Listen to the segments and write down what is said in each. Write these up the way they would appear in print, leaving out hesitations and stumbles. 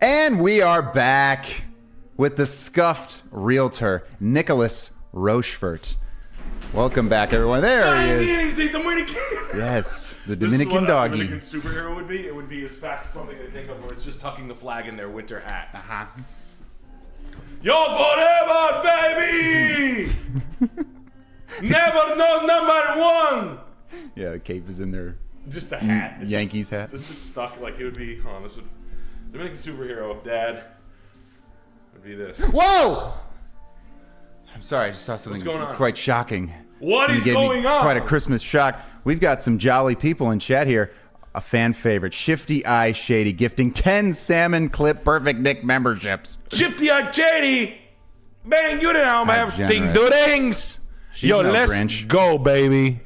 And we are back with the scuffed realtor, Nicholas Rochefort. Welcome back, everyone. There he is. Yes, the Dominican doggy. Dominican superhero would be. It would be as fast as something they think of where it's just tucking the flag in their winter hat. Uh-huh. Yo, forever, baby! Never know number one! Yeah, the cape is in there. Just a hat. It's Yankees just, hat. It's just stuck like it would be. Hold on, this would. Dominican superhero, Dad. Would be this. Whoa! I'm sorry, I just saw something What's going on? quite shocking. What is going on? Quite a Christmas shock. We've got some jolly people in chat here. A fan favorite, Shifty Eye Shady, gifting 10 Salmon Clip Perfect Nick memberships. Shifty Eye Shady! Bang, you know have ding dings. Yo, no let's Grinch. go, baby.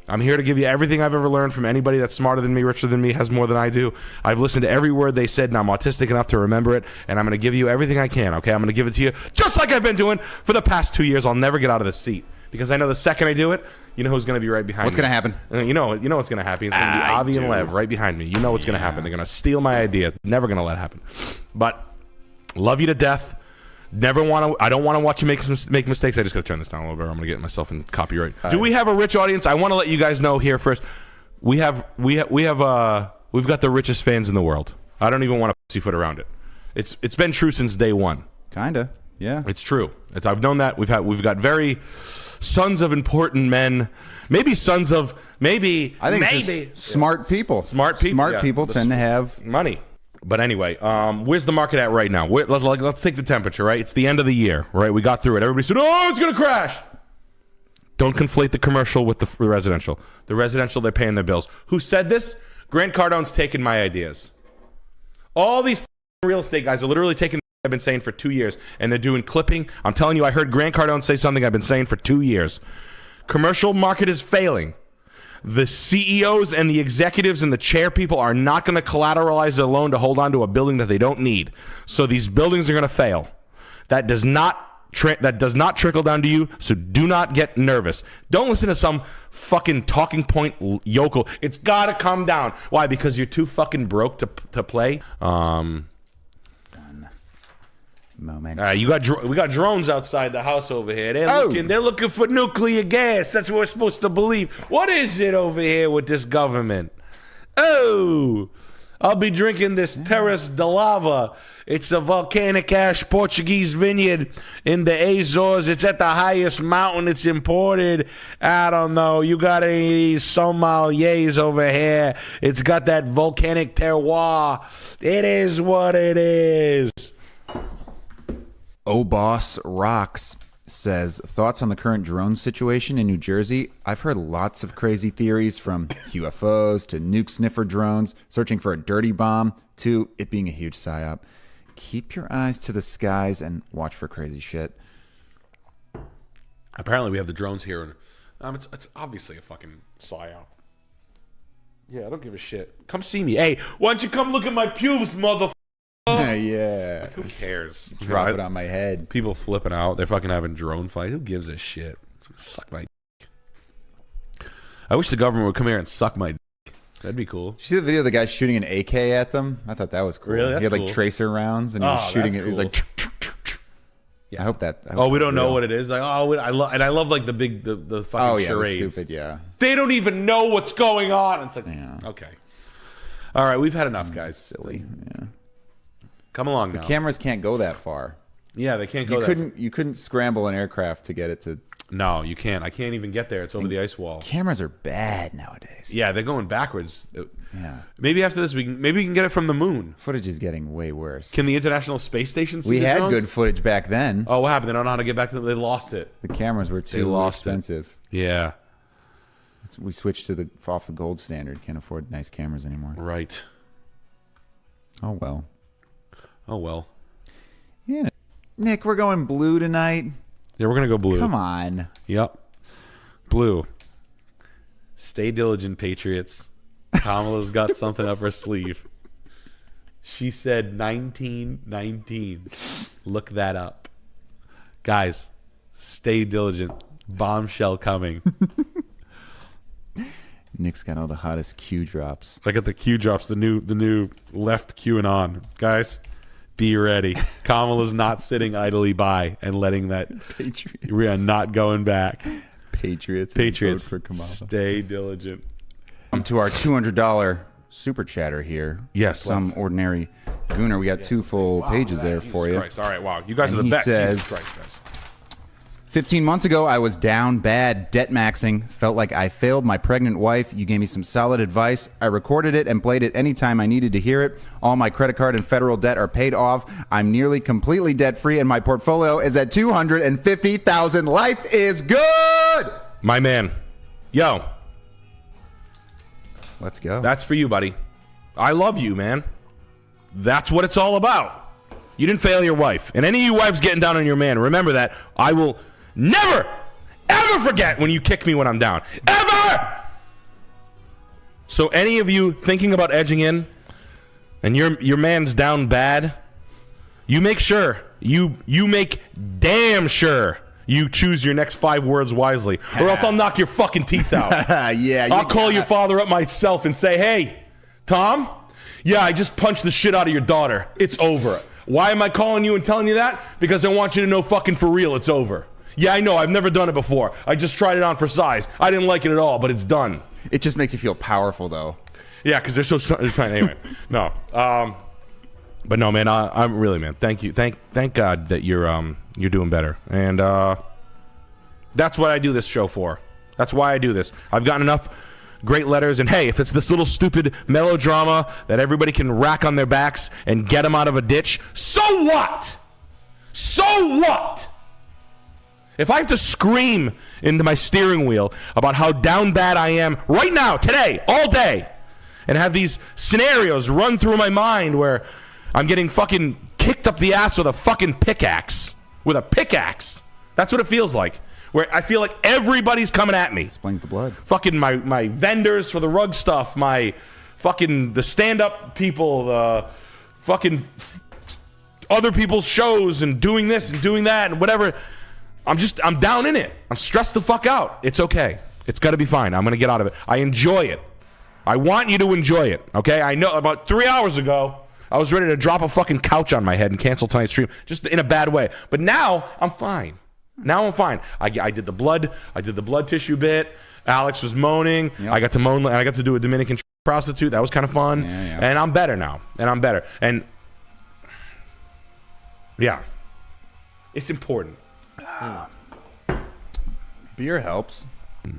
I'm here to give you everything I've ever learned from anybody that's smarter than me, richer than me, has more than I do. I've listened to every word they said, and I'm autistic enough to remember it, and I'm going to give you everything I can, okay? I'm going to give it to you just like I've been doing for the past 2 years. I'll never get out of the seat because I know the second I do it, you know who's going to be right behind me. What's going to happen? You know what's going to happen. It's going to be Avi and Lev right behind me. You know what's going to happen. They're going to steal my idea. Never going to let it happen. But love you to death. Never want to. I don't want to watch you make mistakes. I just got to turn this down a little bit. Or I'm going to get myself in copyright. Do we have a rich audience? I want to let you guys know here first. We've got the richest fans in the world. I don't even want to pussyfoot around it. It's been true since day one. Kinda, yeah. It's true. I've known that. We've got very sons of important men. Maybe sons of maybe. I think maybe smart people. Smart people. Smart people tend to have money. But anyway, where's the market at right now? Let's take the temperature, right? It's the end of the year, right? We got through it. Everybody said, oh, it's going to crash. Don't conflate the commercial with the residential. The residential, they're paying their bills. Who said this? Grant Cardone's taking my ideas. All these real estate guys are literally taking I've been saying for 2 years, and they're doing clipping. I'm telling you, I heard Grant Cardone say something I've been saying for 2 years. Commercial market is failing. The CEOs and the executives and the chair people are not going to collateralize their loan to hold on to a building that they don't need. So these buildings are going to fail. That does not trickle down to you, so do not get nervous. Don't listen to some fucking talking point yokel. It's got to come down. Why? Because you're too fucking broke to play. moment. We got drones outside the house over here. They're looking for nuclear gas. That's what we're supposed to believe. What is it over here with this government? Oh, I'll be drinking this Terras de Lava. It's a volcanic ash Portuguese vineyard in the Azores. It's at the highest mountain. It's imported. I don't know. You got any of these sommeliers over here? It's got that volcanic terroir. It is what it is. Oh Boss Rocks says, thoughts on the current drone situation in New Jersey? I've heard lots of crazy theories, from UFOs to nuke sniffer drones searching for a dirty bomb to it being a huge psyop. Keep your eyes to the skies and watch for crazy shit. Apparently we have the drones here, and it's obviously a fucking psyop. Yeah, I don't give a shit. Come see me. Hey, why don't you come look at my pubes, motherfucker? Yeah. Like, who cares? Drop it on my head. People flipping out. They're fucking having drone fight. Who gives a shit? Suck my dick. I wish the government would come here and suck my dick. That'd be cool. Did you see the video of the guy shooting an AK at them? I thought that was cool. Really? That's he had like cool. tracer rounds and he was shooting it. He was like, yeah. I hope that. We don't know what it is. Like, I love like the fucking charades. The stupid, yeah. They don't even know what's going on. It's like, Yeah. okay. All right, we've had enough, guys. Silly. Yeah. Come along now. The cameras can't go that far. Yeah, they can't go there. You couldn't scramble an aircraft to get it to. No, you can't. I can't even get there. It's over the ice wall. Cameras are bad nowadays. Yeah, they're going backwards. Yeah. Maybe after this, we can get it from the moon. Footage is getting way worse. Can the International Space Station see We the had drones? good footage back then. Oh, what happened? They don't know how to get back to them. They lost it. The cameras were too expensive. Yeah. We switched to off the gold standard. Can't afford nice cameras anymore. Right. Oh well. Oh well. Yeah. Nick, we're going blue tonight. Yeah, we're gonna go blue. Come on. Yep. Blue. Stay diligent, Patriots. Kamala's got something up her sleeve. She said 1919. Look that up. Guys, stay diligent. Bombshell coming. Nick's got all the hottest Q drops. I got the Q drops, the new left QAnon. Guys, be ready. Kamala's not sitting idly by and letting that. Patriots. We are not going back. Patriots. For Kamala. Stay diligent. To our $200 super chatter here. Yes, Some ordinary gooner. We got 2 full pages there for Jesus you. Christ. All right, wow. You guys And are the he best. says- Jesus Christ, guys. 15 months ago, I was down bad, debt maxing, felt like I failed my pregnant wife. You gave me some solid advice. I recorded it and played it anytime I needed to hear it. All my credit card and federal debt are paid off. I'm nearly completely debt free, and my portfolio is at $250,000. Life is good. My man. Yo, Let's go. that's for you, buddy. I love you, man. That's what it's all about. You didn't fail your wife. And any of you wives getting down on your man, remember that. I will never, ever forget when you kick me when I'm down. Ever! So any of you thinking about edging in and your man's down bad, you make sure, you make damn sure you choose your next 5 words wisely, or else I'll knock your fucking teeth out. Yeah, I'll call your father up myself and say, hey, Tom, yeah, I just punched the shit out of your daughter. It's over. Why am I calling you and telling you that? Because I want you to know fucking for real it's over. Yeah, I know. I've never done it before. I just tried it on for size. I didn't like it at all, but it's done. It just makes you feel powerful, though. Yeah, because they're so tiny. Anyway, no. But no, man. I'm really, man. Thank you. Thank God that you're doing better. And that's what I do this show for. That's why I do this. I've gotten enough great letters, and hey, if it's this little stupid melodrama that everybody can rack on their backs and get them out of a ditch, so what? So what? If I have to scream into my steering wheel about how down bad I am right now, today, all day, and have these scenarios run through my mind where I'm getting fucking kicked up the ass with a fucking pickaxe. With a pickaxe. That's what it feels like. Where I feel like everybody's coming at me. Explains the blood. Fucking my vendors for the rug stuff, my fucking the stand-up people, the fucking other people's shows and doing this and doing that and whatever. I'm down in it. I'm stressed the fuck out. It's okay. It's got to be fine. I'm going to get out of it. I enjoy it. I want you to enjoy it, okay? I know about 3 hours ago, I was ready to drop a fucking couch on my head and cancel tonight's stream, just in a bad way. But now, I'm fine. Now I'm fine. I did the blood tissue bit. Alex was moaning. Yep. I got to moan. I got to do a Dominican prostitute. That was kind of fun. Yeah. And I'm better now. And yeah, it's important. Beer helps.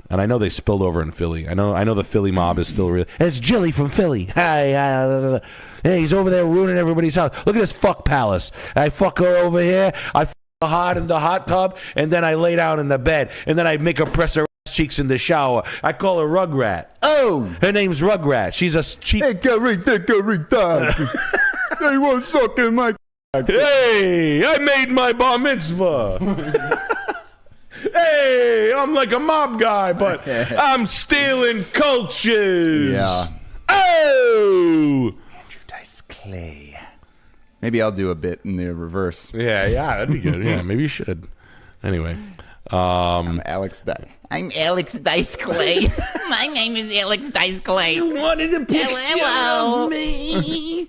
And I know they spilled over in Philly. I know the Philly mob is still real. It's Jilly from Philly. Hey, he's over there ruining everybody's house. Look at this fuck palace. I fuck her over here. I fuck her hard in the hot tub, and then I lay down in the bed, and then I make her press her ass cheeks in the shower. I call her Rugrat. Oh! Her name's Rugrat. She's a cheap... They want sucking my... Hey, I made my bar mitzvah. Hey, I'm like a mob guy, but I'm stealing cultures. Yeah. Oh! Andrew Dice Clay. Maybe I'll do a bit in the reverse. Yeah, that'd be good. Yeah, maybe you should. Anyway. I'm Alex Dice. I'm Alex Dice Clay. My name is Alex Dice Clay. You wanted a picture Hello. of me.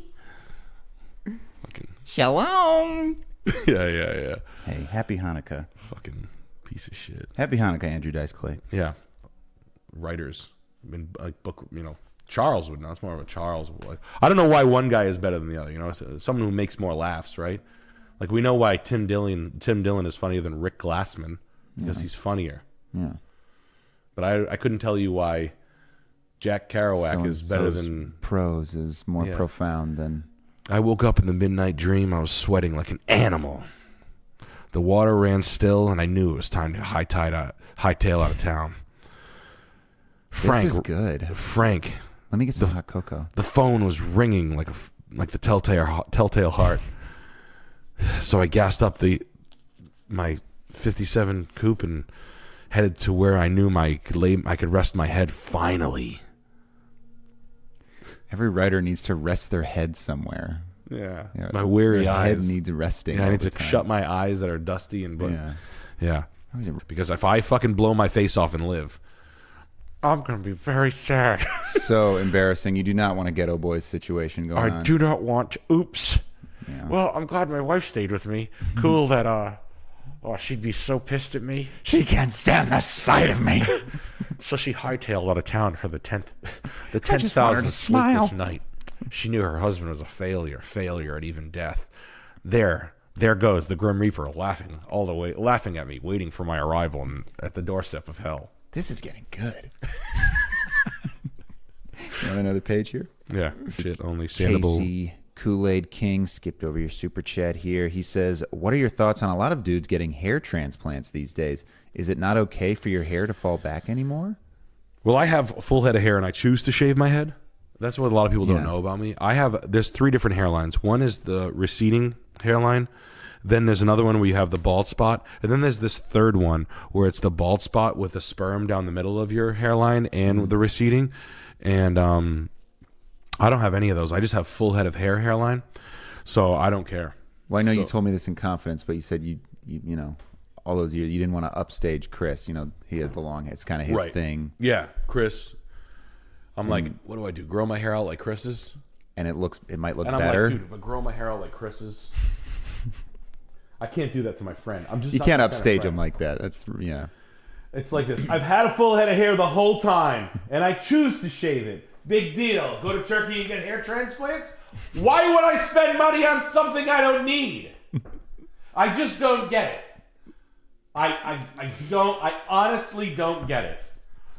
Shalom. Yeah. Hey, happy Hanukkah. Fucking piece of shit. Happy Hanukkah, Andrew Dice Clay. Yeah. Writers. I mean, like book, Charles would know. It's more of a Charles. I don't know why one guy is better than the other. It's someone who makes more laughs, right? Like we know why Tim Dillon is funnier than Rick Glassman because he's funnier. Yeah. But I couldn't tell you why Jack Kerouac is better than prose is more profound than. I woke up in the midnight dream. I was sweating like an animal. The water ran still, and I knew it was time to hightail out of town. Frank, This is good. Frank. Let me get some hot cocoa. The phone was ringing like the telltale heart. So I gassed up my 57 coupe and headed to where I knew I could rest my head finally. Every writer needs to rest their head somewhere. Yeah. My weary Your eyes. head needs resting. Yeah, I all need the to time. shut my eyes that are dusty and Yeah. yeah. Because if I fucking blow my face off and live, I'm going to be very sad. So embarrassing. You do not want a ghetto boys situation going on. I do not want to. Oops. Yeah. Well, I'm glad my wife stayed with me. Cool that, she'd be so pissed at me. She can't stand the sight of me. So she hightailed out of town for the just want her 10,000th to smile. sleepless night. She knew her husband was a failure at even death. There goes the Grim Reaper laughing at me, waiting for my arrival at the doorstep of hell. This is getting good. You want another page here? Yeah, shit, only sandable. Casey Kool-Aid King skipped over your super chat here. He says, what are your thoughts on a lot of dudes getting hair transplants these days? Is it not okay for your hair to fall back anymore? Well, I have a full head of hair and I choose to shave my head. That's what a lot of people don't know about me. There's 3 different hairlines. One is the receding hairline. Then there's another one where you have the bald spot. And then there's this third one where it's the bald spot with the sperm down the middle of your hairline and the receding. And I don't have any of those. I just have full head of hairline. So I don't care. Well, I know you told me this in confidence, but you said you know, all those years you didn't want to upstage Chris. You know, he has the long hair. It's kind of his thing. Yeah, Chris. I'm like, what do I do? Grow my hair out like Chris's? And it might look and better. I'm like, dude, if I grow my hair out like Chris's, I can't do that to my friend. You can't upstage him like that. That's It's like this. I've had a full head of hair the whole time, and I choose to shave it. Big deal. Go to Turkey and get hair transplants? Why would I spend money on something I don't need? I just don't get it. I honestly don't get it.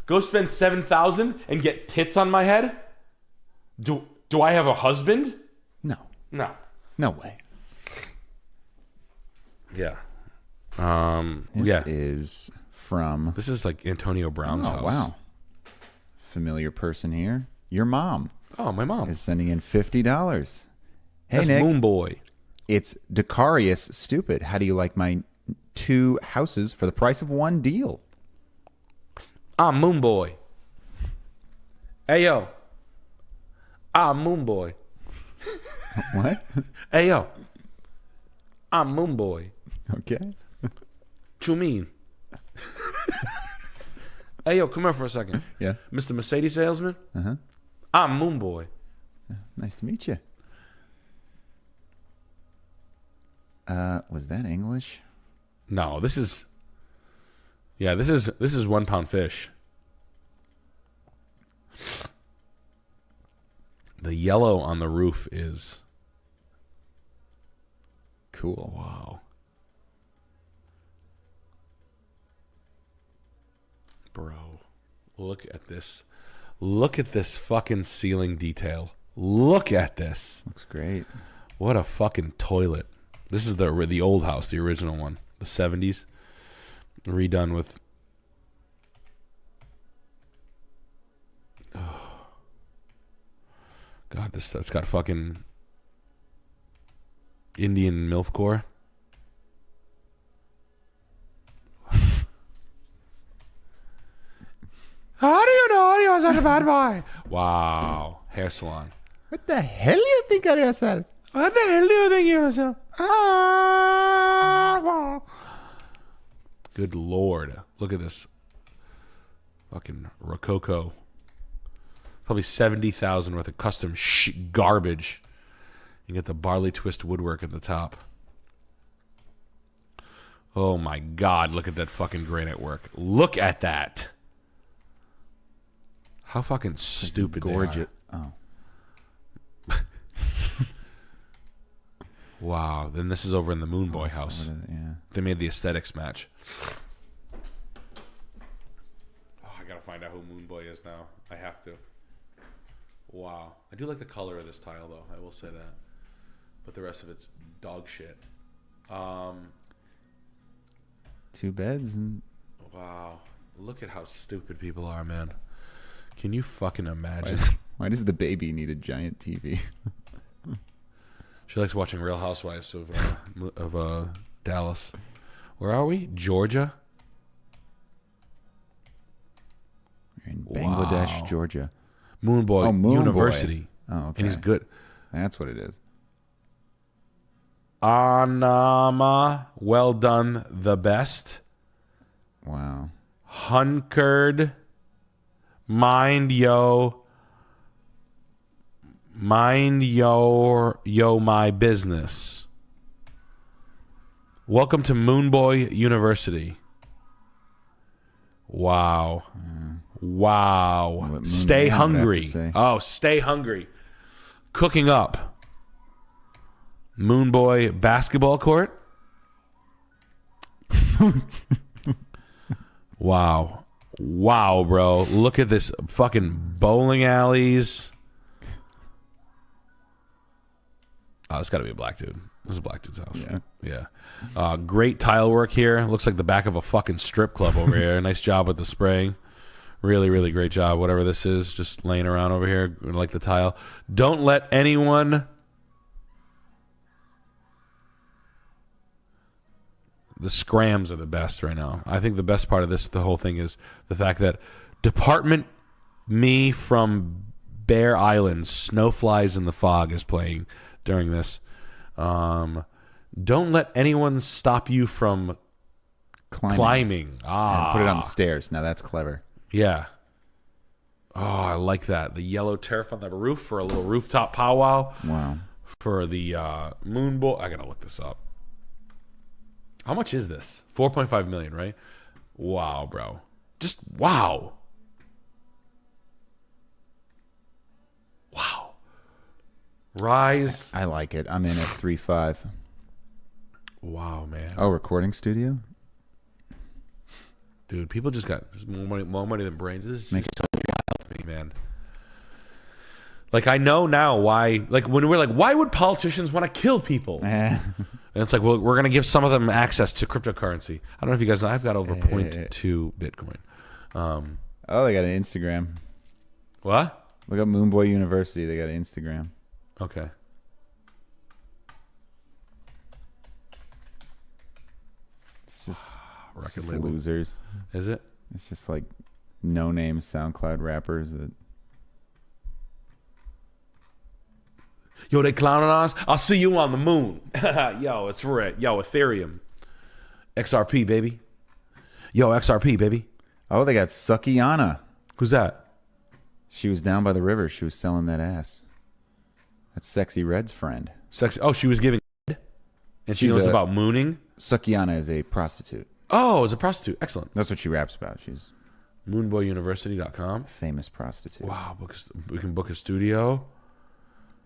Go spend $7,000 and get tits on my head? Do I have a husband? No way. Yeah. This is from. This is like Antonio Brown's house. Wow. Familiar person here. Your mom. Oh, my mom is sending in $50. Hey, That's Nick. Moon Boy. It's Decarius Stupid. How do you like my 2 houses for the price of 1 deal? I'm Moon Boy. Hey, yo. I'm Moon Boy. What? Hey, yo. I'm Moon Boy. Okay. What you mean? Hey, yo, come here for a second. Yeah. Mr. Mercedes salesman? Uh-huh. I'm Moon Boy. Nice to meet you. Was that English? No, this is... Yeah, this is 1 pound fish. The yellow on the roof is... Cool. Wow. Bro, look at this. Look at this fucking ceiling detail. Look at this. Looks great. What a fucking toilet. This is the old house, the original one. The 70s. Redone with... Oh. God, that's got fucking... Indian MILF core. How do you know you're such a bad boy? Wow. Hair salon. What the hell do you think of yourself? What the hell do you think of yourself? Good Lord. Look at this. Fucking Rococo. Probably 70,000 worth of custom garbage. You get the barley twist woodwork at the top. Oh my God. Look at that fucking granite work. Look at that. How fucking stupid gorgeous. they are. Oh. Wow. Then this is over in the Moon Boy house. Yeah. They made the aesthetics match. Oh, I gotta find out who Moon Boy is now. I have to. Wow. I do like the color of this tile, though. I will say that. But the rest of it's dog shit. 2 beds and... Wow. Look at how stupid people are, man. Can you fucking imagine? Why does the baby need a giant TV? She likes watching Real Housewives of Dallas. Where are we? Georgia? We're in Bangladesh, Wow. Georgia. Moon Boy University. Boy. Oh, okay. And he's good. That's what it is. Anama, well done, the best. Wow. Hunkered Mind your my business. Welcome to Moonboy University. Wow. Wow. Stay hungry. Oh, stay hungry. Cooking up. Moonboy basketball court. Wow. Wow, bro. Look at this fucking bowling alleys. Oh, it's got to be a black dude. This is a black dude's house. Yeah. Great tile work here. Looks like the back of a fucking strip club over here. Nice job with the spraying. Really, really great job. Whatever this is, just laying around over here. Like the tile. Don't let anyone... The scrams are the best right now. I think the best part of the whole thing is the fact that Department Me from Bear Island, Snowflies in the Fog is playing during this. Don't let anyone stop you from climbing. And put it on the stairs. Now that's clever. Yeah. Oh, I like that. The yellow turf on the roof for a little rooftop powwow. Wow. For the moon bowl. I gotta look this up. How much is this? 4.5 million, right? Wow, bro. Just wow. Wow. Rise. I like it. I'm in at 3.5. Wow, man. Oh, recording studio? Dude, people just got more money than brains. This is Makes just wild to me, man. Like, I know now why, like, when we're like, why would politicians want to kill people? And it's like, well, we're going to give some of them access to cryptocurrency. I don't know if you guys know, I've got over 0.2 Bitcoin. Oh, they got an Instagram. What? Look up Moonboy University. They got an Instagram. Okay. It's just, Record label. losers. Is it? It's just like no-name SoundCloud rappers that... Yo, they clowning on us? I'll see you on the moon. Yo, it's red. Yo, Ethereum. XRP, baby. Yo, XRP, baby. Oh, they got Sukiana. Who's that? She was down by the river. She was selling that ass. That's Sexy Red's friend. Sexy. Oh, she was giving head? And she knows about mooning? Sukiana is a prostitute. Oh, is a prostitute. Excellent. That's what she raps about. She's moonboyuniversity.com. a famous prostitute. Wow, we can book a studio.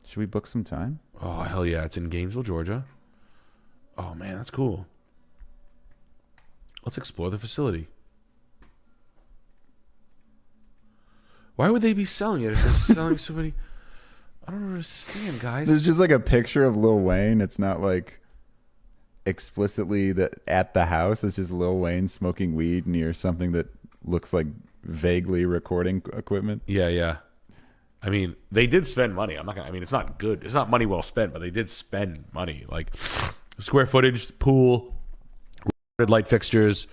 Should we book some time? Oh, hell yeah. It's in Gainesville, Georgia. Oh, man, that's cool. Let's explore the facility. Why would they be selling it if they're selling so many? I don't understand, guys. There's just like a picture of Lil Wayne. It's not like explicitly that at the house. It's just Lil Wayne smoking weed near something that looks like vaguely recording equipment. Yeah, yeah. I mean, they did spend money. I'm not gonna. I mean, it's not good. It's not money well spent, but they did spend money. Like square footage, pool, red light fixtures,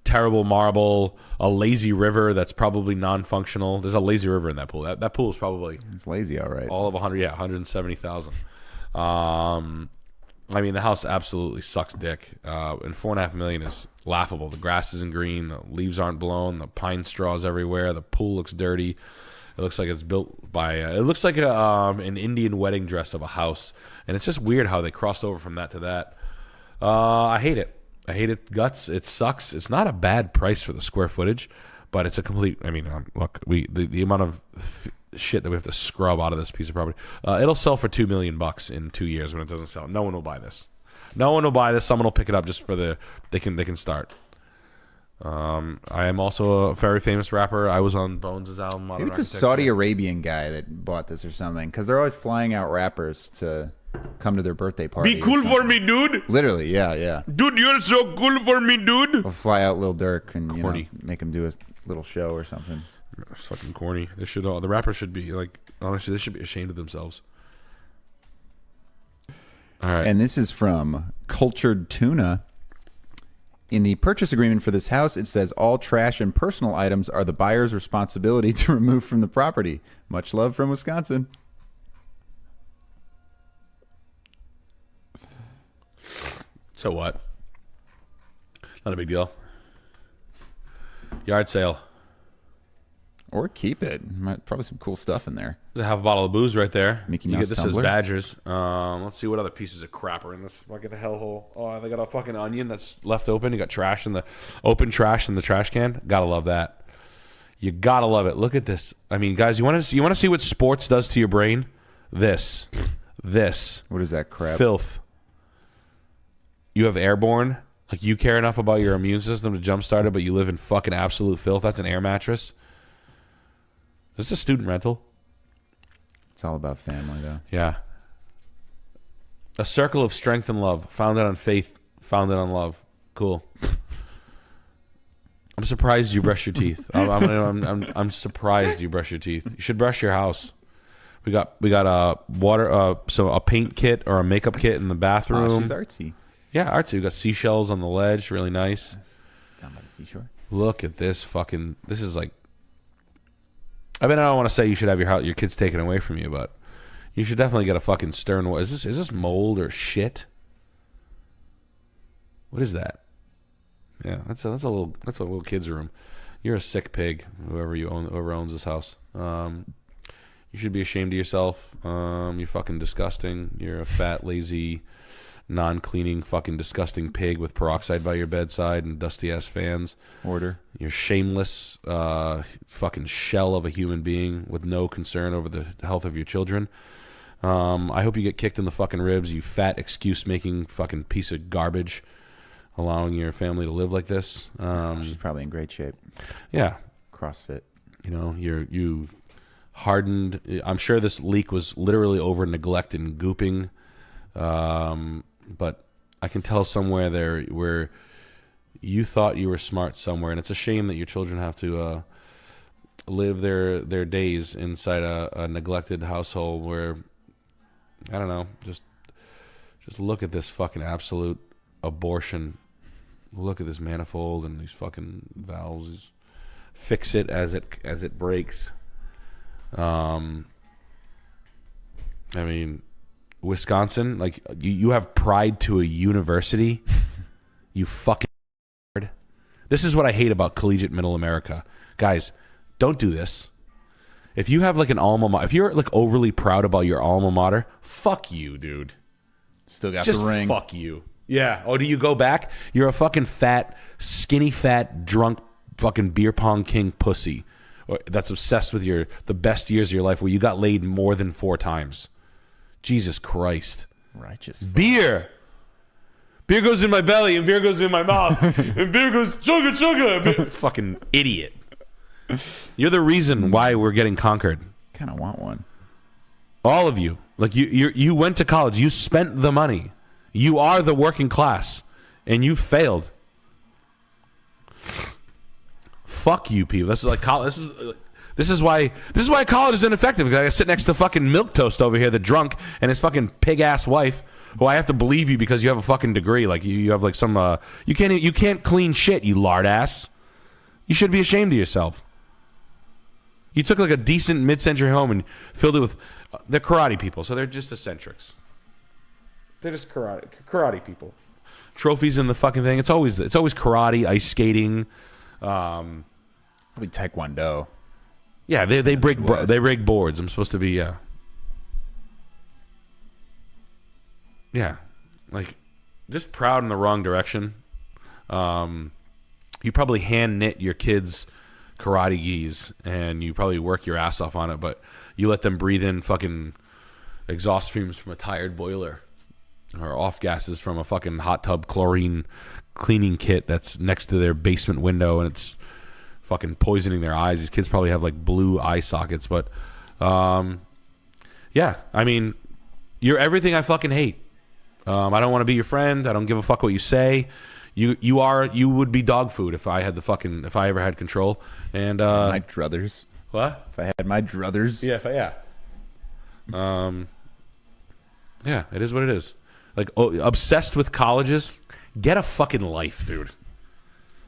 terrible marble, a lazy river that's probably non-functional. There's a lazy river in that pool. That pool is probably It's lazy, all right. all of 170,000. I mean, the house absolutely sucks dick. And $4.5 million is laughable. The grass isn't green, the leaves aren't blown, the pine straws everywhere. The pool looks dirty. It looks like it's built by. It looks like an Indian wedding dress of a house, and it's just weird how they crossed over from that to that. I hate it. I hate it guts. It sucks. It's not a bad price for the square footage, but it's a complete. I mean, look, the amount of shit that we have to scrub out of this piece of property. It'll sell for $2 million in 2 years when it doesn't sell. No one will buy this. No one will buy this. Someone will pick it up just for they can start. I am also a very famous rapper. I was on Bones' album. Maybe it's a Saudi Arabian guy that bought this or something, because they're always flying out rappers to come to their birthday party. Be cool for me, dude. Literally, yeah. Dude, you're so cool for me, dude. We'll fly out Lil Durk and Corny. make him do a little show or something. It's fucking corny. They should. The rappers should be like. Honestly, they should be ashamed of themselves. All right. And this is from Cultured Tuna. In the purchase agreement for this house, it says all trash and personal items are the buyer's responsibility to remove from the property. Much love from Wisconsin. So what? Not a big deal. Yard sale. Or keep it. Probably some cool stuff in there. There's a half bottle of booze right there. Mickey You Mouse get this as tumbler. Badgers. Let's see what other pieces of crap are in this fucking hellhole. Oh, they got a fucking onion that's left open. You got trash in the open trash in the trash can. Gotta love that. You gotta love it. Look at this. I mean, guys, you want to see what sports does to your brain? This. What is that crap? Filth. You have airborne. Like, you care enough about your immune system to jumpstart it, but you live in fucking absolute filth. That's an air mattress. Is this a student rental? It's all about family, though. Yeah. A circle of strength and love, founded on faith, founded on love. Cool. I'm surprised you brush your teeth. I'm surprised you brush your teeth. You should brush your house. We got a a paint kit or a makeup kit in the bathroom. Oh, she's artsy. Yeah, artsy. We got seashells on the ledge, really nice. Down by the seashore. Look at this fucking. This is like. I mean, I don't want to say you should have your kids taken away from you, but you should definitely get a fucking stern. Is this mold or shit? What is that? Yeah, that's a little kid's room. You're a sick pig, whoever owns this house. You should be ashamed of yourself. You're fucking disgusting. You're a fat, lazy, non-cleaning, fucking disgusting pig with peroxide by your bedside and dusty ass fans. Order. You're shameless, fucking shell of a human being with no concern over the health of your children. I hope you get kicked in the fucking ribs, you fat excuse-making fucking piece of garbage, allowing your family to live like this. She's probably in great shape. Yeah. CrossFit. You know, you hardened. I'm sure this leak was literally over neglect and gooping. But I can tell somewhere there where you thought you were smart somewhere, and it's a shame that your children have to live their days inside a neglected household where, I don't know, just look at this fucking absolute abortion. Look at this manifold and these fucking valves. Fix it as it breaks. I mean, Wisconsin, like, you have pride to a university. You fucking nerd. This is what I hate about collegiate middle America. Guys, don't do this. If you have like an alma mater, if you're like overly proud about your alma mater, fuck you, dude. Still got Just the ring. fuck you. Yeah. Oh, do you go back? You're a fucking fat, skinny, fat, drunk, fucking beer pong king pussy that's obsessed with the best years of your life where you got laid more than 4 times. Jesus Christ. Righteous. Beer. Beer goes in my belly and beer goes in my mouth and beer goes sugar. Fucking idiot. You're the reason why we're getting conquered. Kind of want one. All of you. Like, you went to college. You spent the money. You are the working class, and you failed. Fuck you, people. This is like college. This is why college is ineffective. Because I sit next to fucking milk toast over here, the drunk, and his fucking pig ass wife, who I have to believe you because you have a fucking degree. Like, you have like some you can't clean shit, you lard ass. You should be ashamed of yourself. You took like a decent mid-century home and filled it with they're karate people, so they're just eccentrics. They're just karate people. Trophies in the fucking thing. It's always karate, ice skating. Probably Taekwondo. Yeah, they break boards. I'm supposed to be yeah, like, just proud in the wrong direction. You probably hand knit your kids karate gis and you probably work your ass off on it, but you let them breathe in fucking exhaust fumes from a tired boiler or off gases from a fucking hot tub chlorine cleaning kit that's next to their basement window, and it's fucking poisoning their eyes. These kids probably have like blue eye sockets, but yeah, I mean, you're everything I fucking hate. I don't want to be your friend. I don't give a fuck what you say. You would be dog food if I ever had control. And my druthers. What? If I had my druthers. Yeah. Yeah, it is what it is. Like, obsessed with colleges. Get a fucking life, dude.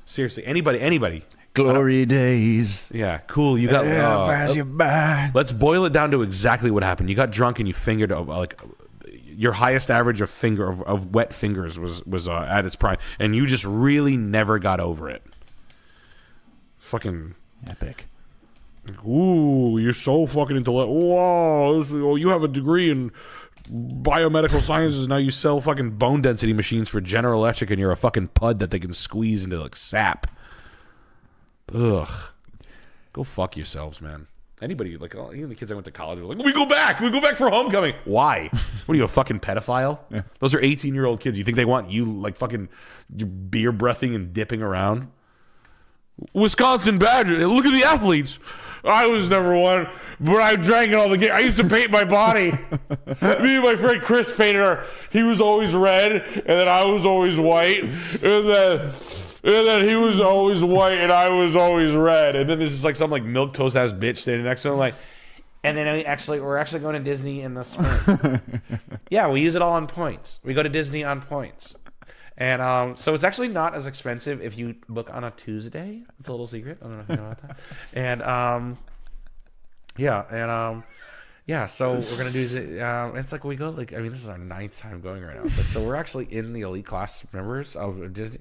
Seriously, anybody. Glory days. Yeah, cool. You got. Pass you by. Let's boil it down to exactly what happened. You got drunk and you fingered like your highest average of wet fingers was at its prime, and you just really never got over it. Fucking epic. Ooh, you're so fucking intellectual. Whoa, you have a degree in biomedical sciences. Now you sell fucking bone density machines for General Electric, and you're a fucking pud that they can squeeze into like sap. Ugh. Go fuck yourselves, man. Anybody, like, even the kids I went to college were like, we go back for homecoming. Why? What are you, a fucking pedophile? Yeah. Those are 18-year-old kids. You think they want you, like, fucking beer breathing and dipping around? Wisconsin Badgers. Look at the athletes. I was number one, but I drank in all the games. I used to paint my body. Me and my friend Chris painted our. He was always red, and then I was always white, and then he was always white, and I was always red. And then this is like some like milquetoast ass bitch standing next to him, like. And then we're actually going to Disney in the spring. Yeah, we use it all on points. We go to Disney on points. And so it's actually not as expensive if you book on a Tuesday. It's a little secret. I don't know if you know about that. And so we're gonna do. It's like we go like this is our 9th time going right now. It's like, so we're actually in the elite class members of Disney.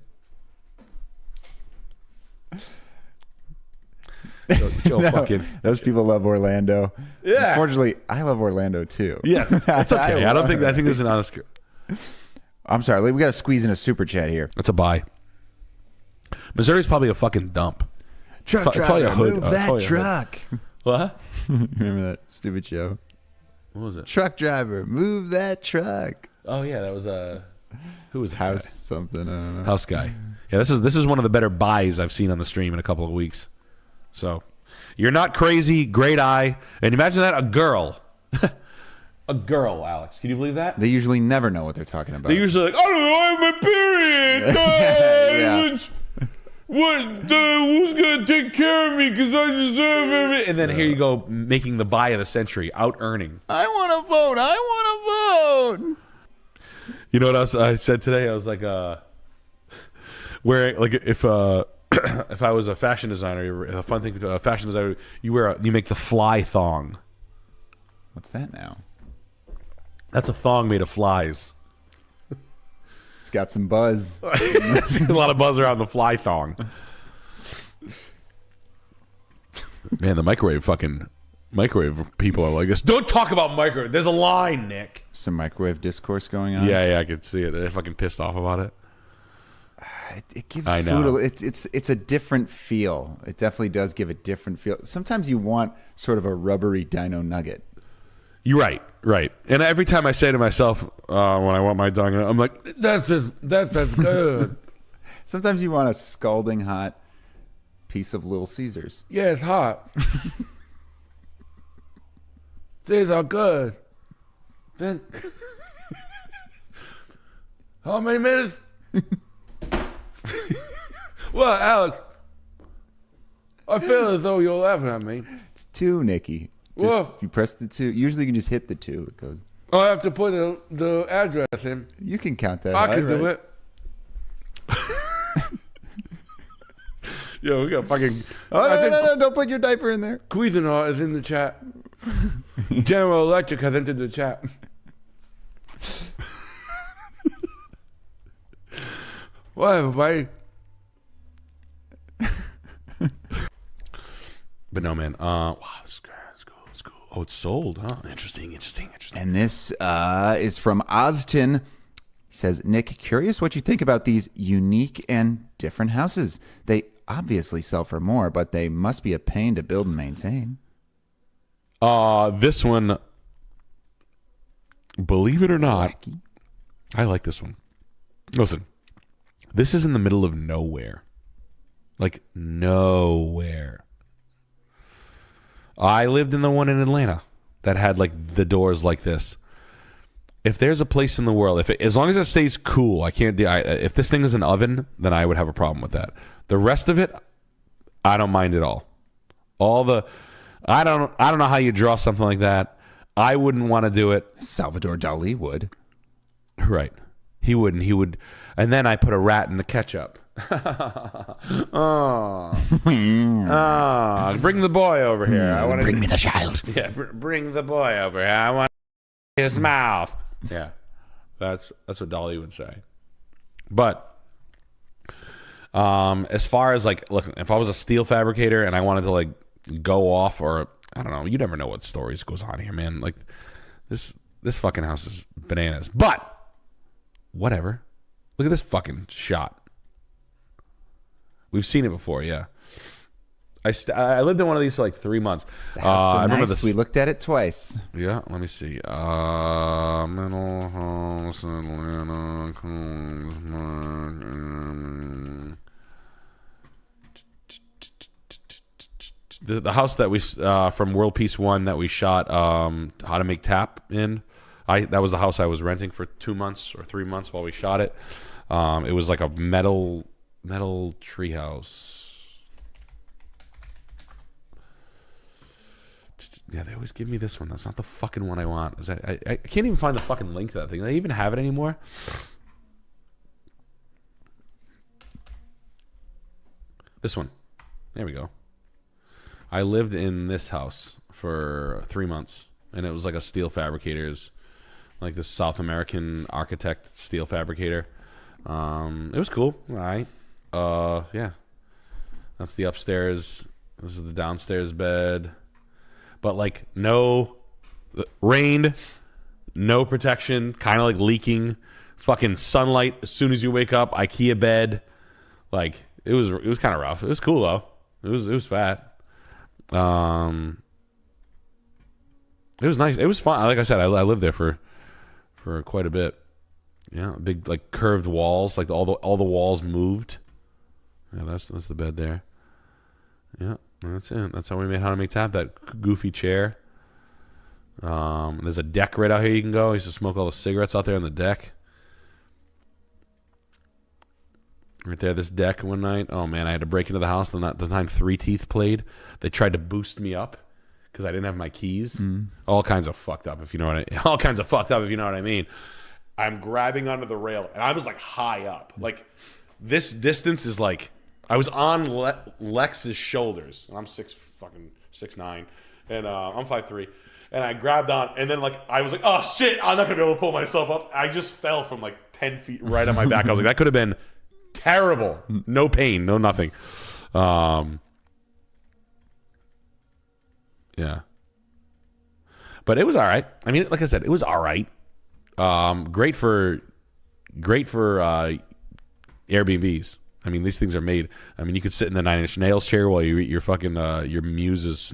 Fucking those people love Orlando. Yeah. Unfortunately, I love Orlando too. Yes, that's okay. I think this is an honest. I'm sorry. We got to squeeze in a super chat here. That's a buy. Missouri's probably a fucking dump. Truck driver, move that truck. What? Remember that stupid show? What was it? Truck driver, move that truck. Oh yeah, that was who was House guy? Something? I don't know. House guy. Yeah, this is one of the better buys I've seen on the stream in a couple of weeks. So, you're not crazy. Great eye. And imagine that, a girl. A girl, Alex. Can you believe that? They usually never know what they're talking about. They're usually like, I don't know, I have my period. Yeah. Who's going to take care of me because I deserve everything? And then here you go, making the buy of the century, out-earning. I want to vote. I want to vote. You know what I said today? I was like, wearing, like, if I was a fashion designer, a fun thing to a fashion designer, you make the fly thong. What's that now? That's a thong made of flies. It's got some buzz. There's a lot of buzz around the fly thong. Man, the microwave people are like this. Don't talk about microwave. There's a line, Nick. Some microwave discourse going on. Yeah, I could see it. They're fucking pissed off about it. It gives food. It's a different feel. It definitely does give a different feel. Sometimes you want sort of a rubbery dino nugget. You're right. And every time I say to myself when I want my dog, I'm like, that's good. Sometimes you want a scalding hot piece of Little Caesars. Yeah, it's hot. These are good. Then how many minutes? Well, Alex, I feel as though you're laughing at me. It's 2, Nikki. You press the 2. Usually you can just hit the 2. It goes. I have to put the address in. You can count that. I can do it. Yo, we got fucking. Oh, no, don't put your diaper in there. Cuisinart is in the chat. General Electric has entered the chat. What, everybody? But no, man. Wow, let's go. Oh, it's sold, huh? Interesting. And this is from Oztin. He says, Nick, curious what you think about these unique and different houses. They obviously sell for more, but they must be a pain to build and maintain. This one, believe it or not, wacky. I like this one. Listen, this is in the middle of nowhere. Like, nowhere. I lived in the one in Atlanta that had, like, the doors like this. If there's a place in the world, as long as it stays cool, if this thing is an oven, then I would have a problem with that. The rest of it, I don't mind at all. I don't know how you draw something like that. I wouldn't want to do it. Salvador Dali would. Right. He wouldn't. He would. And then I put a rat in the ketchup. Bring the boy over here. Bring me the child. Yeah, bring the boy over here. I want his mouth. Yeah, that's what Dolly would say. But as far as like, look, if I was a steel fabricator and I wanted to like go off, or I don't know. You never know what stories goes on here, man. Like this fucking house is bananas. But whatever. Look at this fucking shot. We've seen it before, yeah. I lived in one of these for like 3 months. I remember this. We looked at it twice. Yeah, let me see. Mental house, Atlanta. The house that we from World Peace 1 that we shot How to Make Tap in. That was the house I was renting for 2 months or 3 months while we shot it. It was like a metal treehouse. Yeah, they always give me this one. That's not the fucking one I want. I can't even find the fucking link to that thing. Do they even have it anymore? This one. There we go. I lived in this house for 3 months, and it was like a steel fabricator's, like this South American architect steel fabricator. It was cool. All right. Yeah. That's the upstairs. This is the downstairs bed. But like no rain, no protection, kind of like leaking, fucking sunlight as soon as you wake up, IKEA bed. Like it was kind of rough. It was cool though. It was fat. It was nice. It was fun. Like I said, I lived there for quite a bit. Yeah, big like curved walls, like all the walls moved. Yeah, that's the bed there. Yeah, that's it. That's how we made How to Make Tap. That goofy chair. There's a deck right out here you can go. I used to smoke all the cigarettes out there on the deck. Right there, this deck one night. Oh man, I had to break into the house. The time Three Teeth played, they tried to boost me up because I didn't have my keys. All kinds of fucked up, if you know what I mean. I'm grabbing onto the rail, and I was like high up. Like this distance is like I was on Lex's shoulders. I'm 6'9", and I'm 5'3", and I grabbed on, and then like I was like, oh shit, I'm not gonna be able to pull myself up. I just fell from like 10 feet right on my back. I was like, that could have been terrible. No pain, no nothing. Yeah, but it was all right. I mean, like I said, it was all right. Great for Airbnbs. I mean, these things are made. I mean, you could sit in the 9 Inch Nails chair while you eat your fucking your muse's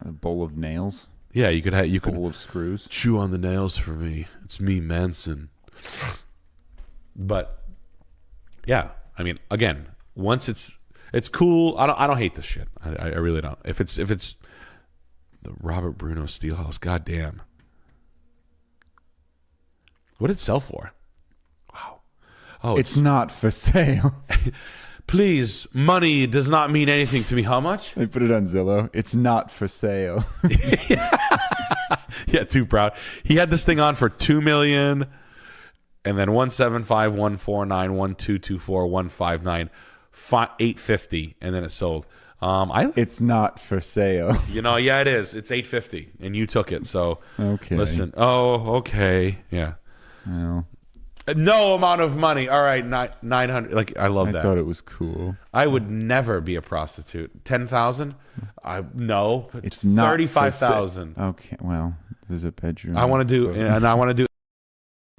A bowl of nails. Yeah, you could bowl of screws. Chew on the nails for me. It's me, Manson. But yeah, I mean, again, once it's cool. I don't hate this shit. I really don't. If it's the Robert Bruno Steelhouse, goddamn. What did it sell for? Wow. Oh, it's not for sale. Please, money does not mean anything to me. How much? They put it on Zillow. It's not for sale. Yeah, too proud. He had this thing on for $2 million, and then 175, 149, 1224, 159, 850, and then it sold. It's not for sale. Yeah, it is. It's $850, and you took it. So okay. Listen. Oh, okay. Yeah. Well, no amount of money. All right, 900. Like I love that. I thought it was cool. I would never be a prostitute. 10,000? No. It's not 35,000. Okay. Well, there's a bedroom. I want to do, and I want to do.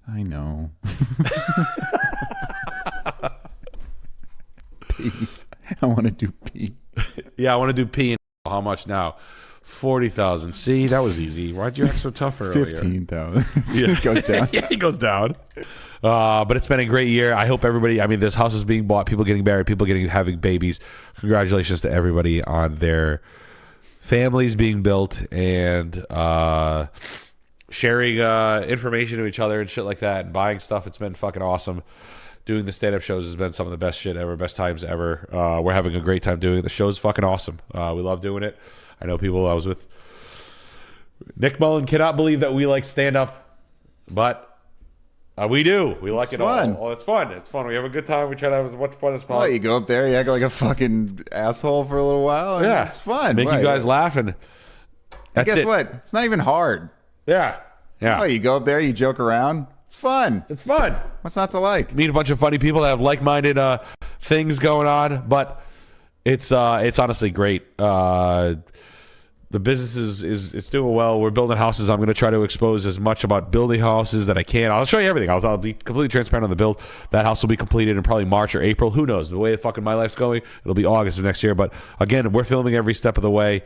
I know. P. I want to do P. Yeah, I want to do P. And how much now? 40,000. See, that was easy. Why'd you act so tough earlier? 15,000. Yeah. It goes down. Yeah, it goes down. But it's been a great year. I hope everybody. I mean, this house is being bought. People getting married. People having babies. Congratulations to everybody on their families being built and sharing information to each other and shit like that and buying stuff. It's been fucking awesome. Doing the stand-up shows has been some of the best shit ever, best times ever. We're having a great time doing it. The show's fucking awesome. We love doing it. I know people. I was with Nick Mullen. Cannot believe that we like stand-up, but we do. We like it fun. all. Oh, it's fun. It's fun. We have a good time. We try to have as much fun as possible. Well, you go up there, you act like a fucking asshole for a little while. And yeah, it's fun. Make you guys laugh, and that's guess it. what? It's not even hard. Yeah. Oh, you go up there, you joke around. It's fun. It's fun. What's not to like? Meet a bunch of funny people that have like-minded things going on, but It's honestly great. The business is doing well. We're building houses. I'm going to try to expose as much about building houses that I can. I'll show you everything. I'll be completely transparent on the build. That house will be completed in probably March or April. Who knows? The way fucking my life's going, it'll be August of next year. But again, we're filming every step of the way.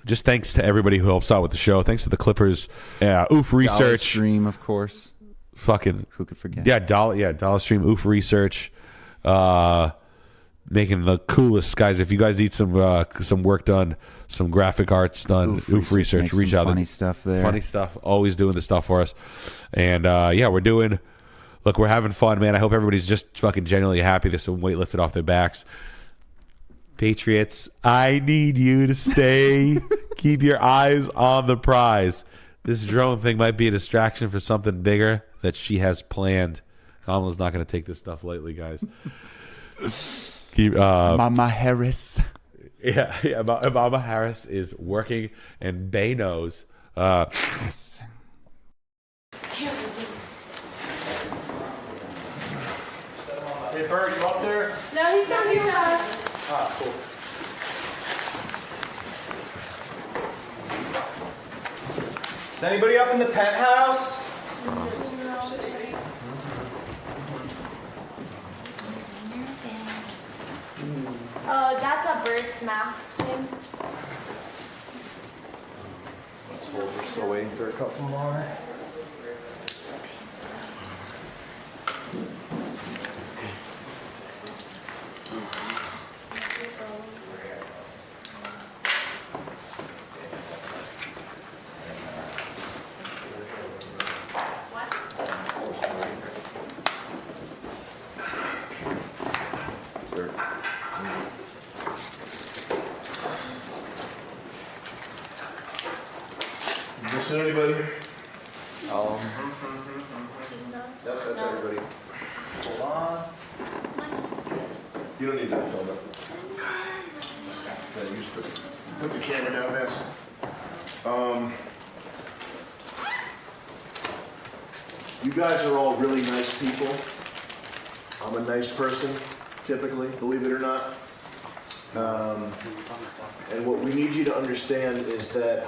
Just thanks to everybody who helps out with the show. Thanks to the Clippers. Oof Research. Dollar Stream, of course. Fucking who could forget? Dollar Stream, Oof Research. Making the coolest guys. If you guys need some work done, some graphic arts done, Oof Research, reach out. Funny stuff there. Funny stuff. Always doing the stuff for us. And we're having fun, man. I hope everybody's just fucking genuinely happy. There's some weight lifted off their backs. Patriots, I need you to stay. Keep your eyes on the prize. This drone thing might be a distraction for something bigger that she has planned. Kamala's not going to take this stuff lightly, guys. Mama Harris. Yeah, Mama Harris is working, and Bay knows. Yes. Hey, Bert, you up there? No, he's down here with us. Ah, cool. Is anybody up in the penthouse? That's a bird's mask thing. Let's hold. We're still waiting for a couple more. Missing anybody? Yep, that's everybody. Hold on. You don't need to film it. Yeah, you just put the camera down, Vince. You guys are all really nice people. I'm a nice person, typically, believe it or not. And what we need you to understand is that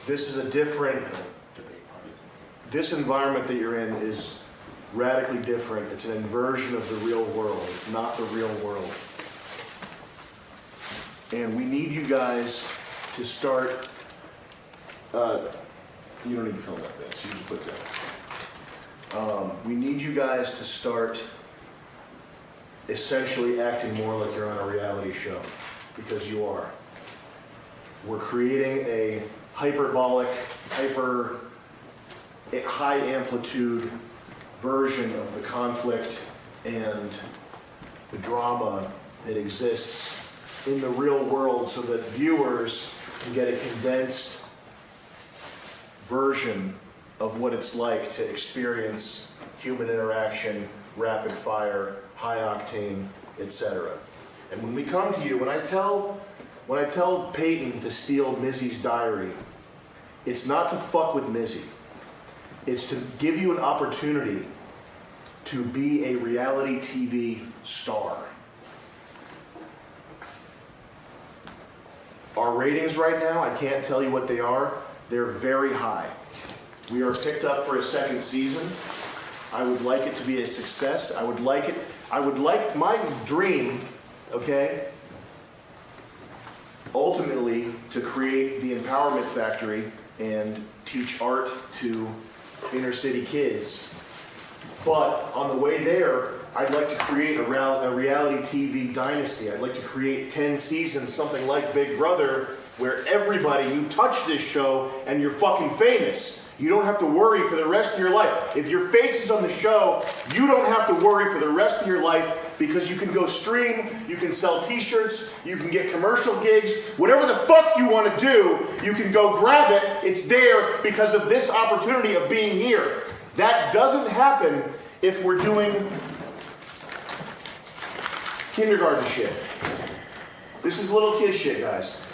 this is a different, this environment that you're in is radically different. It's an inversion of the real world. It's not the real world. And we need you guys to start, you don't need to film like this, you just put that. We need you guys to start essentially acting more like you're on a reality show, because you are. We're creating a hyperbolic, high amplitude version of the conflict and the drama that exists in the real world, so that viewers can get a condensed version of what it's like to experience human interaction, rapid fire, high octane, etc. And when we come to you, when I tell Peyton to steal Mizzy's diary, it's not to fuck with Mizzy. It's to give you an opportunity to be a reality TV star. Our ratings right now, I can't tell you what they are. They're very high. We are picked up for a second season. I would like it to be a success. I would like my dream, okay, ultimately to create the Empowerment Factory and teach art to inner city kids. But on the way there, I'd like to create a reality TV dynasty. I'd like to create 10 seasons, something like Big Brother, where everybody, you touch this show and you're fucking famous. You don't have to worry for the rest of your life. If your face is on the show, you don't have to worry for the rest of your life, because you can go stream, you can sell t-shirts, you can get commercial gigs, whatever the fuck you want to do, you can go grab it. It's there because of this opportunity of being here. That doesn't happen if we're doing kindergarten shit. This is little kid shit, guys.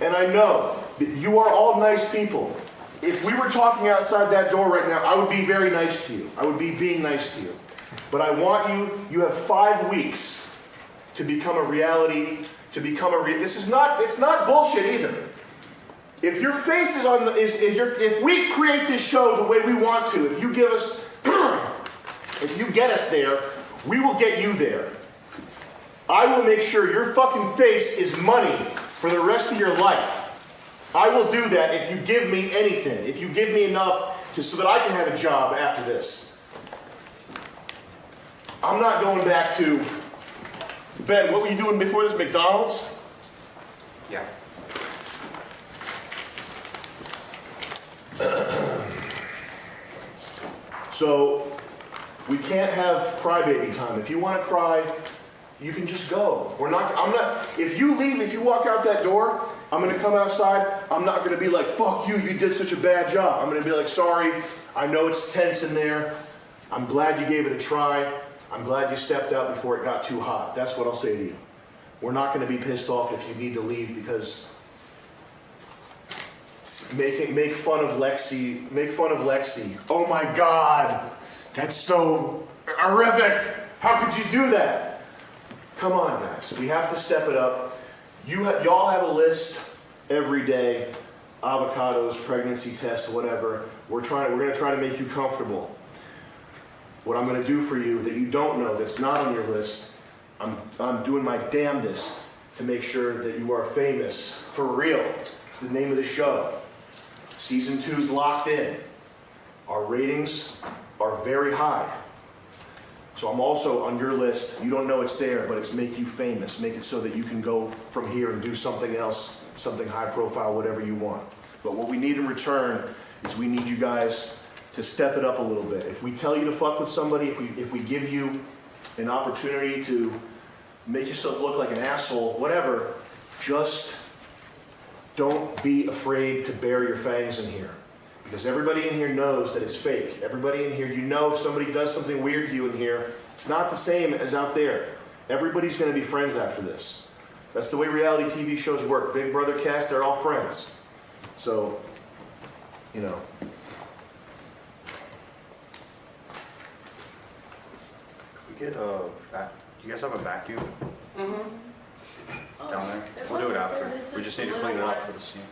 And I know that you are all nice people. If we were talking outside that door right now, I would be very nice to you. I would be being nice to you. But I want you have 5 weeks to become a reality, it's not bullshit either. If your face is on the, if we create this show the way we want to, if you give us, if you get us there, we will get you there. I will make sure your fucking face is money for the rest of your life. I will do that if you give me anything, if you give me enough so that I can have a job after this. I'm not going back to, Ben, what were you doing before this, McDonald's? Yeah. So, we can't have crybaby time. If you want to cry, you can just go. If you leave, if you walk out that door, I'm going to come outside, I'm not going to be like, fuck you, you did such a bad job. I'm going to be like, sorry, I know it's tense in there. I'm glad you gave it a try. I'm glad you stepped out before it got too hot. That's what I'll say to you. We're not going to be pissed off if you need to leave because make fun of Lexi. Oh my God, that's so horrific. How could you do that? Come on, guys. We have to step it up. Y'all have a list every day. Avocados, pregnancy test, whatever. We're going to try to make you comfortable. What I'm going to do for you that you don't know, that's not on your list, I'm doing my damnedest to make sure that you are famous for real. It's the name of the show. Season 2's locked in. Our ratings are very high. So I'm also on your list. You don't know it's there, but it's make you famous. Make it so that you can go from here and do something else, something high profile, whatever you want. But what we need in return is we need you guys to step it up a little bit. If we tell you to fuck with somebody, if we give you an opportunity to make yourself look like an asshole, whatever, just don't be afraid to bare your fangs in here. Because everybody in here knows that it's fake. Everybody in here, you know if somebody does something weird to you in here, it's not the same as out there. Everybody's going to be friends after this. That's the way reality TV shows work. Big Brother cast, they're all friends. So, you know. We get do you guys have a vacuum? Down there? We'll do it after. We just need to clean it up for the scene.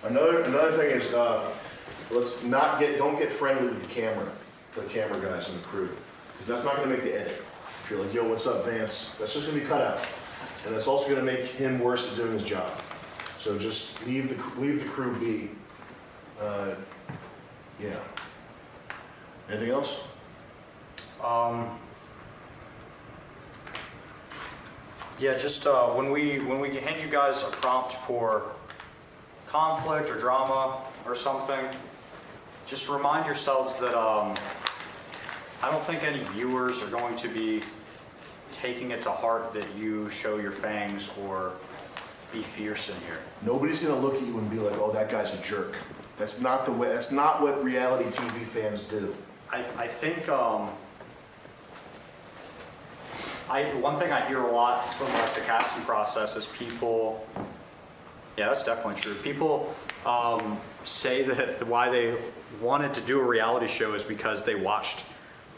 Another thing is, don't get friendly with the camera guys and the crew, because that's not going to make the edit. If you're like, yo, what's up, Vance? That's just going to be cut out, and it's also going to make him worse at doing his job. So just leave the crew be. Yeah. Anything else? Yeah, just when we hand you guys a prompt for conflict or drama or something, just remind yourselves that I don't think any viewers are going to be taking it to heart that you show your fangs or be fierce in here. Nobody's going to look at you and be like, oh, that guy's a jerk. That's not the way. That's not what reality TV fans do. I think one thing I hear a lot from like the casting process is people. Yeah, that's definitely true. People say that why they wanted to do a reality show is because they watched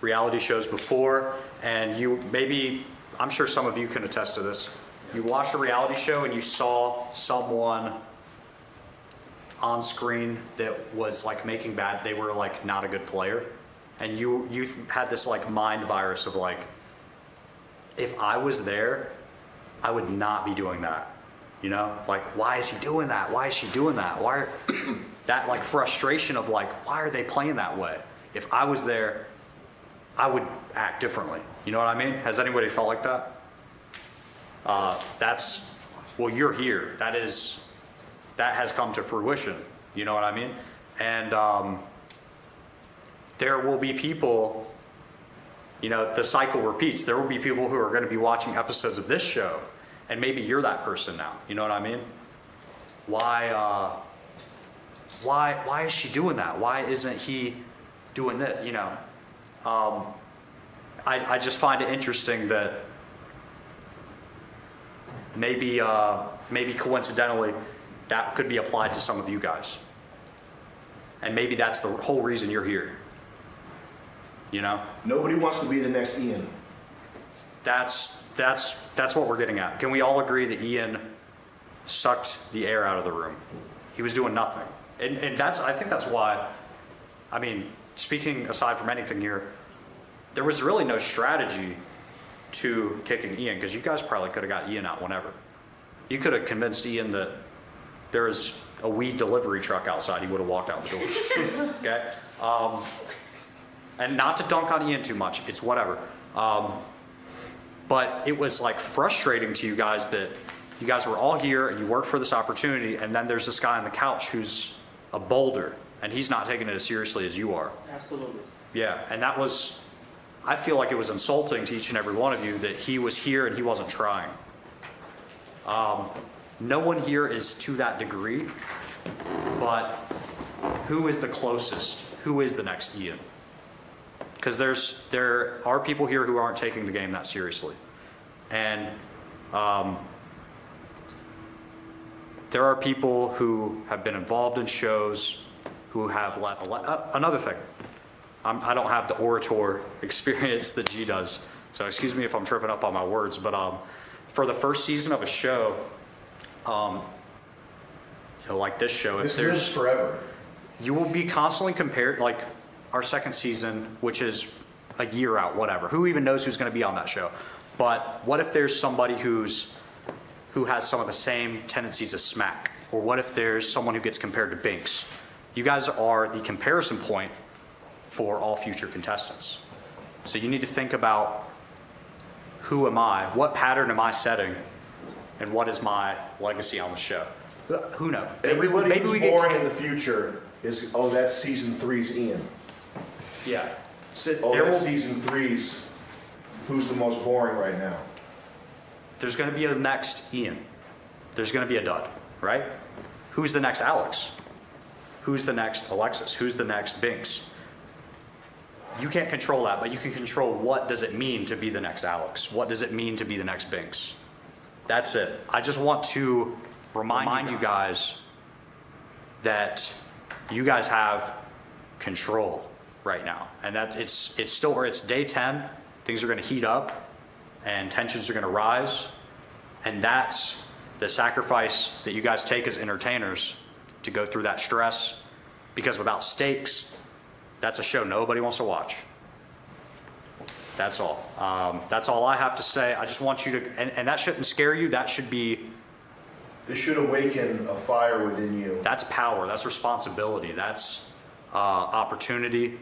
reality shows before, and I'm sure some of you can attest to this. You watched a reality show and you saw someone on screen that was like they were like not a good player, and you had this like mind virus of like, if I was there, I would not be doing that. You know, like, why is he doing that? Why is she doing that? That like frustration of like, why are they playing that way? If I was there, I would act differently. You know what I mean? Has anybody felt like that? Well, you're here. That has come to fruition. You know what I mean? And there will be people, you know, the cycle repeats. There will be people who are going to be watching episodes of this show, and maybe you're that person now. You know what I mean? Why is she doing that? Why isn't he doing this? You know, I just find it interesting that maybe coincidentally that could be applied to some of you guys, and maybe that's the whole reason you're here. You know, Nobody wants to be the next Ian. that's that's what we're getting at. Can we all agree that Ian sucked the air out of the room? He was doing nothing. And I think that's why, I mean, speaking aside from anything here, there was really no strategy to kicking Ian, because you guys probably could have got Ian out whenever. You could have convinced Ian that there was a weed delivery truck outside, he would have walked out the door. Okay? And not to dunk on Ian too much, it's whatever. But it was like frustrating to you guys that you guys were all here and you worked for this opportunity, and then there's this guy on the couch who's a boulder, and he's not taking it as seriously as you are. Absolutely. Yeah, and that was, I feel like it was insulting to each and every one of you that he was here and he wasn't trying. No one here is to that degree, but who is the closest? Who is the next Ian? Because there are people here who aren't taking the game that seriously. And there are people who have been involved in shows who have left. Another thing, I don't have the orator experience that G does, so excuse me if I'm tripping up on my words, but for the first season of a show, like this show, This lives forever. you will be constantly compared, like our second season, which is a year out, whatever. Who even knows who's going to be on that show? But what if there's somebody who has some of the same tendencies as Smack? Or what if there's someone who gets compared to Binks? You guys are the comparison point for all future contestants. So you need to think about, who am I? What pattern am I setting? And what is my legacy on the show? Who knows? Everybody who's get born in the future is, oh, that's season 3's Ian. Yeah. So Oh, there that's will- season 3's, who's the most boring right now? There's going to be a next Ian. There's going to be a Dud, right? Who's the next Alex? Who's the next Alexis? Who's the next Binks? You can't control that, but you can control what does it mean to be the next Alex? What does it mean to be the next Binks? That's it. I just want to remind you guys that you guys have control right now. And that it's day 10. Things are going to heat up and tensions are going to rise. And that's the sacrifice that you guys take as entertainers to go through that stress, because without stakes, that's a show nobody wants to watch. That's all. That's all I have to say. I just want you to, and that shouldn't scare you. That should be, This should awaken a fire within you. that's power. That's responsibility. That's opportunity.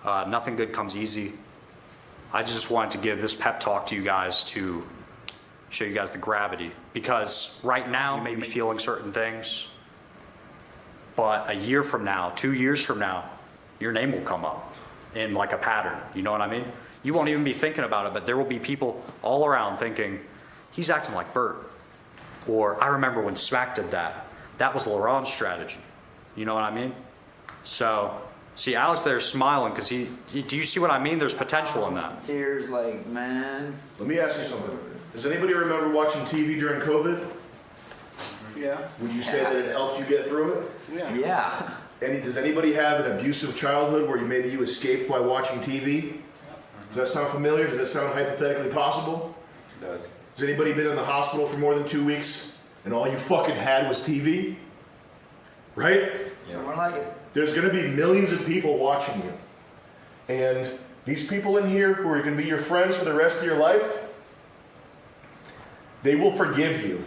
Nothing good comes easy. I just wanted to give this pep talk to you guys to show you guys the gravity, because right now you may be feeling certain things, but a year from now, 2 years from now, your name will come up in like a pattern. You know what I mean? You won't even be thinking about it, but there will be people all around thinking, he's acting like Bert. Or I remember when Smack did that. That was Laurent's strategy. You know what I mean? So, see, Alex there's smiling because do you see what I mean? There's potential in that. Tears like, man. Let me ask you something. Does anybody remember watching TV during COVID? Yeah. Would you say that it helped you get through it? Yeah. Does anybody have an abusive childhood where maybe you escaped by watching TV? Does that sound familiar? Does that sound hypothetically possible? It does. Has anybody been in the hospital for more than 2 weeks and all you fucking had was TV? Right? Somewhere like it. There's going to be millions of people watching you. And these people in here who are going to be your friends for the rest of your life, they will forgive you.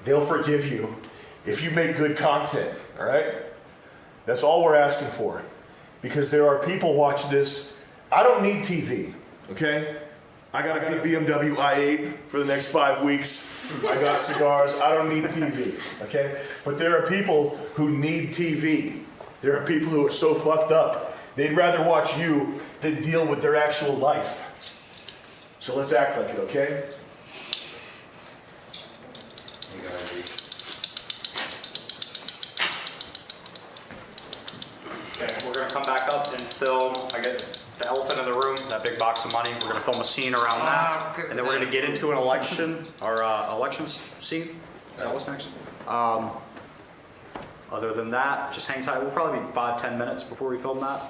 They'll forgive you if you make good content, all right? That's all we're asking for. Because there are people watching this. I don't need TV, okay? I got a BMW i8 for the next 5 weeks. I got cigars. I don't need TV, okay? But there are people who need TV. There are people who are so fucked up, they'd rather watch you than deal with their actual life. So let's act like it, okay? Okay, we're gonna come back up and film, I get the elephant in the room, that big box of money. We're gonna film a scene around that. And then we're gonna get into an election, our elections scene. Is that what's next? Other than that, just hang tight. We'll probably be 5-10 minutes before we film that.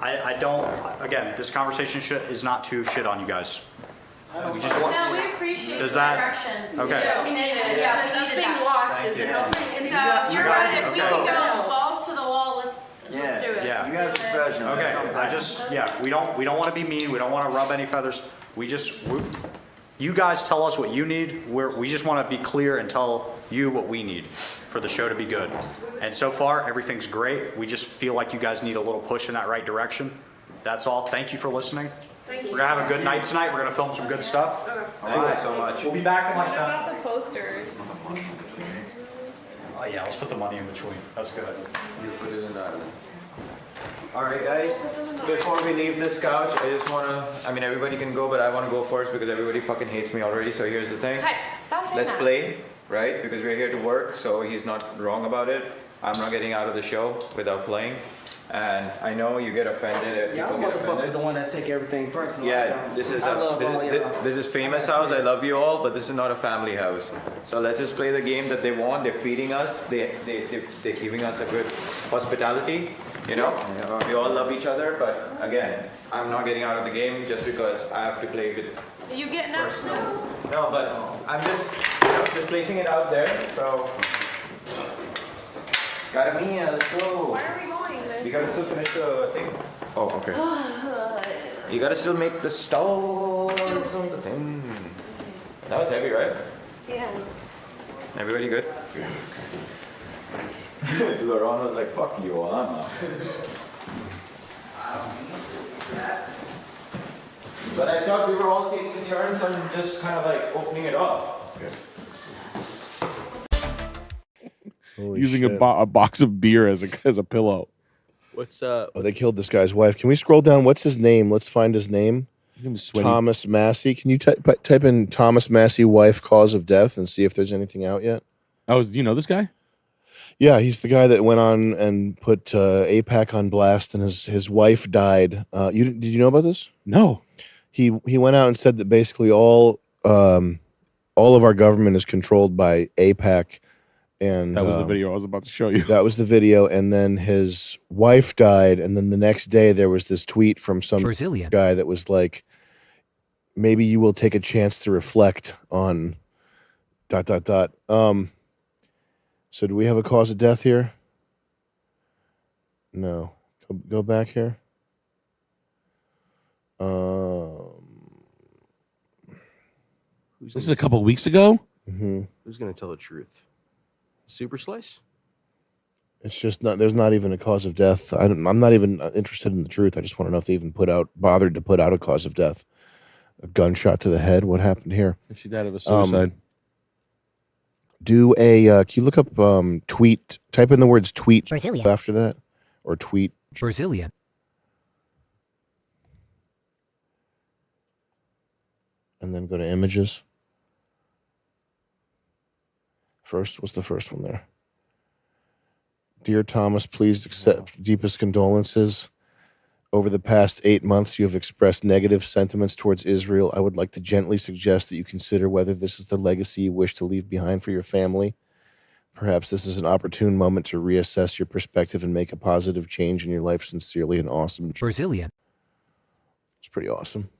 I don't, again, this conversation is not to shit on you guys. We just want, No, we appreciate Does the that- direction. okay. We needed it, yeah, because that's being lost, is it? So, you're right, if we can go balls to the wall, let's do it. Yeah. You guys are professional. Okay, That's all. I just, yeah, we don't want to be mean, we don't want to rub any feathers. You guys tell us what you need, we just want to be clear and tell you what we need for the show to be good. And so far, everything's great. We just feel like you guys need a little push in that right direction. That's all. Thank you for listening. Thank you. We're gonna have a good night tonight. We're gonna film some good stuff. Thank you so much. We'll be back in like 10. About the posters. Oh yeah, let's put the money in between. That's good. You put it in that. All right, guys. Before we leave this couch, I just wanna. I mean, everybody can go, but I wanna go first because everybody fucking hates me already. So here's the thing. Hey, stop saying Let's that. play, right? Because we're here to work, so he's not wrong about it. I'm not getting out of the show without playing. And I know you get offended if Y'all people get motherfuckers offended. the one that take everything personal. Yeah, this is I love all y'all. this is famous house. I love you all, but this is not a family house. So let's just play the game that they want. They're feeding us. They're giving us a good hospitality. You know, we all love each other. But again, I'm not getting out of the game just because I have to play with. You getting up too? No, but I'm just placing it out there. So, gotta me, let's go. Why are we going then? You gotta still finish the thing. Oh, okay. You gotta still make the stars on the thing. That was heavy, right? Yeah. Everybody good? Laurent was like, fuck you all, I'm not. But I thought we were all taking turns and just kind of like opening it up. Holy Using shit. a box of beer as a pillow. What's Oh, they killed this guy's wife. Can we scroll down? What's his name? Let's find his name. Thomas Massey. Can you type in Thomas Massey wife cause of death and see if there's anything out yet? Oh, do you know this guy? Yeah, he's the guy that went on and put AIPAC on blast, and his wife died. Did you know about this? No. He went out and said that basically all of our government is controlled by AIPAC, and That was the video I was about to show you. that was the video. And then his wife died, and then the next day there was this tweet from some Brazilian. guy that was like, "Maybe you will take a chance to reflect on ... So do we have a cause of death here? No. Go back here. Who's This is gonna a couple weeks ago. Who's gonna tell the truth? Super Slice? It's just not. There's not even a cause of death. I'm not even interested in the truth. I just want to know if they even bothered to put out a cause of death. A gunshot to the head. What happened here? She died of a suicide. Do a. Can you look up tweet? Type in the words tweet Brazilian. after that, or tweet. Brazilian. And then go to images. First, what's the first one there? Dear Thomas, please accept deepest condolences. Over the past 8 months, you have expressed negative sentiments towards Israel. I would like to gently suggest that you consider whether this is the legacy you wish to leave behind for your family. Perhaps this is an opportune moment to reassess your perspective and make a positive change in your life. Sincerely, an awesome. Brazilian. It's pretty awesome.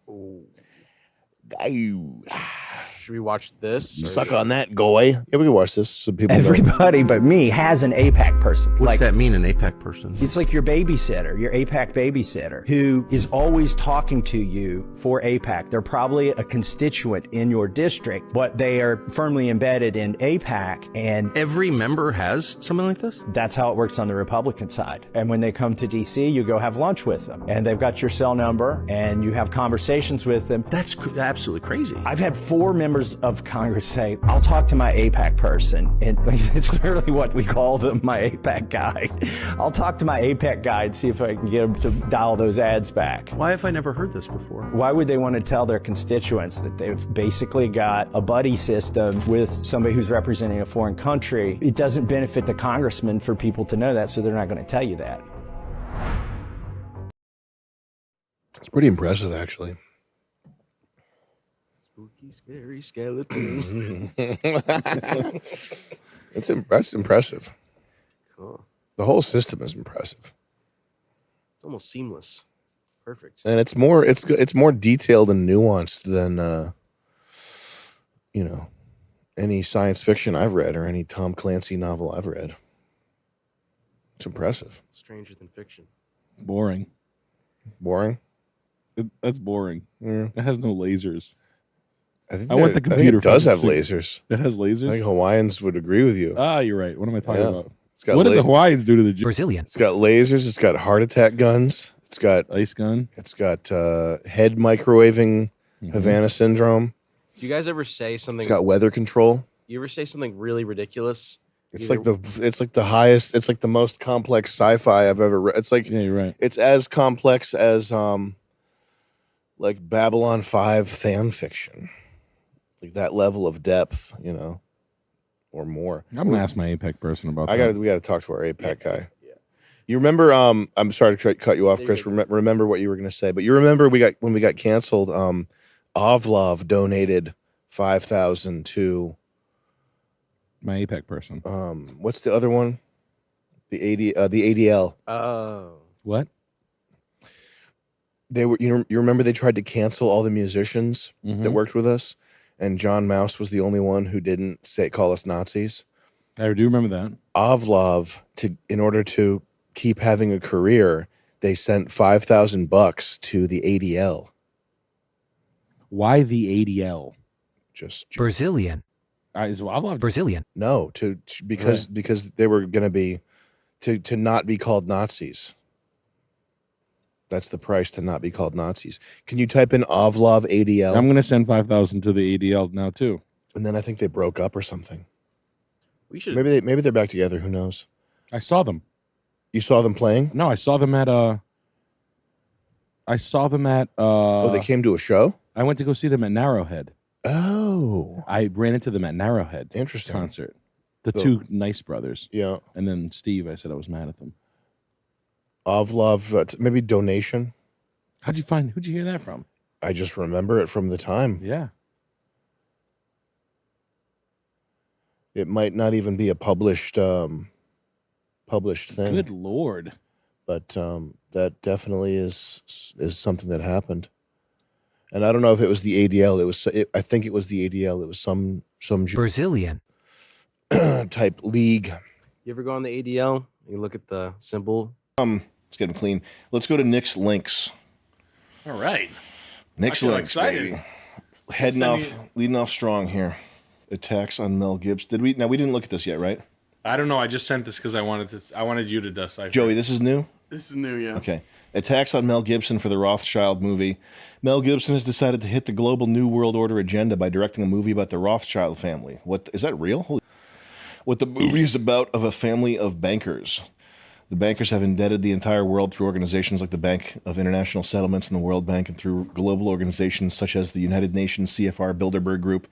Should we watch this? Suck on that, goy. Yeah, we can watch this. So people know. Everybody but me has an APAC person. What's that mean, an APAC person? It's like your babysitter, your APAC babysitter, who is always talking to you for APAC. They're probably a constituent in your district, but they are firmly embedded in APAC, and Every member has something like this? that's how it works on the Republican side. And when they come to DC, you go have lunch with them, and they've got your cell number, and you have conversations with them. That's absolutely crazy. I've had 4 members of Congress say, I'll talk to my APAC person. And it's literally what we call them, my APAC guy. I'll talk to my APAC guy and see if I can get him to dial those ads back. Why have I never heard this before? Why would they want to tell their constituents that they've basically got a buddy system with somebody who's representing a foreign country? It doesn't benefit the congressman for people to know that, so they're not going to tell you that. It's pretty impressive, actually. Spooky, scary skeletons. That's impressive. Cool. The whole system is impressive. It's almost seamless. Perfect. And it's more detailed and nuanced than any science fiction I've read or any Tom Clancy novel I've read. It's impressive. Stranger than fiction. Boring. Boring? That's boring. Yeah. It has no lasers. I want the computer. it does have fucking lasers. It has I lasers. think Hawaiians would agree with you. Ah, you're right. What am I talking Yeah. about? It's got What did the la- Hawaiians do to the Brazilian. It's got lasers. It's got heart attack guns. It's got ice gun? It's got head microwaving, Havana syndrome. Do you guys ever say something? It's got weather control. You ever say something really ridiculous? It's like the highest. It's like the most complex sci-fi I've ever read. It's like Yeah, you're right. it's as complex as like Babylon 5 fan fiction, like that level of depth, or more. I'm gonna ask my APEC person about We that. got to talk to our APEC guy. Yeah. You remember? I'm sorry to cut you off, Chris. Remember what you were going to say, but you remember when we got canceled. Ovlov donated 5,000 to My APEC person. What's the other one? The ADL. Oh. What? They were, you remember they tried to cancel all the musicians that worked with us, and John Mouse was the only one who didn't call us Nazis. I do remember that. Ovlov, in order to keep having a career, they sent $5,000 to the ADL. Why the ADL? Just Brazilian. Is Ovlov Brazilian. No, because they were going to be to not be called Nazis. That's the price to not be called Nazis. Can you type in Ovlov ADL? I'm gonna send 5,000 to the ADL now too. And then I think they broke up or something. We should. Maybe they're back together. Who knows? I saw them. You saw them playing? No, I saw them at Oh, they came to a show? I went to go see them at Narrowhead. Oh. I ran into them at Narrowhead. Interesting. Concert. The So- two Nice brothers. Yeah. And then Steve, I said I was mad at them. Ovlov, maybe donation. Who'd you hear that from? I just remember it from the time. Yeah. It might not even be a published thing. Good Lord. But that definitely is something that happened. And I don't know if it was the ADL. I think it was the ADL. It was some Brazilian type league. You ever go on the ADL? You look at the symbol. Let's get them clean. Let's go to Nick's links. All right. Nick's I feel links, excited. baby. Leading off strong here. Attacks on Mel Gibson. We didn't look at this yet, right? I don't know. I just sent this because I wanted you to decipher. Joey, this is new? This is new, yeah. Okay. Attacks on Mel Gibson for the Rothschild movie. Mel Gibson has decided to hit the global New World Order agenda by directing a movie about the Rothschild family. What is that real? What the movie is about of a family of bankers. The bankers have indebted the entire world through organizations like the Bank of International Settlements and the World Bank, and through global organizations such as the United Nations, CFR, Bilderberg Group.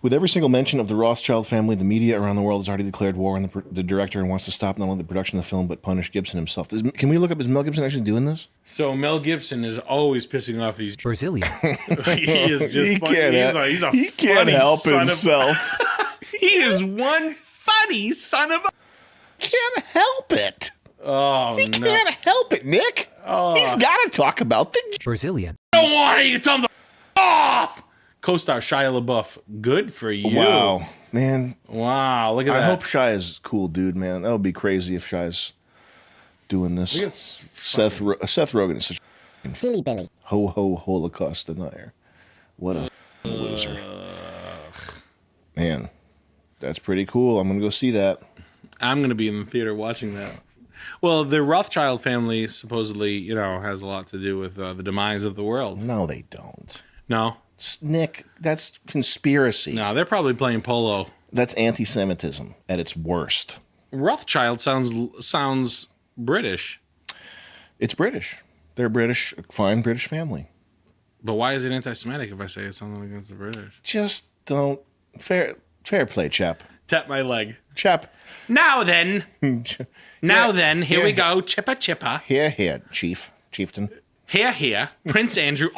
With every single mention of the Rothschild family, the media around the world has already declared war on the director and wants to stop not only the production of the film, but punish Gibson himself. Can we look up, is Mel Gibson actually doing this? So Mel Gibson is always pissing off these Brazilian. He is just He funny. can't He's a he can't funny help son himself. He is one funny son of a. Can't help it. Oh He no! can't help it, Nick. He's got to talk about the Brazilian. I don't want you to tell him to off. Co-star Shia LaBeouf. Good for you. Wow, man. Wow. Look at I that. hope Shia's a cool dude, man. That would be crazy if Shia's doing this. Look at Seth Rogen is such a Silly Billy. ho Holocaust denier. What a loser. Man, that's pretty cool. I'm gonna go see that. I'm going to be in the theater watching that. Well, the Rothschild family supposedly, has a lot to do with the demise of the world. No, they don't. No? Nick, that's conspiracy. No, they're probably playing polo. That's anti-Semitism at its worst. Rothschild sounds British. It's British. They're British, fine British family. But why is it anti-Semitic if I say it's something against the British? Just don't. Fair play, chap. Tap my leg. Chap. Now then. Here we go. Chippa chippa. Here, chieftain. Here. Prince Andrew.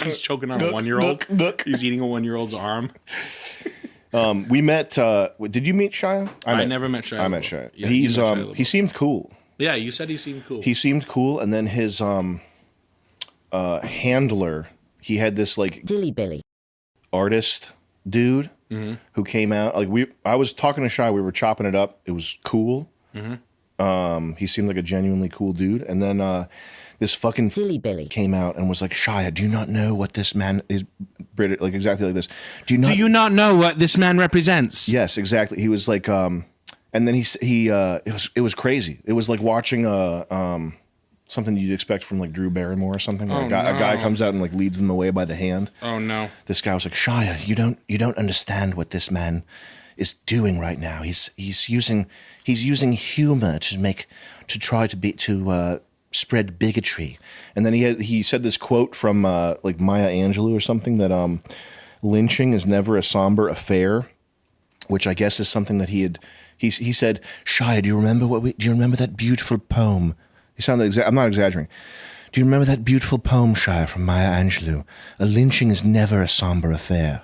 He's choking on a 1-year-old. He's eating a 1-year-old's arm. We met. Did you meet Shia? I never met Shia. I met Shia. Yeah, He's you met Shia he seemed cool. Yeah, you said he seemed cool. He seemed cool, and then his handler, he had this like Dilly Billy. artist dude who came out. Like I was talking to Shy, we were chopping it up. It was cool. He seemed like a genuinely cool dude, and then this fucking Dilly Billy came out and was like, Shia, do you not know what this man is? British, like exactly like this. Do you not know what this man represents? Yes, exactly. He was like, and then it was crazy. It was like watching something you'd expect from like Drew Barrymore or something. Where a guy comes out and like leads them away by the hand. Oh no! This guy was like, Shia, you don't understand what this man is doing right now. He's using humor to try to spread bigotry. And then he said this quote from like Maya Angelou or something that lynching is never a somber affair, which I guess is something that he said, Shia, do you remember that beautiful poem? He sounded I'm not exaggerating. Do you remember that beautiful poem, Shia, from Maya Angelou? A lynching is never a somber affair.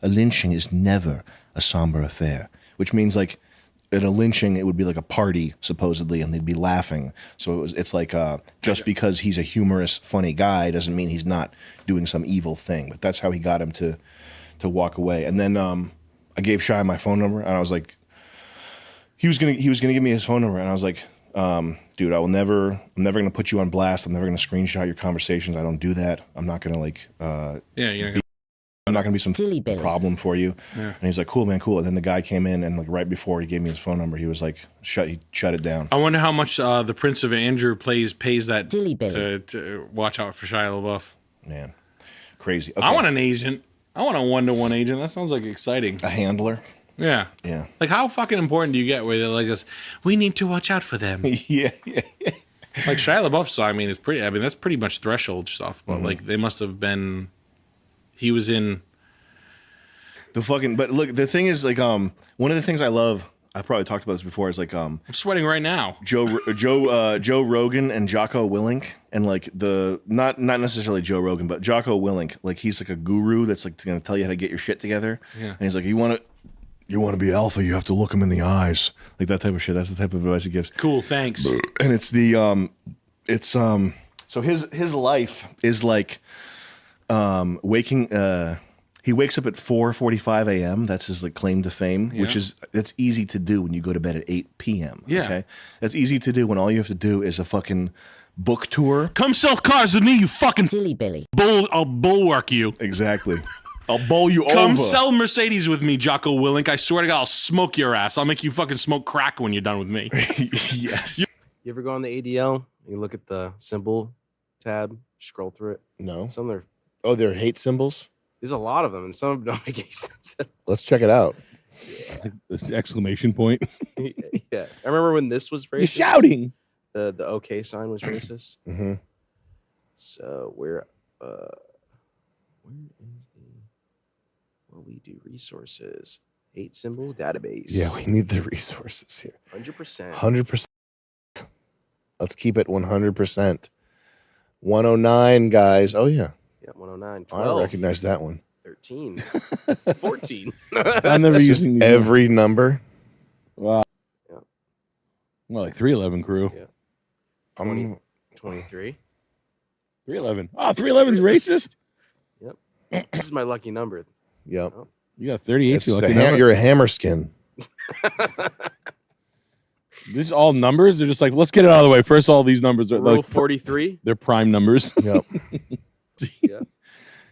A lynching is never a somber affair, which means like at a lynching, it would be like a party supposedly, and they'd be laughing. So it's like just because he's a humorous, funny guy doesn't mean he's not doing some evil thing. But that's how he got him to walk away. And then I gave Shia my phone number, and I was like, he was gonna give me his phone number, and I was like, dude, I'm never gonna put you on blast. I'm never gonna screenshot your conversations. I don't do that. I'm not gonna like I'm not gonna be some problem for you. Yeah. And he's like, cool, man, cool. And then the guy came in, and like right before he gave me his phone number, he was like, he shut it down. I wonder how much the Prince of Andrew pays that to watch out for Shia LaBeouf. Man, crazy. Okay. I want an agent. I want a 1-to-1 agent. That sounds like exciting. A handler. Yeah. Yeah. Like, how fucking important do you get where they're like this? We need to watch out for them. yeah. Like Shia LaBeouf, I mean, that's pretty much threshold stuff. But like, they must have been. He was in the fucking. But look, the thing is, like, one of the things I love. I've probably talked about this before. Is like, I'm sweating right now. Joe Rogan and Jocko Willink, and like not necessarily Joe Rogan, but Jocko Willink. Like, he's like a guru that's like going to tell you how to get your shit together. Yeah. And he's like, you want to be alpha, you have to look him in the eyes, like that type of shit. That's the type of advice he gives. Cool, thanks. And it's so his life is like waking. He wakes up at 4:45 a.m. That's his like claim to fame, which is that's easy to do when you go to bed at 8 p.m. Yeah, okay? That's easy to do when all you have to do is a fucking book tour. Come sell cars with me, you fucking Dilly Billy. I'll bulwark you. Exactly. I'll bowl you over. Come sell Mercedes with me, Jocko Willink. I swear to God, I'll smoke your ass. I'll make you fucking smoke crack when you're done with me. Yes. You ever go on the ADL and you look at the symbol tab, scroll through it? No. Some are. Oh, they're hate symbols? There's a lot of them, and some of them don't make any sense. Let's check it out. Like this exclamation point. Yeah. I remember when this was racist. You're shouting. The OK sign was racist. Mm-hmm. So where is we do resources? Hate symbol database. Yeah, we need the resources here. 100%. 100%. Let's keep it 100%. 109, guys. Oh, yeah. Yeah, 109. 12. I recognize that one. 13. 14. I'm never using these every number. Wow. Yeah. Well, like 311 crew. Yeah. 20, 23. 311. Oh, 311's racist. Yep. This is my lucky number. Yep. Oh. You got 38. You're a hammer skin. This is all numbers. They're just like, let's get it out of the way. First, all these numbers are Rule like 43. They're prime numbers. Yep. Yeah.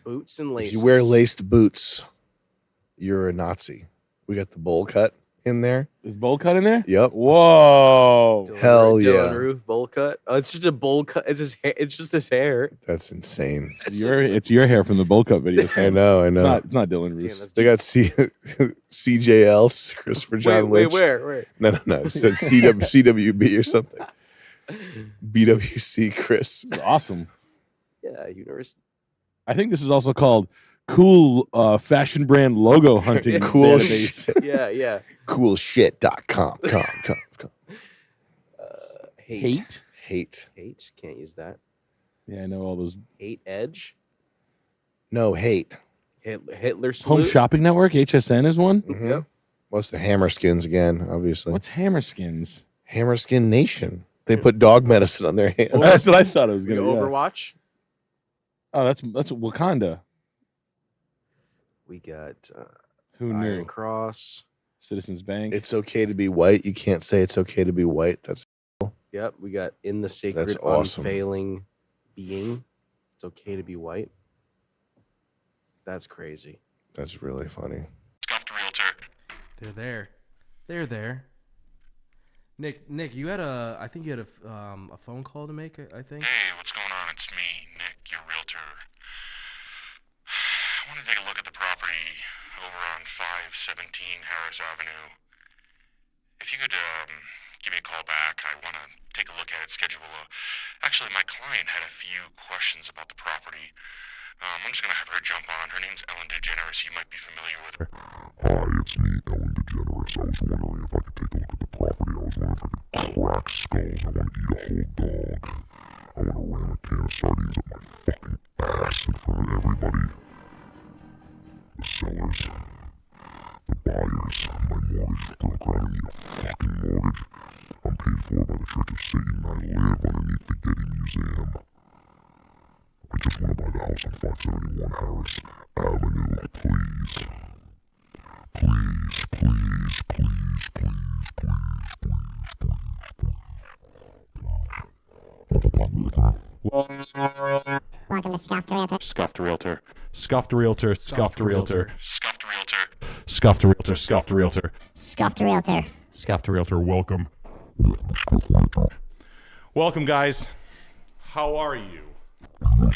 Boots and laces. If you wear laced boots, you're a Nazi. We got the bowl cut in there. Is bowl cut in there? Yep. Whoa. Hell yeah. Dylan Roof bowl cut. Oh, it's just a bowl cut. It's his hair. It's just his hair. That's insane. It's your hair from the bowl cut video. I know. It's not Dylan Roos. They got CJL, Christopher John Lynch. Where? No. It said CWB or something. BWC Chris. This is awesome. Yeah, university. I think this is also called cool fashion brand logo hunting. Cool database. Yeah. Coolshit.com. Hate. Hate. Can't use that. Yeah, I know all those. Hate Edge. No, hate. Hitler salute. Home Shopping Network, HSN is one. Mm-hmm. What's the Hammerskins again, obviously? What's Hammerskins? Hammerskin Nation. They put dog medicine on their hands. That's what I thought it was We going got to be. Overwatch. Oh, that's Wakanda. We got Who knew? Iron Cross. Citizens Bank. It's okay to be white. You can't say it's okay to be white. That's Yep, we got In the Sacred That's awesome. Unfailing Being. It's okay to be white. That's crazy. That's really funny. Scuffed Realtor. They're there. They're there. Nick, you had I think you had a phone call to make, I think. Hey, what's going on? It's me, Nick, your realtor. I want to take a look at the property over on 517 Harris Avenue. If you could give me a call back, I want to take a look at it, Actually, my client had a few questions about the property. I'm just going to have her jump on. Her name's Ellen DeGeneres. You might be familiar with her. Hi, it's me, Ellen DeGeneres. I was wondering if I could take a look at the property. I was wondering if I could crack skulls. I want to eat a whole dog. I want to ram a can of sardines up my fucking ass in front of everybody. The sellers, the buyers, my mortgage broker. I don't need a fucking mortgage. I'm paid for by the Church of Satan. I live underneath the Getty Museum. I just want to buy the house on 571 Harris Avenue, please. Please, please, please, please, please, Welcome to Scuffed Realtor. Scuffed Realtor. Scuffed Realtor. Scuffed Realtor. Scuffed Realtor. Scuffed Realtor. Scuffed Realtor. Scuffed Realtor. Scuffed Realtor. Welcome. Welcome, guys. How are you? Really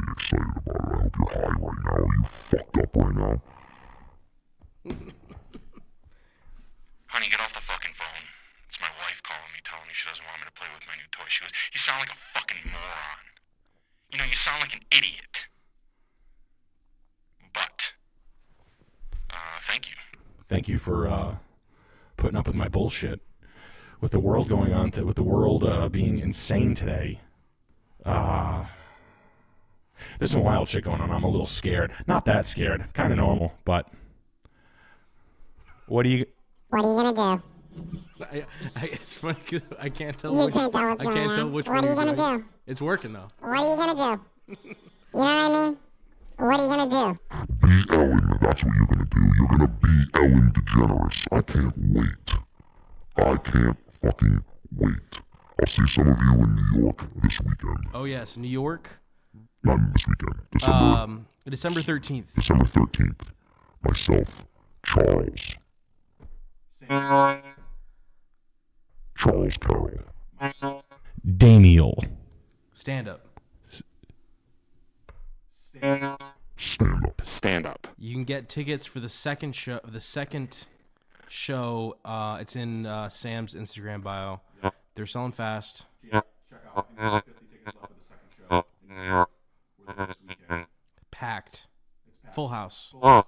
excited about it. I hope you're high right now. Are you fucked up right now? Honey, get off the fucking phone. It's my wife calling me, telling me she doesn't want me to play with my new toy. She goes, you sound like a fucking moron. You know, you sound like an idiot. But, thank you. Thank you for putting up with my bullshit. With the world going on, with the world being insane today, there's some wild shit going on. I'm a little scared. Not that scared. Kind of normal, but what are you gonna do? It's funny because I can't tell. You can't tell what's going on. Which What are you one gonna doing. do? It's working though. What are you gonna do? You know what I mean? What are you gonna do? Be Ellen, that's what you're gonna do. You're gonna be Ellen DeGeneres. I can't wait. I can't fucking wait. I'll see some of you in New York this weekend. Oh yes, New York. Not this weekend. December 13th. December 13th. Myself, Charles. Charles Carroll. Daniel. Stand up. Stand up. Stand up. You can get tickets for the second show. It's in Sam's Instagram bio. Yeah. They're selling fast. Yeah. Check out. There's 50 tickets left for the second show. New York. This weekend. Packed. Full house. Oh.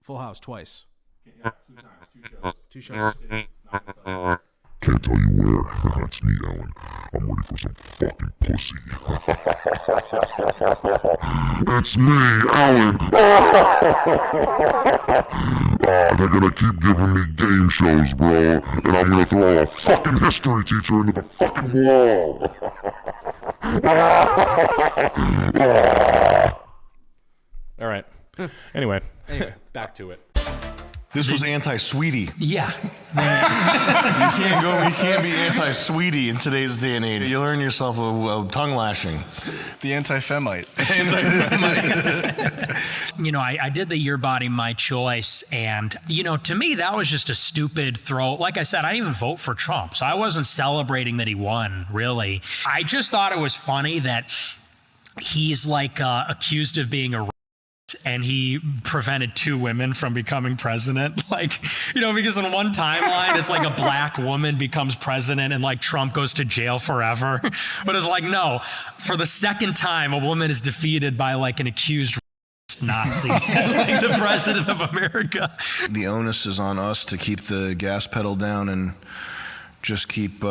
Full house twice. Yeah. 2 times. 2 shows. Can't tell you where. That's me, Ellen. I'm ready for some fucking pussy. It's me, Ellen. They're gonna keep giving me game shows, bro. And I'm gonna throw a fucking history teacher into the fucking wall. All right. Anyway, back to it. This was anti-sweetie. Yeah. You can't be anti-sweetie in today's day and age. You learn yourself a tongue lashing. The anti-femite. You know, I did the Your Body, My Choice, and, you know, to me, that was just a stupid throw. Like I said, I didn't even vote for Trump, so I wasn't celebrating that he won, really. I just thought it was funny that he's, like, accused of being a and he prevented 2 women from becoming president. Like, you know, because in one timeline, it's like a black woman becomes president and like Trump goes to jail forever. But it's like, no, for the second time, a woman is defeated by like an accused Nazi, like the president of America. The onus is on us to keep the gas pedal down and just keep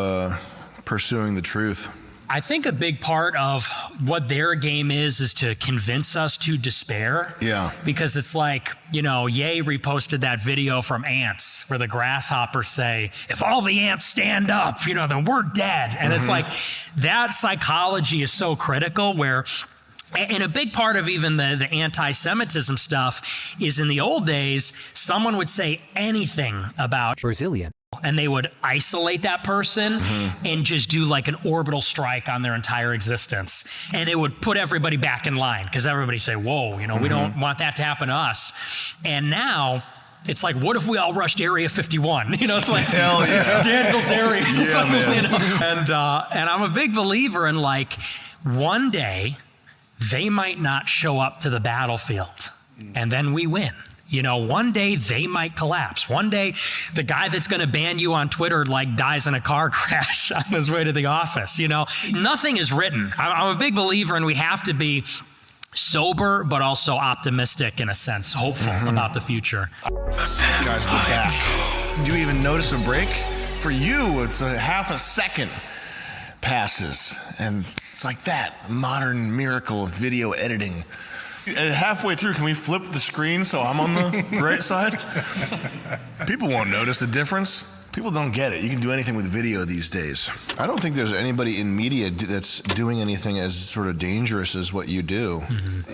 pursuing the truth. I think a big part of what their game is to convince us to despair. Yeah. Because it's like, you know, Ye reposted that video from ants where the grasshoppers say, if all the ants stand up, you know, then we're dead. And it's like, that psychology is so critical where, and a big part of even the anti-Semitism stuff is in the old days, someone would say anything about Brazilian. And they would isolate that person and just do like an orbital strike on their entire existence. And it would put everybody back in line because everybody say, whoa, you know, we don't want that to happen to us. And now it's like, what if we all rushed Area 51? You know, it's like Hell yeah. Dan Bilzerian. Yeah, man. You know? And I'm a big believer in like, one day they might not show up to the battlefield and then we win. You know, one day they might collapse. One day the guy that's going to ban you on Twitter like dies in a car crash on his way to the office. You know, nothing is written. I'm a big believer and we have to be sober, but also optimistic in a sense, hopeful about the future. Guys, we're back. Do you even notice a break? For you, it's a half a second passes. And it's like that modern miracle of video editing. Halfway through, can we flip the screen so I'm on the right side? People won't notice the difference. People don't get it. You can do anything with video these days. I don't think there's anybody in media that's doing anything as sort of dangerous as what you do.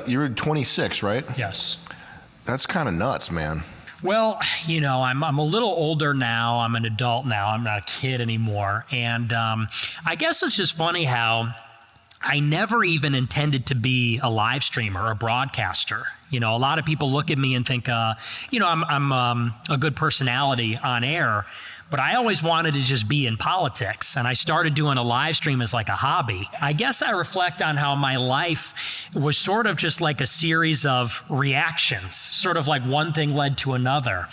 You're 26, right? Yes. That's kind of nuts, man. Well, you know, I'm a little older now. I'm an adult now. I'm not a kid anymore. And I guess it's just funny how I never even intended to be a live streamer, a broadcaster. You know, a lot of people look at me and think, you know, I'm a good personality on air, but I always wanted to just be in politics. And I started doing a live stream as like a hobby. I guess I reflect on how my life was sort of just like a series of reactions, sort of like one thing led to another.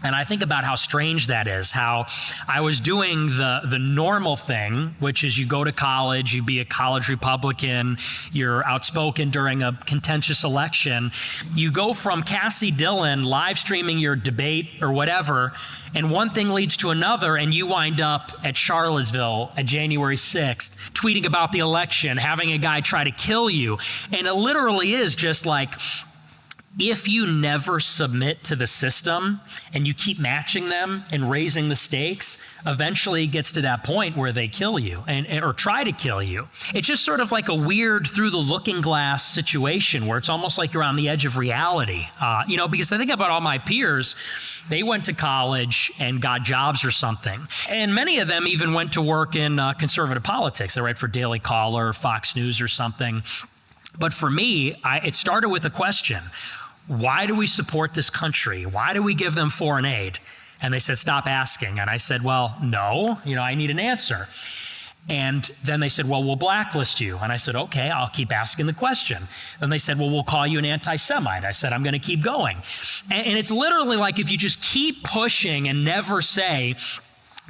And I think about how strange that is, how I was doing the normal thing, which is you go to college, you be a college Republican, you're outspoken during a contentious election. You go from Cassie Dillon live streaming your debate or whatever, and one thing leads to another, and you wind up at Charlottesville at January 6th, tweeting about the election, having a guy try to kill you. And it literally is just like, if you never submit to the system and you keep matching them and raising the stakes, eventually it gets to that point where they kill you or try to kill you. It's just sort of like a weird through the looking glass situation where it's almost like you're on the edge of reality. You know, because I think about all my peers, they went to college and got jobs or something. And many of them even went to work in conservative politics. They write for Daily Caller, Fox News or something. But for me, it started with a question. Why do we support this country? Why do we give them foreign aid? And they said, stop asking. And I said, well, no, you know, I need an answer. And then they said, well, we'll blacklist you. And I said, okay, I'll keep asking the question. Then they said, well, we'll call you an anti-Semite. I said, I'm going to keep going. And it's literally like if you just keep pushing and never say,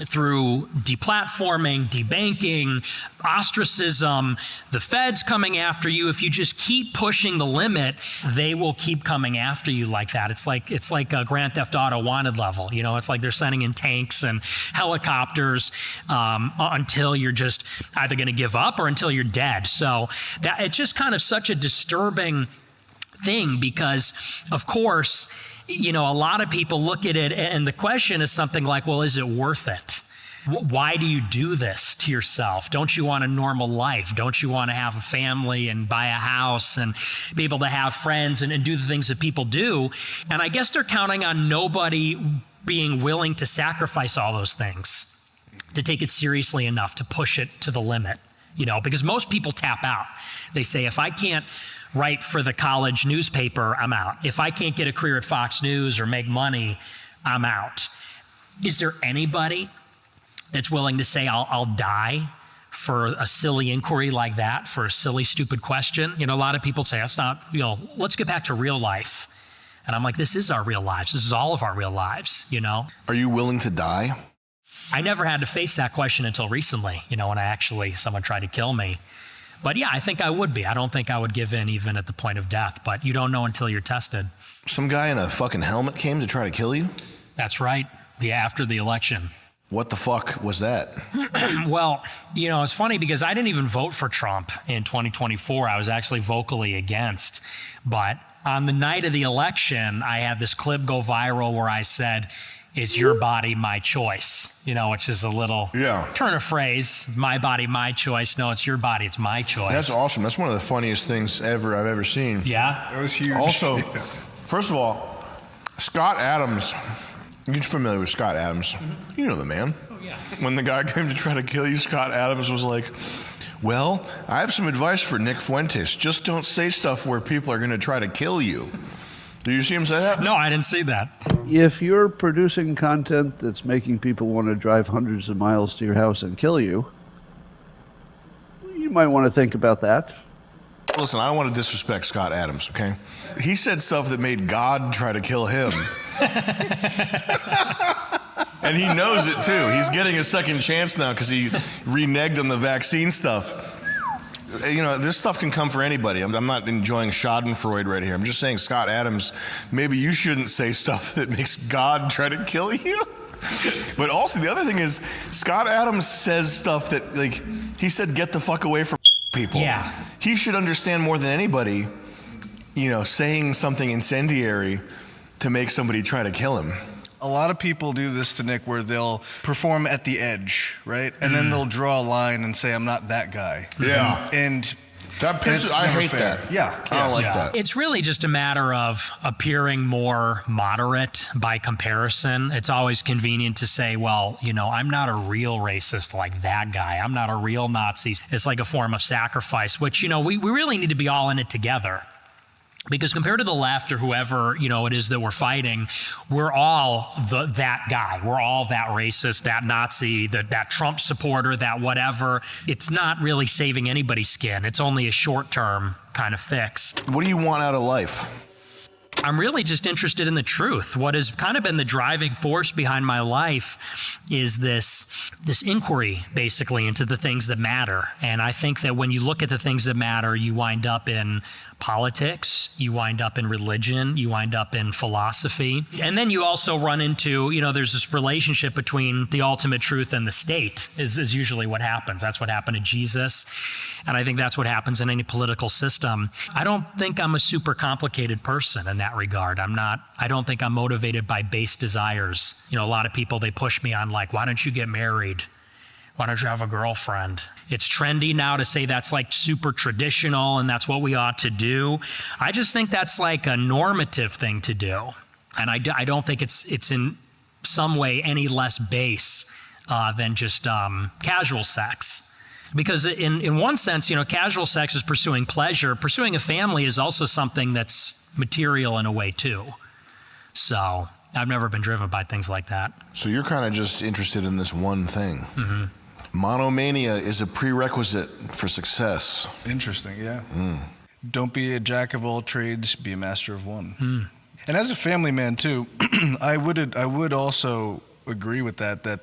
through deplatforming, debanking, ostracism, the feds coming after you. If you just keep pushing the limit, they will keep coming after you like that. It's like a Grand Theft Auto wanted level. You know, it's like they're sending in tanks and helicopters until you're just either going to give up or until you're dead. So that it's just kind of such a disturbing thing because, of course, you know, a lot of people look at it and the question is something like, well, is it worth it? Why do you do this to yourself? Don't you want a normal life? Don't you want to have a family and buy a house and be able to have friends and do the things that people do? And I guess they're counting on nobody being willing to sacrifice all those things, to take it seriously enough, to push it to the limit, you know, because most people tap out. They say, if I can't write for the college newspaper, I'm out. If I can't get a career at Fox News or make money, I'm out. Is there anybody that's willing to say, I'll die for a silly inquiry like that, for a silly, stupid question? You know, a lot of people say, that's not, you know, let's get back to real life. And I'm like, this is our real lives. This is all of our real lives, you know? Are you willing to die? I never had to face that question until recently, you know, when someone tried to kill me. But yeah, I think I would be. I don't think I would give in even at the point of death, but you don't know until you're tested. Some guy in a fucking helmet came to try to kill you? That's right. Yeah, after the election. What the fuck was that? Well, you know, it's funny because I didn't even vote for Trump in 2024. I was actually vocally against. But on the night of the election, I had this clip go viral where I said, "It's your body, my choice," you know, which is a little turn of phrase. My body, my choice. No, it's your body, it's my choice. That's awesome. That's one of the funniest things I've ever seen. Yeah? It was huge. Also, first of all, Scott Adams, you're familiar with Scott Adams. You know the man. Oh, yeah. When the guy came to try to kill you, Scott Adams was like, "Well, I have some advice for Nick Fuentes. Just don't say stuff where people are going to try to kill you." Do you see him say that? No, I didn't see that. If you're producing content that's making people want to drive hundreds of miles to your house and kill you, you might want to think about that. Listen, I don't want to disrespect Scott Adams, okay? He said stuff that made God try to kill him. And he knows it too. He's getting a second chance now because he reneged on the vaccine stuff. You know, this stuff can come for anybody. I'm not enjoying Schadenfreude right here. I'm just saying, Scott Adams, maybe you shouldn't say stuff that makes God try to kill you. But also, the other thing is, Scott Adams says stuff that, like, he said, "Get the fuck away from people." Yeah. He should understand more than anybody, you know, saying something incendiary to make somebody try to kill him. A lot of people do this to Nick where they'll perform at the edge, right? And then they'll draw a line and say, "I'm not that guy." Yeah. And that pisses, I hate that. Yeah. I don't like that. It's really just a matter of appearing more moderate by comparison. It's always convenient to say, well, you know, I'm not a real racist like that guy. I'm not a real Nazi. It's like a form of sacrifice, which, you know, we really need to be all in it together. Because compared to the left or whoever, you know, it is that we're fighting, we're all that guy. We're all that racist, that Nazi, that Trump supporter, that whatever. It's not really saving anybody's skin. It's only a short-term kind of fix. What do you want out of life? I'm really just interested in the truth. What has kind of been the driving force behind my life is this inquiry, basically, into the things that matter. And I think that when you look at the things that matter, you wind up in politics, you wind up in religion, you wind up in philosophy. And then you also run into, you know, there's this relationship between the ultimate truth and the state is usually what happens. That's what happened to Jesus. And I think that's what happens in any political system. I don't think I'm a super complicated person in that regard. I don't think I'm motivated by base desires. You know, a lot of people, they push me on like, why don't you get married? Why don't you have a girlfriend? It's trendy now to say that's like super traditional and that's what we ought to do. I just think that's like a normative thing to do. And I don't think it's in some way any less base than just casual sex. Because in one sense, you know, casual sex is pursuing pleasure. Pursuing a family is also something that's material in a way too. So I've never been driven by things like that. So you're kind of just interested in this one thing. Mm-hmm. Monomania is a prerequisite for success. Interesting, yeah. Don't be a jack of all trades, be a master of one. Mm. And as a family man too, I would also agree with that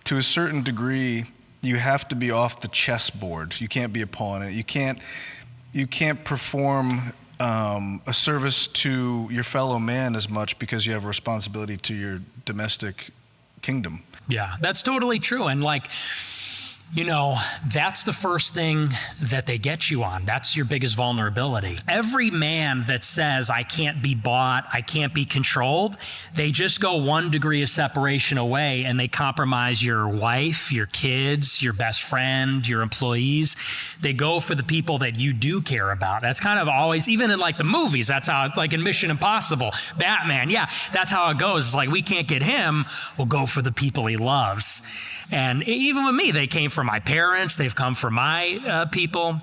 to a certain degree, you have to be off the chessboard. You can't be a pawn. You can't perform a service to your fellow man as much because you have a responsibility to your domestic kingdom. Yeah, that's totally true. And like, you know, that's the first thing that they get you on. That's your biggest vulnerability. Every man that says, I can't be bought, I can't be controlled, they just go 1 degree of separation away and they compromise your wife, your kids, your best friend, your employees. They go for the people that you do care about. That's kind of always, even in like the movies, that's how, like in Mission Impossible, Batman, yeah, that's how it goes. It's like, we can't get him, we'll go for the people he loves. And even with me, they came from my parents, they've come from my people,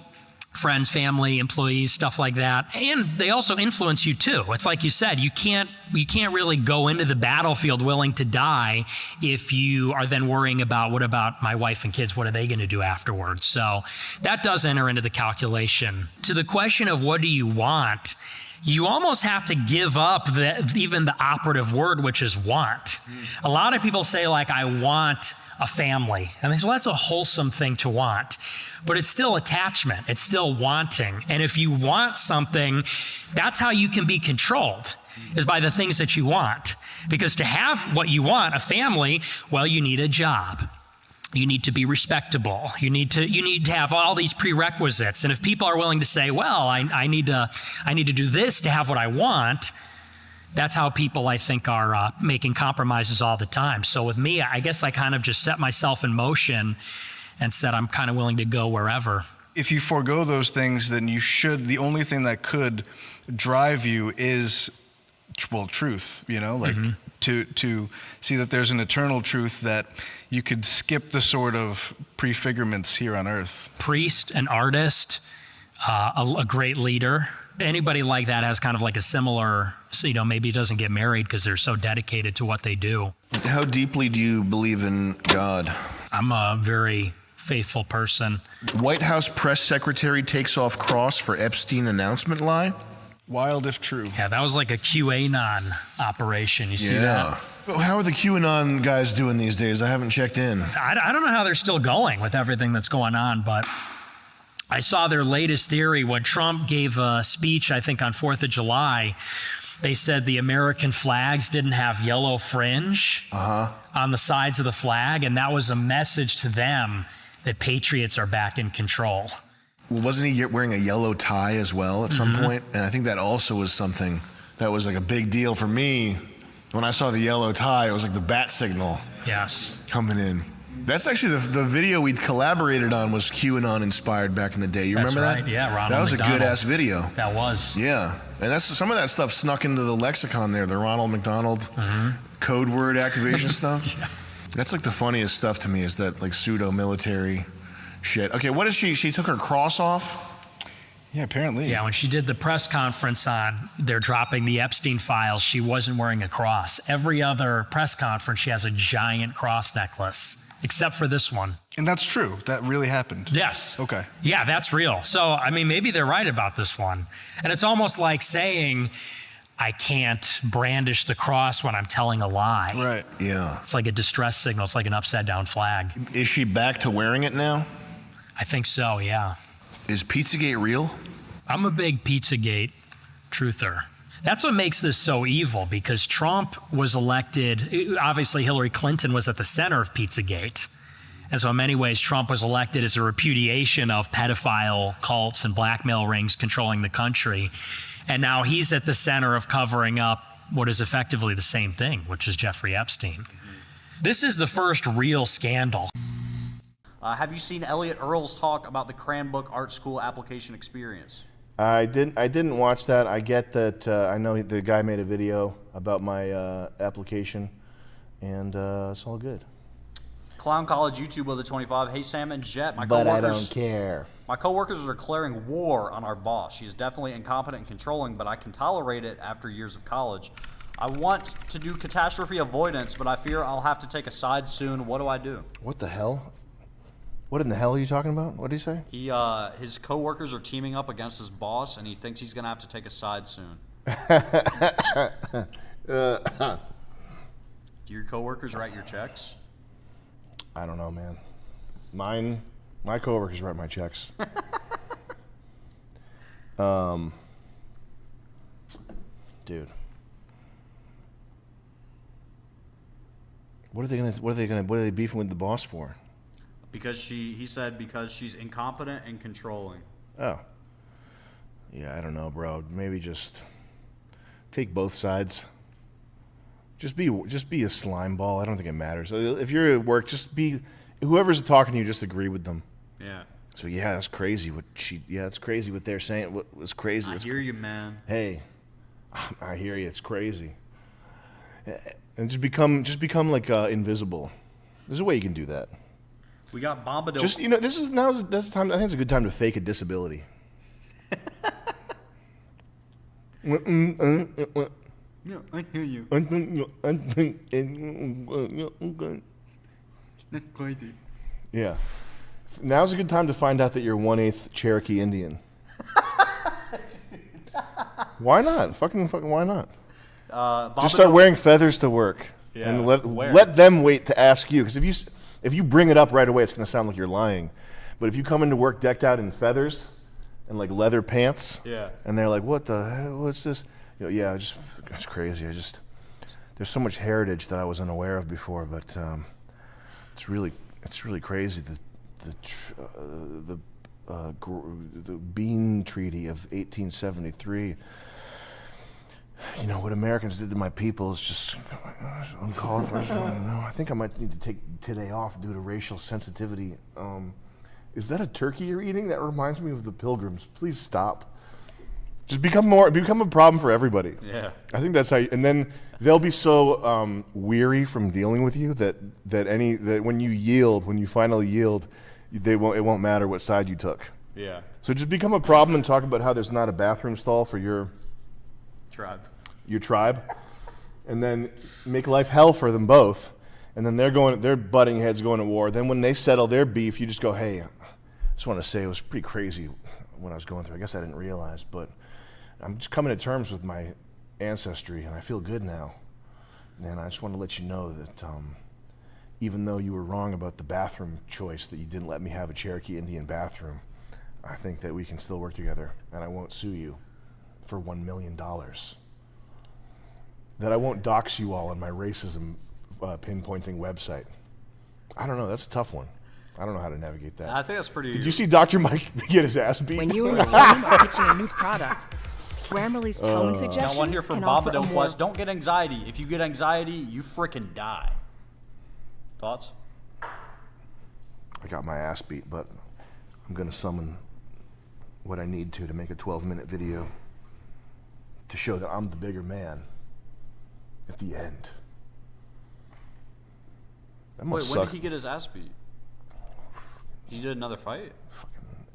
friends, family, employees, stuff like that. And they also influence you too. It's like you said, you can't really go into the battlefield willing to die if you are then worrying about, what about my wife and kids? What are they going to do afterwards? So that does enter into the calculation. To the question of what do you want, you almost have to give up even the operative word, which is want. A lot of people say like, I want a family. And they say, well, that's a wholesome thing to want. But it's still attachment. It's still wanting. And if you want something, that's how you can be controlled, is by the things that you want. Because to have what you want, a family, well, you need a job. You need to be respectable. You need to have all these prerequisites. And if people are willing to say, well, I need to do this to have what I want, that's how people, I think, are making compromises all the time. So with me, I guess I kind of just set myself in motion and said I'm kind of willing to go wherever. If you forego those things, then the only thing that could drive you is, well, truth, like to see that there's an eternal truth, that you could skip the sort of prefigurements here on earth. Priest, an artist, a great leader. Anybody like that has kind of like a similar, maybe doesn't get married because they're so dedicated to what they do. How deeply do you believe in God? I'm a very faithful person. White House press secretary takes off cross for Epstein announcement lie? Wild if true. Yeah, that was like a QAnon operation. You see that? Well, how are the QAnon guys doing these days? I haven't checked in. I don't know how they're still going with everything that's going on, but I saw their latest theory when Trump gave a speech, I think on 4th of July. They said the American flags didn't have yellow fringe on the sides of the flag, and that was a message to them that patriots are back in control. Well, wasn't he wearing a yellow tie as well at some point? And I think that also was something that was like a big deal for me. When I saw the yellow tie, it was like the bat signal coming in. That's actually the video we collaborated on was QAnon inspired back in the day. You remember that? Yeah, Ronald That was McDonald. a good ass video. That was. Yeah. And that's some of that stuff snuck into the lexicon there, the Ronald McDonald code word activation stuff. Yeah. That's like the funniest stuff to me is that like pseudo military shit. Okay, what is she took her cross off? Yeah, apparently. Yeah, when she did the press conference on they're dropping the Epstein files, she wasn't wearing a cross. Every other press conference, she has a giant cross necklace, except for this one. And that's true. That really happened. Yes. Okay. Yeah, that's real. So, I mean, maybe they're right about this one. And it's almost like saying, I can't brandish the cross when I'm telling a lie. Right. Yeah. It's like a distress signal. It's like an upside down flag. Is she back to wearing it now? I think so, yeah. Is Pizzagate real? I'm a big Pizzagate truther. That's what makes this so evil, because Trump was elected. Obviously, Hillary Clinton was at the center of Pizzagate. And so in many ways, Trump was elected as a repudiation of pedophile cults and blackmail rings controlling the country. And now he's at the center of covering up what is effectively the same thing, which is Jeffrey Epstein. This is the first real scandal. Have you seen Elliot Earls talk about the Cranbrook Art School application experience? I didn't watch that. I get that. I know the guy made a video about my application, and it's all good. Clown College YouTube with the 25. Hey, Sam and Jet, my But I coworkers. don't care. My coworkers are declaring war on our boss. She's definitely incompetent and controlling, but I can tolerate it after years of college. I want to do catastrophe avoidance, but I fear I'll have to take a side soon. What do I do? What the hell? What in the hell are you talking about? What did he say? His coworkers are teaming up against his boss, and he thinks he's going to have to take a side soon. Do your coworkers write your checks? I don't know, man. My coworkers write my checks. Dude. What are they beefing with the boss for? Because he said because she's incompetent and controlling. Oh. Yeah, I don't know, bro. Maybe just take both sides. Just be a slime ball. I don't think it matters. If you're at work, just be whoever's talking to you, just agree with them. Yeah. So yeah, that's crazy that's crazy what they're saying. What was crazy. I hear you, man. Hey, I hear you. It's crazy. And just become like invisible. There's a way you can do that. We got Bombadil. Just that's time. I think it's a good time to fake a disability. Yeah, I hear you. That's crazy. Yeah. Now's a good time to find out that you're 1/8 Cherokee Indian. Why not? Fucking why not? Just start wearing feathers to work, and let them wait to ask you. Because if you bring it up right away, it's going to sound like you're lying. But if you come into work decked out in feathers and like leather pants, yeah, and they're like, "What the hell? What's this?" You know, yeah, it's crazy. there's so much heritage that I was unaware of before, but it's really crazy. The Bean Treaty of 1873. You know what Americans did to my people is just uncalled for. I think I might need to take today off due to racial sensitivity. Is that a turkey you're eating? That reminds me of the Pilgrims. Please stop. Just become a problem for everybody. Yeah. I think that's how. And then they'll be so weary from dealing with you that when you finally yield, it won't matter what side you took. Yeah. So just become a problem and talk about how there's not a bathroom stall for your tribe, and then make life hell for them both. And then they're butting heads going to war. Then when they settle their beef, you just go, hey, I just want to say it was pretty crazy when I was going through. I guess I didn't realize, but I'm just coming to terms with my ancestry, and I feel good now. And I just want to let you know that even though you were wrong about the bathroom choice, that you didn't let me have a Cherokee Indian bathroom, I think that we can still work together, and I won't sue you for $1 million. That I won't dox you all on my racism pinpointing website. I don't know. That's a tough one. I don't know how to navigate that. I think that's pretty... Did you see Dr. Mike get his ass beat? When you and your team are pitching a new product, Grammarly's tone suggestions Got one here from can offer Baba a Don't more... Plus. Don't get anxiety. If you get anxiety, you freaking die. Thoughts? I got my ass beat, but I'm going to summon what I need to make a 12-minute video to show that I'm the bigger man at the end. That must Wait, when suck. did he get his ass beat? He did another fight?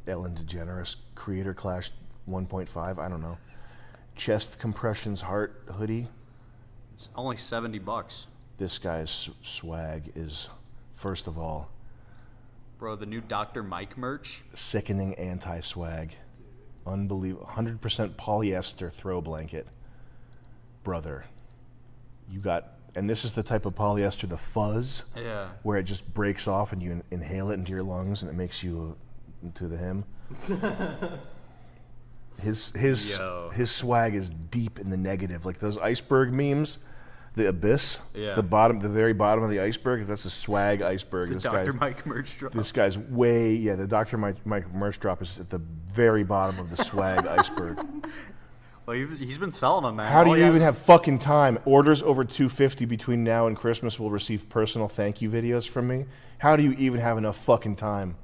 Ellen DeGeneres Creator Clash 1.5. I don't know. Chest compressions heart hoodie. It's only $70. This guy's swag is, first of all, Bro, the new Dr. Mike merch. sickening anti-swag. Unbelievable. 100% polyester throw blanket. Brother, you got... And this is the type of polyester, the fuzz, Yeah. where it just breaks off and you inhale it into your lungs and it makes you into the him. His swag is deep in the negative, like those iceberg memes, the abyss, Yeah. the very bottom of the iceberg. That's a swag iceberg. The Dr. Mike merch drop. This guy's the Dr. Mike merch drop is at the very bottom of the swag iceberg. Well, he's been selling them, man. How do All you he has even is- have fucking time? Orders over $250 between now and Christmas will receive personal thank you videos from me. How do you even have enough fucking time?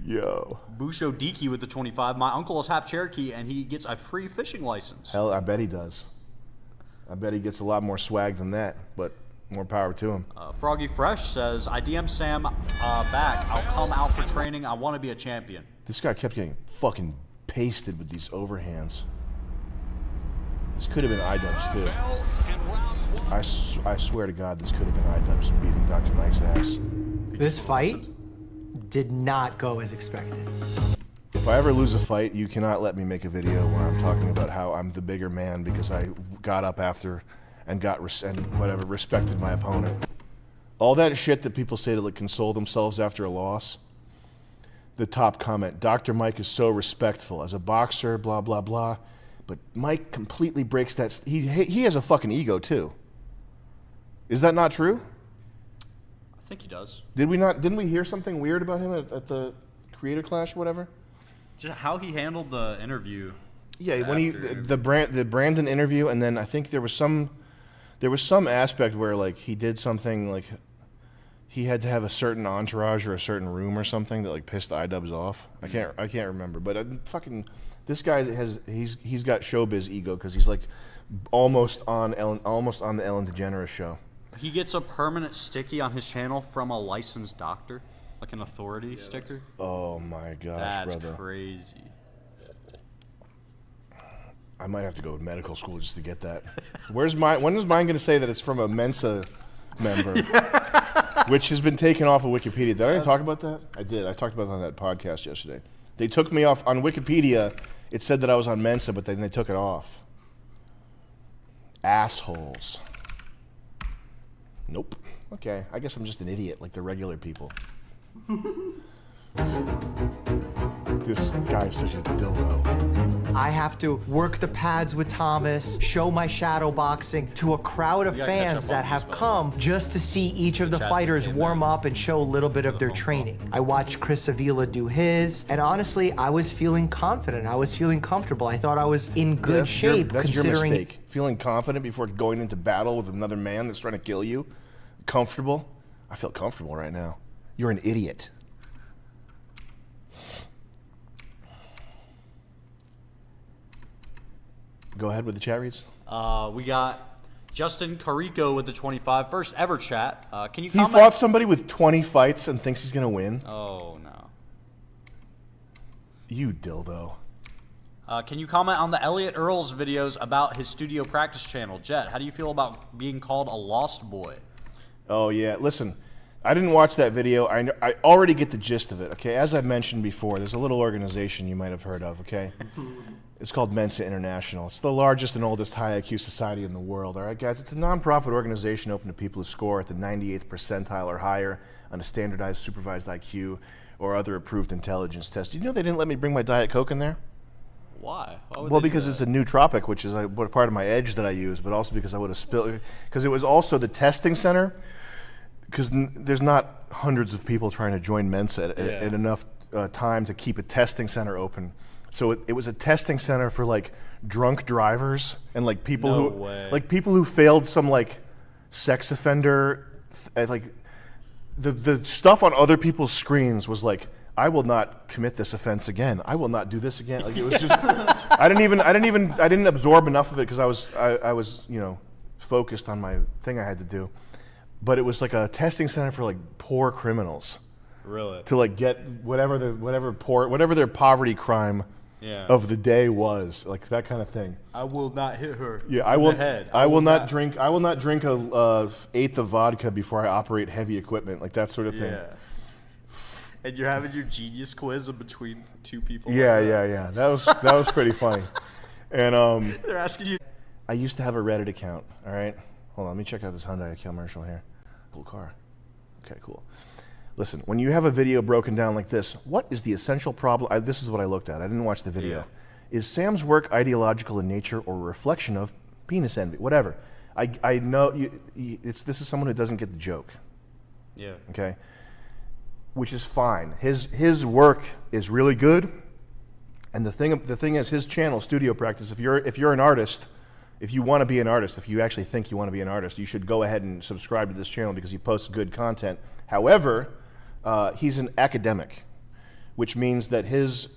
Yo. Busho Diki with the 25. My uncle is half Cherokee, and he gets a free fishing license. Hell, I bet he does. I bet he gets a lot more swag than that, but more power to him. Froggy Fresh says, I DM Sam back. I'll come out for training. I want to be a champion. This guy kept getting fucking pasted with these overhands. This could have been iDubbbz too. I swear to God, this could have been iDubbbz beating Dr. Mike's ass. This fight did not go as expected. If I ever lose a fight, you cannot let me make a video where I'm talking about how I'm the bigger man because I got up after and respected my opponent. All that shit that people say to like console themselves after a loss. The top comment, Dr. Mike is so respectful as a boxer, blah, blah, blah. But Mike completely breaks that. He has a fucking ego too. Is that not true? I think he does. Didn't we hear something weird about him at the Creator Clash or whatever? Just how he handled the interview. Yeah, when the Brandon interview, and then I think there was some aspect where like he did something like he had to have a certain entourage or a certain room or something that like pissed iDubbbz off. I can't remember, but fucking this guy he's got showbiz ego because he's like almost on the Ellen DeGeneres show. He gets a permanent sticky on his channel from a licensed doctor, like an authority sticker. Oh my gosh, That's brother. crazy. I might have to go to medical school just to get that. When is mine going to say that it's from a Mensa member, which has been taken off of Wikipedia? Did I already talk about that? I did. I talked about it on that podcast yesterday. They took me off on Wikipedia. It said that I was on Mensa, but then they took it off. Assholes. Nope. Okay, I guess I'm just an idiot like the regular people. This guy is such a dildo. I have to work the pads with Thomas, show my shadow boxing to a crowd of We gotta catch fans up on that these, have by the come just to see each of the Chastity fighters came warm up and show a little bit of their training. I watched Chris Avila do his, and honestly, I was feeling confident. I was feeling comfortable. I thought I was in good shape That's considering. your mistake. Feeling confident before going into battle with another man that's trying to kill you. Comfortable. I feel comfortable right now. You're an idiot. Go ahead with the chat reads. We got Justin Carico with the 25. First ever chat. Can you He comment? fought somebody with 20 fights and thinks he's going to win. Oh, no. You dildo. Can you comment on the Elliot Earls videos about his studio practice channel? Jet, how do you feel about being called a lost boy? Oh, yeah. Listen, I didn't watch that video. I already get the gist of it, okay? As I've mentioned before, there's a little organization you might have heard of, okay? It's called Mensa International. It's the largest and oldest high IQ society in the world, all right, guys? It's a nonprofit organization open to people who score at the 98th percentile or higher on a standardized supervised IQ or other approved intelligence test. Did you know they didn't let me bring my Diet Coke in there? Why? Why would Well, they do because that? it's a nootropic, which is part of my edge that I use, but also because I would have spilled, because it was also the testing center, because there's not hundreds of people trying to join Mensa at enough time to keep a testing center open. So it was a testing center for like drunk drivers and like people people who failed some like sex offender, like the stuff on other people's screens was like, I will not commit this offense again. I will not do this again. Like it was just, I didn't absorb enough of it because I was focused on my thing I had to do. But it was like a testing center for like poor criminals. Really? To like get whatever their poverty crime of the day was, like that kind of thing. I will not hit her. Yeah, in the head. I will not drink a eighth of vodka before I operate heavy equipment, like that sort of thing. Yeah. And you're having your genius quiz in between two people. Yeah. That was pretty funny. And They're asking you. I used to have a Reddit account. All right, hold on. Let me check out this Hyundai commercial here. Cool car. Okay, cool. Listen, when you have a video broken down like this, what is the essential problem? This is what I looked at. I didn't watch the video. Yeah. Is Sam's work ideological in nature or a reflection of penis envy? Whatever. I know this is someone who doesn't get the joke. Yeah. Okay. Which is fine. His work is really good, and the thing is, his channel, Studio Practice. If you're an artist, if you want to be an artist, if you actually think you want to be an artist, you should go ahead and subscribe to this channel because he posts good content. However, he's an academic, which means that his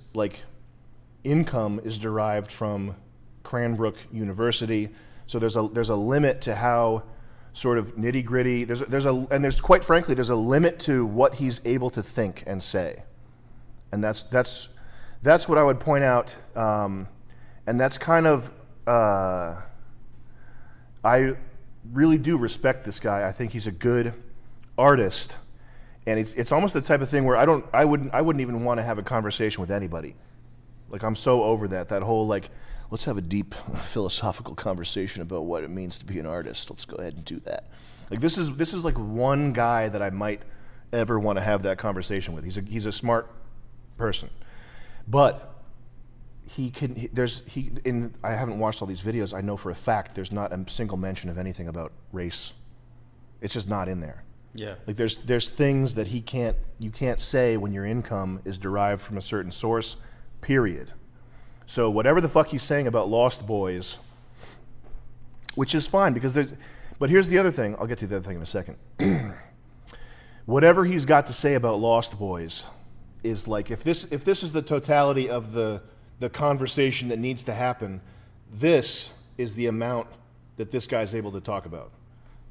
income is derived from Cranbrook University. So there's a limit to how sort of nitty gritty. There's quite frankly there's a limit to what he's able to think and say, and that's what I would point out. And that's kind of I really do respect this guy. I think he's a good artist, and it's almost the type of thing where I wouldn't even want to have a conversation with anybody. Like I'm so over that whole let's have a deep philosophical conversation about what it means to be an artist. Let's go ahead and do that. Like this is like one guy that I might ever want to have that conversation with. He's a smart person, but I haven't watched all these videos. I know for a fact there's not a single mention of anything about race. It's just not in there. Yeah. Like there's things that you can't say when your income is derived from a certain source, period. So whatever the fuck he's saying about Lost Boys, which is fine because but here's the other thing. I'll get to the other thing in a second. Whatever he's got to say about Lost Boys is like, if this is the totality of the conversation that needs to happen, this is the amount that this guy's able to talk about.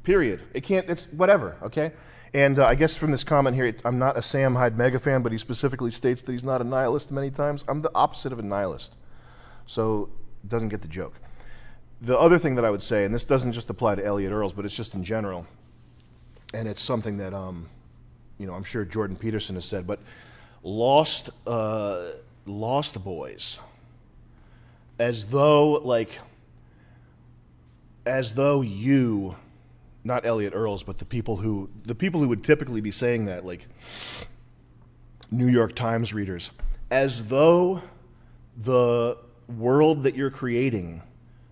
Period. It's whatever, okay? And I guess from this comment here, I'm not a Sam Hyde mega fan, but he specifically states that he's not a nihilist many times. I'm the opposite of a nihilist. So, doesn't get the joke. The other thing that I would say, and this doesn't just apply to Elliot Earls, but it's just in general, and it's something that, I'm sure Jordan Peterson has said, but Lost Boys, as though you, not Elliot Earls, but the people who would typically be saying that, New York Times readers, as though the world that you're creating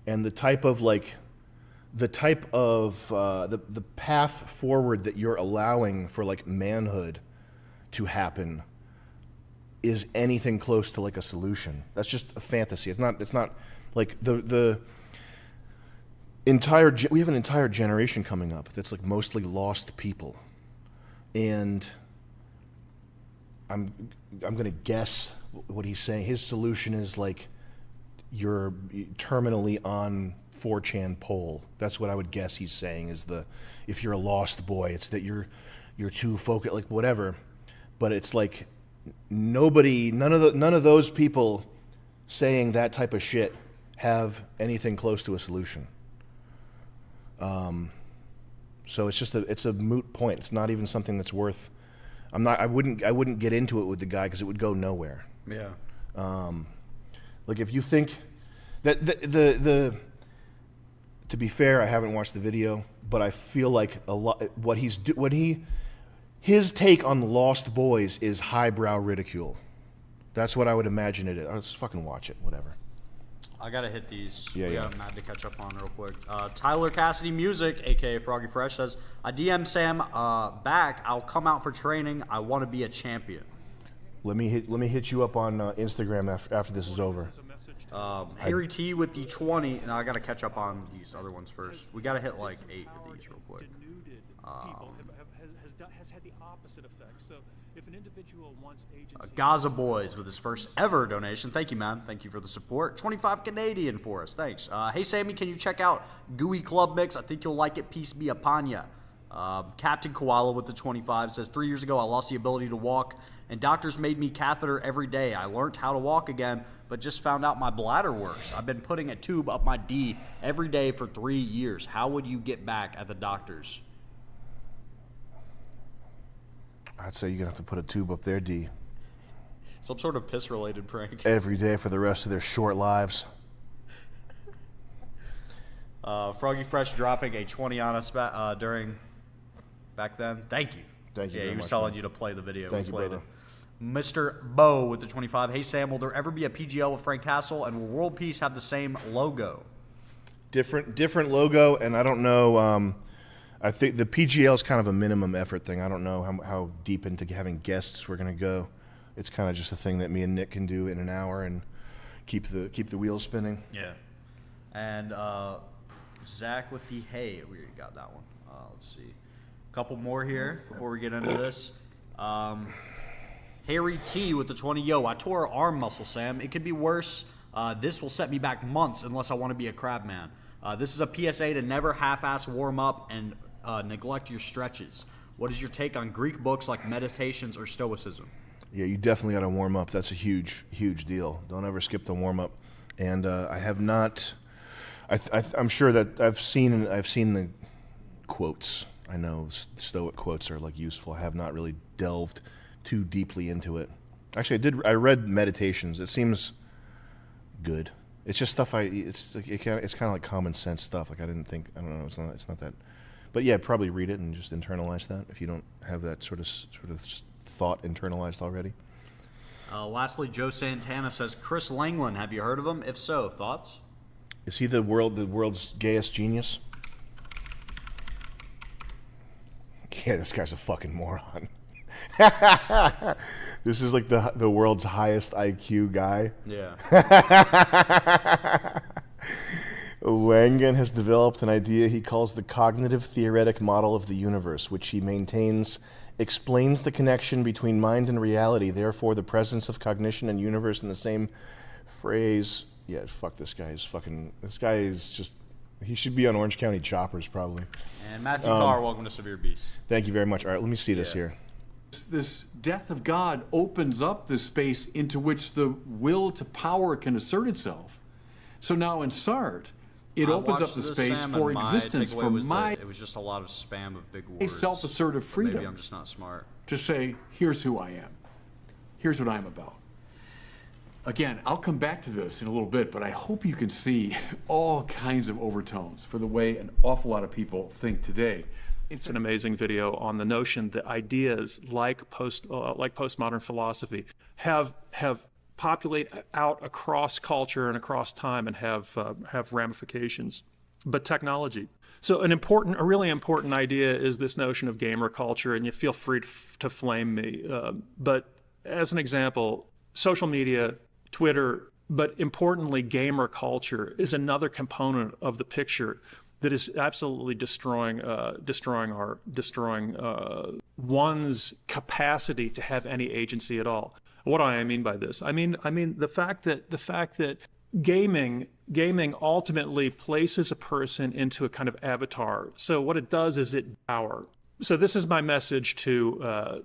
and the type of the path forward that you're allowing for like manhood to happen is anything close to like a solution. That's just a fantasy. It's not like the entire we have an entire generation coming up that's like mostly lost people, and I'm gonna guess what he's saying. His solution is like you're terminally on 4chan pole. That's what I would guess he's saying is if you're a lost boy, it's that you're too focused, like whatever. But it's like none of those people saying that type of shit have anything close to a solution. So it's a moot point. It's not even something that's worth. I wouldn't get into it with the guy because it would go nowhere. Yeah. Like if you think that to be fair, I haven't watched the video, but I feel like a lot his take on the Lost Boys is highbrow ridicule. That's what I would imagine it is. Let's fucking watch it, whatever. I gotta hit these. Yeah, we yeah. got Matt to catch up on real quick. Tyler Cassidy Music, aka Froggy Fresh, says, "I DM Sam back. I'll come out for training. I want to be a champion." Let me hit you up on Instagram after this is over. Harry T with the 20. Now I gotta catch up on these other ones first. We gotta hit like 8 of these real quick. Has had the opposite effect. So if an individual wants agency, Gaza Boys with his first ever donation. Thank you, man. Thank you for the support. 25 Canadian for us. Thanks. Hey, Sammy, can you check out Gooey Club Mix? I think you'll like it. Peace be upon ya. Captain Koala with the 25 says, 3 years ago, I lost the ability to walk, and doctors made me catheter every day. I learned how to walk again, but just found out my bladder works. I've been putting a tube up my D every day for 3 years. How would you get back at the doctors? I'd say you're gonna have to put a tube up their D. Some sort of piss-related prank. Every day for the rest of their short lives. Froggy Fresh dropping a 20 on us during back then. Thank you. Thank you Yeah, very he was much, telling man. you to play the video. Thank We you, played brother. it. Mr. Bo with the 25. Hey, Sam, will there ever be a PGL with Frank Castle, and will World Peace have the same logo? Different logo, and I don't know. I think the PGL is kind of a minimum effort thing. I don't know how deep into having guests we're gonna go. It's kind of just a thing that me and Nick can do in an hour and keep the wheels spinning. Yeah. And Zach with the hey, we already got that one. Let's see. A couple more here before we get into this. Harry T with the 20. Yo, I tore an arm muscle, Sam. It could be worse. This will set me back months unless I want to be a crab man. This is a PSA to never half-ass warm up and neglect your stretches. What is your take on Greek books like Meditations or Stoicism? Yeah, you definitely got to warm up. That's a huge deal. Don't ever skip the warm up. And I have not. I'm sure that I've seen the quotes. I know Stoic quotes are like useful. I have not really delved too deeply into it. Actually, I read Meditations. It seems good. It's just stuff it's kind of like common sense stuff. Like I don't know. It's not that. But yeah, probably read it and just internalize that if you don't have that sort of thought internalized already. Lastly, Joe Santana says, Chris Langland, have you heard of him? If so, thoughts? Is he the world's gayest genius? Yeah, this guy's a fucking moron. This is like the world's highest IQ guy. Yeah. Langan has developed an idea he calls the cognitive theoretic model of the universe, which he maintains explains the connection between mind and reality, therefore the presence of cognition and universe in the same phrase. Yeah, fuck this guy. This guy is just, he should be on Orange County Choppers probably. And Matthew Carr, welcome to Severe Beast. Thank you very much. All right, let me see this here. This death of God opens up this space into which the will to power can assert itself. So now in Sartre, it opens up the space for existence, for my it was just a lot of spam of big words. self-assertive freedom. Maybe I'm just not smart. To say, here's who I am. Here's what I'm about. Again, I'll come back to this in a little bit, but I hope you can see all kinds of overtones for the way an awful lot of people think today. It's an amazing video on the notion that ideas like postmodern philosophy have populate out across culture and across time and have ramifications. But technology. So a really important idea is this notion of gamer culture, and you feel free to flame me. But as an example, social media, Twitter, but importantly, gamer culture is another component of the picture that is absolutely destroying one's capacity to have any agency at all. What do I mean by this? I mean the fact that gaming ultimately places a person into a kind of avatar. So what it does is it power. So this is my message to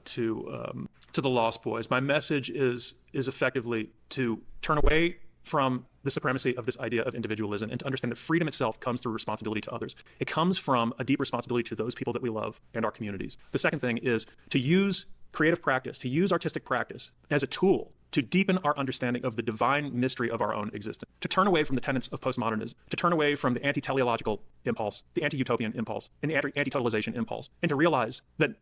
the Lost Boys. My message is effectively to turn away from the supremacy of this idea of individualism and to understand that freedom itself comes through responsibility to others. It comes from a deep responsibility to those people that we love and our communities. The second thing is to use creative practice, to use artistic practice as a tool to deepen our understanding of the divine mystery of our own existence, to turn away from the tenets of postmodernism, to turn away from the anti-teleological impulse, the anti-utopian impulse, and the anti-totalization impulse, and to realize that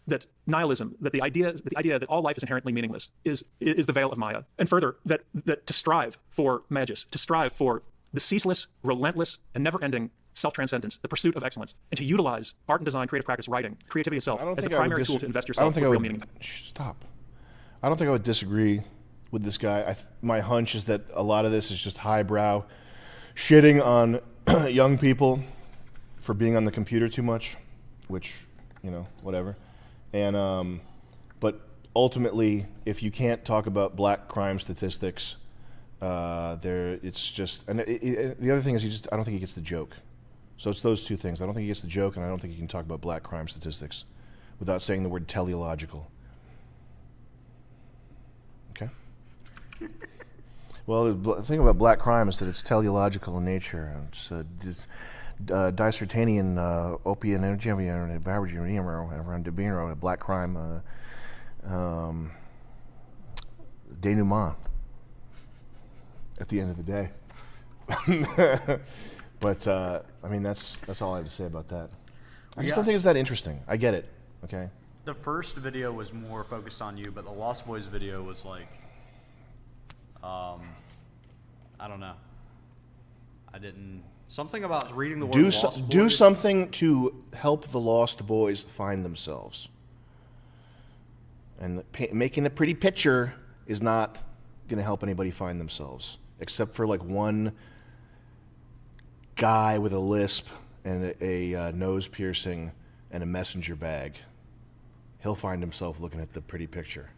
nihilism, that the idea that all life is inherently meaningless is the veil of Maya, and further, that to strive for magis, to strive for the ceaseless, relentless, and never-ending self-transcendence, the pursuit of excellence, and to utilize art and design, creative practice, writing, creativity itself as the primary tool to invest yourself with real meaning. Stop. I don't think I would disagree with this guy. My hunch is that a lot of this is just highbrow shitting on young people for being on the computer too much, which, whatever. And but ultimately, if you can't talk about black crime statistics, it's just. And the other thing is, I don't think he gets the joke. So it's those two things. I don't think he gets the joke, and I don't think he can talk about black crime statistics without saying the word teleological. Okay. Well, the thing about black crime is that it's teleological in nature. It's discertanian, opium, and black crime, denouement at the end of the day. But that's all I have to say about that. I just don't think it's that interesting. I get it. Okay. The first video was more focused on you, but the Lost Boys video was like, I don't know. Something about reading the word Lost Boys. Do something to help the Lost Boys find themselves. And making a pretty picture is not going to help anybody find themselves, except for like one guy with a lisp and a nose piercing and a messenger bag. He'll find himself looking at the pretty picture.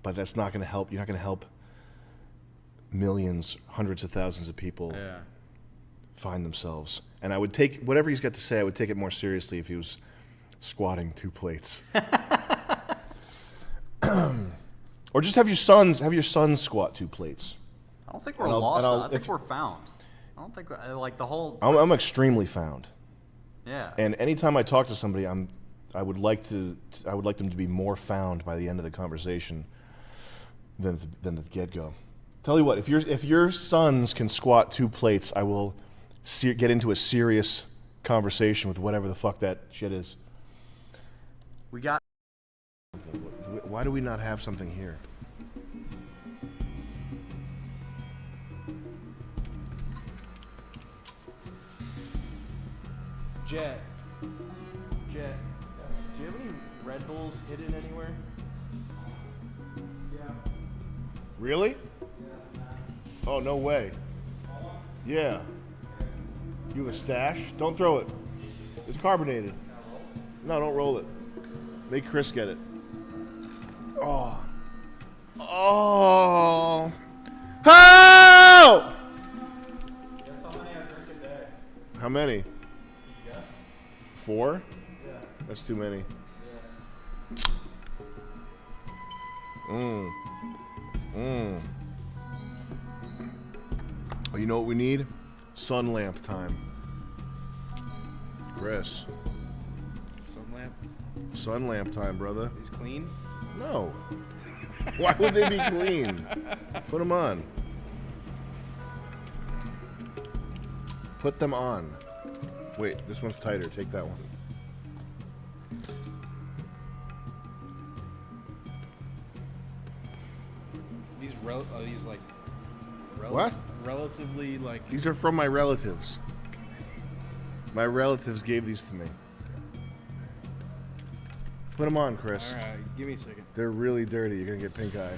But that's not going to help. You're not going to help millions, hundreds of thousands of people find themselves. And I would take whatever he's got to say, I would take it more seriously if he was squatting 2 plates. Or just have your sons squat 2 plates. I don't think we're lost. I think we're found. I don't think like the whole. I'm extremely found. Yeah. And anytime I talk to somebody, I would like them to be more found by the end of the conversation than the get-go. Tell you what, if your sons can squat 2 plates, I will get into a serious conversation with whatever the fuck that shit is. We got. Why do we not have something here? Jet, do you have any Red Bulls hidden anywhere? Yeah. Really? Yeah. Oh, no way. Yeah. You have a stash? Don't throw it. It's carbonated. No, don't roll it. Make Chris get it. Oh. Oh. How? Guess how many I drink a day? How many? 4? Yeah. That's too many. Oh, you know what we need? Sun lamp time. Chris. Sun lamp? Sun lamp time, brother. He's clean? No. Why would they be clean? Put them on. Put them on. Wait, this one's tighter. Take that one. Are these like What? relatively like? These are from my relatives. My relatives gave these to me. Put them on, Chris. All right, give me a second. They're really dirty. You're gonna get pink eye.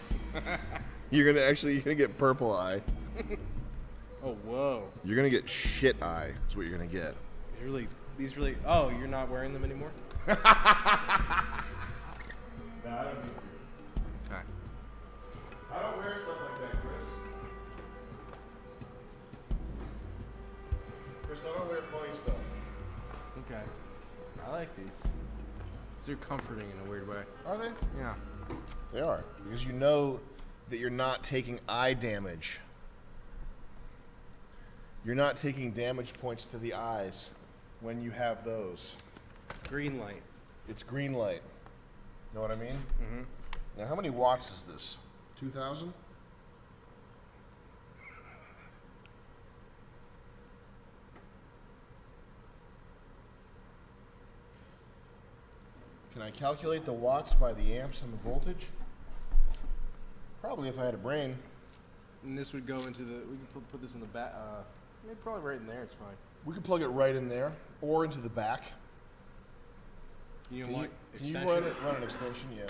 You're gonna get purple eye. Oh whoa! You're gonna get shit eye. Is what you're gonna get. These really. Oh, you're not wearing them anymore. No, I don't need to. Okay. I don't wear stuff like that, Chris. Chris, I don't wear funny stuff. Okay. I like these. These are comforting in a weird way. Are they? Yeah. They are. Because you know that you're not taking eye damage. You're not taking damage points to the eyes when you have those. It's green light. It's green light. Know what I mean? Mm-hmm. Now, how many watts is this? 2,000? Can I calculate the watts by the amps and the voltage? Probably if I had a brain. And this would go into the. We could put this in the back. Maybe probably right in there. It's fine. We could plug it right in there or into the back. You know Can what? you Extension? run an extension? Yeah.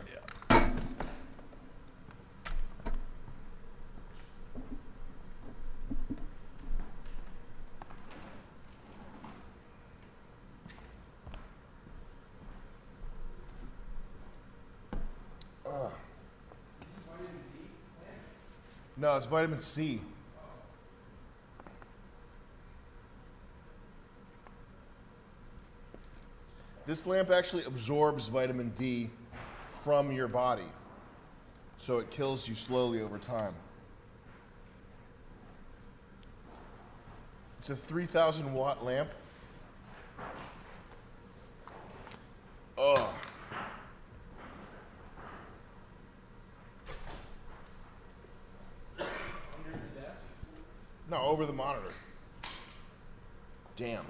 No, it's vitamin C. This lamp actually absorbs vitamin D from your body, so it kills you slowly over time. It's a 3,000 watt lamp. Ugh. No, over the monitor. Damn.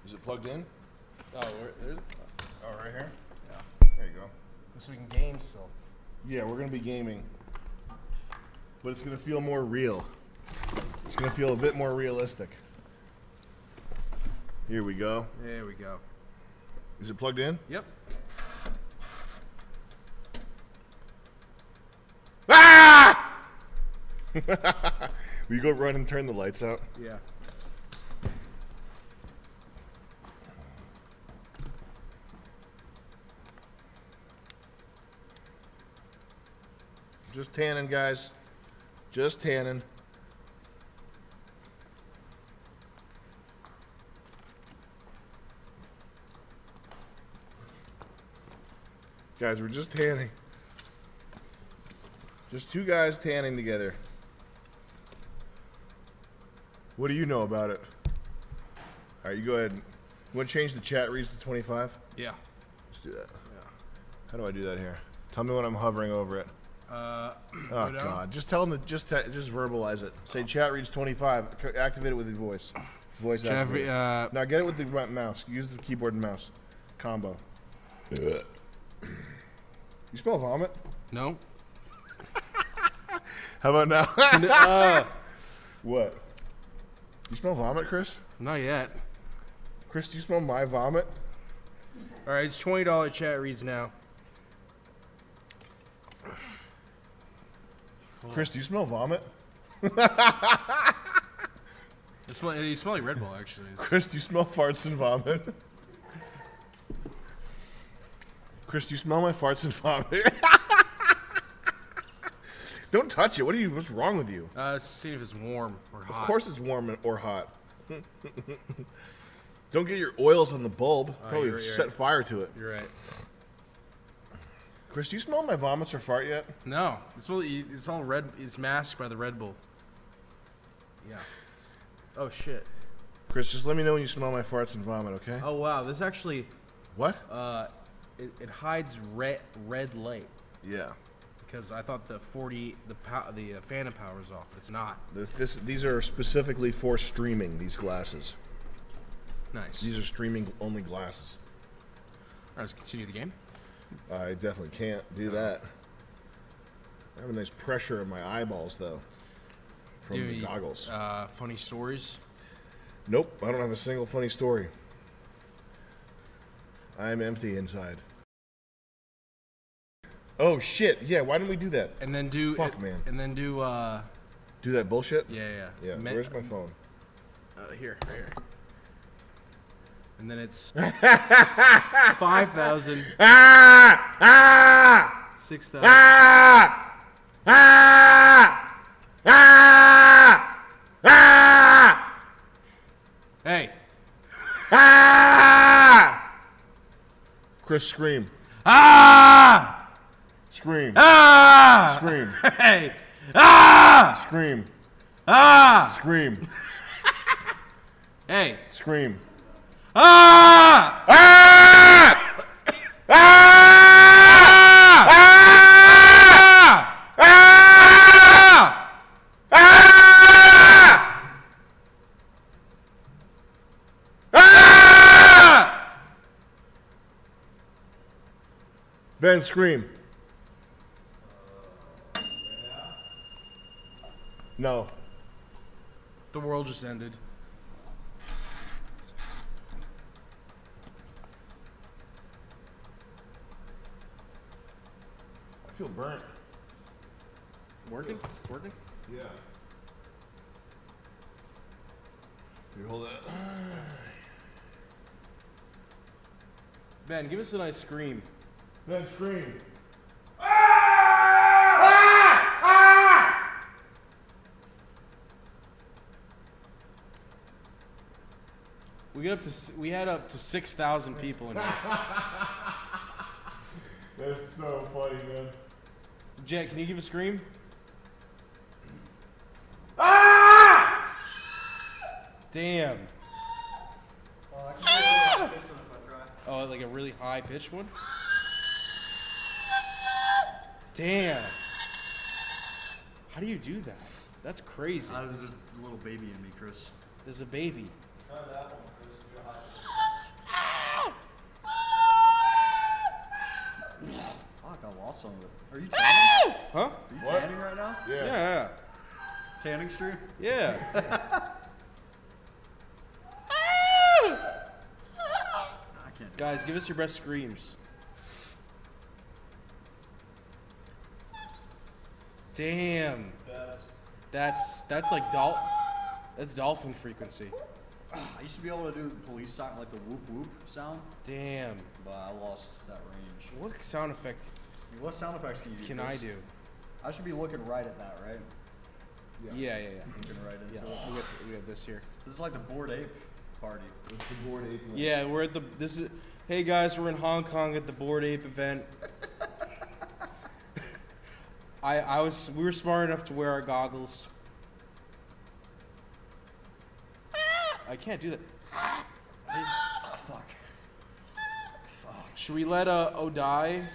Is it plugged in? Oh, there's. Oh, right here? Yeah. There you go. So we can game still. Yeah, we're going to be gaming. But it's going to feel more real. It's going to feel a bit more realistic. Here we go. There we go. Is it plugged in? Yep. Ah! Will you go run and turn the lights out? Yeah. Just tanning, guys. Just tanning. Guys, we're just tanning. Just two guys tanning together. What do you know about it? All right, you go ahead. You want to change the chat reads to 25? Yeah. Let's do that. Yeah. How do I do that here? Tell me when I'm hovering over it. Oh God! Just tell them to just verbalize it. Say chat reads 25. Activate it with your voice. It's voice activated. Now get it with the mouse. Use the keyboard and mouse combo. You smell vomit? No. How about now? What? You smell vomit, Chris? Not yet. Chris, do you smell my vomit? All right, it's $20 chat reads now. Chris, do you smell vomit? You smell like Red Bull, actually. Chris, do you smell farts and vomit? Chris, do you smell my farts and vomit? Don't touch it. What's wrong with you? See if it's warm or hot. Of course it's warm or hot. Don't get your oils on the bulb. Probably you're set right. fire to it. You're right. Chris, do you smell my vomits or fart yet? No, it's all red. It's masked by the Red Bull. Yeah. Oh shit. Chris, just let me know when you smell my farts and vomit, okay? Oh wow, this actually. What? It hides red light. Yeah. Because I thought the phantom power was off, but it's not. These are specifically for streaming. These glasses. Nice. These are streaming only glasses. All right, let's continue the game. I definitely can't do that. I have a nice pressure in my eyeballs though. From Do the you, goggles. Funny stories. Nope, I don't have a single funny story. I'm empty inside. Oh shit! Yeah, why didn't we do that? And then do Fuck, man. And then do Do that bullshit? yeah. Yeah. Where's my phone? Here, right here. And then it's 5,000. 6,000. Hey. Chris, scream. Scream. Scream. Hey. Scream. Scream. Hey. Scream. Ben, scream. No. The world just ended. I feel burnt. Working? It's working? Yeah. You hold that. Ben, give us a nice scream. Ben, scream. We had up to 6,000 people in here. That's so funny, man. Jet, can you give a scream? Damn. Oh, like a really high pitched one? Damn. How do you do that? That's crazy. There's just a little baby in me, Chris. There's a baby. Try that one, Chris. Fuck, I lost some of it. Are you tanning? Huh? Are you tanning right now? Yeah. Tanning stream? Yeah. I can't. Guys, give us your best screams. Damn. That's like that's dolphin frequency. I used to be able to do the police sound, like the whoop whoop sound, Damn. but I lost that range. What sound effect What sound effects can you do? can I Chris? do? I should be looking right at that, right? Yeah. Looking right into Yeah, it. we have this here. This is like the Bored Ape party. It's the Bored Ape. Yeah, we're at hey guys, we're in Hong Kong at the Bored Ape event. We were smart enough to wear our goggles. I can't do that. Fuck. Should we let Odai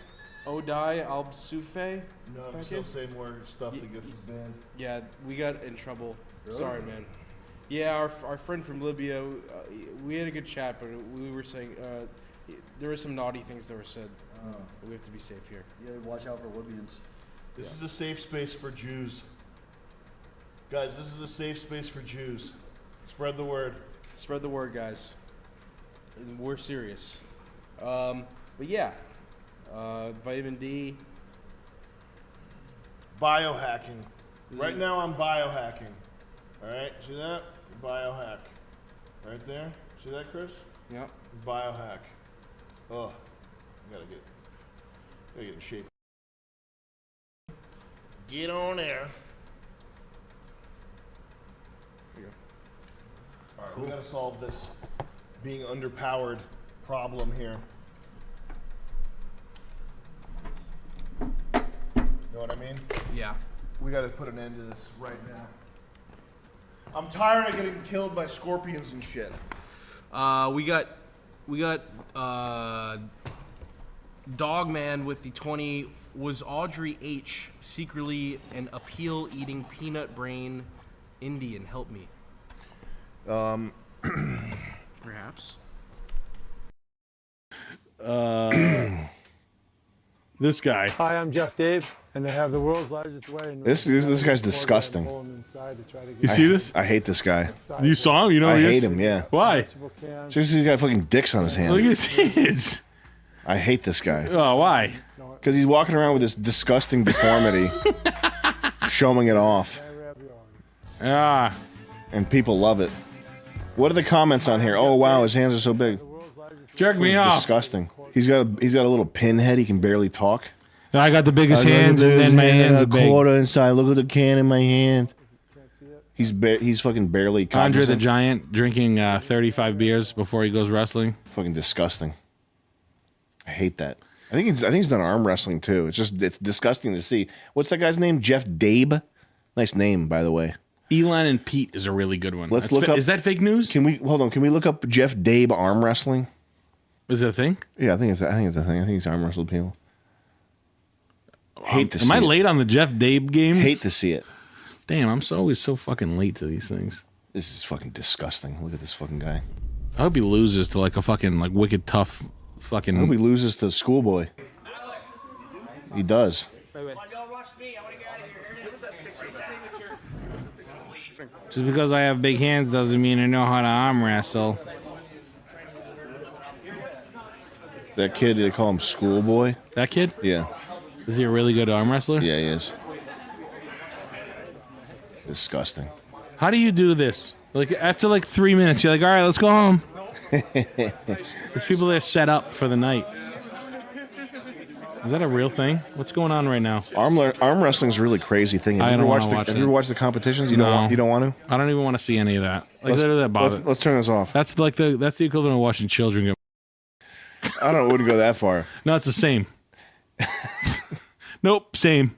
Albsufe? No, back still in? say more stuff that gets us banned. Yeah, we got in trouble. Really? Sorry, man. Yeah, our friend from Libya, we had a good chat, but we were saying there were some naughty things that were said. We have to be safe here. You gotta watch out for Libyans. This is a safe space for Jews. Guys, this is a safe space for Jews. Spread the word. Spread the word, guys. We're serious. But yeah, vitamin D. Biohacking. Right now I'm biohacking. All right, see that? Biohack. Right there. See that, Chris? Yep. Biohack. Oh, gotta get in shape. Get on there. Here you go. All right, we gotta solve this being underpowered problem here. You know what I mean? Yeah. We gotta put an end to this right now. I'm tired of getting killed by scorpions and shit. We got Dogman with the 20. Was Audrey H secretly an appeal-eating peanut brain Indian? Help me. Her Perhaps. This guy. Hi, I'm Jeff Dave, and I have the world's largest wedding. This guy's disgusting. You see this? I hate this guy. You saw him? You know I who he hate is? him. Yeah. Why? Just he's got fucking dicks on his hand. Look at his. I hate this guy. Oh, why? Because he's walking around with this disgusting deformity, showing it off. Ah. And people love it. What are the comments on here? Oh wow, his hands are so big. Jerk me off. Disgusting. He's got a little pinhead. He can barely talk. I got the biggest hands, and then my hands are big. Quarter inside. Look at the can in my hand. He's fucking barely Andre cognizant. the Giant drinking 35 beers before he goes wrestling. Fucking disgusting. I hate that. I think he's done arm wrestling too. It's disgusting to see. What's that guy's name? Jeff Dabe. Nice name, by the way. Elon and Pete is a really good one. Let's look up. Is that fake news? Can we look up Jeff Dabe arm wrestling? Is it a thing? Yeah, I think it's a thing. I think he's arm wrestled people. Hate to see Am I it. late on the Jeff Dabe game? Hate to see it. Damn, I'm always so fucking late to these things. This is fucking disgusting. Look at this fucking guy. I hope he loses to like a fucking like wicked tough fucking. I hope he loses to Schoolboy. He does. Just because I have big hands doesn't mean I know how to arm wrestle. That kid, they call him Schoolboy. That kid? Yeah. Is he a really good arm wrestler? Yeah, he is. Disgusting. How do you do this? Like after like 3 minutes, you're like, all right, let's go home. There's people there set up for the night. Is that a real thing? What's going on right now? Arm wrestling is a really crazy thing. I don't want to watch watch it. Have you ever watched the competitions? You No. don't want to? I don't even want to see any of that. Like Let's- literally that bothers. let's turn this off. That's like that's the equivalent of watching children go. I wouldn't go that far. No, it's the same. Nope, same.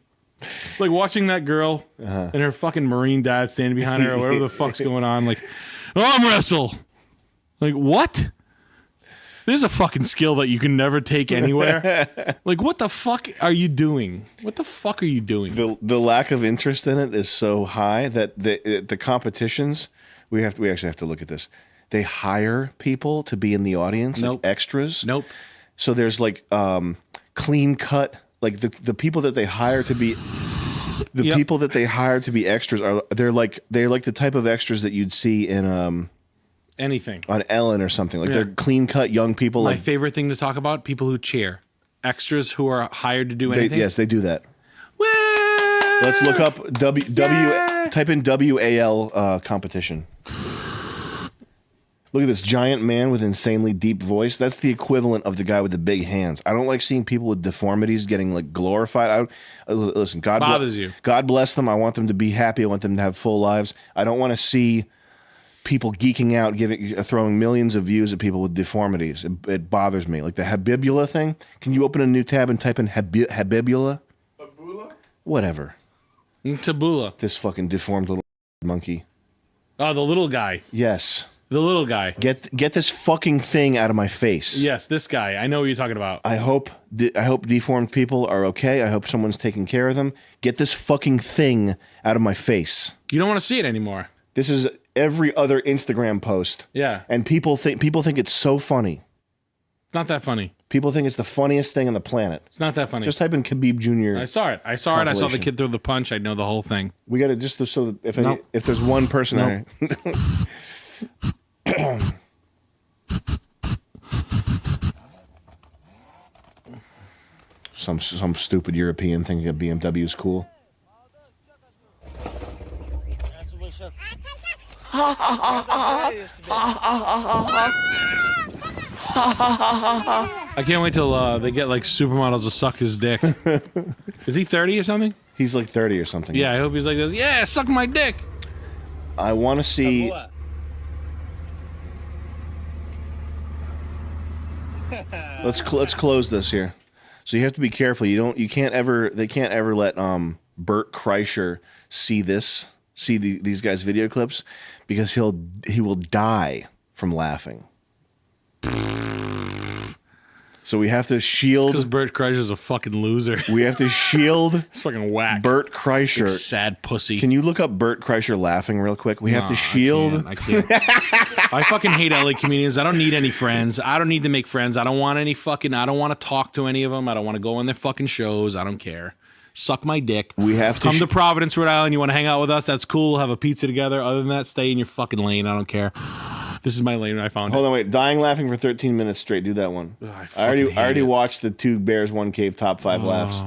Like watching that girl and her fucking Marine dad standing behind her or whatever the fuck's going on. Like, arm wrestle. Like, what? This is a fucking skill that you can never take anywhere. Like, what the fuck are you doing? What the fuck are you doing? The lack of interest in it is so high that the competitions, we actually have to look at this. They hire people to be in the audience, like extras. Nope. So there's like clean cut, like the people that they hire to be people that they hire to be extras they're like the type of extras that you'd see in Anything on Ellen or something. Like Yeah. they're clean cut young people. My Like favorite thing to talk about: people who cheer, extras who are hired to do anything. yes, they do that. Let's look up type in WAL competition. Look at this giant man with insanely deep voice. That's the equivalent of the guy with the big hands. I don't like seeing people with deformities getting like glorified. Listen, God Bothers you. God bless them. I want them to be happy. I want them to have full lives. I don't want to see people geeking out, throwing millions of views at people with deformities. It bothers me. Like the Habibula thing. Can you open a new tab and type in Habibula? Whatever. Tabula. This fucking deformed little monkey. Oh, the little guy. Yes. The little guy. Get this fucking thing out of my face. Yes, this guy. I know what you're talking about. I hope deformed people are okay. I hope someone's taking care of them. Get this fucking thing out of my face. You don't want to see it anymore. This is every other Instagram post. Yeah. And people think it's so funny. It's not that funny. People think it's the funniest thing on the planet. It's not that funny. Just type in Khabib Jr. I saw it. I saw the kid throw the punch. I know the whole thing. We got to just so that if Nope. if there's one person Nope. some stupid European thinking a BMW is cool. I can't wait till they get like supermodels to suck his dick. Is he 30 or something? He's like 30 or something. Yeah, I hope he's like this. Yeah, suck my dick. I want to see. Let's close this here. So you have to be careful. They can't ever let Bert Kreischer see these guys' video clips because he will die from laughing. So we have to shield. Because Bert Kreischer's a fucking loser. We have to shield. It's fucking whack. Bert Kreischer. Big sad pussy. Can you look up Bert Kreischer laughing real quick? We have to shield. I can't. I fucking hate LA comedians. I don't need any friends. I don't need to make friends. I don't want any fucking. I don't want to talk to any of them. I don't want to go on their fucking shows. I don't care. Suck my dick. We have to come to Providence, Rhode Island. You want to hang out with us? That's cool. Have a pizza together. Other than that, stay in your fucking lane. I don't care. This is my lane. I found Hold on, wait. Dying laughing for 13 minutes straight. Do that one. Ugh, I already watched the 2 Bears, 1 Cave top 5 laughs.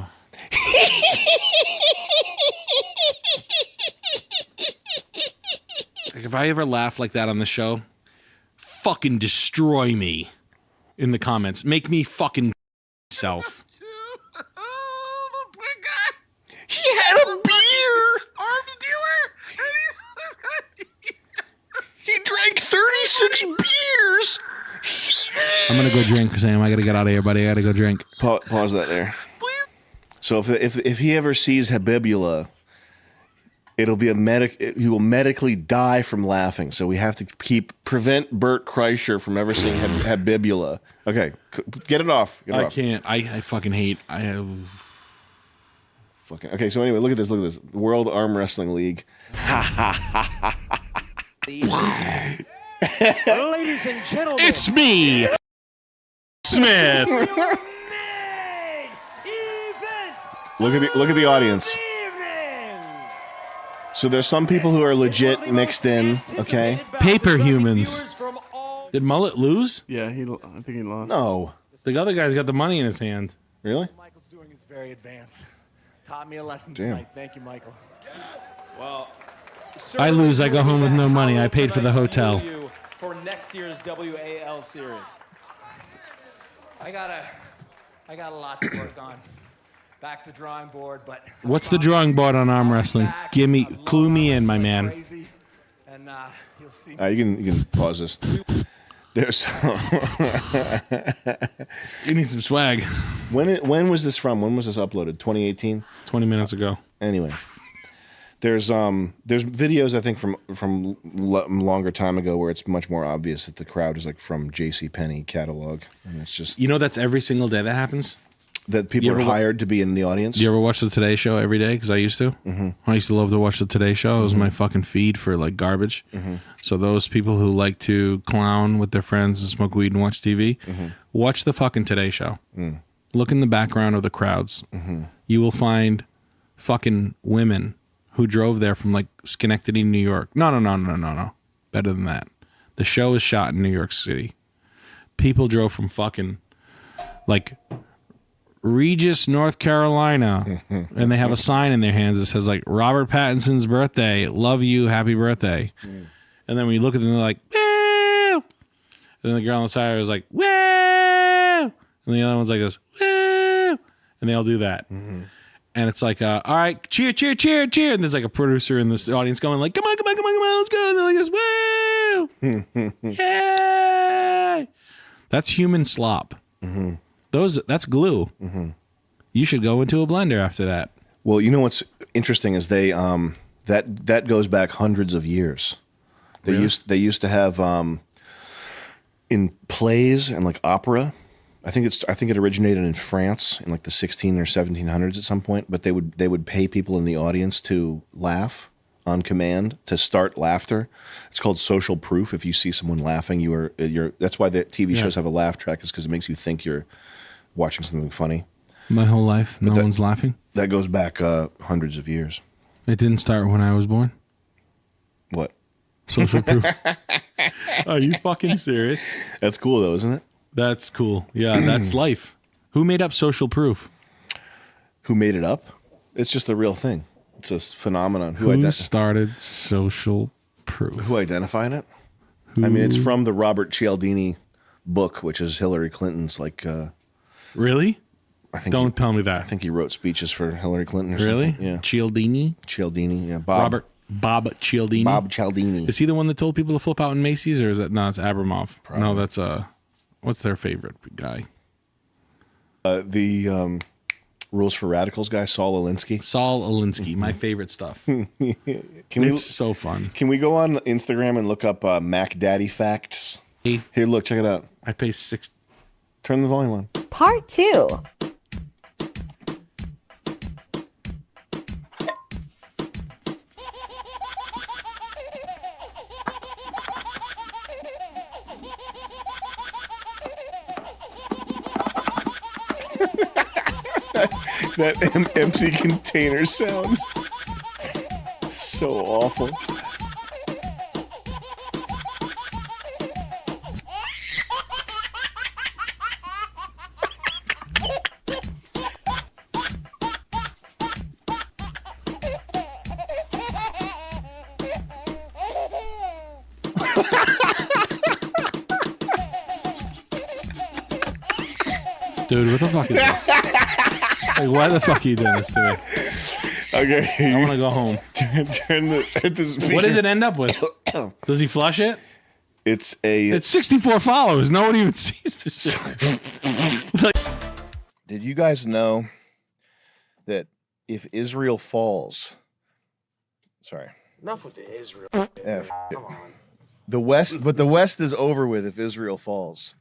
Like, if I ever laugh like that on the show, fucking destroy me in the comments. Make me fucking self. He had a beer. Arms dealer. He drank 36 beers. I'm gonna go drink, Sam. I gotta get out of here, buddy. I gotta go drink. Pause that there. So if he ever sees Habibula, it'll be he will medically die from laughing. So we have to prevent Bert Kreischer from ever seeing Habibula. Okay, get it off. Get it I off. can't. I fucking hate. Okay, so anyway, look at this. Look at this. World Arm Wrestling League. Ladies and gentlemen, It's me, Smith. Look at the audience. So there's some people who are legit mixed in. Okay. Paper humans. Did Mullet lose? Yeah, I think he lost. No. The other guy's got the money in his hand. Really? Michael's doing is very advanced. Taught me a lesson Damn. tonight. Thank you, Michael. Well, I lose. I go home with no money. I paid for the hotel. For next year's WAL series. I got a lot to work on. Back to the drawing board, but What's the drawing board on arm wrestling? Clue me in, my man. and you'll see. You can pause this. There's. You need some swag. When was this from? When was this uploaded? 2018. 20 minutes ago. Anyway, there's videos I think from longer time ago where it's much more obvious that the crowd is like from JCPenney catalog, and it's just That's every single day that happens. That people are hired to be in the audience. Do you ever watch the Today Show every day? Because I used to. Mm-hmm. I used to love to watch the Today Show. It was my fucking feed for like garbage. Mm-hmm. So those people who like to clown with their friends and smoke weed and watch TV, watch the fucking Today Show. Mm. Look in the background of the crowds. You will find fucking women who drove there from like Schenectady, New York. No. Better than that. The show is shot in New York City. People drove from fucking like Regis, North Carolina, and they have a sign in their hands that says like Robert Pattinson's birthday, love you, happy birthday. And then when you look at them, they're like, woo! And then the girl on the side is like, woo! And the other one's like this, woo! And they all do that. And it's like, all right, cheer, cheer, cheer, cheer. And there's like a producer in this audience going like, come on, let's go. And they're like this, woo! Yay! That's human slop. That's glue. You should go into a blender after that. Well, you know what's interesting is they that goes back hundreds of years. They used to have in plays and like opera. I think it originated in France in like the 16 or 1700s at some point. But they would pay people in the audience to laugh on command to start laughter. It's called social proof. If you see someone laughing, you're. That's why the TV shows have a laugh track, is because it makes you think you're watching something funny. My whole life, no one's laughing. That goes back hundreds of years. It didn't start when I was born. What? Social proof. Are you fucking serious? That's cool though, isn't it? That's cool. Yeah, that's life. Who made up social proof? Who made it up? It's just a real thing. It's a phenomenon. Who started social proof? Who identified it? I mean, it's from the Robert Cialdini book, which is Hillary Clinton's like. Really? I think. Don't tell me that. I think he wrote speeches for Hillary Clinton. Or really? Something. Yeah. Cialdini. Yeah. Bob Cialdini. Bob Cialdini. Is he the one that told people to flip out in Macy's, or is that no? It's Abramov. Probably. No, that's what's their favorite guy? The Rules for Radicals guy, Saul Alinsky. My favorite stuff. It's so fun. Can we go on Instagram and look up Mac Daddy facts? Here, look, check it out. I pay $6. Turn the volume on. Part 2. That empty container sound. So awful. Dude, what the fuck is this? Like, why the fuck are you doing this to me? Okay. I want to go home. Turn the speaker. What does it end up with? Does he flush it? It's 64 followers. No one even sees this shit. Did you guys know that if Israel falls, sorry, Enough with the Israel. F it. The West is over with if Israel falls.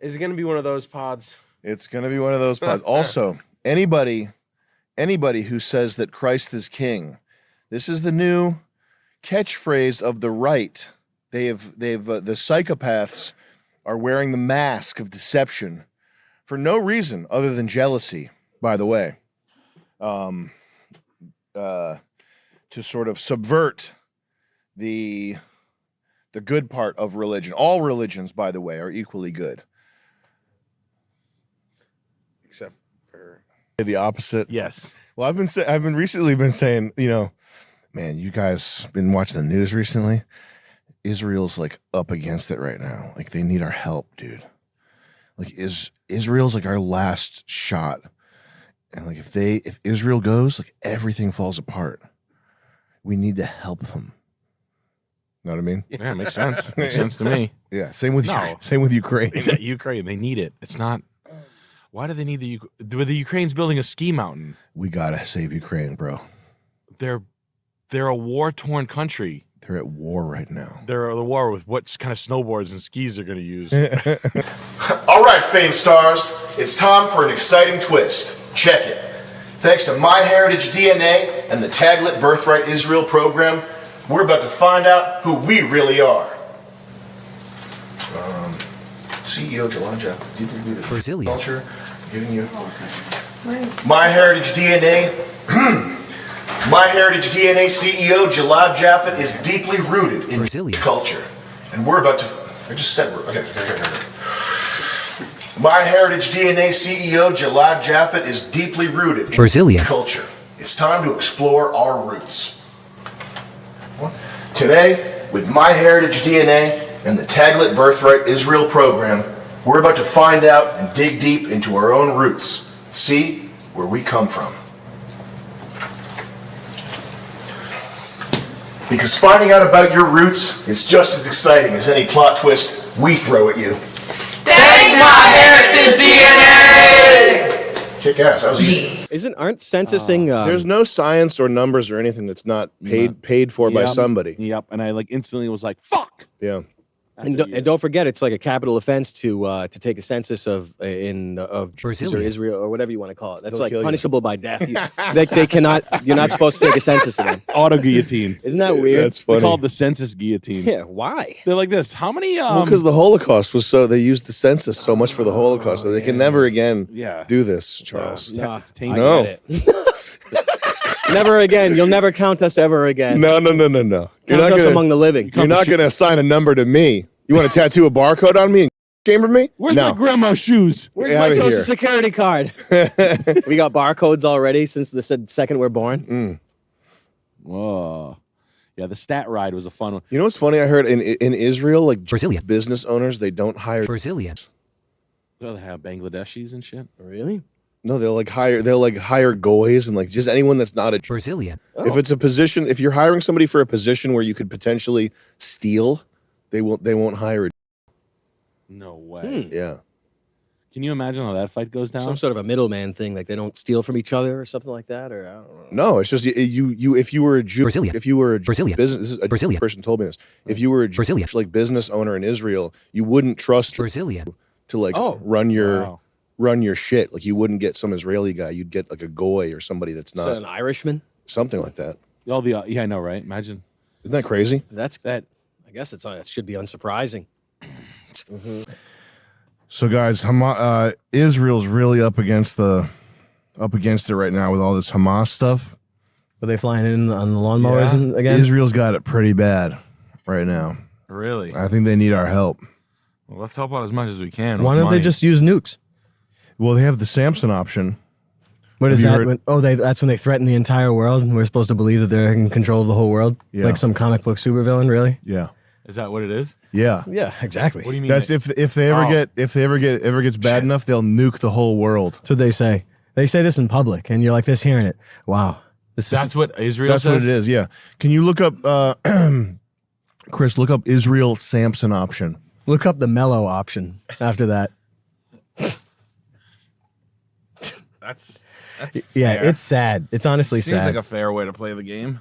Is it going to be one of those pods? It's going to be one of those pods. Also, anybody who says that Christ is king, this is the new catchphrase of the right. The psychopaths are wearing the mask of deception for no reason other than jealousy, by the way, to sort of subvert the good part of religion. All religions, by the way, are equally good. Except for the opposite. Yes. Well, I've been recently saying, man, you guys been watching the news recently? Israel's like up against it right now. Like they need our help, dude. Like Israel's like our last shot. And like if Israel goes, like everything falls apart. We need to help them. Know what I mean? Yeah, it makes sense. Makes sense to me. Yeah, same with Ukraine. Ukraine, they need it. It's not. Why do they need the Ukraine's building a ski mountain? We gotta save Ukraine, bro. They're a war-torn country. They're at war right now. They're at the war with what kind of snowboards and skis they're going to use. All right, fame stars, it's time for an exciting twist. Check it. Thanks to MyHeritage DNA and the Taglit Birthright Israel program, we're about to find out who we really are. CEO Jalanja, deeply rooted Brazilian culture, giving you MyHeritage DNA. MyHeritage DNA CEO Jalad Jaffet is deeply rooted in Brazilian culture, and we're about to. I just said we're okay. MyHeritage DNA CEO Jalad Jaffet is deeply rooted in Brazilian culture. It's time to explore our roots. Today, with MyHeritage DNA and the Taglit Birthright Israel program, we're about to find out and dig deep into our own roots, see where we come from. Because finding out about your roots is just as exciting as any plot twist we throw at you. Thanks, MyHeritage DNA! Kick ass, that was easy. Aren't censusing? There's no science or numbers or anything that's not paid for by somebody. Yep, and I instantly was like, "Fuck!" Yeah. And don't forget, it's like a capital offense to take a census of Brazil or Israel or whatever you want to call it. That's like punishable by death. They cannot. You're not supposed to take a census of them. Auto guillotine. Isn't that weird? That's funny. They call it the census guillotine. Yeah. Why? They're like this. How many? Because the Holocaust was they used the census so much for the Holocaust that they can never again do this, Charles. No. No. Never again. You'll never count us ever again. No. You're Count not us gonna, among the living. You're not going to assign a number to me. You want to tattoo a barcode on me and chamber me? Where's my grandma's shoes? Where's my social security card? We got barcodes already since the second we're born. Whoa. Yeah, the stat ride was a fun one. You know what's funny? I heard in Israel, like Brazilian business owners, they don't hire Brazilians. Well, they have Bangladeshis and shit. Really? No, they'll hire goys and like just anyone that's not a Brazilian. If it's a position, if you're hiring somebody for a position where you could potentially steal, they won't hire a. No way. Yeah. Can you imagine how that fight goes down? Some sort of a middleman thing, like they don't steal from each other or something like that, or I don't know. No, it's just you. If you were a Jew, if you were a Brazilian business, this is a person told me this. If you were a Jewish, like business owner in Israel, you wouldn't trust Brazilian to like run your shit. Like you wouldn't get some Israeli guy, you'd get like a goy or somebody that's not an Irishman, something like that. Yeah, I know, right? Imagine. Isn't that crazy? That. I guess it should be unsurprising. So guys, Israel's really up against it right now with all this Hamas stuff. Are they flying in on the lawnmowers again? Israel's got it pretty bad right now. Really? I think they need our help. Well, let's help out as much as we can. Why don't they just use nukes? Well, they have the Samson option. What is that? That's when they threaten the entire world, and we're supposed to believe that they're in control of the whole world, like some comic book supervillain. Really? Yeah. Is that what it is? Yeah. Yeah. Exactly. What do you mean? That's if they ever gets bad enough, they'll nuke the whole world. So they say. They say this in public, and you're like this hearing it. Wow. That's what Israel says? That's what it is, yeah. Can you look up, Chris, look up Israel Samson option. Look up the mellow option after that. That's yeah, fair. it's sad. It's honestly Seems sad. like a fair way to play the game.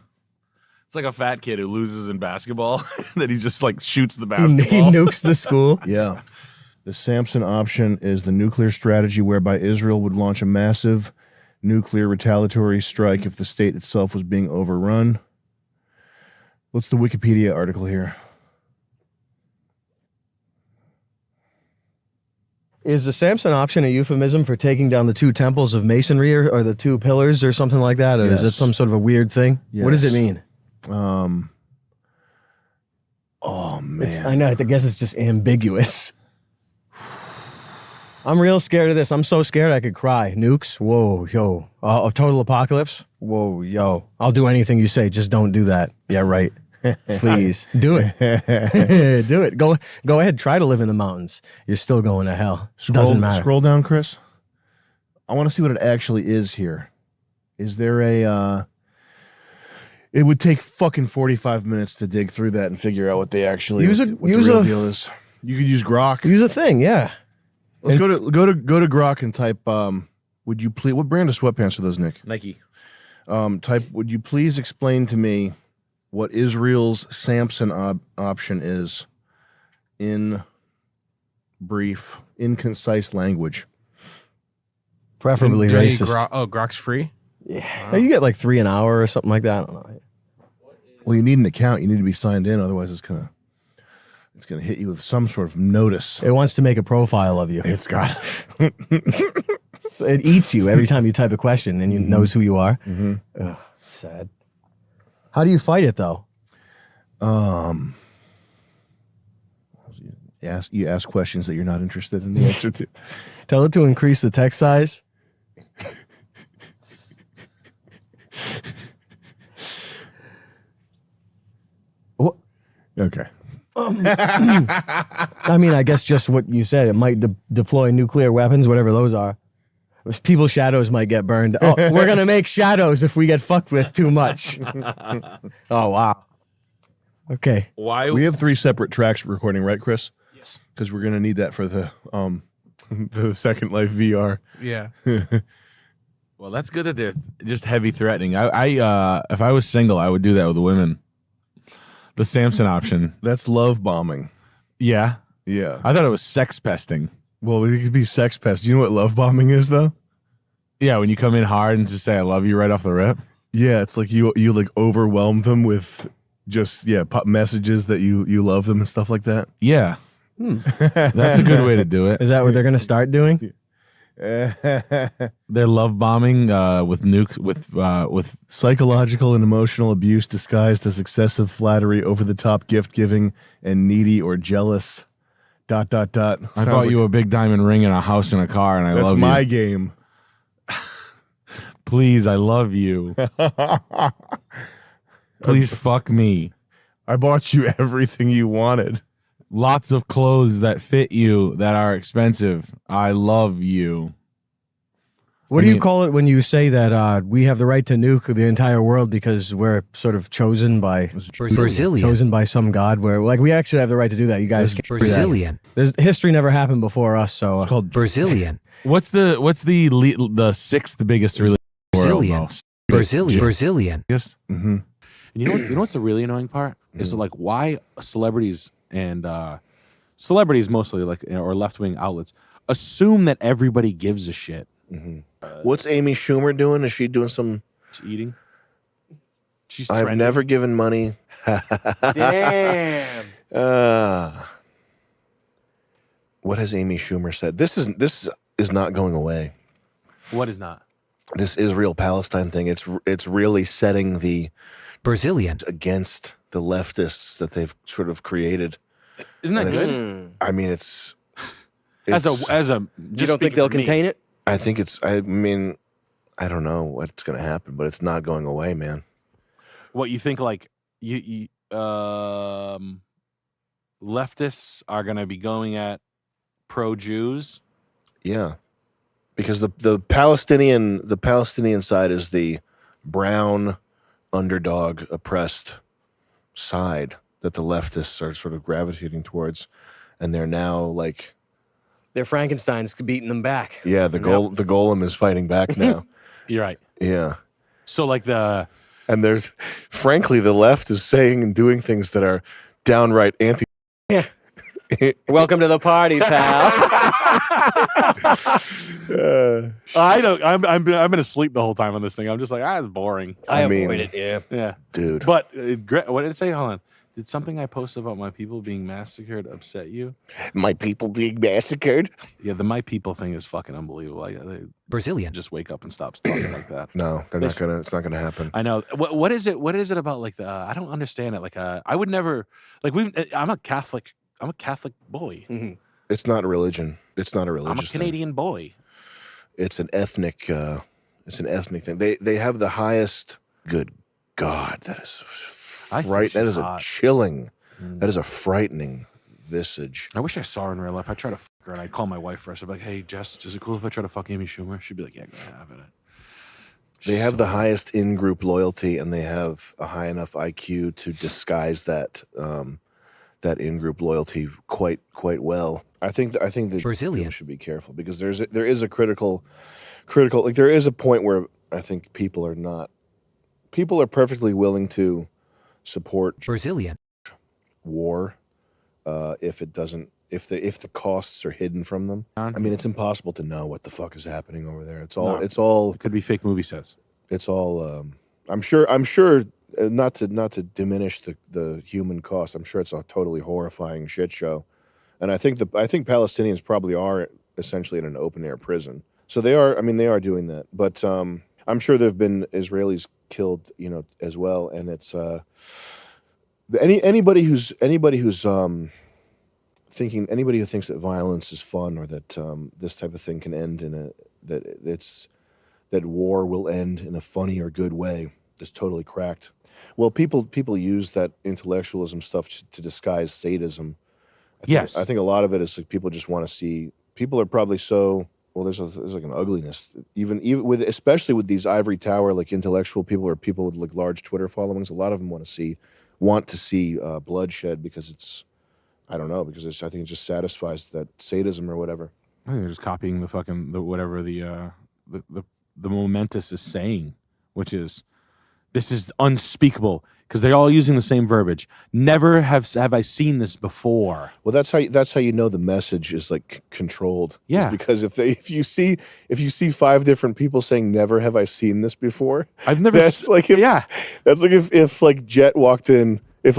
It's like a fat kid who loses in basketball that he just like shoots the basketball. He nukes the school. Yeah. The Samson option is the nuclear strategy whereby Israel would launch a massive nuclear retaliatory strike if the state itself was being overrun. What's the Wikipedia article here? Is the Samson option a euphemism for taking down the two temples of masonry or the two pillars or something like that? Or is it some sort of a weird thing? Yes. What does it mean? Oh, man. I know. I guess it's just ambiguous. I'm real scared of this. I'm so scared I could cry. Nukes? Whoa, yo. A total apocalypse? Whoa, yo. I'll do anything you say. Just don't do that. Yeah, right. Please. Do it. Do it. Go ahead. Try to live in the mountains. You're still going to hell. Doesn't matter. Scroll down, Chris. I want to see what it actually is here. Is there a... It would take fucking 45 minutes to dig through that and figure out what they actually... what the real deal is. You could use Grok. Use a thing, yeah. Let's go to Grok and type. Would you please? What brand of sweatpants are those, Nick? Nike. Type. Would you please explain to me what Israel's Samson option is in brief, in concise language? Preferably racist. Grok's free? Yeah. You get like 3 an hour or something like that. I don't know. Well, you need an account. You need to be signed in. Otherwise, it's gonna hit you with some sort of notice. It wants to make a profile of you. It's got. So it eats you every time you type a question and it knows who you are. Mm-hmm. Ugh, sad. How do you fight it though? You ask questions that you're not interested in the answer to. Tell it to increase the text size. What? Okay. I mean, I guess just what you said. It might deploy nuclear weapons, whatever those are. People's shadows might get burned. Oh, we're going to make shadows if we get fucked with too much. Oh, wow. Okay. Why? We have 3 separate tracks recording, right, Chris? Yes. Because we're going to need that for the Second Life VR. Yeah. Well, that's good that they're just heavy threatening. I if I was single, I would do that with women. The Samson option. That's love bombing. Yeah. Yeah. I thought it was sex pesting. Well, it could be sex pest. Do you know what love bombing is, though? Yeah, when you come in hard and just say "I love you" right off the rip. Yeah, it's like you like overwhelm them with just messages that you love them and stuff like that. Yeah. That's a good way to do it. Is that what they're going to start doing? They're love bombing with nukes with psychological and emotional abuse disguised as excessive flattery, over the top gift giving, and needy or jealous. ... I bought you a big diamond ring and a house and a car, and I love you. That's my game. Please, I love you. Please fuck me. I bought you everything you wanted. Lots of clothes that fit you that are expensive. I love you. What do you call it when you say that we have the right to nuke the entire world because we're sort of chosen by Brazilian, chosen by some god? Where like we actually have the right to do that. You guys, Brazilian. History never happened before us, so it's called Brazilian. What's the 6th biggest religion in the world? Brazilian. Yes. Mm-hmm. And you know what's the really annoying part is like why celebrities and celebrities mostly, like, or left-wing outlets, assume that everybody gives a shit. What's Amy Schumer doing? Is she doing some? She's eating. She's I've trending. never given money. Damn. What has Amy Schumer said? This is not going away. What is not? This Israel-Palestine thing. It's really setting the Brazilian against the leftists that they've sort of created. Isn't that And good? I mean, it's As a you don't think they'll contain it? I think I mean, I don't know what's going to happen, but it's not going away, man. What you think? Like leftists are going to be going at pro-Jews? Yeah, because the Palestinian side is the brown underdog oppressed side that the leftists are sort of gravitating towards, and they're now like They're Frankenstein's beating them back. the golem is fighting back now. You're right. Yeah. So like and there's frankly the left is saying and doing things that are downright anti. Welcome to the party, pal. I don't. I'm gonna sleep the whole time on this thing. I'm just like, it's boring. I avoid it. Yeah, dude. But what did it say? Hold on. Did something I posted about my people being massacred upset you? My people being massacred? Yeah, the my people thing is fucking unbelievable. They Brazilian just wake up and stop talking like that. No, they're not gonna. It's not gonna happen. I know. What is it? What is it about? Like I don't understand it. Like I would never. Like I'm a Catholic boy. Mm-hmm. It's not a religion. It's not a religious. I'm a Canadian boy. It's an ethnic. It's an ethnic thing. They have the highest. Good God, that is right. That is a chilling. That is a frightening visage. I wish I saw her in real life. I try to fuck her and I'd call my wife first. I'd be like, "Hey, Jess, is it cool if I try to fuck Amy Schumer?" She'd be like, "Yeah, go ahead, have it." They have the highest in-group loyalty, and they have a high enough IQ to disguise that that in-group loyalty quite well. I think the Brazilian should be careful because there is a critical like there is a point where I think people are perfectly willing to support Brazilian war if the costs are hidden from them. I mean, it's impossible to know what the fuck is happening over there. It's all it could be fake movie sets. It's all I'm sure not to diminish the human cost. I'm sure it's a totally horrifying shit show. And I think Palestinians probably are essentially in an open air prison. So they are doing that. But I'm sure there've been Israelis killed, as well. And it's anybody who thinks that violence is fun or that this type of thing can end that war will end in a funny or good way is totally cracked. Well, people use that intellectualism stuff to disguise sadism. I think a lot of it is like people just want to see. People are probably so there's like an ugliness even especially with these ivory tower like intellectual people or people with like large Twitter followings. A lot of them want to see bloodshed because I think it just satisfies that sadism or whatever. I think they're just copying whatever the momentous is saying, which is this is unspeakable because they're all using the same verbiage. Never have I seen this before. Well, that's how you know the message is like controlled. Yeah, is because if you see 5 different people saying never have I seen this before. I've never. That's like if like Jet walked in. If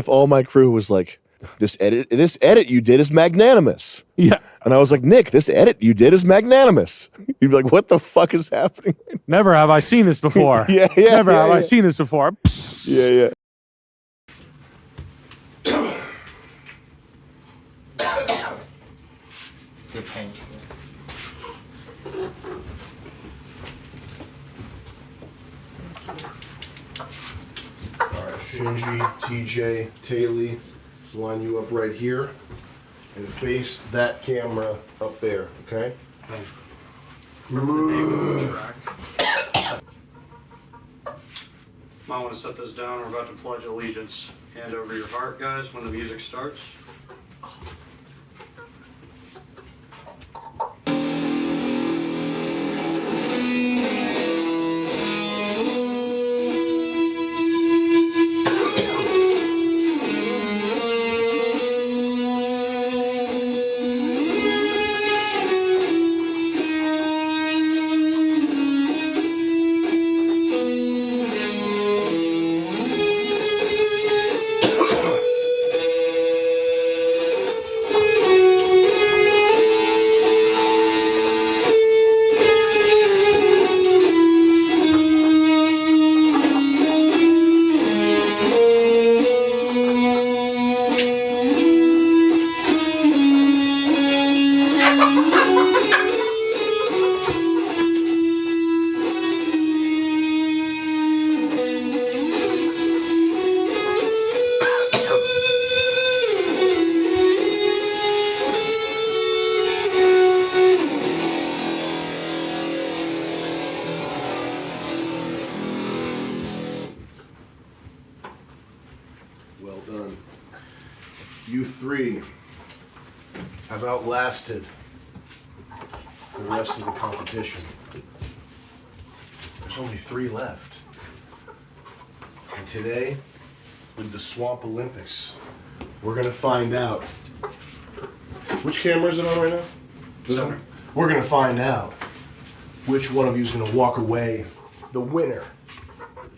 all my crew was like this edit you did is magnanimous. Yeah. And I was like, Nick, this edit you did is magnanimous. You'd be like, what the fuck is happening? Never have I seen this before. Never have I seen this before. Yeah. All right, Shinji, TJ, Taylor, let's line you up right here and face that camera up there, okay? Might want to set this down. We're about to pledge allegiance. Hand over your heart, guys, when the music starts. Well done. You three have outlasted the rest of the competition. There's only 3 left. And today, with the Swamp Olympics, we're gonna find out. Which camera is it on right now? This one? We're gonna find out which one of you is gonna walk away the winner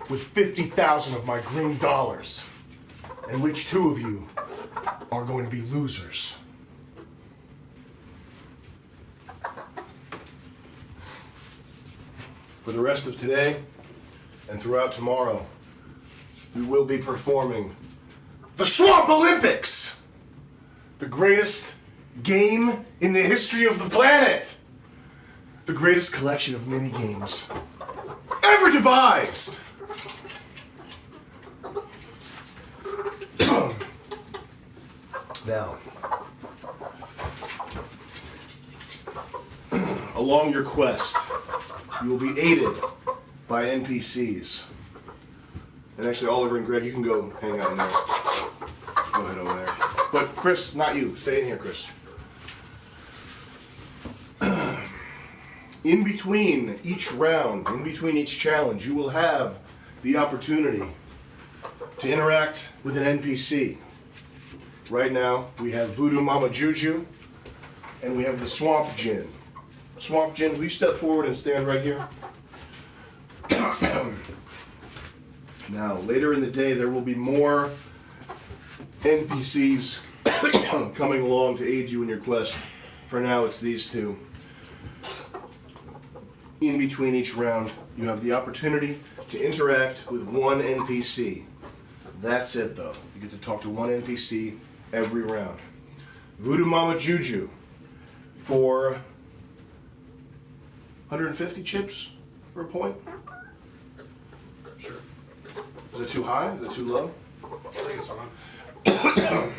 with 50,000 of my green dollars, and which 2 of you are going to be losers. For the rest of today and throughout tomorrow, we will be performing the Swamp Olympics, the greatest game in the history of the planet, the greatest collection of mini games ever devised. Now, along your quest, you will be aided by NPCs. And actually, Oliver and Greg, you can go hang out in there. Go ahead over there. But Chris, not you. Stay in here, Chris. In between each round, in between each challenge, you will have the opportunity to interact with an NPC. Right now, we have Voodoo Mama Juju, and we have the Swamp Djinn. Swamp Djinn, will you step forward and stand right here? Now, later in the day, there will be more NPCs coming along to aid you in your quest. For now, it's these 2. In between each round, you have the opportunity to interact with 1 NPC. That's it, though. You get to talk to 1 NPC every round. Voodoo Mama Juju for 150 chips for a point? Sure. Is it too high? Is it too low? I think it's fine.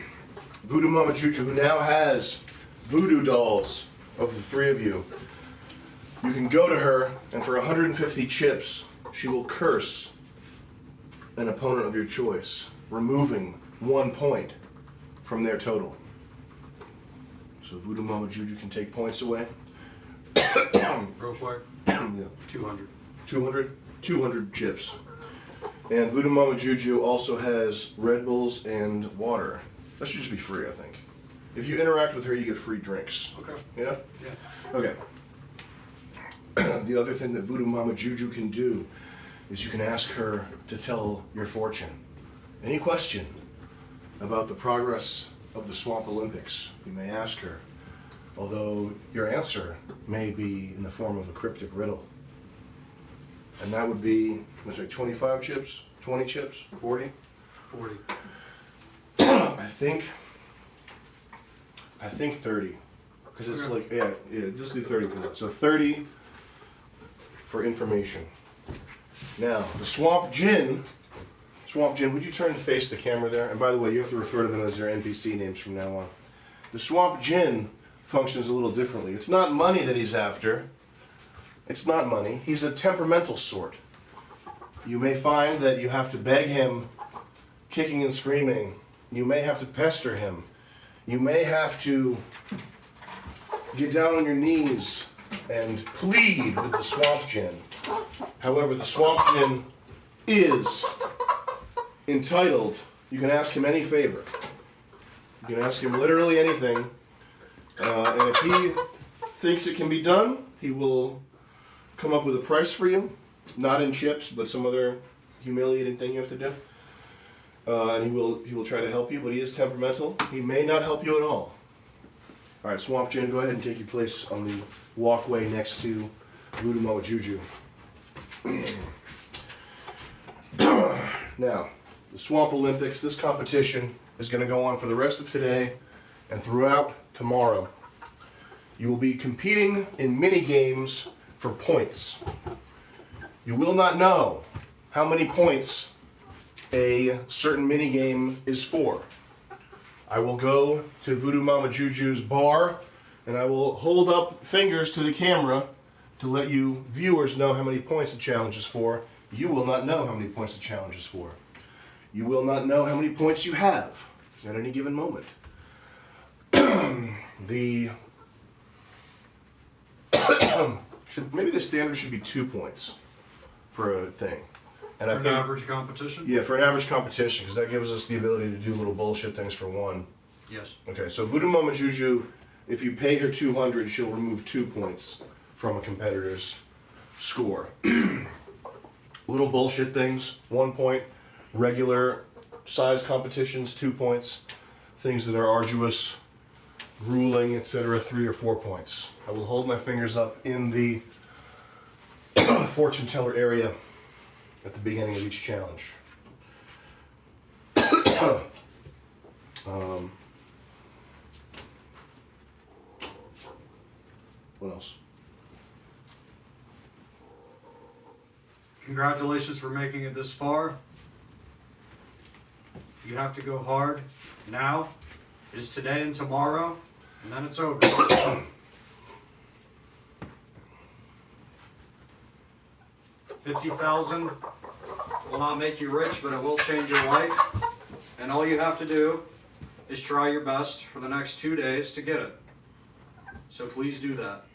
Voodoo Mama Juju, who now has voodoo dolls of the 3 of you. You can go to her, and for 150 chips, she will curse an opponent of your choice, removing 1 point from their total. So Voodoo Mama Juju can take points away. Real quick. Yeah. 200. 200? 200 chips. And Voodoo Mama Juju also has Red Bulls and water. That should just be free, I think. If you interact with her, you get free drinks. Okay. Yeah? Yeah. Okay. The other thing that Voodoo Mama Juju can do is you can ask her to tell your fortune. Any question about the progress of the Swamp Olympics, you may ask her, although your answer may be in the form of a cryptic riddle. And that would be, let's say 25 chips, 20 chips, 40? 40. I think 30. Because it's like, yeah, just do 30 for that. So 30 for information. Now, the Swamp Djinn, would you turn to face the camera there? And by the way, you have to refer to them as their NPC names from now on. The Swamp Djinn functions a little differently. It's not money that he's after. It's not money. He's a temperamental sort. You may find that you have to beg him, kicking and screaming. You may have to pester him. You may have to get down on your knees and plead with the Swamp Djinn. However, the Swamp Djinn is entitled, you can ask him any favor. You can ask him literally anything. And if he thinks it can be done, he will come up with a price for you. Not in chips, but some other humiliating thing you have to do. And he will try to help you, but he is temperamental. He may not help you at all. All right, Swamp Djinn, go ahead and take your place on the walkway next to Voodoo Mama Juju. Now, the Swamp Olympics, this competition is going to go on for the rest of today and throughout tomorrow. You will be competing in mini games for points. You will not know how many points a certain mini game is for. I will go to Voodoo Mama Juju's bar and I will hold up fingers to the camera to let you viewers know how many points the challenge is for. You will not know how many points the challenge is for. You will not know how many points you have at any given moment. Maybe the standard should be 2 points for a thing. And For an average competition? Yeah, for an average competition, because that gives us the ability to do little bullshit things for 1. Yes. Okay, so Voodoo Mama Juju, if you pay her 200, she'll remove 2 points from a competitor's score. Little bullshit things, 1 point. Regular size competitions, 2 points. Things that are arduous, grueling, etc., 3 or 4 points. I will hold my fingers up in the fortune teller area at the beginning of each challenge. What else? Congratulations for making it this far. You have to go hard now. It is today and tomorrow, and then it's over. 50,000 will not make you rich, but it will change your life. And all you have to do is try your best for the next 2 days to get it. So please do that.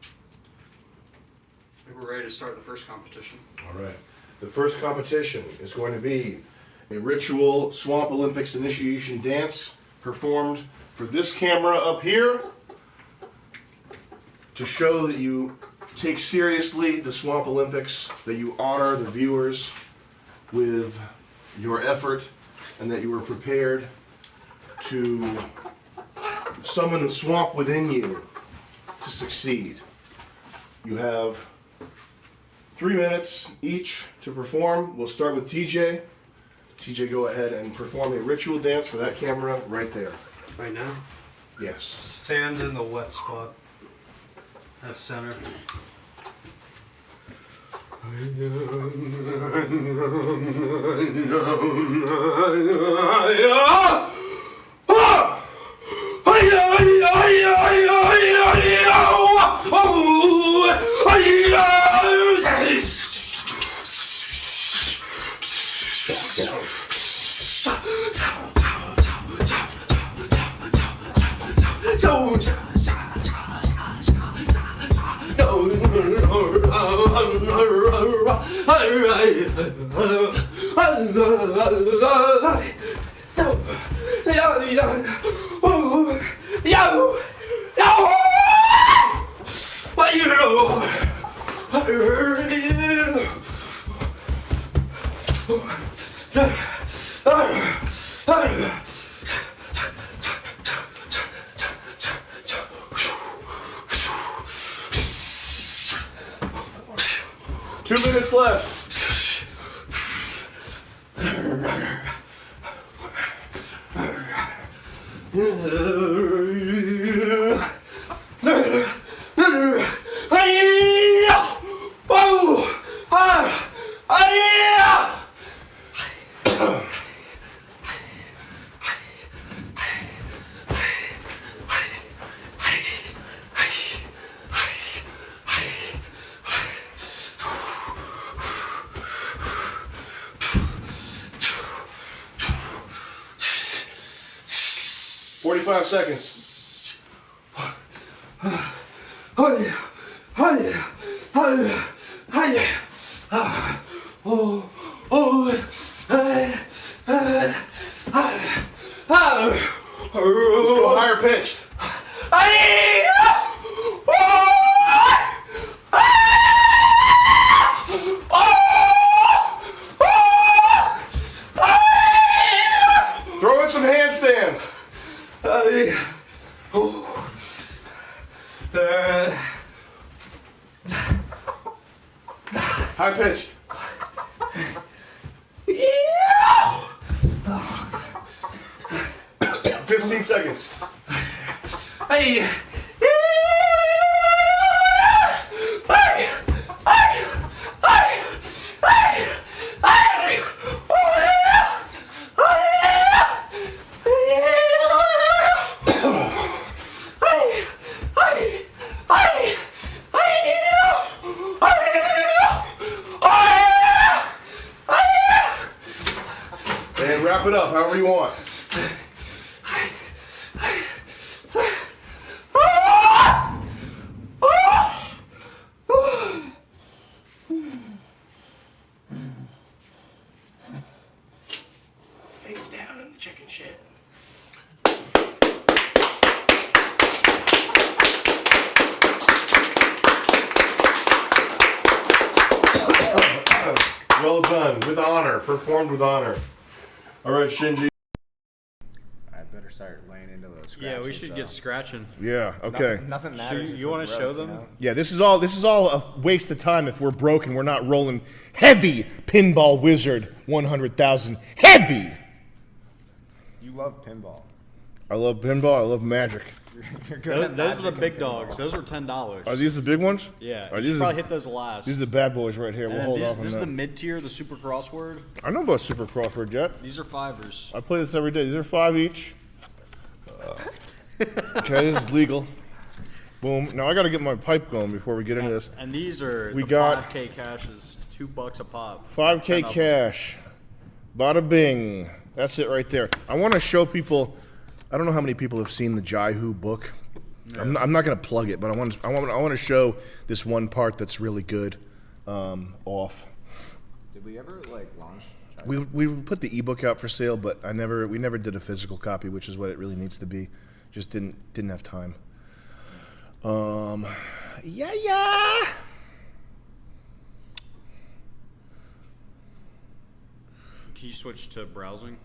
I think we're ready to start the first competition. All right. The first competition is going to be a ritual Swamp Olympics initiation dance performed for this camera up here to show that you take seriously the Swamp Olympics, that you honor the viewers with your effort, and that you are prepared to summon the swamp within you to succeed. You have 3 minutes each to perform. We'll start with TJ. TJ, go ahead and perform a ritual dance for that camera right there. Right now? Yes. Stand in the wet spot. That's center. Two minutes left. Five seconds. Let's go higher pitched. Throw in some handstands. High pitched. Yeah. 15 seconds. Hey. And wrap it up however you want. Face down in the chicken shit. Well done. With honor. Performed with honor. All right, Shinji. I better start laying into those scratches. Yeah, we should get scratching. Yeah, okay. Nothing So matters. you want to show them? You know? Yeah, this is all a waste of time if we're broke and we're not rolling heavy pinball wizard 100,000 heavy. You love pinball. I love pinball. I love magic. You're good at Those are the magic big and dogs. pinball. Those are $10. Are these the big ones? Yeah, Are you these should probably hit those last. These are the bad boys right here. And We'll then hold this off on is that. the mid tier, the super crossword. I know about Super Crossword Jet. These are fivers. I play this every day. These are 5 each. Okay, this is legal. Boom. Now I got to get my pipe going before we get into this. And these are We the got 5K caches, $2 a pop. 5K 10 of them. cash. Bada bing. That's it right there. I want to show people. I don't know how many people have seen the Jaihu book. I'm not going to plug it, but I want to show this one part that's really good. Off. Did we ever like launch? We put the ebook out for sale, but we never did a physical copy, which is what it really needs to be. Just didn't have time. Yeah. Can you switch to browsing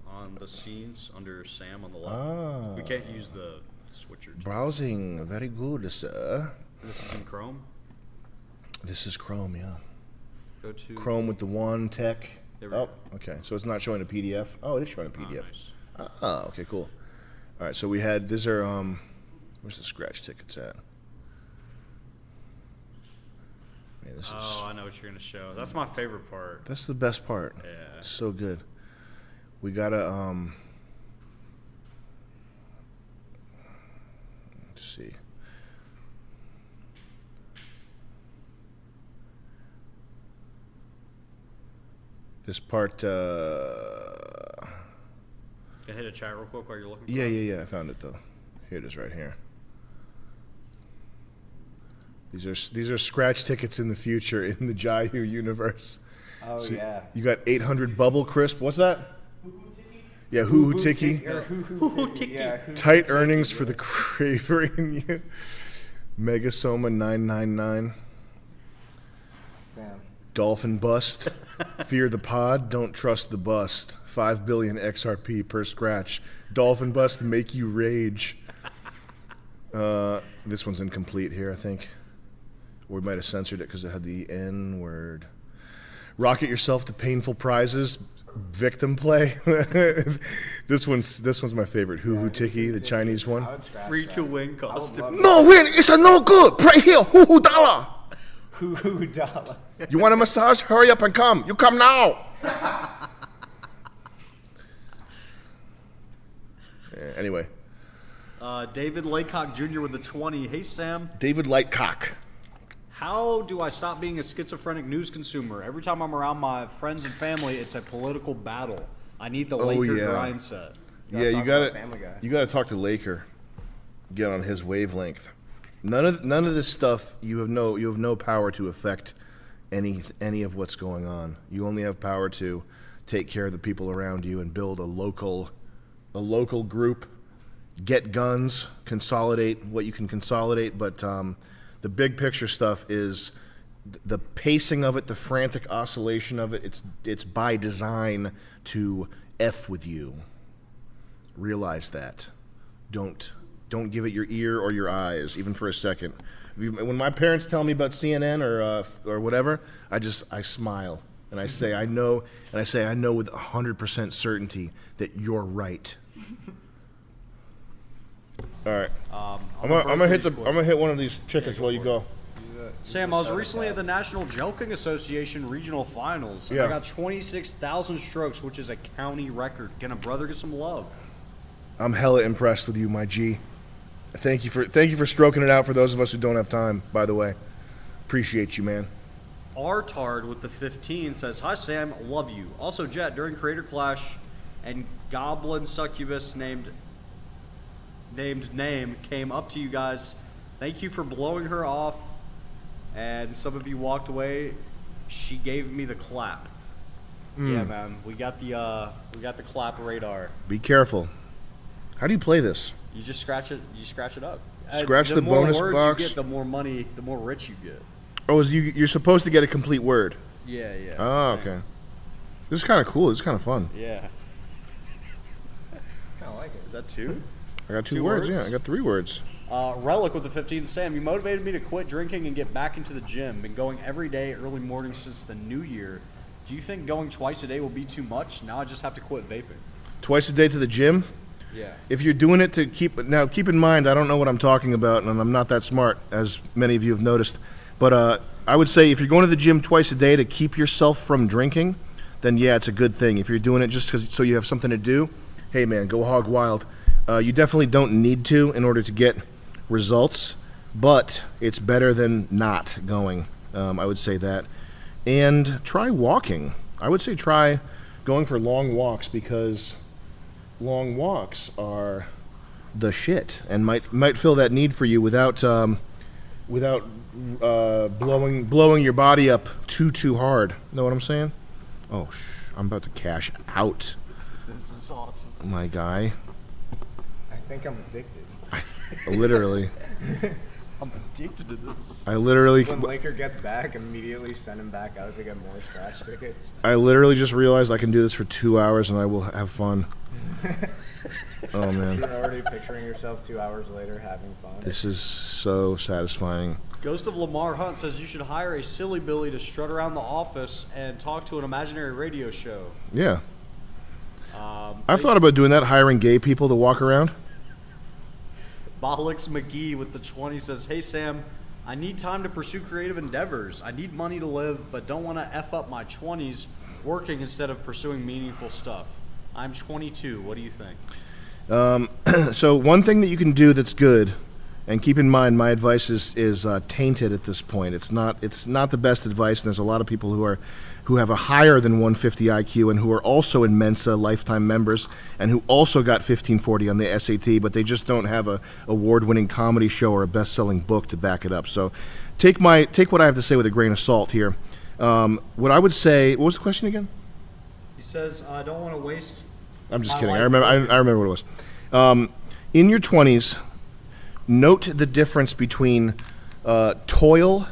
on the scenes under Sam on the left? Ah. We can't use the switcher. Browsing, very good, sir. This is in Chrome. This is Chrome, yeah. Go to Chrome with the one tech. There we Oh, go. okay. So it's not showing a PDF. Oh, it is showing a PDF. Ah, okay, cool. All right, so we had these are where's the scratch tickets at? Man, this is I know what you're gonna show. That's my favorite part. that's the best part. Yeah. It's so good. We gotta let's see. This part Can I hit a chat real quick while you're looking? Yeah, I found it though. Here it is right here. These are scratch tickets in the future in the Jaihu universe. Oh, yeah. You got 800 bubble crisp. What's that? Yeah, hoo hoo tiki. Hoo tiki. Yeah, Tight earnings for the craver in you. Megasoma 999. Damn. Dolphin bust. Fear the pod. Don't trust the bust. 5 billion XRP per scratch. Dolphin bust make you rage. This one's incomplete here, I think. We might have censored it because it had the N word. Rocket yourself to painful prizes. Victim play. This one's my favorite. Hoo hoo tiki, the Chinese one. Free to win costume. No win. It's a no good. Right here. Hoo hoo dollar. Hoo hoo dollar. You want a massage? Hurry up and come. You come now. Yeah, anyway. David Laycock Jr. with the 20. Hey, Sam. David Lightcock. How do I stop being a schizophrenic news consumer? Every time I'm around my friends and family, it's a political battle. I need the Laker grind set. Yeah, you gotta talk to Laker. Get on his wavelength. None of this stuff you have no power to affect any of what's going on. You only have power to take care of the people around you and build a local group, get guns, consolidate what you can consolidate, but the big picture stuff is the pacing of it, the frantic oscillation of it. It's by design to F with you. Realize that. Don't give it your ear or your eyes, even for a second. When my parents tell me about CNN or whatever, I smile and I say I know with 100% certainty that you're right. All right, I'm gonna hit one of these chickens while you go. Sam, I was recently at the National Jelking Association Regional Finals, and I got 26,000 strokes, which is a county record. Can a brother get some love? I'm hella impressed with you, my G. Thank you for stroking it out for those of us who don't have time, by the way. Appreciate you, man. Artard with the 15 says, "Hi Sam, love you. Also Jet, during Creator Clash, and goblin succubus named name came up to you guys. Thank you for blowing her off, and some of you walked away. She gave me the clap. Yeah, man, we got the clap radar. Be careful. How do you play this? You just scratch it. You scratch it up. Scratch the bonus more words box. you get, the more money, the more rich you get. Oh, you're supposed to get a complete word. Yeah, yeah. Oh, okay. This is kind of cool. This is kind of fun. Yeah. Kind of like it. Is that 2? I got 2 words. Yeah, I got 3 words. Relic with the 15. Sam, you motivated me to quit drinking and get back into the gym. Been going every day, early morning since the new year. Do you think going twice a day will be too much? Now I just have to quit vaping. Twice a day to the gym? Yeah. If you're doing it to keep in mind, I don't know what I'm talking about, and I'm not that smart, as many of you have noticed. But I would say if you're going to the gym twice a day to keep yourself from drinking, then yeah, it's a good thing. If you're doing it just so you have something to do, hey man, go hog wild. You definitely don't need to in order to get results, but it's better than not going. I would say that. And try walking. I would say try going for long walks, because long walks are the shit and might fill that need for you without blowing your body up too hard. Know what I'm saying? Oh, I'm about to cash out. This is awesome. My guy. I think I'm addicted. Literally. I'm addicted to this. I literally. When Laker gets back, immediately send him back out to get more scratch tickets. I literally just realized I can do this for 2 hours and I will have fun. Oh man. You're already picturing yourself 2 hours later having fun. This is so satisfying. Ghost of Lamar Hunt says you should hire a silly Billy to strut around the office and talk to an imaginary radio show. Yeah. I've thought about doing that, hiring gay people to walk around. Bolix McGee with the 20 says, hey Sam, I need time to pursue creative endeavors. I need money to live, but don't want to F up my 20s working instead of pursuing meaningful stuff. I'm 22. What do you think? So one thing that you can do that's good, and keep in mind my advice is tainted at this point. It's not the best advice, and there's a lot of people who have a higher than 150 IQ and who are also in Mensa lifetime members and who also got 1540 on the SAT, but they just don't have a award-winning comedy show or a best-selling book to back it up. So take what I have to say with a grain of salt here. What I would say, what was the question again? He says, I don't want to waste. I'm just kidding. I remember what it was. In your 20s, note the difference between toil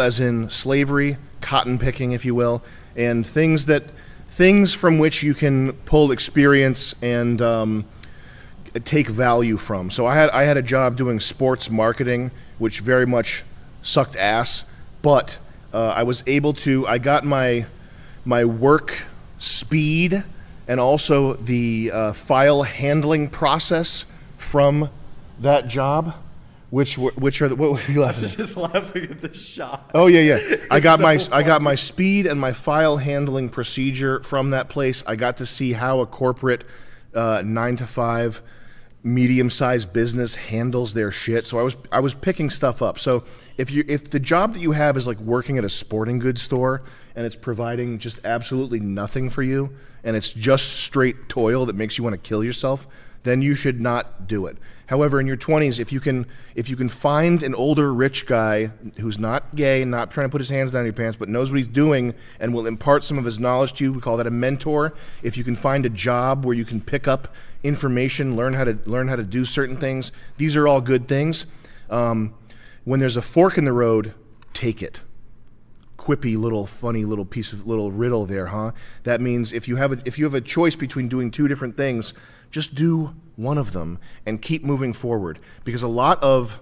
as in slavery, cotton picking, if you will, and things from which you can pull experience and take value from. So I had a job doing sports marketing, which very much sucked ass, but I was able to. I got my work speed and also the file handling process from that job. Which are what were you laughing at? Just laughing at the shot. Oh yeah. I got my speed and my file handling procedure from that place. I got to see how a corporate 9-to-5 medium-sized business handles their shit. So I was picking stuff up. So if the job that you have is like working at a sporting goods store and it's providing just absolutely nothing for you and it's just straight toil that makes you want to kill yourself, then you should not do it. However, in your 20s, if you can find an older rich guy who's not gay, not trying to put his hands down your pants, but knows what he's doing and will impart some of his knowledge to you, we call that a mentor. If you can find a job where you can pick up information, learn how to do certain things, these are all good things. When there's a fork in the road, take it. Quippy little funny little piece of little riddle there, huh? That means if you have a choice between doing two different things, just do one of them and keep moving forward, because a lot of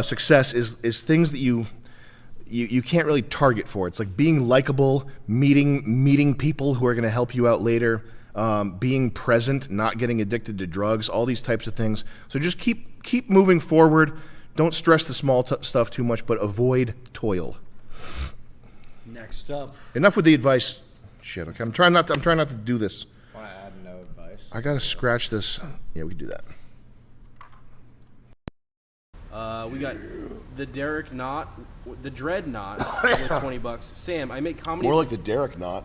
success is things that you can't really target for. It's like being likable, meeting people who are going to help you out later, being present, not getting addicted to drugs, all these types of things. So just keep moving forward. Don't stress the small stuff too much, but avoid toil. Next up. Enough with the advice. Shit. Okay, I'm trying not to do this. Want to add no advice? I gotta scratch this. Yeah, we can do that. We got the Derek Knott, the Dread Knot with $20. Sam, I make comedy. More like the Derek Knot.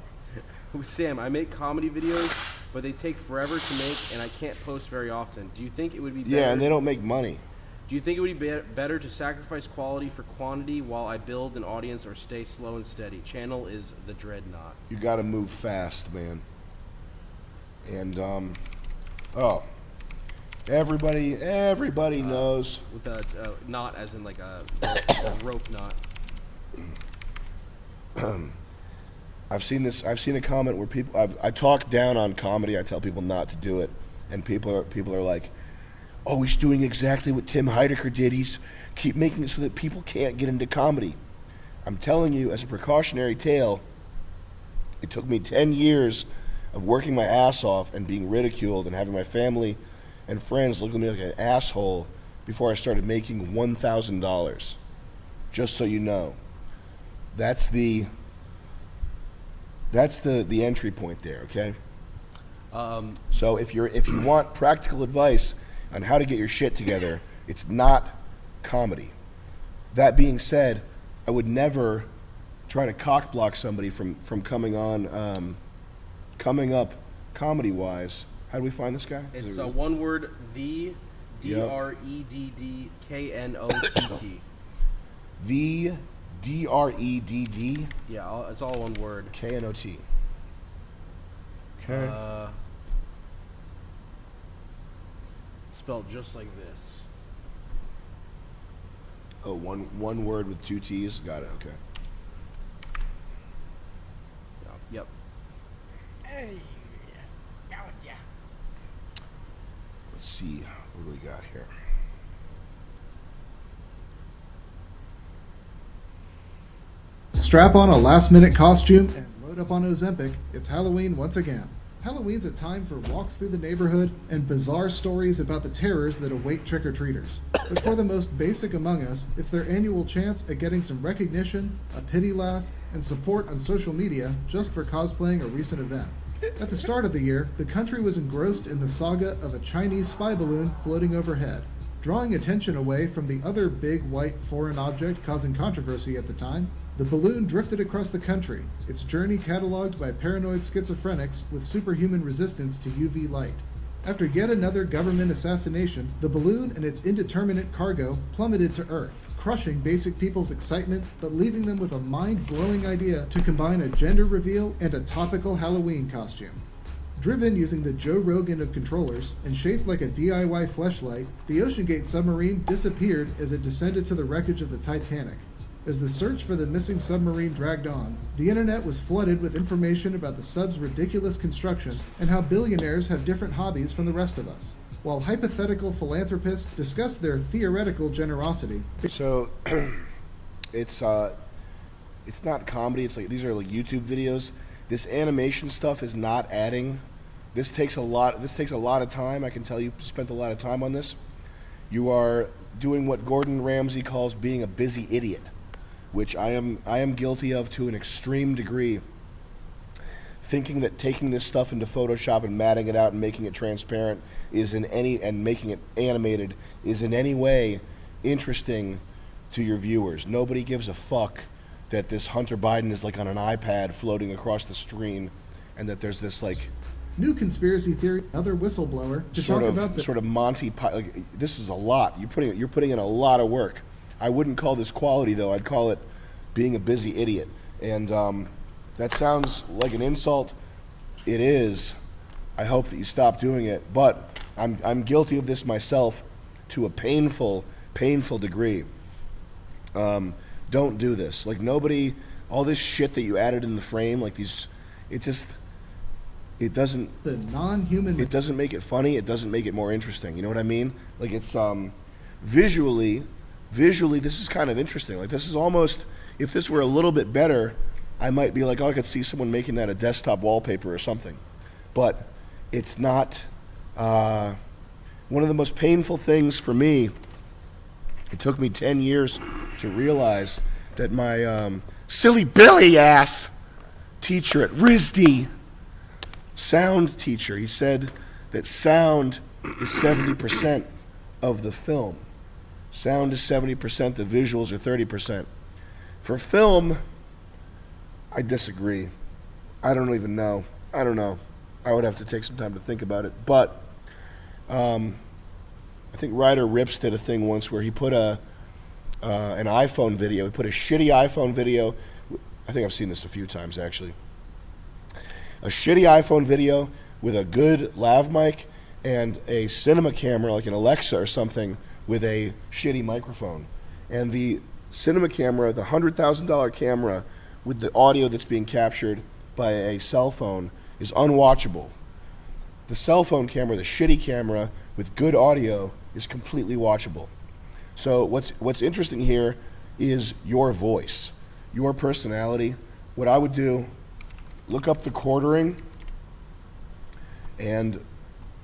Sam, I make comedy videos, but they take forever to make, and I can't post very often. Do you think it would be better? Yeah, and they don't make money. Do you think it would be better to sacrifice quality for quantity while I build an audience, or stay slow and steady? Channel is the Dreadnought. You got to move fast, man. And everybody knows. With a knot, as in like a rope knot. I've seen a comment where people. I talk down on comedy. I tell people not to do it, and people are like, "Oh, he's doing exactly what Tim Heidecker did. He's keep making it so that people can't get into comedy." I'm telling you, as a precautionary tale, it took me 10 years of working my ass off and being ridiculed and having my family and friends look at me like an asshole before I started making $1,000. Just so you know, that's the entry point there. Okay. So if you want practical advice on how to get your shit together, it's not comedy. That being said, I would never try to cock block somebody from coming up comedy wise. How do we find this guy? It's one word, the Dreddknott. The Dredd. Yeah, it's all one word. Knot. Okay. It's spelled just like this. Oh, one word with 2 T's. Got it. Okay. Yep. Hey. Let's see. What do we got here? Strap on a last-minute costume and load up on Ozempic. It's Halloween once again. Halloween's a time for walks through the neighborhood and bizarre stories about the terrors that await trick-or-treaters. But for the most basic among us, it's their annual chance at getting some recognition, a pity laugh, and support on social media just for cosplaying a recent event. At the start of the year, the country was engrossed in the saga of a Chinese spy balloon floating overhead. Drawing attention away from the other big white foreign object causing controversy at the time, the balloon drifted across the country, its journey cataloged by paranoid schizophrenics with superhuman resistance to UV light. After yet another government assassination, the balloon and its indeterminate cargo plummeted to Earth, crushing basic people's excitement but leaving them with a mind-blowing idea to combine a gender reveal and a topical Halloween costume. Driven using the Joe Rogan of controllers and shaped like a DIY fleshlight, the OceanGate submarine disappeared as it descended to the wreckage of the Titanic. As the search for the missing submarine dragged on, the internet was flooded with information about the sub's ridiculous construction and how billionaires have different hobbies from the rest of us. While hypothetical philanthropists discussed their theoretical generosity. So, it's not comedy. It's like these are like YouTube videos. This animation stuff is not adding. This takes a lot of time. I can tell you spent a lot of time on this. You are doing what Gordon Ramsay calls being a busy idiot, which I am guilty of to an extreme degree. Thinking that taking this stuff into Photoshop and matting it out and making it transparent and making it animated is in any way interesting to your viewers. Nobody gives a fuck that this Hunter Biden is like on an iPad floating across the screen, and that there's this like new conspiracy theory, another whistleblower to talk about the sort of Monty Python. Like, this is a lot. You're putting in a lot of work. I wouldn't call this quality though. I'd call it being a busy idiot. And that sounds like an insult. It is. I hope that you stop doing it. But I'm guilty of this myself to a painful degree. Don't do this. Like nobody, all this shit that you added in the frame, like these, it doesn't. The non-human. It doesn't make it funny. It doesn't make it more interesting. You know what I mean? Like it's visually, this is kind of interesting. Like this is almost, if this were a little bit better, I might be like, oh, I could see someone making that a desktop wallpaper or something. But it's not. One of the most painful things for me. It took me 10 years to realize that my silly Billy ass teacher at RISD, sound teacher, he said that sound is 70% of the film. Sound is 70%, the visuals are 30%. For film, I disagree. I don't even know. I don't know. I would have to take some time to think about it. But I think Ryder Rips did a thing once where he put an iPhone video. He put a shitty iPhone video. I think I've seen this a few times, actually. A shitty iPhone video with a good lav mic and a cinema camera, like an Alexa or something, with a shitty microphone. And the cinema camera, the $100,000 camera with the audio that's being captured by a cell phone is unwatchable. The cell phone camera, the shitty camera with good audio, is completely watchable. So what's interesting here is your voice, your personality. What I would do, look up the quartering, and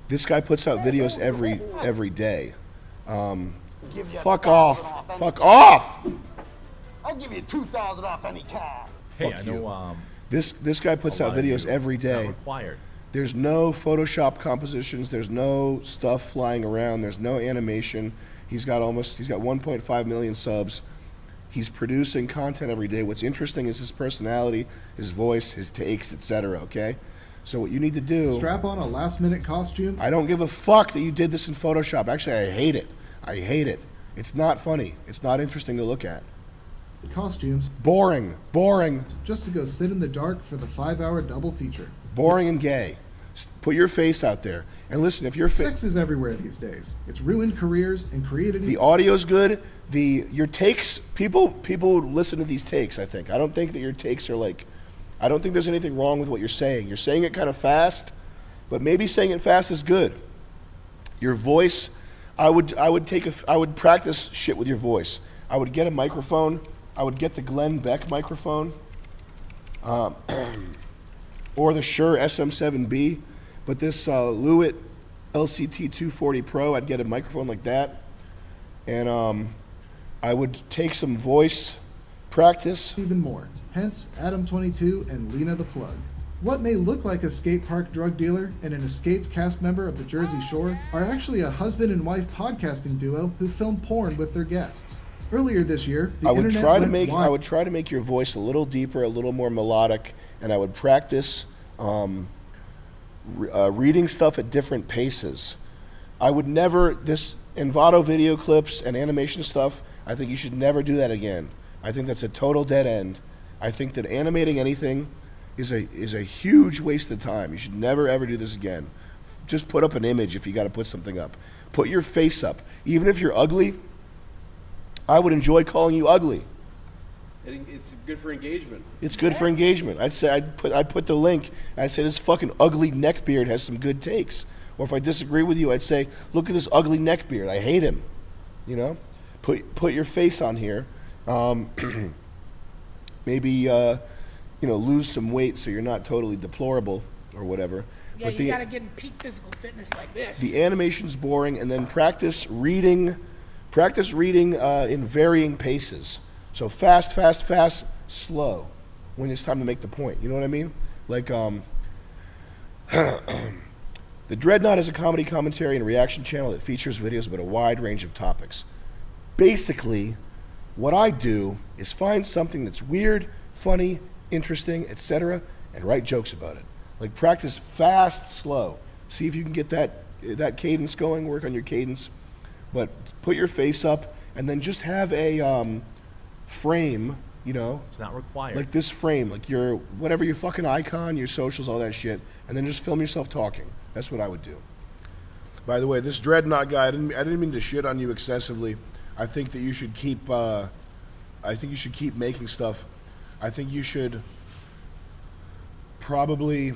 this guy puts out videos every day. Fuck off. Fuck off. I'll give you 2,000 off any car. Hey, I know. This guy puts out videos every day. Required. There's no Photoshop compositions. There's no stuff flying around. There's no animation. He's got 1.5 million subs. He's producing content every day. What's interesting is his personality, his voice, his takes, etc. Okay, so what you need to do. Strap on a last-minute costume. I don't give a fuck that you did this in Photoshop. Actually, I hate it. I hate it. It's not funny. It's not interesting to look at. Costumes. Boring. Boring. Just to go sit in the dark for the 5-hour double feature. Boring and gay. Put your face out there. And listen, if your sex is everywhere these days. It's ruined careers and created. The audio's good. Your takes, people listen to these takes, I think. I don't think that your takes are like, I don't think there's anything wrong with what you're saying. You're saying it kind of fast, but maybe saying it fast is good. Your voice, I would practice shit with your voice. I would get a microphone. I would get the Glenn Beck microphone, or the Shure SM7B, but this Lewitt LCT 240 Pro, I'd get a microphone like that, and I would take some voice practice. Even more. Hence, Adam22 and Lena the Plug. What may look like a skate park drug dealer and an escaped cast member of the Jersey Shore are actually a husband and wife podcasting duo who film porn with their guests. Earlier this year, I would try to make your voice a little deeper, a little more melodic, and I would practice reading stuff at different paces. I would never, this Envato video clips and animation stuff, I think you should never do that again. I think that's a total dead end. I think that animating anything is a huge waste of time. You should never ever do this again. Just put up an image if you got to put something up. Put your face up. Even if you're ugly, I would enjoy calling you ugly. It's good for engagement. It's good for engagement. I'd put the link. I'd say this fucking ugly neckbeard has some good takes. Or if I disagree with you, I'd say, look at this ugly neckbeard. I hate him. You know, put your face on here. Maybe lose some weight so you're not totally deplorable or whatever. Yeah, but you gotta get in peak physical fitness like this. The animation's boring, and then practice reading in varying paces. So fast, slow when it's time to make the point. You know what I mean? Like, the Dreadnought is a comedy commentary and reaction channel that features videos about a wide range of topics. Basically, what I do is find something that's weird, funny, interesting, etc., and write jokes about it. Like, practice fast, slow. See if you can get that cadence going, work on your cadence. But put your face up, and then just have a frame, you know. It's not required. Like this frame, like your fucking icon, your socials, all that shit, and then just film yourself talking. That's what I would do. By the way, this Dreadnought guy, I didn't mean to shit on you excessively. I think that you should keep. Making stuff. I think you should probably.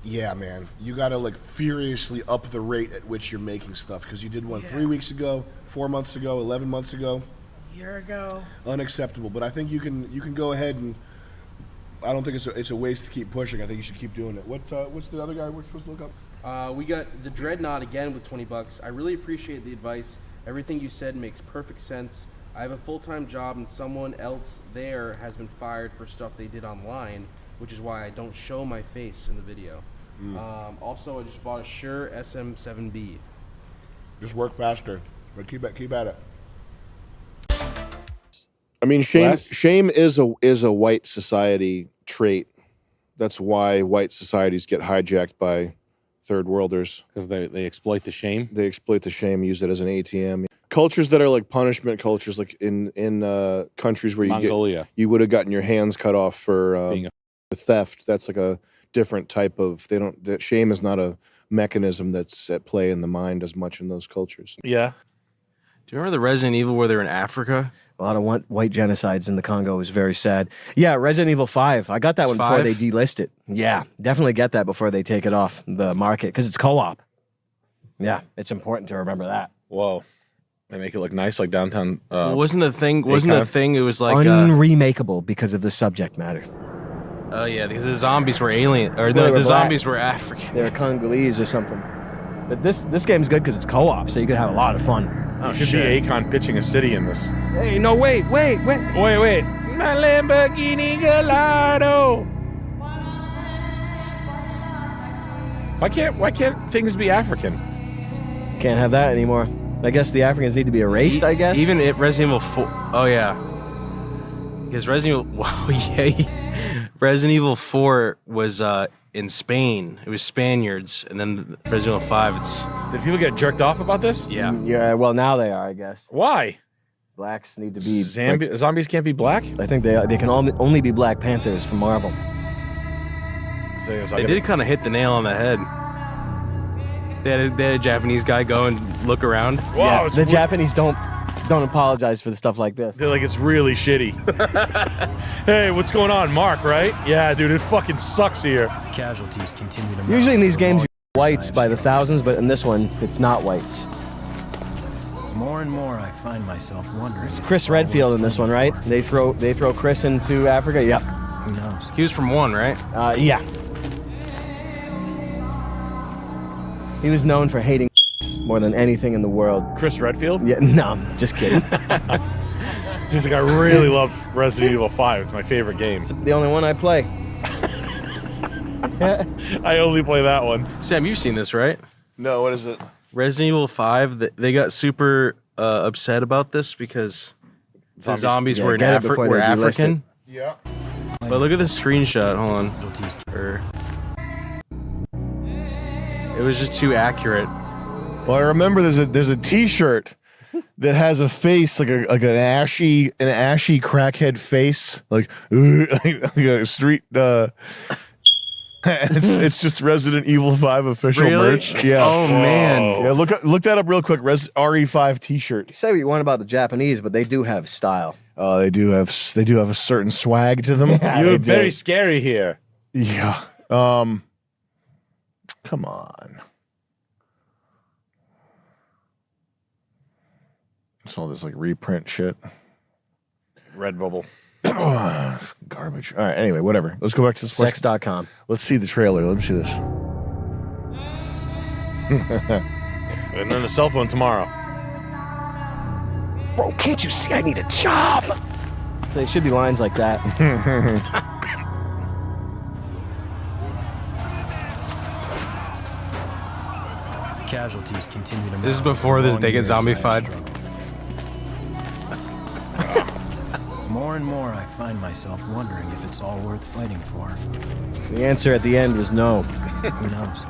Yeah, man, you gotta like furiously up the rate at which you're making stuff, because you did one 3 weeks ago, 4 months ago, 11 months ago. A year ago. Unacceptable. But I think you can go ahead and. I don't think it's a waste to keep pushing. I think you should keep doing it. What's the other guy we're supposed to look up? We got the Dreadnought again with $20. I really appreciate the advice. Everything you said makes perfect sense. I have a full-time job, and someone else there has been fired for stuff they did online, which is why I don't show my face in the video. Also, I just bought a Shure SM7B. Just work faster, but keep at it. I mean, shame is a white society trait That's why white societies get hijacked by third worlders. Because they exploit the shame? They exploit the shame, use it as an ATM. Cultures that are like punishment cultures, like in countries where you would have gotten your hands cut off for theft. That's like a different type of, that shame is not a mechanism that's at play in the mind as much in those cultures. Yeah. Do you remember the Resident Evil where they're in Africa? A lot of white genocides in the Congo is very sad. Yeah, Resident Evil 5. I got that one before they delist it. Yeah, definitely get that before they take it off the market because it's co-op. Yeah, it's important to remember that. Whoa. They make it look nice like downtown. Wasn't the thing it was like unremakeable because of the subject matter. Oh yeah, because the zombies were alien, or Well, they the were zombies black. were African. They're Congolese or something. But this game's good because it's co-op, so you could have a lot of fun. You should be Akon pitching a city in this. Hey, no, wait. Wait. My Lamborghini Gallardo. Why can't things be African? Can't have that anymore. I guess the Africans need to be erased, I guess. Even at Resident Evil 4. Oh yeah. Because Resident Evil, wow, yeah. Resident Evil 4 was in Spain. It was Spaniards, and then Resident Evil 5. It's. Did people get jerked off about this? Yeah. Yeah. Well, now they are, I guess. Why? Blacks need to be. Zombies can't be black? I think they can only be Black Panthers from Marvel. They did kind of hit the nail on the head. They had a Japanese guy go and look around. Wow, the Japanese don't apologize for the stuff like this. They're like, it's really shitty. Hey, what's going on, Mark, right? Yeah, dude, it fucking sucks here. Casualties continue to Usually in these games, you whites by the thousands, but in this one, it's not whites. More and more, I find myself wondering. It's Chris Redfield in this one, right? They throw Chris into Africa. Yep. Who knows? He was from 1, right? Yeah. He was known for hating more than anything in the world. Chris Redfield? Yeah, no, I'm just kidding. He's like, I really love Resident Evil 5. It's my favorite game. It's the only one I play. I only play that one. Sam, you've seen this, right? No, what is it? Resident Evil 5. They got super upset about this because the zombies were African. Yeah. But look at the screenshot. Hold on. It was just too accurate. Well, I remember there's a T-shirt that has a face like an ashy crackhead face, like a street. It's just Resident Evil 5 official merch. Yeah. Oh man. Yeah. Look that up real quick. RE5 T-shirt. You say what you want about the Japanese, but they do have style. They do have a certain swag to them. Yeah, You're very scary here. Yeah. Come on. It's all this like reprint shit. Redbubble. Garbage. All right, anyway, whatever. Let's go back to Sex.com. Let's see the trailer. Let me see this. And then the cell phone tomorrow. Bro, can't you see I need a job? There should be lines like that. Casualties continue to. This is before they get zombified. More and more, I find myself wondering if it's all worth fighting for. The answer at the end was no. Who knows?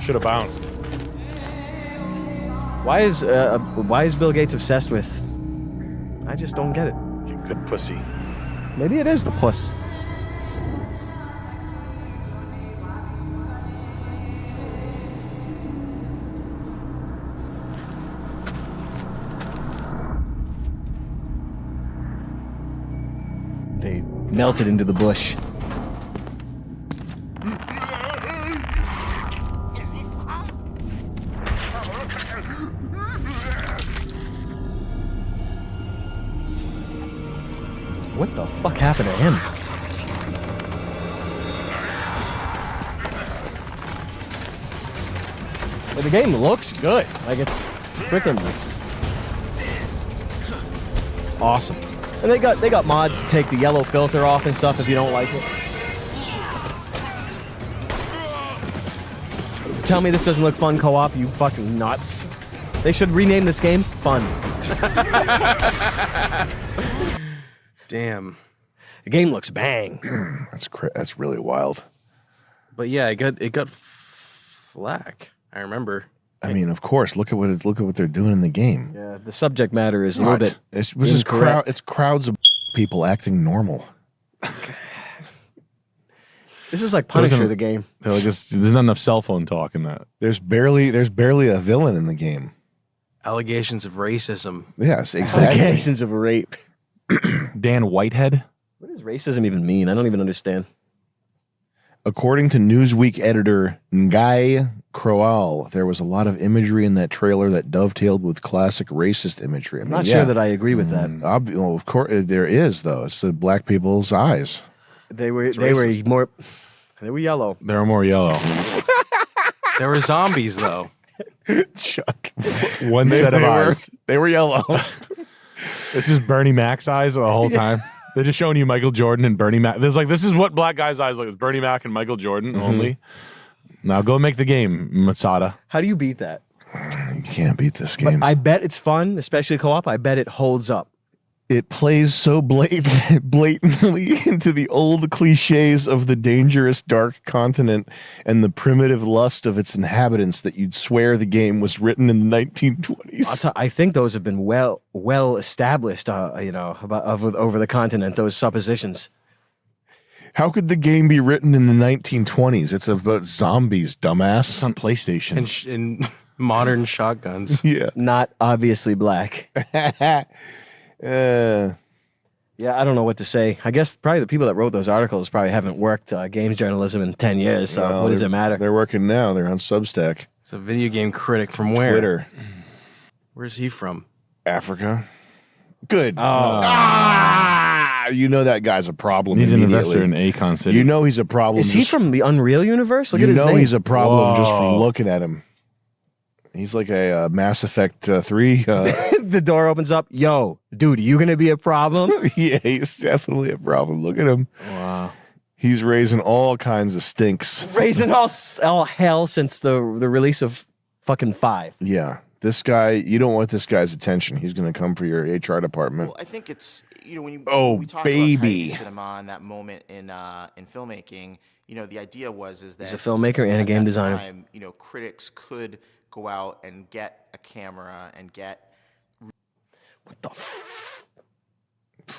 Should have bounced. Why is Bill Gates obsessed with? I just don't get it. Good pussy. Maybe it is the puss. They melted into the bush. What the fuck happened to him? But the game looks good. Like it's freaking. It's awesome. And they got mods to take the yellow filter off and stuff if you don't like it. Tell me this doesn't look fun co-op, you fucking nuts. They should rename this game Fun. Damn. The game looks bang. That's really wild. But yeah, it got flack. I remember. I mean, of course. Look at what they're doing in the game. Yeah, the subject matter is a little bit. It's just it's crowds of people acting normal. This is like Punisher, the game. Like there's not enough cell phone talk in that. There's barely a villain in the game. Allegations of racism. Yes, exactly. Allegations of rape. Dan Whitehead. What does racism even mean? I don't even understand. According to Newsweek editor Guy Crowell, there was a lot of imagery in that trailer that dovetailed with classic racist imagery. I'm not sure that I agree with that. Well, of course, there is though. It's the black people's eyes. They were yellow. They were more yellow. There were zombies though. Chuck. One set of eyes. They were yellow. It's just Bernie Mac's eyes the whole time. They're just showing you Michael Jordan and Bernie Mac. There's like, this is what black guys' eyes look. It's Bernie Mac and Michael Jordan only. Now go make the game, Masada. How do you beat that? You can't beat this game. But I bet it's fun, especially co-op. I bet it holds up. It plays so blatantly into the old cliches of the dangerous dark continent and the primitive lust of its inhabitants that you'd swear the game was written in the 1920s. I think those have been well established, over the continent. Those suppositions. How could the game be written in the 1920s? It's about zombies, dumbass. It's on PlayStation. And modern shotguns. Yeah. Not obviously black. Yeah, I don't know what to say. I guess probably the people that wrote those articles probably haven't worked games journalism in 10 years, so Well, what does it matter? They're working now. They're on Substack. It's a video game critic from where? Twitter. Where's he from? Africa. Good. Oh. You know that guy's a problem. He's an immediately. investor in Akon City. You know he's a problem. Is he from the Unreal universe? Look you at his know name. he's a problem just from Whoa. looking at him. He's like a Mass Effect 3. The door opens up. Yo, dude, you gonna be a problem? Yeah, he's definitely a problem. Look at him. Wow. He's raising all kinds of stinks. Raising all hell since the release of fucking 5. Yeah. This guy, you don't want this guy's attention. He's going to come for your HR department. Well, I think it's, when we talk baby. about cinema and that moment in filmmaking, the idea is that He's a filmmaker and a game designer. Time, critics could go out and get a camera and get. What the?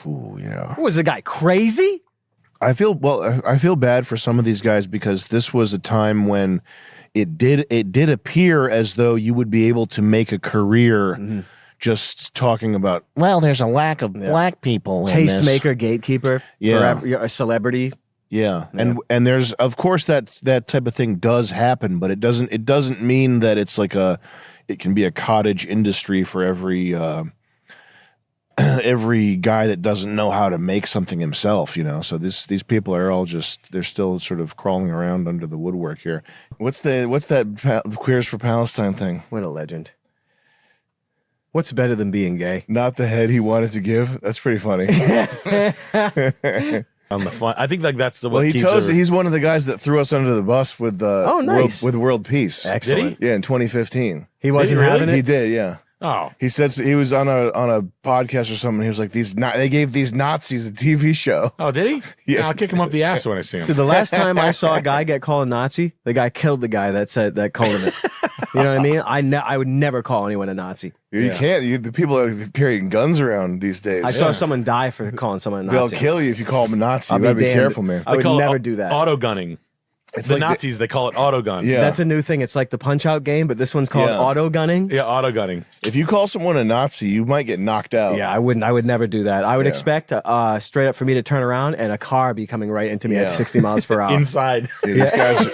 Ooh, yeah. Was the guy crazy? I feel bad for some of these guys because this was a time when it did appear as though you would be able to make a career just talking about, well, there's a lack of black people in this. Tastemaker, gatekeeper, Yeah. a celebrity. Yeah. And there's, of course, that type of thing does happen, but it doesn't mean that it's like it can be a cottage industry for every every guy that doesn't know how to make something himself, So these people are all they're still sort of crawling around under the woodwork here. What's that Queers for Palestine thing? What a legend. What's better than being gay? Not the head he wanted to give. That's pretty funny. On the fun, I think that's the. Well, he's one of the guys that threw us under the bus with nice. with World Peace. Excellent. Did Yeah, in 2015. He wasn't having it. He did. Yeah. Oh, He said he was on a podcast or something. He was like, they gave these Nazis a TV show. oh, did he? Yeah. I'll kick him up the ass when I see him. Dude, the last time I saw a guy get called a Nazi, the guy killed the guy that called him it. You know what I mean? I would never call anyone a Nazi. You can't. The people are carrying guns around these days. I saw someone die for calling someone a They'll Nazi. kill you if you call them a Nazi. I'll You gotta be damned. careful, man. I would never do that. Auto gunning. It's the like Nazis, they call it auto gun. Yeah. That's a new thing. It's like the punch out game, but this one's called Yeah. auto gunning. Yeah, auto gunning. If you call someone a Nazi, you might get knocked out. Yeah, I wouldn't. I would never do that. I would Yeah. expect straight up for me to turn around and a car be coming right into me Yeah. at 60 miles per hour. Inside. Yeah,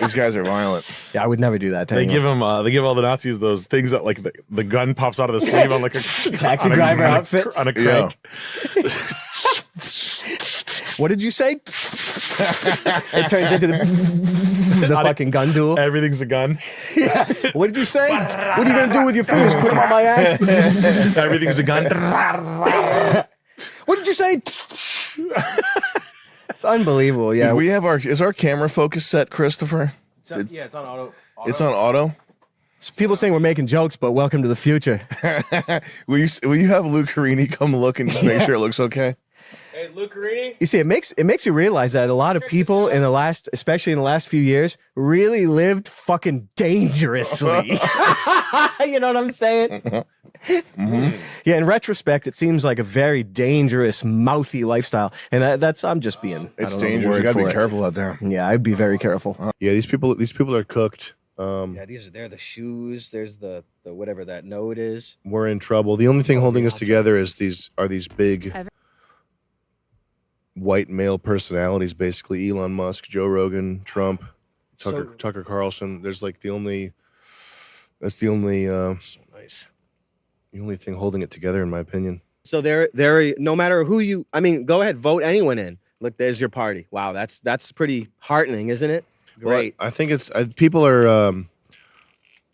these guys are violent. Yeah, I would never do that. to They anyone. give all the Nazis those things that like the gun pops out of the sleeve on like a Taxi driver outfits. on a crank. What did you say? It turns into the fucking gun duel. Everything's a gun. Yeah. What did you say? What are you gonna do with your fingers? Put them on my ass? Everything's a gun. What did you say? It's unbelievable. Yeah, Is our camera focus set, Christopher? It's on auto. It's on auto. People think we're making jokes, but welcome to the future. Will you have Luke Carini come look and just make sure it looks okay? Hey, Hey, Lucarini. You see, it makes you realize that a lot of people in the last, especially in the last few years, really lived fucking dangerously. You know what I'm saying? Yeah, in retrospect, it seems like a very dangerous, mouthy lifestyle, and I'm just being. It's I don't know the dangerous. You word gotta for be it. careful out there. Yeah, I'd be very careful. Yeah, these people are cooked. Yeah, they're the shoes. There's the whatever that node is. We're in trouble. The only thing holding us together is these big white male personalities, basically Elon Musk, Joe Rogan, Trump, Tucker Carlson. There's like the only nice. The only thing holding it together, in my opinion. So they're no matter who you. I mean, go ahead, vote anyone in. Look, there's your party. Wow, that's pretty heartening, isn't it? Great. Well, I think it's people are.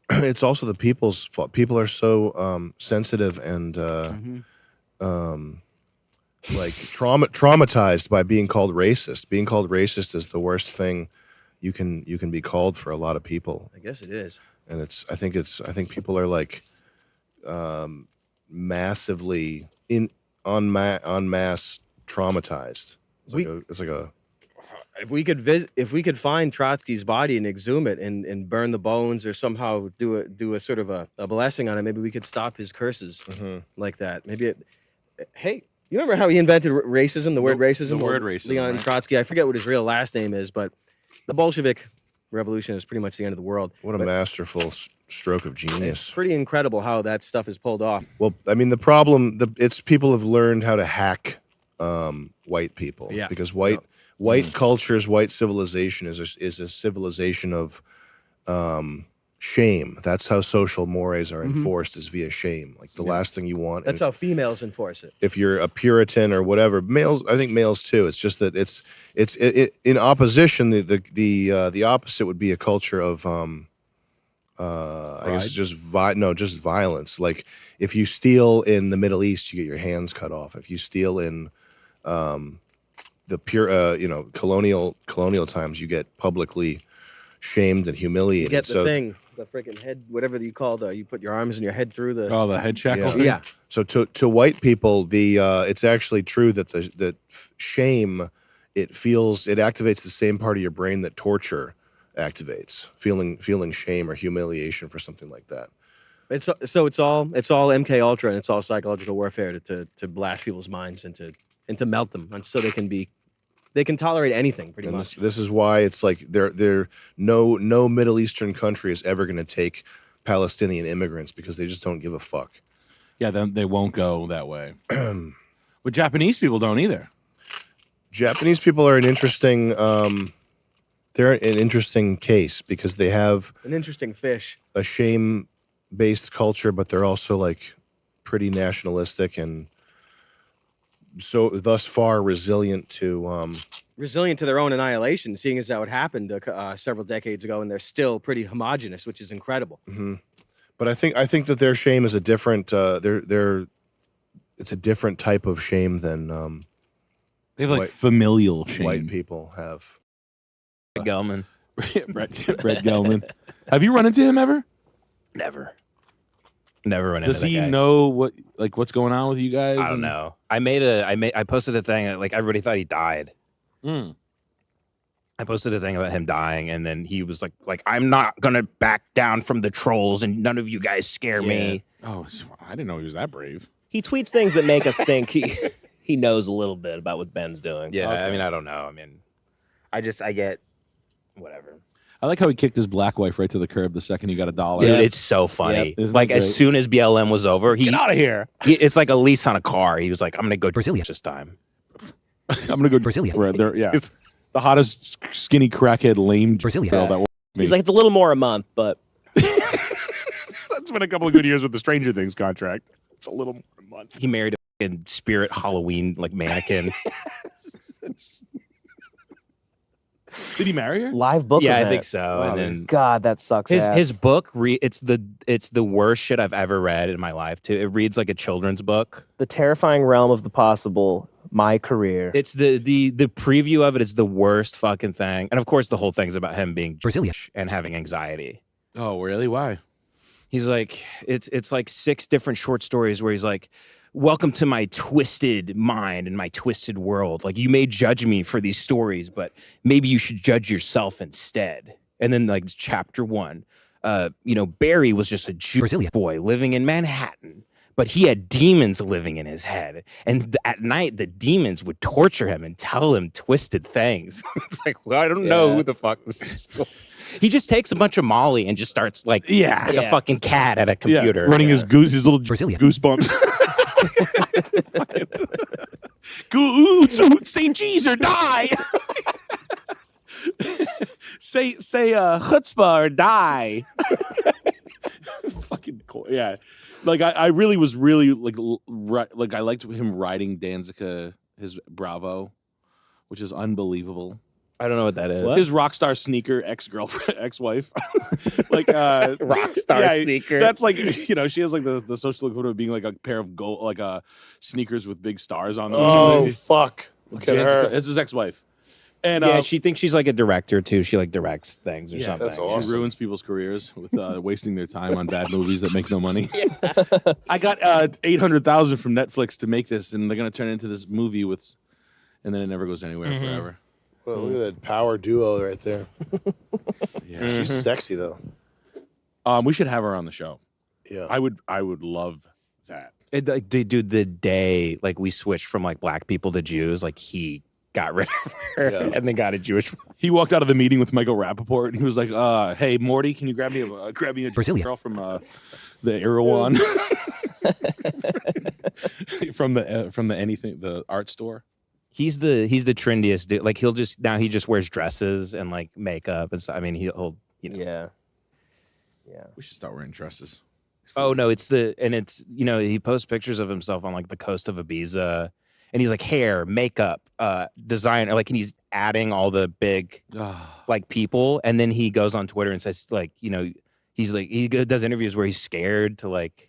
It's also the people's fault. People are so sensitive and like traumatized by being called racist. Being called racist is the worst thing you can be called for a lot of people. I guess it is. And I think people are like massively en masse traumatized. It's like a if we could find Trotsky's body and exhume it and burn the bones or somehow do a sort of a blessing on it, maybe we could stop his curses like that. Maybe hey, you remember how he invented racism, the word racism? The word racism, Leon right? Trotsky. I forget what his real last name is, but the Bolshevik revolution is pretty much the end of the world. What a masterful stroke of genius. It's pretty incredible how that stuff is pulled off. Well, I mean, the problem, it's people have learned how to hack white people. Yeah. Because white cultures, white civilization is a civilization of shame. That's how social mores are enforced, is via shame. Like the last thing you want. That's how females enforce it. If you're a Puritan or whatever, males, I think males too. It's just that it's in opposition. The opposite would be a culture of I guess just violence. Like if you steal in the Middle East, you get your hands cut off. If you steal in the pure colonial times, you get publicly shamed and humiliated. You get the thing, the freaking head, whatever you call you put your arms and your head through the. Oh, the head shackle. Yeah. So to white people, it's actually true that that shame, it activates the same part of your brain that torture activates, feeling shame or humiliation for something like that. It's all MK Ultra and it's all psychological warfare to blast people's minds and to melt them, and so they can tolerate anything pretty much. This is why it's like no Middle Eastern country is ever going to take Palestinian immigrants because they just don't give a fuck. Yeah, then they won't go that way. But Japanese people don't either. Japanese people are an interesting. They're an interesting case because they have an interesting fish, a shame-based culture, but they're also like pretty nationalistic and so thus far resilient to their own annihilation, seeing as how it happened several decades ago, and they're still pretty homogenous, which is incredible. But I think that their shame is a different. It's a different type of shame than they have like familial shame. White people have. Gelman. Brett Gelman. Have you run into him ever? Never run into Does that he guy. know what's going on with you guys? I don't know. I posted a thing like everybody thought he died. I posted a thing about him dying, and then he was like I'm not gonna back down from the trolls, and none of you guys scare me. Oh, I didn't know he was that brave. He tweets things that make us think he knows a little bit about what Ben's doing. Yeah, Okay. I mean, I don't know. I mean, I get whatever. I like how he kicked his black wife right to the curb the second he got $1. Dude, it's so funny. Isn't Like that as great? soon as BLM was over, Get out of here. It's like a lease on a car. He was like, "I'm gonna go Brazilian this time." I'm gonna go Brazilian. Right there, yeah, the hottest skinny crackhead lame Brazilian. girl that will He's like, "It's a little more a month, but it's been a couple of good years with the Stranger Things contract. It's a little more a month." He married a fucking spirit Halloween like mannequin. Did he marry her? Live book. Yeah, I event. think so. Wow, and then God, that sucks. his book. It's the worst shit I've ever read in my life. Too. It reads like a children's book. The terrifying realm of the possible. My career. It's the preview of it is the worst fucking thing, and of course the whole thing's about him being Brazilian and having anxiety. Oh, really? Why? He's like, it's like 6 different short stories where he's like, welcome to my twisted mind and my twisted world. Like, you may judge me for these stories, but maybe you should judge yourself instead. And then, like, chapter 1, Barry was just a Jewish boy living in Manhattan, but he had demons living in his head. And at night, the demons would torture him and tell him twisted things. It's like, well, I don't know who the fuck this is. He just takes a bunch of Molly and just starts like a fucking cat at a computer. Running his little goosebumps. Say cheese or die. say chutzpah or die. Fucking cool. Yeah. Like I really was like I liked him riding Danzica, his Bravo, which is unbelievable. I don't know what that is. What? His rock star sneaker ex-girlfriend, ex-wife. Like rock star sneaker. That's like, she has like the social equivalent of being like a pair of gold, like sneakers with big stars on them. Oh, fuck. Look at her. It's his ex-wife. And she thinks she's like a director too. She like directs things or something. That's awesome. She ruins people's careers with wasting their time on bad movies that make no money. I got $800,000 from Netflix to make this, and they're gonna turn it into this movie and then it never goes anywhere forever. Well, look at that power duo right there. Yeah, she's sexy though. We should have her on the show. Yeah, I would love that. Dude, the day like we switched from like black people to Jews, like he got rid of her and then got a Jewish. He walked out of the meeting with Michael Rappaport, and he was like, "Hey, Morty, can you grab me a Brazilian girl from the Erewhon from the art store?" He's the trendiest dude. Like he just wears dresses and like makeup and stuff. I mean, he'll Yeah. We should start wearing dresses. Oh no, he posts pictures of himself on like the coast of Ibiza, and he's like hair, makeup, design, like, and he's adding all the big like people, and then he goes on Twitter and says like, he's like he does interviews where he's scared to like,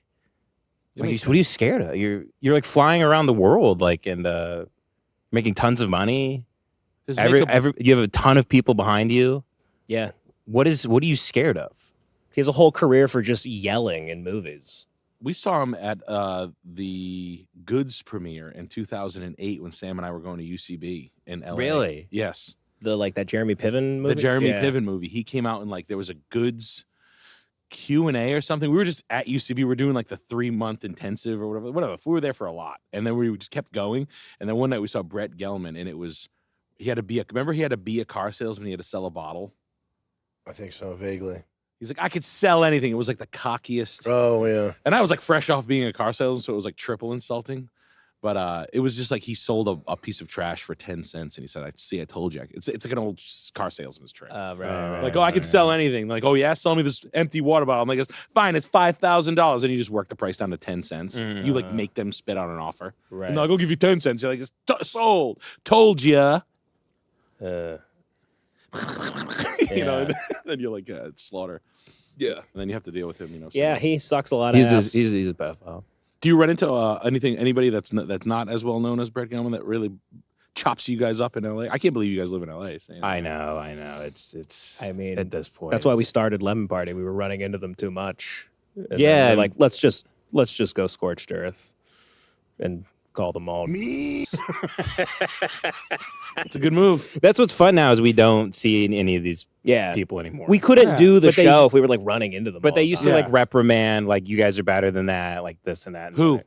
what are you scared of? You're like flying around the world like and making tons of money. You have a ton of people behind you. Yeah. What are you scared of? He has a whole career for just yelling in movies. We saw him at the Goods premiere in 2008 when Sam and I were going to UCB in LA. Really? Yes. That Jeremy Piven movie? The Jeremy Piven movie. He came out and like there was a Goods Q&A or something. We were just at UCB. We're doing like the 3-month intensive or whatever. We were there for a lot. And then we just kept going. And then one night we saw Brett Gelman, and he had to be a car salesman. He had to sell a bottle. I think so, vaguely. He's like, I could sell anything. It was like the cockiest. Oh, yeah. And I was like fresh off being a car salesman, so it was like triple insulting. But it was just like he sold a piece of trash for 10 cents, and he said, I told you. It's like an old car salesman's trick. Right. Like, I could sell anything. Like, oh, yeah, sell me this empty water bottle. I'm like, fine, it's $5,000. And you just work the price down to 10 cents. You like make them spit out an offer. Right. And they're like, I'll give you 10 cents. You're like, it's sold. Told ya. Then you're like, slaughter. Yeah. And then you have to deal with him, Yeah, he sucks a lot of ass. He's a pedophile. Do you run into anybody that's not as well known as Brett Gelman that really chops you guys up in LA? I can't believe you guys live in LA. I know. It's. I mean, at this point, that's why we started Lemon Party. We were running into them too much. And yeah, then we're like let's just go scorched earth and call them all. Me. It's a good move. That's what's fun now is we don't see any of these people anymore. We couldn't do the show if we were like running into them. But they all used the to time. like reprimand, like you guys are better than that, like this and that. And Who? that.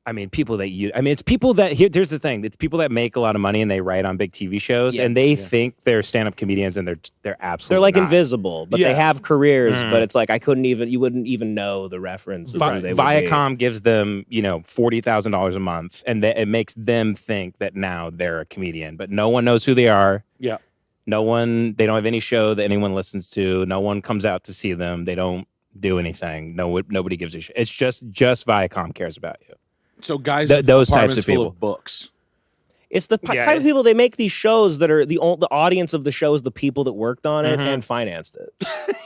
I mean, people that it's people that here's the thing. It's people that make a lot of money and they write on big TV shows and they think they're stand-up comedians and they're absolutely they're like not. invisible, but they have careers. But it's like you wouldn't even know the reference. Of who they would Viacom gives them $40,000 a month, and it makes them think that now they're a comedian, but no one knows who they are. Yeah. They don't have any show that anyone listens to. No one comes out to see them. They don't do anything. Nobody gives a shit. It's just Viacom cares about you. So guys, those types of full people. of books. It's the type of people they make these shows that are the audience of the show is the people that worked on it and financed it.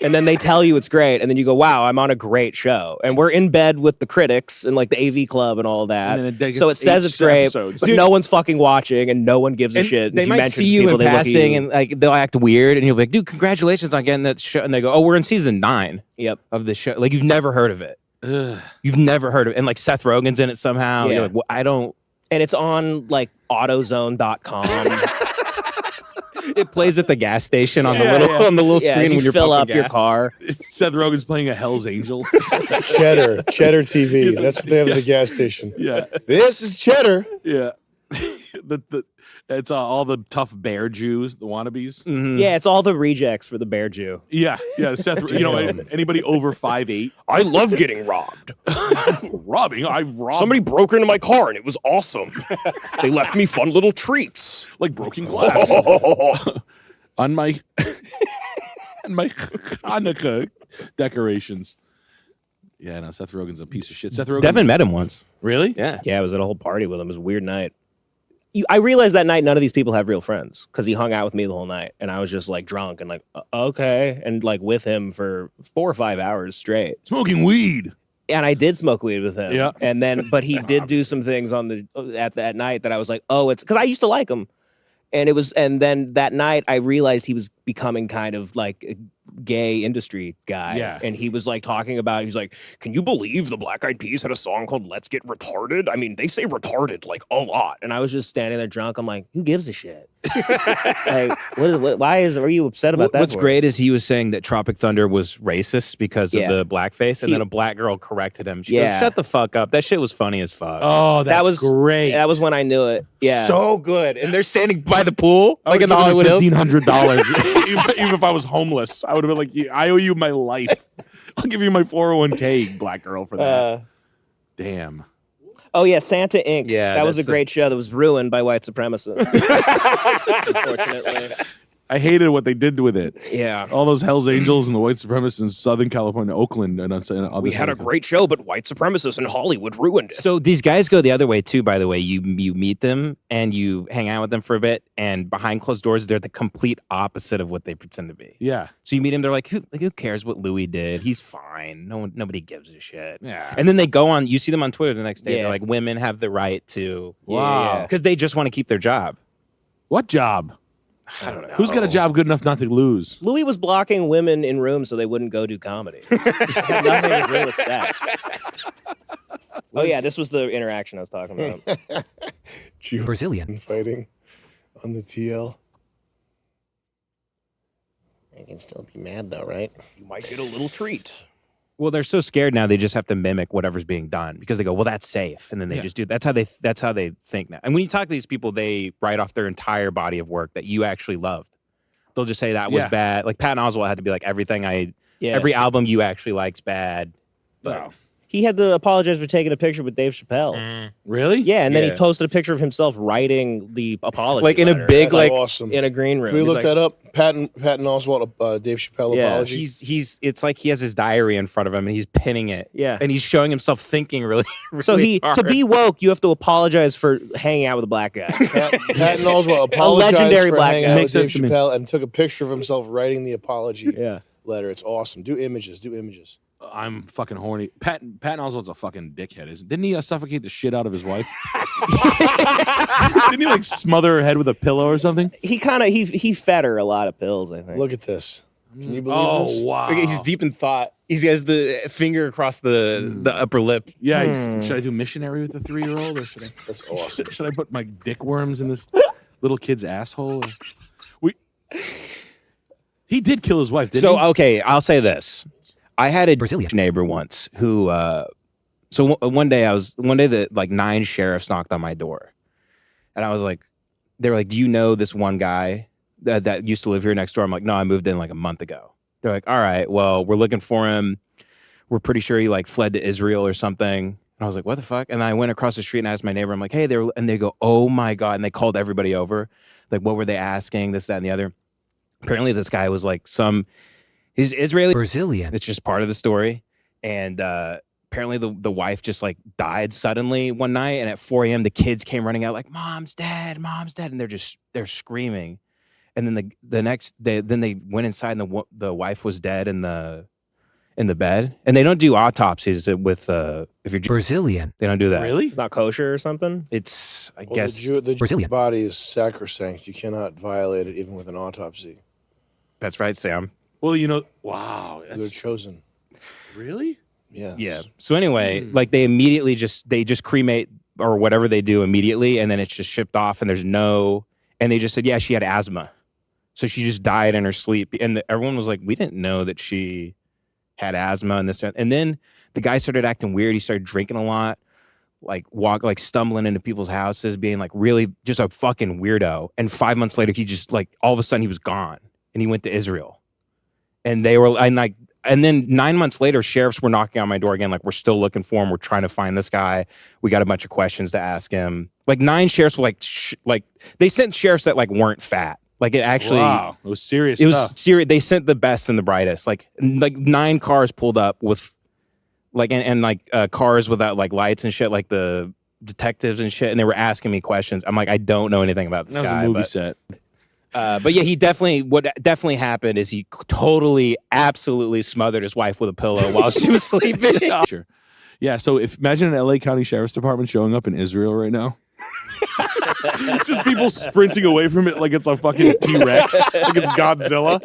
And then they tell you it's great. And then you go, wow, I'm on a great show. And we're in bed with the critics and like the AV Club and all that. And then so it says it's great, episodes. but no one's fucking watching and no one gives a shit. They If you might mention see you people, in they look at passing you. and like they'll act weird and you'll be like, dude, congratulations on getting that show. And they go, oh, we're in season 9 of the show. Like you've never heard of it. You've never heard of it. And like Seth Rogen's in it somehow. Yeah. You're like, well, I don't. And it's on like AutoZone.com. It plays at the gas station on Yeah, the little yeah. on the little Yeah, screen as when you you're fill pumping up your gas. car. Seth Rogen's playing a Hell's Angel. Cheddar TV. That's what they have at the gas station. Yeah. This is cheddar. Yeah. It's all the tough bear Jews, the wannabes. Yeah, it's all the rejects for the Bear Jew. Yeah. Seth, anybody over 5'8". I love getting robbed. Robbing? I robbed. Somebody broke into my car and it was awesome. They left me fun little treats. Like broken glass. on my Hanukkah decorations. Yeah, no, Seth Rogen's a piece of shit. Seth Rogen. Devin met him once. Really? Yeah. Yeah, I was at a whole party with him. It was a weird night. I realized that night none of these people have real friends because he hung out with me the whole night, and I was just like drunk and like okay, and like with him for 4 or 5 hours straight, smoking weed. And I did smoke weed with him. Yeah. And then, but he did do some things on at that night that I was like, oh, it's because I used to like him, and then that night I realized he was becoming kind of like a gay industry guy. Yeah. And he was like talking about, he's like, can you believe the Black Eyed Peas had a song called Let's Get Retarded? I mean, they say retarded like a lot. And I was just standing there drunk. I'm like, who gives a shit? Like, why are you upset about that? What's great is he was saying that Tropic Thunder was racist because of Yeah. the blackface, and then a black girl corrected him. She Yeah. goes, shut the fuck up. That shit was funny as fuck. Oh, that was great. That was when I knew it. Yeah. So good. And they're standing by the pool, I like in the Hollywood Hills. $1,500. Even if I was homeless, I would have been like, I owe you my life. I'll give you my 401k, black girl, for that. Damn. Oh yeah, Santa Inc. Yeah, that was a that's the- great show that was ruined by white supremacists. Unfortunately. I hated what they did with it. Yeah. All those Hells Angels and the white supremacists in Southern California, Oakland, and other We had a stuff. great show, but white supremacists in Hollywood ruined it. So these guys go the other way too, by the way. You meet them and you hang out with them for a bit, and behind closed doors, they're the complete opposite of what they pretend to be. Yeah. So you meet him, they're like, who cares what Louis did? He's fine. Nobody gives a shit. Yeah. And then they go on, you see them on Twitter the next day. Yeah. They're like, women have the right to. Wow. Because they just want to keep their job. What job? I don't know. Who's got a job good enough not to lose? Louis was blocking women in rooms so they wouldn't go do comedy. It had nothing to do with sex. Oh yeah, this was the interaction I was talking about. Brazilian. Fighting on the TL. I can still be mad though, right? You might get a little treat. Well, they're so scared now they just have to mimic whatever's being done because they go, well, that's safe, and then they Yeah. just do. That's how they think now. And when you talk to these people, they write off their entire body of work that you actually loved. They'll just say that was Yeah. bad. Like Patton Oswalt had to be like everything Yeah. every album you actually like's bad. But Wow. He had to apologize for taking a picture with Dave Chappelle. Really? Yeah, and then he Yeah. posted a picture of himself writing the apology, Like in a letter. big That's like awesome. in a green room. Can we He's look like, that up? Patton Oswalt, Dave Chappelle Yeah. apology. he's it's like he has his diary in front of him and he's pinning it. Yeah. And he's showing himself thinking really, really So to hard. be woke, you have to apologize for hanging out with a black guy. Patton Oswalt apologized legendary for black hanging guy. out with Makes Dave sense to me. Chappelle and took a picture of himself writing the apology Yeah. letter. It's awesome. Do images. I'm fucking horny. Patton Oswalt's a fucking dickhead. Didn't he suffocate the shit out of his wife? Didn't he like smother her head with a pillow or something? He kind of he fed her a lot of pills, I think. Look at this. Can you believe this? Oh wow. Okay, he's deep in thought. He has the finger across the upper lip. Yeah. Should I do missionary with the 3-year-old, or should I? That's awesome. Should I put my dick worms in this little kid's asshole? He did kill his wife, didn't So he? okay, I'll say this: I had a Brazilian. neighbor once who. One day that like 9 sheriffs knocked on my door, and I was like, they were like, "Do you know this one guy that used to live here next door?" I'm like, "No, I moved in like a month ago." They're like, "All right, well, we're looking for him. We're pretty sure he like fled to Israel or something." And I was like, "What the fuck?" And I went across the street and asked my neighbor. I'm like, "Hey, and they go, "Oh my god!" And they called everybody over. Like, what were they asking? This, that, and the other. Apparently, this guy was like he's Israeli Brazilian. It's just part of the story. And apparently the wife just like died suddenly one night. And at 4 a.m., the kids came running out like, mom's dead. And they're screaming. And then the next day, then they went inside and the wife was dead in the bed. And they don't do autopsies with if you're Brazilian. They don't do that. Really? It's not kosher or something. It's I Well, guess the Jewish Brazilian. body is sacrosanct. You cannot violate it even with an autopsy. that's right, Sam. Well, wow. They're chosen. Really? Yeah. Yeah. So anyway, like they just cremate or whatever they do immediately, and then it's just shipped off, and and they just said, yeah, she had asthma. So she just died in her sleep. And everyone was like, we didn't know that she had asthma and this. And then the guy started acting weird. He started drinking a lot, like stumbling into people's houses, being like really just a fucking weirdo. And 5 months later, he just like, all of a sudden he was gone and he went to Israel. And and then 9 months later, sheriffs were knocking on my door again. Like, we're still looking for him. We're trying to find this guy. We got a bunch of questions to ask him. Like 9 sheriffs were like they sent sheriffs that like weren't fat. Like it actually, wow, it was serious. It was serious. They sent the best and the brightest. Like 9 cars pulled up with, like, and cars without like lights and shit, like the detectives and shit, and they were asking me questions. I'm like, I don't know anything about this That was guy. a movie set. But yeah, what definitely happened is he totally, absolutely smothered his wife with a pillow while she was sleeping. Sure. Yeah. So imagine an LA County Sheriff's Department showing up in Israel right now. Just people sprinting away from it like it's a fucking T-Rex, like it's Godzilla.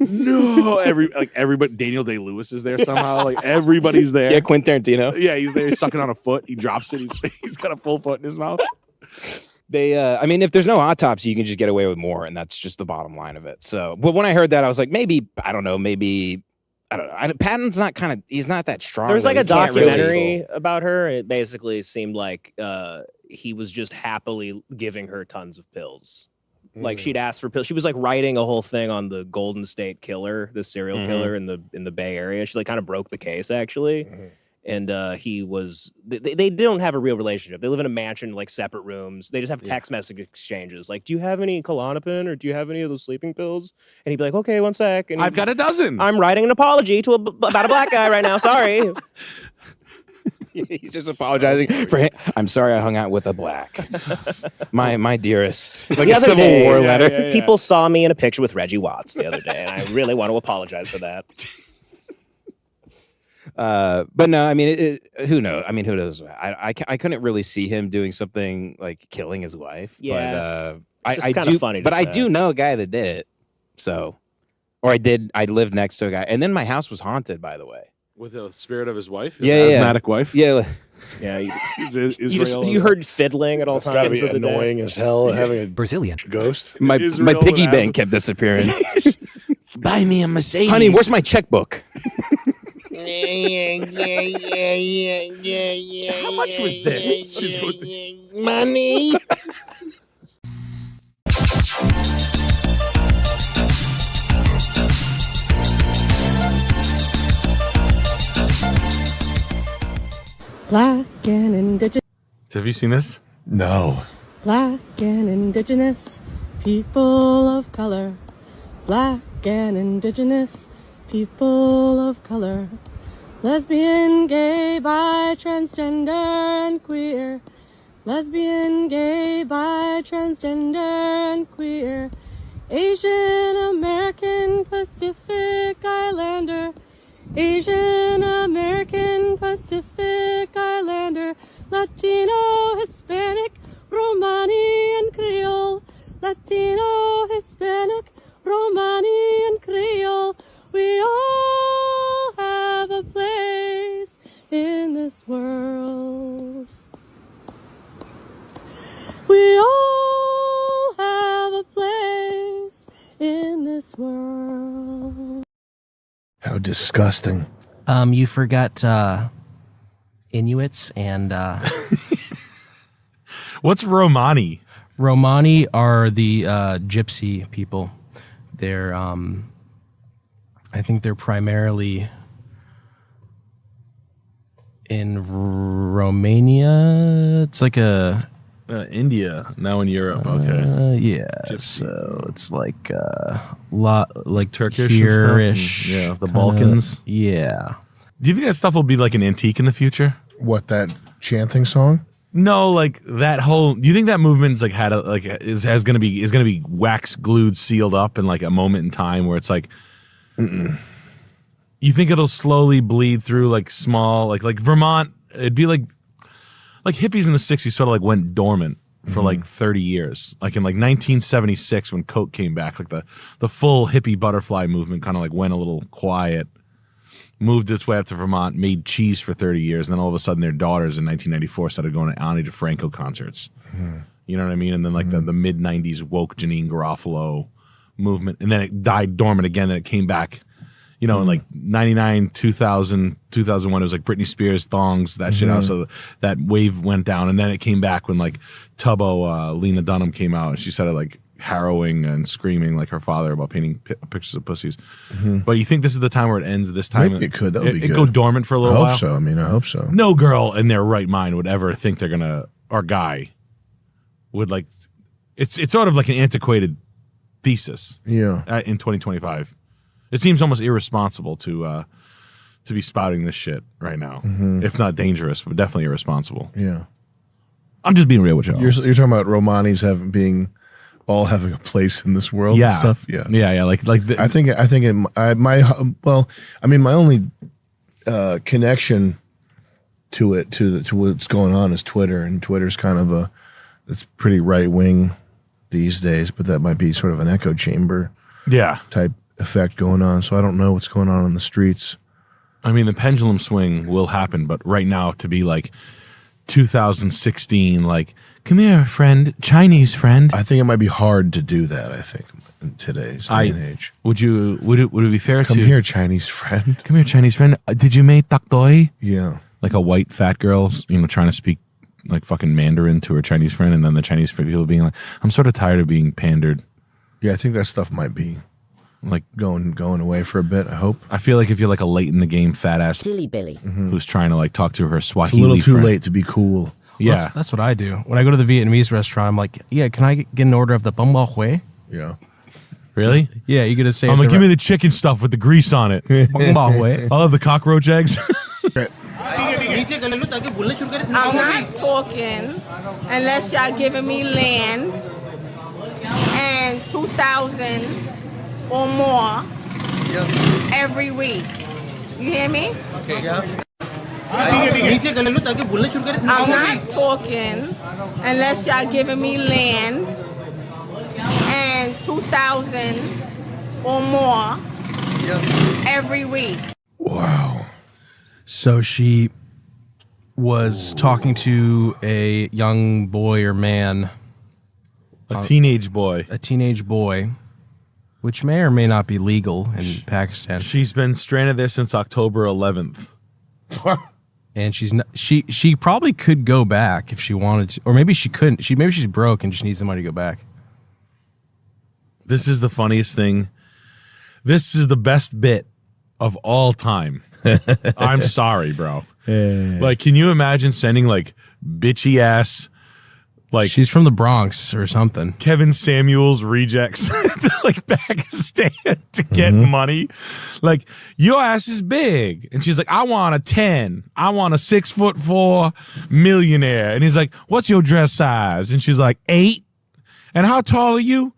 No, everybody. Daniel Day-Lewis is there somehow. Like everybody's there. Yeah, Quentin Tarantino. Yeah, he's there. He's sucking on a foot. He drops it. He's got a full foot in his mouth. I mean, if there's no autopsy, you can just get away with more, and that's just the bottom line of it. So, but when I heard that, I was like, I don't know. Patton's he's not that strong. There was like a He can't documentary about her. It basically seemed like he was just happily giving her tons of pills. Like she'd ask for pills. She was like writing a whole thing on the Golden State Killer, the serial killer in the Bay Area. She like kind of broke the case actually. And he was, they don't have a real relationship. They live in a mansion, like separate rooms. They just have text message exchanges. Like, do you have any Klonopin or do you have any of those sleeping pills? And he'd be like, okay, one sec. And I've got a dozen. I'm writing an apology about a black guy right now. Sorry. He's just apologizing for him. I'm sorry I hung out with a black. My dearest. Like a Civil War letter. People saw me in a picture with Reggie Watts the other day, and I really want to apologize for that. But no, I mean, who knows? I mean, who knows? I couldn't really see him doing something like killing his wife. Yeah, but it's kind of funny. But I do know a guy that did it. So, or I lived next to a guy, and then my house was haunted. By the way, with the spirit of his wife, asthmatic wife. Yeah. Yeah, you heard fiddling at all That's times. gotta be of the annoying day. as hell having a Brazilian ghost. My piggy bank kept disappearing. Buy me a Mercedes. Honey, where's my checkbook? How much was this? Money. Black and indigenous. Have you seen this? No. Black and indigenous people of color. Black and indigenous people of color. Lesbian, gay, bi, transgender, and queer. Lesbian, gay, bi, transgender, and queer. Asian American Pacific Islander. Asian American Pacific Islander. Latino, Hispanic, Romani, and Creole. Latino, Hispanic, Romani, and Creole. We all have a place in this world. We all have a place in this world. How disgusting. You forgot Inuits and What's Romani? Romani are the gypsy people. They're I think they're primarily in Romania. It's like India, now in Europe. Okay. Yeah. Gypsy. So it's like like Turkish here-ish, and stuff. Yeah, the kinda, Balkans. Yeah. Do you think that stuff will be like an antique in the future? What, that chanting song? No, like that whole. Do you think that movement's like is gonna be wax glued, sealed up in like a moment in time where it's like, you think it'll slowly bleed through like small like Vermont? It'd be like hippies in the 60s sort of like went dormant for like 30 years. Like in like 1976 when Coke came back, like the full hippie butterfly movement kind of like went a little quiet. moved its way up to Vermont, made cheese for 30 years, and then all of a sudden their daughters in 1994 started going to Ani DeFranco concerts. You know what I mean? And then like the mid 90s woke Janine Garofalo movement, and then it died dormant again. Then it came back, you know, in like 99, 2000, 2001. It was like Britney Spears thongs, that shit. Also, that wave went down, and then it came back when like Tubbo, Lena Dunham came out, and she started like harrowing and screaming like her father about painting pictures of pussies. But you think this is the time where it ends? This time Maybe it could. That would be it good. go dormant for a little I while. hope so. I mean, I hope so. No girl in their right mind would ever think they're gonna, or guy would like. It's sort of like an antiquated thesis. Yeah. In 2025, it seems almost irresponsible to be spouting this shit right now. If not dangerous, but definitely irresponsible. Yeah. I'm just being real with y'all. You're talking about Romani's having a place in this world and stuff. Yeah. Like I think my only connection to it to what's going on is Twitter, and Twitter's kind of it's pretty right wing these days, but that might be sort of an echo chamber type effect going on. So I don't know what's going on in the streets. I mean, the pendulum swing will happen, but right now to be like 2016, like, come here, friend, Chinese friend. I think it might be hard to do that. I think in today's day and age. Would it be fair Come to here, Chinese friend? Come here, Chinese friend. Did you make tak doi? Yeah, like a white fat girl, trying to speak like fucking Mandarin to her Chinese friend, and then the Chinese people being like, "I'm sort of tired of being pandered." Yeah, I think that stuff might be like going away for a bit. I hope. I feel like if you're like a late in the game fat ass Silly Billy who's trying to like talk to her It's a Swahili little too friend. late to be cool. Yeah, that's what I do. When I go to the Vietnamese restaurant, I'm like, yeah, can I get an order of the bông bao huế? Yeah. Really? Yeah, you gotta say. I'm like, give me the chicken stuff with the grease on it. Bông bao huế. I love the cockroach eggs. I'm not talking unless y'all giving me land and 2,000 or more every week. You hear me? Okay. Yeah. I'm not talking unless y'all giving me land and 2,000 or more every week. Wow. So she was talking to a young boy or man. A teenage boy. A teenage boy, which may or may not be legal in Pakistan. She's been stranded there since October 11th. And she's not, she probably could go back if she wanted to, or maybe she couldn't. Maybe she's broke and just needs the money to go back. This is the funniest thing. This is the best bit of all time. I'm sorry, bro. Like, can you imagine sending like bitchy ass, like she's from the Bronx or something, Kevin Samuels rejects to like Pakistan to get money? Like, your ass is big, and she's like, I want a 10. I want a 6'4" millionaire. And he's like, what's your dress size? And she's like, 8. And how tall are you?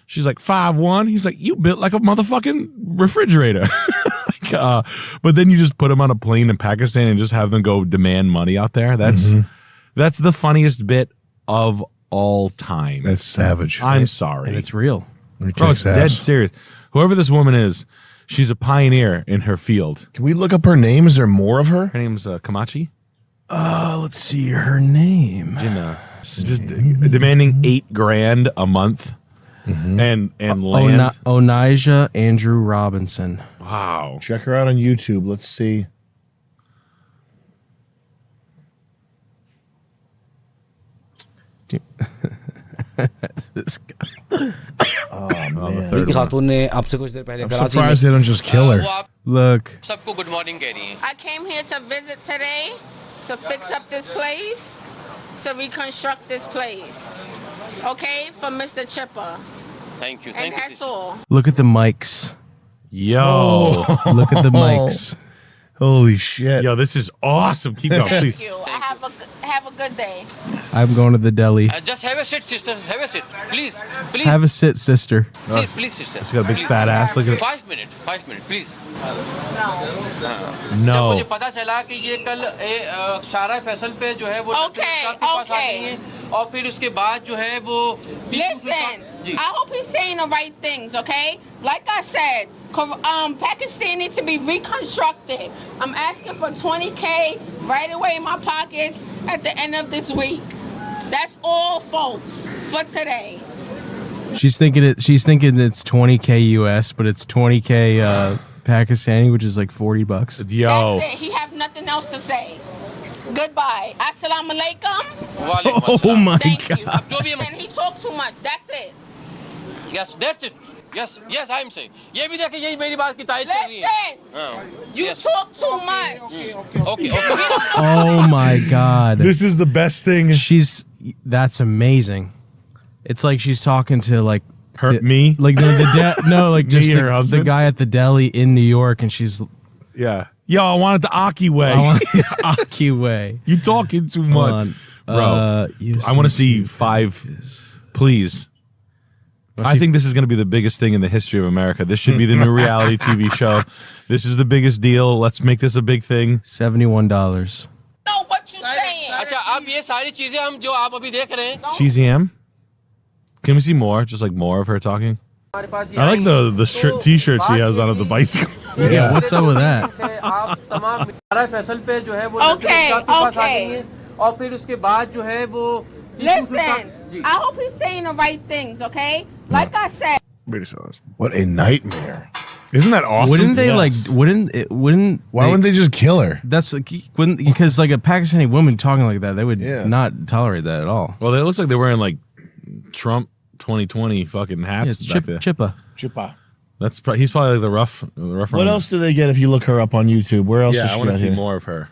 She's like 5'1". He's like, you built like a motherfucking refrigerator. But then you just put them on a plane in Pakistan and just have them go demand money out there. That's the funniest bit of all time. That's savage. I'm sorry. And it's real. Bro, it's dead serious. Whoever this woman is, she's a pioneer in her field. Can we look up her name? Is there more of her? Her name's Kamachi. Let's see her name. Jinnah. She's just demanding $8,000 a month. And land. Onijah Andrew Robinson. Wow. Check her out on YouTube. Let's see. This guy. Oh man. I'm surprised they don't just kill her. Look. I came here to visit today to fix up this place, to reconstruct this place. Okay, for Mr. Chipper. Thank you. And that's all. Look at the mics. Yo. Look at the mics. Holy shit. Yo, this is awesome. Keep going, Thank please. you. Have a good day. I'm going to the deli. Just have a sit, sister. Have a sit. Please. Please. Have a sit, sister. Sit, please, sister. She's got a big Please. fat ass. Look at it. 5 minutes. 5 minutes, please. No. जब मुझे पता चला कि ये कल शारा फैसल पे जो है वो के पास आ गई हैं और फिर उसके बाद जो है वो Listen, I hope he's saying the right things, okay? Like I said, Pakistan needs to be reconstructed. I'm asking for $20K right away in my pockets at the end of this week. That's all, folks, for today. She's thinking it's 20K US, but it's 20K Pakistani, which is like $40. Yo. That's it. He have nothing else to say. Goodbye. Assalamu alaikum. Oh my Thank God. you. And he talked too much. That's it. Yes, that's it. Yes, I am saying. ये भी देखें यही मेरी बात की तारीफ कर रही है. Listen, you talk too much. Okay. Oh my God. This is the best thing. That's amazing. It's like she's talking to like me, like like just Me, her the husband? guy at the deli in New York, and she's Yeah. Yo, I want it the Aki way. I want the Aki way. You talking too Hold much. on. Bro, I want to see 5, please. I think this is going to be the biggest thing in the history of America. This should be the new reality TV show. This is the biggest deal. Let's make this a big thing. $71. Know what you saying? अच्छा अब ये सारी चीजें हम जो आप अभी देख रहे हैं. Cheesy M? Can we see more? Just like more of her talking? I like the t-shirt she has on of the bicycle. Yeah, what's up with that? आप तमाम सारा फैसल पे जो है वो नजर के पास आ गई हैं और फिर उसके बाद जो है वो Listen, I hope he's saying the right things, okay? Like I said. What a nightmare. Isn't that awesome? Wouldn't they Why wouldn't they just kill her? That's because like a Pakistani woman talking like that, they would not tolerate that at all. Well, it looks like they're wearing like Trump 2020 fucking hats. It's Chippa. He's probably like the rough. What else do they get if you look her up on YouTube? Where else is she I want to got see here? more of her.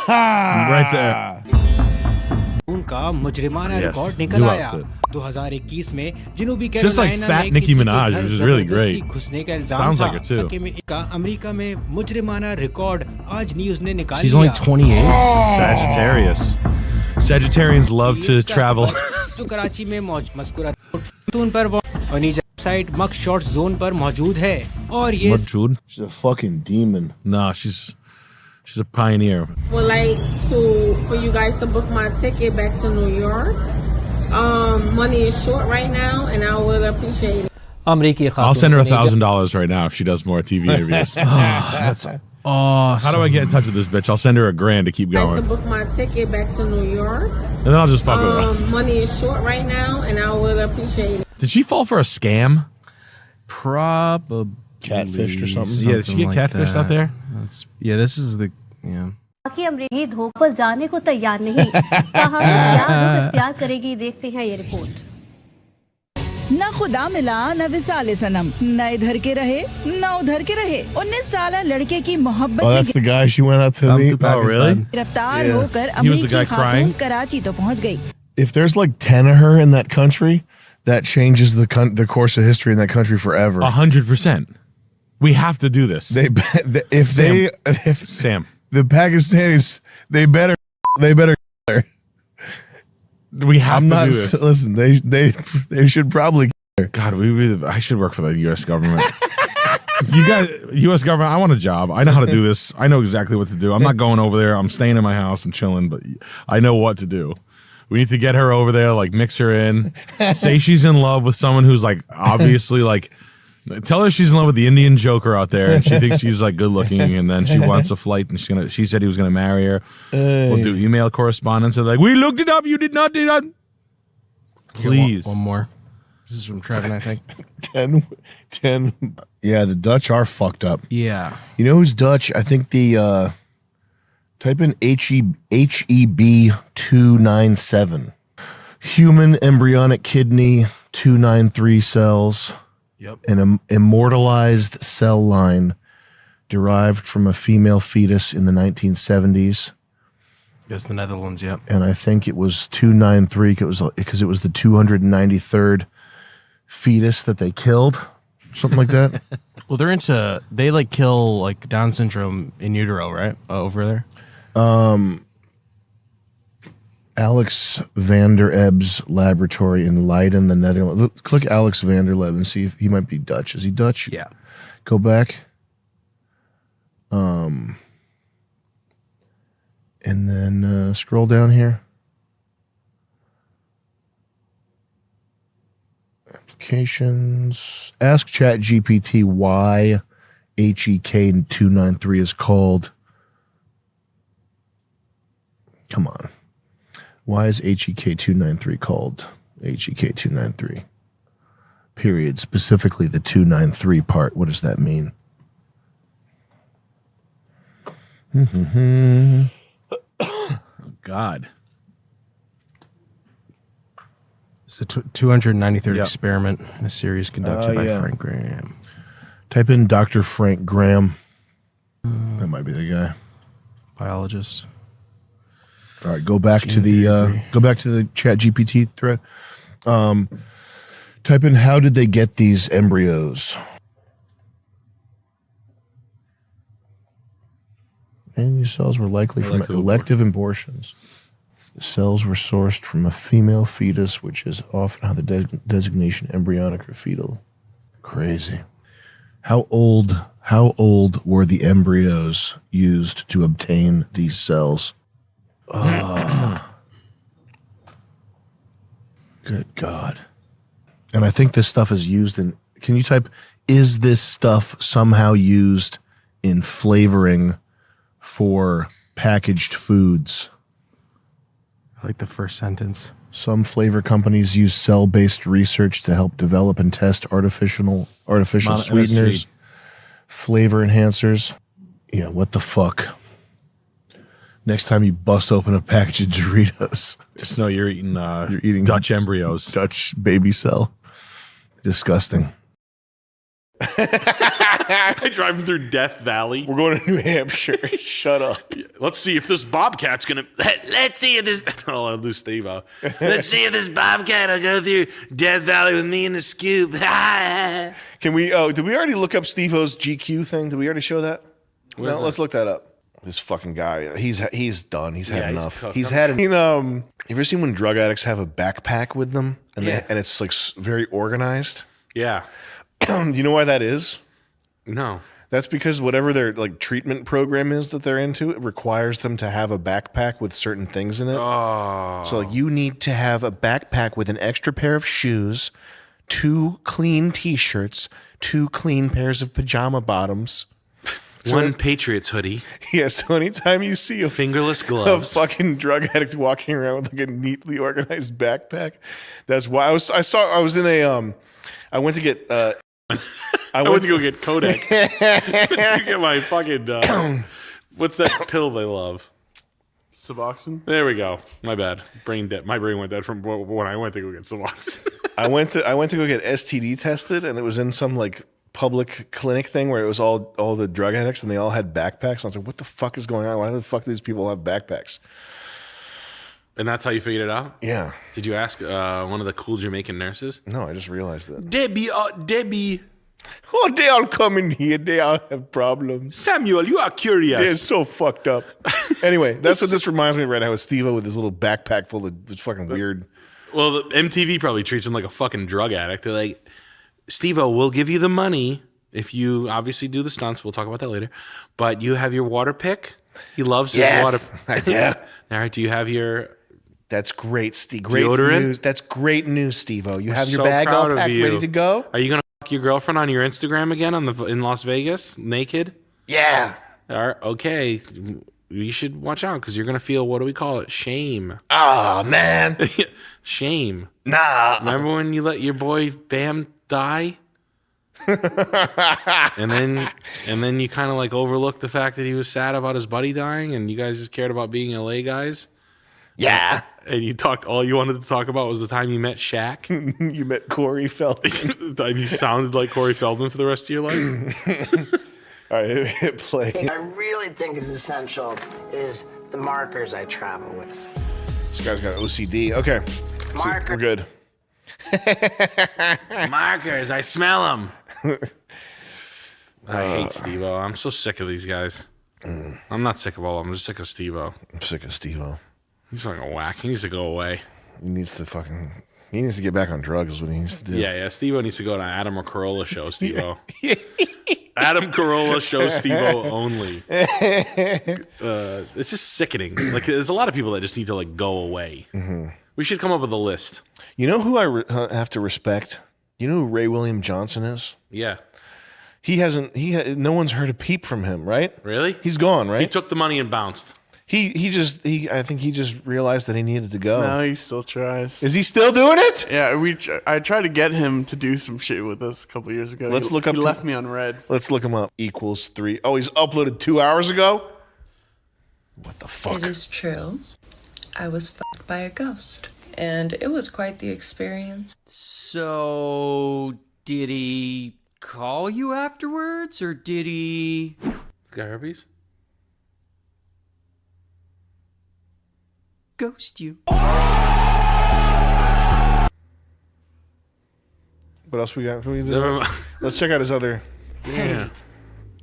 Right there. उनका मुजरिमाना record Yes, निकल you आया outfit. 2021 में जनूबी Just like Carolina fat में Nicki किसी के Minaj, घर which is really जबरदस्ती great. घुसने का इल्जाम Sounds था। like it too. ताकि में का अमेरिका में मुजरिमाना रिकॉर्ड आज न्यूज़ ने निकाल She's लिया। only 28. Sagittarius. Sagittarians love to travel. जो कराची में मस्कुरा तून पर और नीचे साइट मक शॉर्ट जोन पर मौजूद है और ये Majud? She's a fucking demon. No, she's a pioneer. Would like for you guys to book my ticket back to New York. Money is short right now, and I will appreciate it. अमेरिकी I'll send her $1,000 right now if she does more TV interviews. That's awesome. How do I get in touch with this bitch? I'll send her $1,000 to keep To going, book my ticket back to New York. and then I'll just fuck with us. Money is short right now, and I will appreciate it. Did she fall for a scam? Probably catfished or something. Yeah, did she get catfished out there? This is the कि अमरीकी धोख पर जाने को तैयार नहीं कहा क्या रुख इख्तियार करेगी देखते हैं ये रिपोर्ट न खुदा मिला न विसाले सनम न इधर के रहे न उधर के रहे 19 साल लड़के की मोहब्बत Oh, that's the guy she went out to meet? Oh, really? गिरफ्तार होकर He was the अमरीकी guy खातून crying? कराची तो पहुंच गई। If there's like 10 of her in that country, that changes the course of history in that country forever. 100%. We have to do this. Sam, the Pakistanis, they better kill her. We have I'm to not, do this. Listen, they should probably kill her. God, I should work for the U.S. government. You guys, U.S. government, I want a job. I know how to do this. I know exactly what to do. I'm not going over there. I'm staying in my house. I'm chilling, but I know what to do. We need to get her over there, like mix her in. Say she's in love with someone who's like obviously like. Tell her she's in love with the Indian Joker out there, and she thinks he's like good looking, and then she wants a flight, and she said he was gonna marry her. We'll do email correspondence and like, we looked it up. You did not do that. Please, one more. This is from Trevin, I think. 10. Yeah, the Dutch are fucked up. Yeah. You know who's Dutch? I think the type in HEB 297. Human embryonic kidney 293 cells. Yep. An immortalized cell line derived from a female fetus in the 1970s. That's the Netherlands, yep. And I think it was 293 because it was the 293rd fetus that they killed. Something like that. Well, they like kill like Down syndrome in utero, right? Over there. Alex van der Eb's laboratory in Leiden, the Netherlands. Click Alex van der Leb and see if he might be Dutch. Is he Dutch? Yeah. Go back. And then scroll down here. Notifications. Ask ChatGPT why HEK293 is called. Come on. Why is HEK293 called HEK293? Period. Specifically the 293 part. What does that mean? Oh, God. It's the 293rd Yep. experiment in a series conducted by yeah. Frank Graham. Type in Dr. Frank Graham. That might be the guy. Biologist. All right, go back to the ChatGPT thread. Type in how did they get these embryos? And these cells were likely from elective abortions. The cells were sourced from a female fetus, which is often how the designation embryonic or fetal. Crazy. How old were the embryos used to obtain these cells? Good God. And I think this stuff is used in, can you type, is this stuff somehow used in flavoring for packaged foods? I like the first sentence. Some flavor companies use cell-based research to help develop and test artificial sweeteners, flavor enhancers. Yeah, what the fuck? Next time you bust open a package of Doritos, No, you're eating Dutch embryos. Dutch baby cell. Disgusting. Driving through Death Valley. We're going to New Hampshire. Shut up. Let's see if this bobcat's gonna. Let's see if this. No, I'll do Steve. Let's see if this bobcat will go through Death Valley with me in the scoop. Can we? Oh, did we already look up Steve-O's GQ thing? Did we already show that? Where's No, that? Let's look that up. This fucking guy. He's done. He's had enough. cooked. He's had. You ever seen when drug addicts have a backpack with them and Yeah. and it's like very organized? Yeah. Do you know why that is? No. That's because whatever their like treatment program is that they're into, it requires them to have a backpack with certain things in it. Oh. So like you need to have a backpack with an extra pair of shoes, 2 clean t-shirts, 2 clean pairs of pajama bottoms. One Patriots hoodie. Yeah, so anytime you see a fingerless gloves, a fucking drug addict walking around with like a neatly organized backpack, that's why I was in a I went to get I went to go get Kodak. to get my fucking what's that pill they love? Suboxone? There we go. My bad. My brain went dead from when I went to go get Suboxone. I went to go get STD tested, and it was in some like public clinic thing where it was all the drug addicts, and they all had backpacks. And I was like, what the fuck is going on? Why the fuck do these people have backpacks? And that's how you figured it out? Yeah. Did you ask one of the cool Jamaican nurses? No, I just realized that. Debbie. Oh, they all come in here. They all have problems. Samuel, you are curious. They're so fucked up. Anyway, that's what this reminds me of right now with Steve-O with his little backpack full of fucking weird. Well, the MTV probably treats him like a fucking drug addict. They're like, Steve-O, we'll give you the money if you obviously do the stunts. We'll talk about that later. But you have your water pick. He loves his water. Yeah. All right. Do you have your... That's great, Steve. Great Deodorant? news. That's great news, Steve-O. You have your So bag all proud of packed, you. ready to go? Are you gonna fuck your girlfriend on your Instagram again in Las Vegas, naked? Yeah. All right, okay. You should watch out because you're gonna feel, what do we call it? Shame. Oh man. Shame. Nah. Remember when you let your boy Bam die? and then you kind of like overlooked the fact that he was sad about his buddy dying, and you guys just cared about being LA guys. Yeah. And all you wanted to talk about was the time you met Shaq. You met Corey Feldman. The time you sounded like Corey Feldman for the rest of your life. All right, hit play. I really think is essential is the markers I travel with. This guy's got OCD. Okay. So we're good. Markers, I smell them. I hate Steve-O. I'm so sick of these guys. I'm not sick of all of them. I'm just sick of Steve-O. I'm sick of Steve-O. He's fucking whack. He needs to go away. He needs to get back on drugs is what he needs to do. Yeah. Steve-O needs to go to Adam Carolla show, Steve-O. Adam Carolla show Steve-O only. It's just sickening. Like, there's a lot of people that just need to like go away. Mm-hmm. We should come up with a list. You know who I have to respect You know who Ray William Johnson is? Yeah. No one's heard a peep from him, right? Really? He's gone, right? He took the money and bounced. I think he just realized that he needed to go. No, he still tries. Is he still doing it? Yeah, I tried to get him to do some shit with us a couple years ago. Let's look up. He left me on red. Let's look him up. Equals 3. Oh, he's uploaded 2 hours ago? What the fuck? It is true. I was fucked by a ghost, and it was quite the experience. So, did he call you afterwards, or did he... Got herpes? Ghost you. What else we got? Can we do? Let's check out his other. Yeah.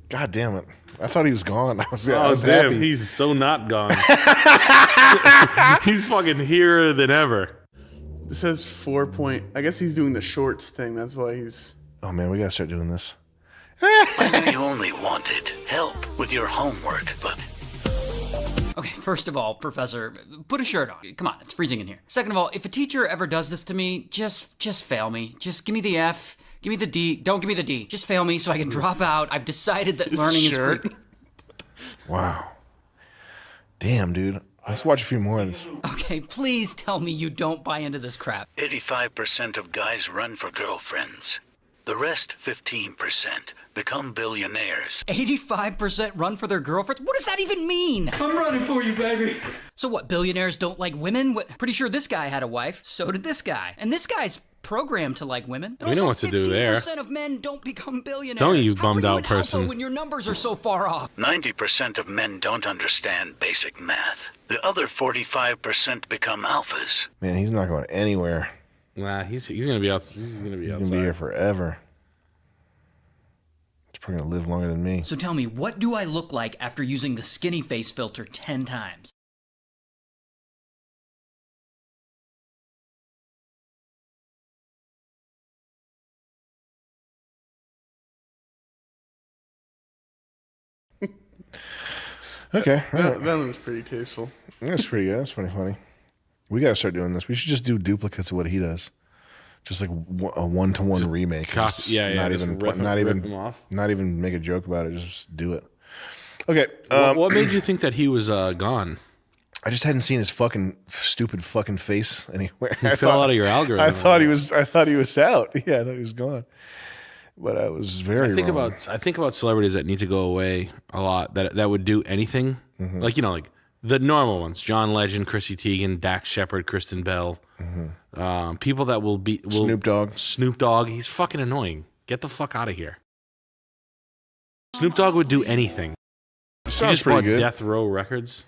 God damn it! I thought he was gone. I was damn, happy. He's so not gone. He's fucking here than ever. This says 4 point. I guess he's doing the shorts thing. That's why he's. Oh man, we gotta start doing this. I know you only wanted help with your homework, but Okay, first of all, Professor, put a shirt on. Come on, it's freezing in here. Second of all, if a teacher ever does this to me, just fail me. Just give me the F, give me the D. Don't give me the D. Just fail me so I can drop out. I've decided that learning is great. Wow. Damn, dude. Let's watch a few more of this. Okay, please tell me you don't buy into this crap. 85% of guys run for girlfriends. The rest, 15%, become billionaires. 85% run for their girlfriends? What does that even mean? I'm running for you, baby. So what, billionaires don't like women? Pretty sure this guy had a wife. So did this guy. And this guy's programmed to like women. And We know what to do there. 15% of men don't become billionaires. Don't you How are bummed out an person. alpha when your numbers are so far off? 90% of men don't understand basic math. The other 45% become alphas. Man, he's not going anywhere. Nah, he's gonna be out. He's gonna be He's outside. gonna be here forever. He's probably gonna live longer than me. So tell me, what do I look like after using the skinny face filter 10 times? Okay. That one was pretty tasteful. That's pretty good. That's pretty funny. We gotta start doing this. We should just do duplicates of what he does. Just like a one-to-one remake. Just not even rip him off. Not even make a joke about it. Just do it. Okay. What made you think that he was gone? I just hadn't seen his stupid face anywhere. He fell out of your algorithm. I thought he was out. Yeah, I thought he was gone. But I was very wrong. I think about celebrities that need to go away a lot. That would do anything. Mm-hmm. Like the normal ones: John Legend, Chrissy Teigen, Dax Shepard, Kristen Bell. Mm-hmm. People that will Snoop Dogg. Snoop Dogg. He's fucking annoying. Get the fuck out of here. Snoop Dogg would do anything. He Sounds just pretty bought good. Death Row Records.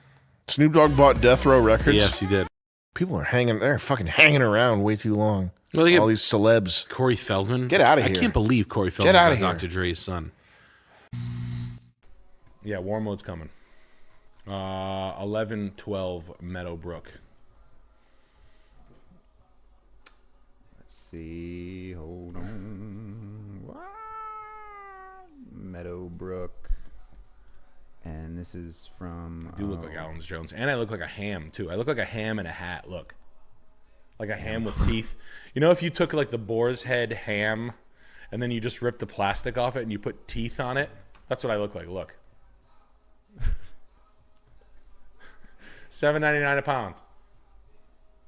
Snoop Dogg bought Death Row Records. Yes, he did. People are they're fucking hanging around way too long. Well, all these celebs. Corey Feldman. Get out of I here. can't believe Corey Feldman Get out is of here. Dr. Dre's son. Yeah, War Mode's coming. 11-12 Meadowbrook. Let's see. Hold on. Meadowbrook. And this is from... You look like Alan Jones. And I look like a ham, too. I look like a ham in a hat. Look. Like a ham with teeth. You know if you took like the boar's head ham and then you just ripped the plastic off it and you put teeth on it? That's what I look like. Look. $7.99 a pound.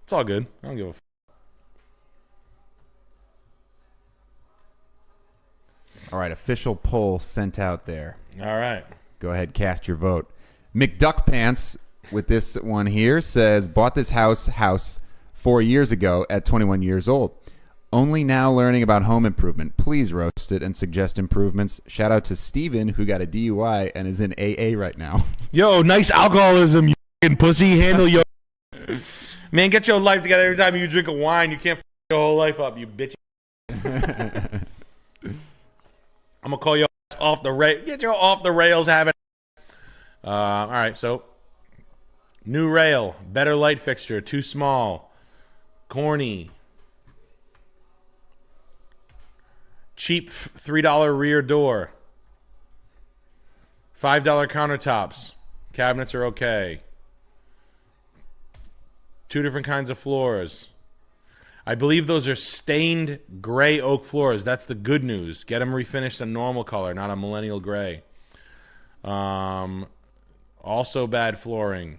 It's all good. I don't give a f. All right, official poll sent out there. All right. Go ahead, cast your vote. McDuckpants with this one here says, bought this house 4 years ago at 21 years old. Only now learning about home improvement. Please roast it and suggest improvements. Shout out to Steven, who got a DUI and is in AA right now. Yo, nice alcoholism, you fucking pussy. Handle your... Man, get your life together. Every time you drink a wine, you can't f your whole life up, you bitch. I'm going to call you off the rails. Get your off the rails having... all right, so... New rail. Better light fixture. Too small. Corny. Cheap $3 rear door. $5 countertops. Cabinets are okay. 2 different kinds of floors. I believe those are stained gray oak floors. That's the good news. Get them refinished a normal color, not a millennial gray. Also bad flooring.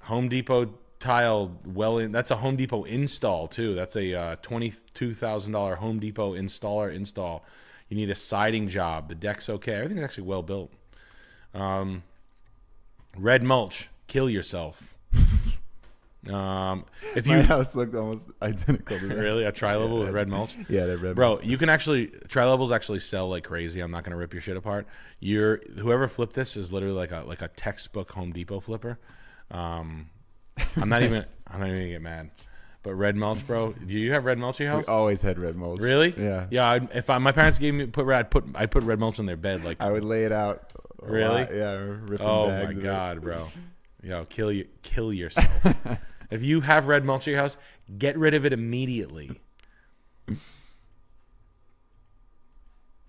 Home Depot tile that's a Home Depot install too. That's a $22,000 Home Depot install. You need a siding job. The deck's okay. Everything's actually well built. Red mulch. Kill yourself. If My house looked almost identical to that. Really, a tri-level with red mulch. Yeah, that red bro. mulch. You can actually tri-levels actually sell like crazy. I'm not gonna rip your shit apart. Whoever flipped this is literally like a textbook Home Depot flipper. I'm not even gonna get mad. But red mulch, bro. Do you have red mulch in your house? We always had red mulch. Really? Yeah. Yeah. My parents gave me I'd put red mulch on their bed. Like I would lay it out. Really? Lot. Yeah. Ripping Oh bags my of god, it. bro. Yo, kill yourself. If you have red mulch in your house, get rid of it immediately.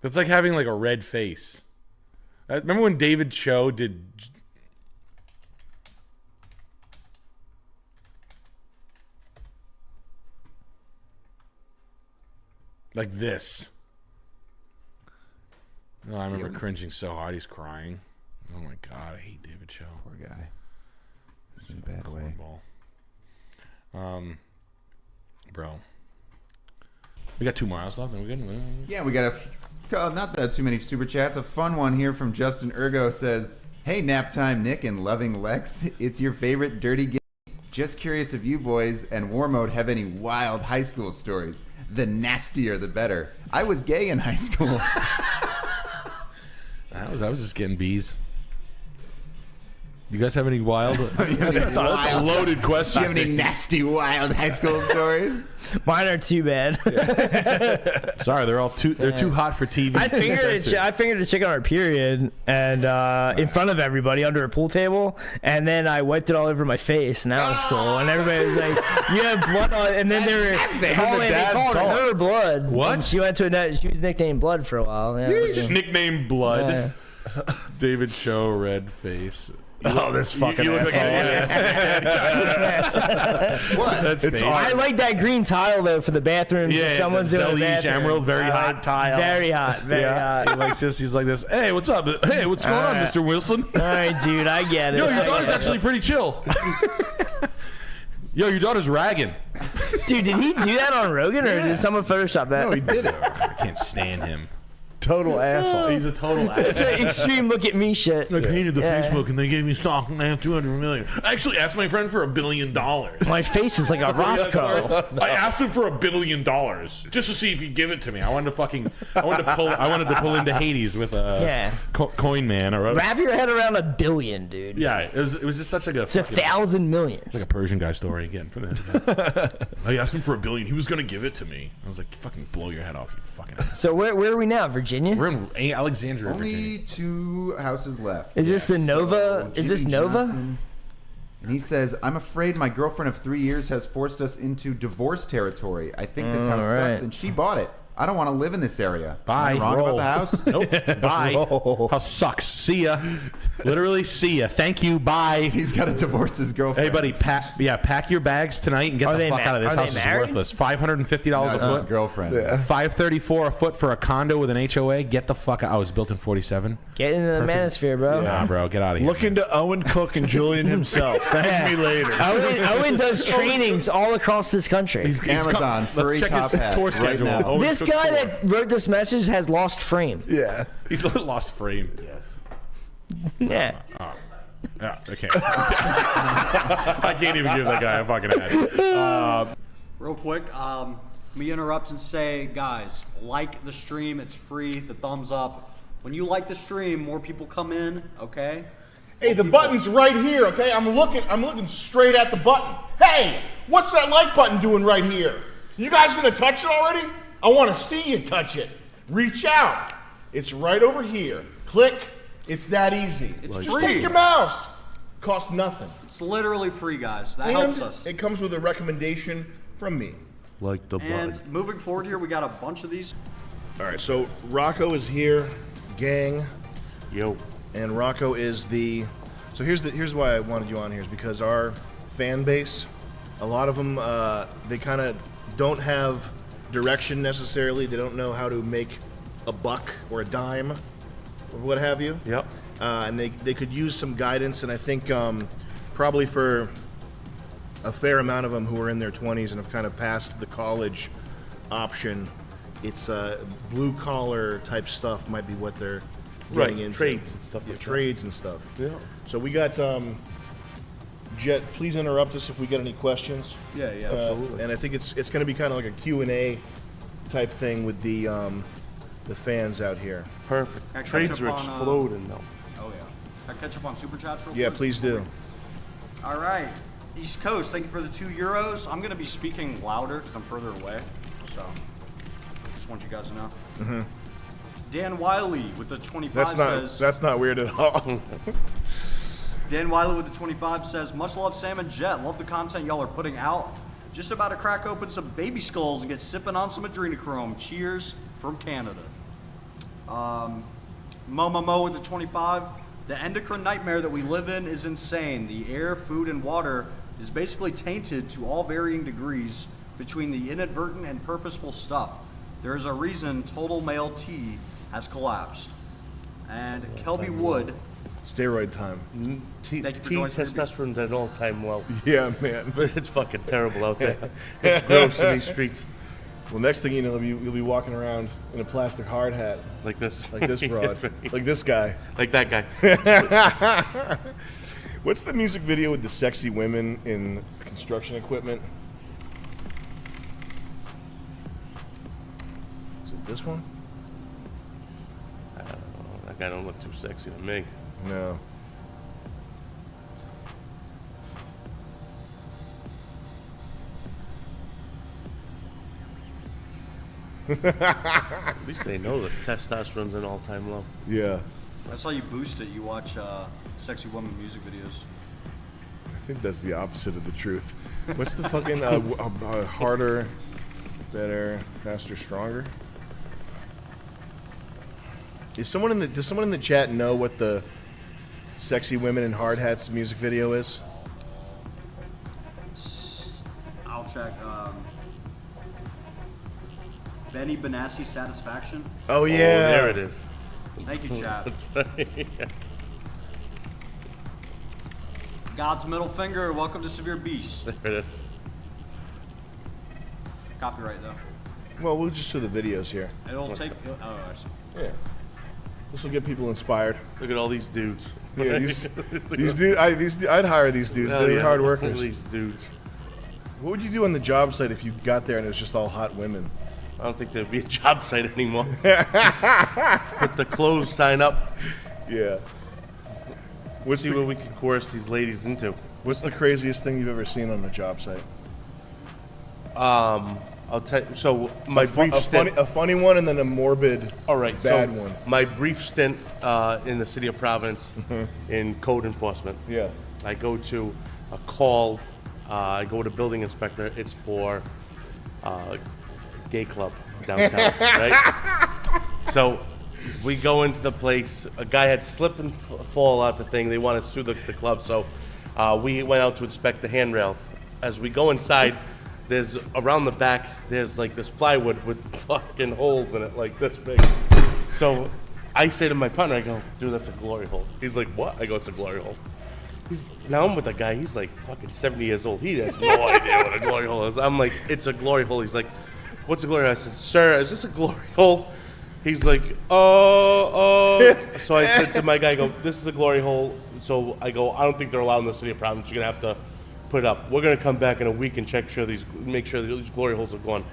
That's like having like a red face. Remember when David Cho did like this? Oh, I remember cringing so hard. He's crying. Oh my god, I hate David Cho. Poor guy. In a bad way. Bro. We got 2 more hours left. Are we good? Yeah, we got not that too many super chats. A fun one here from Justin Ergo says, "Hey, nap time, Nick and loving Lex. It's your favorite dirty game. Just curious if you boys and War Mode have any wild high school stories. The nastier, the better. I was gay in high school." I was just getting bees. You guys have any wild? That's a loaded question. Do you have any nasty, wild high school stories? Mine are too bad. Sorry, they're too hot for TV. I fingered a chick on her period and in front of everybody under a pool table, and then I wiped it all over my face, and that was cool. And everybody was like, "You have blood on," and then they called her Blood. What? And she went to she was nicknamed Blood for a while. Yeah. Nickname Blood. Yeah. David Cho, red face. Oh, this fucking you look asshole. What? That's fake. I like that green tile though for the bathrooms. Yeah, if someone's in the Zellige bathroom. emerald, very hot tile. Very hot, very hot. He likes this. He's like this. Hey, what's up? Hey, what's going on, Mr. Wilson? All right, dude, I get it. Yo, your daughter's actually pretty chill. Yo, your daughter's ragging. Dude, did he do that on Rogan or did someone Photoshop that? No, he did it. I can't stand him. Total asshole. He's a total asshole. It's an extreme look at me shit. I painted the Facebook and they gave me stock and I have 200 million. I actually asked my friend for $1 billion. My face is like a Rothko. I asked him for $1 billion just to see if he'd give it to me. I wanted to pull into Hades with a coin man or wrap your head around $1 billion, dude. Yeah, it was just such like a. It's 1,000 million. It's like a Persian guy story again from that. I asked him for $1 billion. He was gonna give it to me. I was like, "Fucking blow your head off, you fucking." Ass. So where are we now, Virginia? We're in Alexandria, Only Virginia. 2 houses left. Is this the Nova? So Is this Jimmy Nova? Johnson, and he says, "I'm afraid my girlfriend of 3 years has forced us into divorce territory. I think this house sucks, and she bought it. I don't want to live in this area. Bye. Am I wrong about the house? Nope. Bye. House sucks. See ya. Literally, see ya. Thank you. Bye. He's got to divorce his girlfriend. Hey, buddy, pack your bags tonight and get the fuck out of this house. It's worthless. $550 a foot. His girlfriend. Yeah. $534 a foot for a condo with an HOA. Get the fuck out. I was built in 47. Get into the manosphere, bro. Nah, bro, get out of here. Look into Owen Cook and Julian himself. Thank me later. Owen does trainings all across this country. He's Amazon, free let's check top his hat tour right schedule. now. Owen This Cook guy tour. that wrote this message has lost frame. Yeah. He's lost frame. Yes. Yeah. Yeah, okay. I can't even give that guy a fucking ad. Real quick, let me interrupt and say, guys, like the stream. It's free. The thumbs up. When you like the stream, more people come in. Okay. Hey, the button's right here, okay? I'm looking straight at the button. Hey, what's that like button doing right here? You guys gonna touch it already? I wanna see you touch it. Reach out. It's right over here. Click. It's that easy. It's Just free. take your mouse. Costs nothing. It's literally free, guys. That And helps us. it comes with a recommendation from me. Like the And moving forward here, we got a bunch of these. All right, so Rocco is here, gang. Yo. And Rocco is the. So here's why I wanted you on here is because our fan base A lot of them, they kind of don't have direction necessarily. They don't know how to make a buck or a dime or what have you. Yep. And they could use some guidance. And I think probably for a fair amount of them who are in their 20s and have kind of passed the college option, it's blue collar type stuff might be what they're getting into. Trades and stuff like that. Trades and stuff. Yeah. So we got Jet. Please interrupt us if we get any questions. Yeah, absolutely. And I think it's going to be kind of like a Q&A type thing with the fans out here. Perfect. Can I catch Trades up are on, exploding though. Oh yeah. Can I catch up on super chats real Yeah, quick? please do. All right. East Coast, thank you for the €2. I'm going to be speaking louder because I'm further away. So, just want you guys to know. Mm-hmm. Dan Wiley with the 25 says... That's not weird at all. Dan Wiley with the 25 says, much love, Sam and Jet. Love the content y'all are putting out. Just about to crack open some baby skulls and get sipping on some adrenochrome. Cheers from Canada. Mo with the 25. The endocrine nightmare that we live in is insane. The air, food, and water is basically tainted to all varying degrees between the inadvertent and purposeful stuff. There is a reason total male T has collapsed. And Kelby Wood... Steroid time. Thank you for T joining us. testosterone's at an all-time low. Yeah, man. It's fucking terrible out there. It's gross in these streets. Well, next thing you know, you'll be walking around in a plastic hard hat. Like this. Like this broad. Like this guy. Like that guy. What's the music video with the sexy women in construction equipment? Is it this one? I don't know. That guy don't look too sexy to me. No. At least they know that testosterone's an all-time low. Yeah. That's how you boost it. You watch sexy woman music videos. I think that's the opposite of the truth. What's the fucking harder, better, faster, stronger? Does someone in the chat know what the sexy women in hard hats music video is? I'll check. Benny Benassi Satisfaction. Oh yeah, there it is. Thank you, chat. God's middle finger. Welcome to Severe Beast. There it is. Copyright though. Well, we'll just show the videos here. It'll take. Oh, I see. Yeah. This will get people inspired. Look at all these dudes. Yeah, these dudes. I'd hire these dudes. They're hard workers. These dudes. What would you do on the job site if you got there and it was just all hot women? I don't think there'd be a job site anymore. Put the clothes sign up. Yeah. Let's see what we can coerce these ladies into. What's the craziest thing you've ever seen on a job site? I'll tell you. So my brief stint, a funny one, and then a morbid, bad one. My brief stint in the city of Providence in code enforcement. Yeah. I go to a call. I go to building inspector. It's for gay club downtown, right? So we go into the place. A guy had slip and fall out the thing. They want to sue the club, so we went out to inspect the handrails. As we go inside, there's around the back. There's like this plywood with fucking holes in it, like this big. So I say to my partner, I go, "Dude, that's a glory hole." He's like, "What?" I go, "It's a glory hole." Now I'm with a guy. He's like fucking 70 years old. He has no idea what a glory hole is. I'm like, "It's a glory hole." He's like, "What's a glory hole?" I said, "Sir, is this a glory hole?" He's like, oh. So I said to my guy, I go, "This is a glory hole." So I go, "I don't think they're allowed in the city of Providence. You're gonna have to put it up. We're gonna come back in a week and make sure that these glory holes are gone."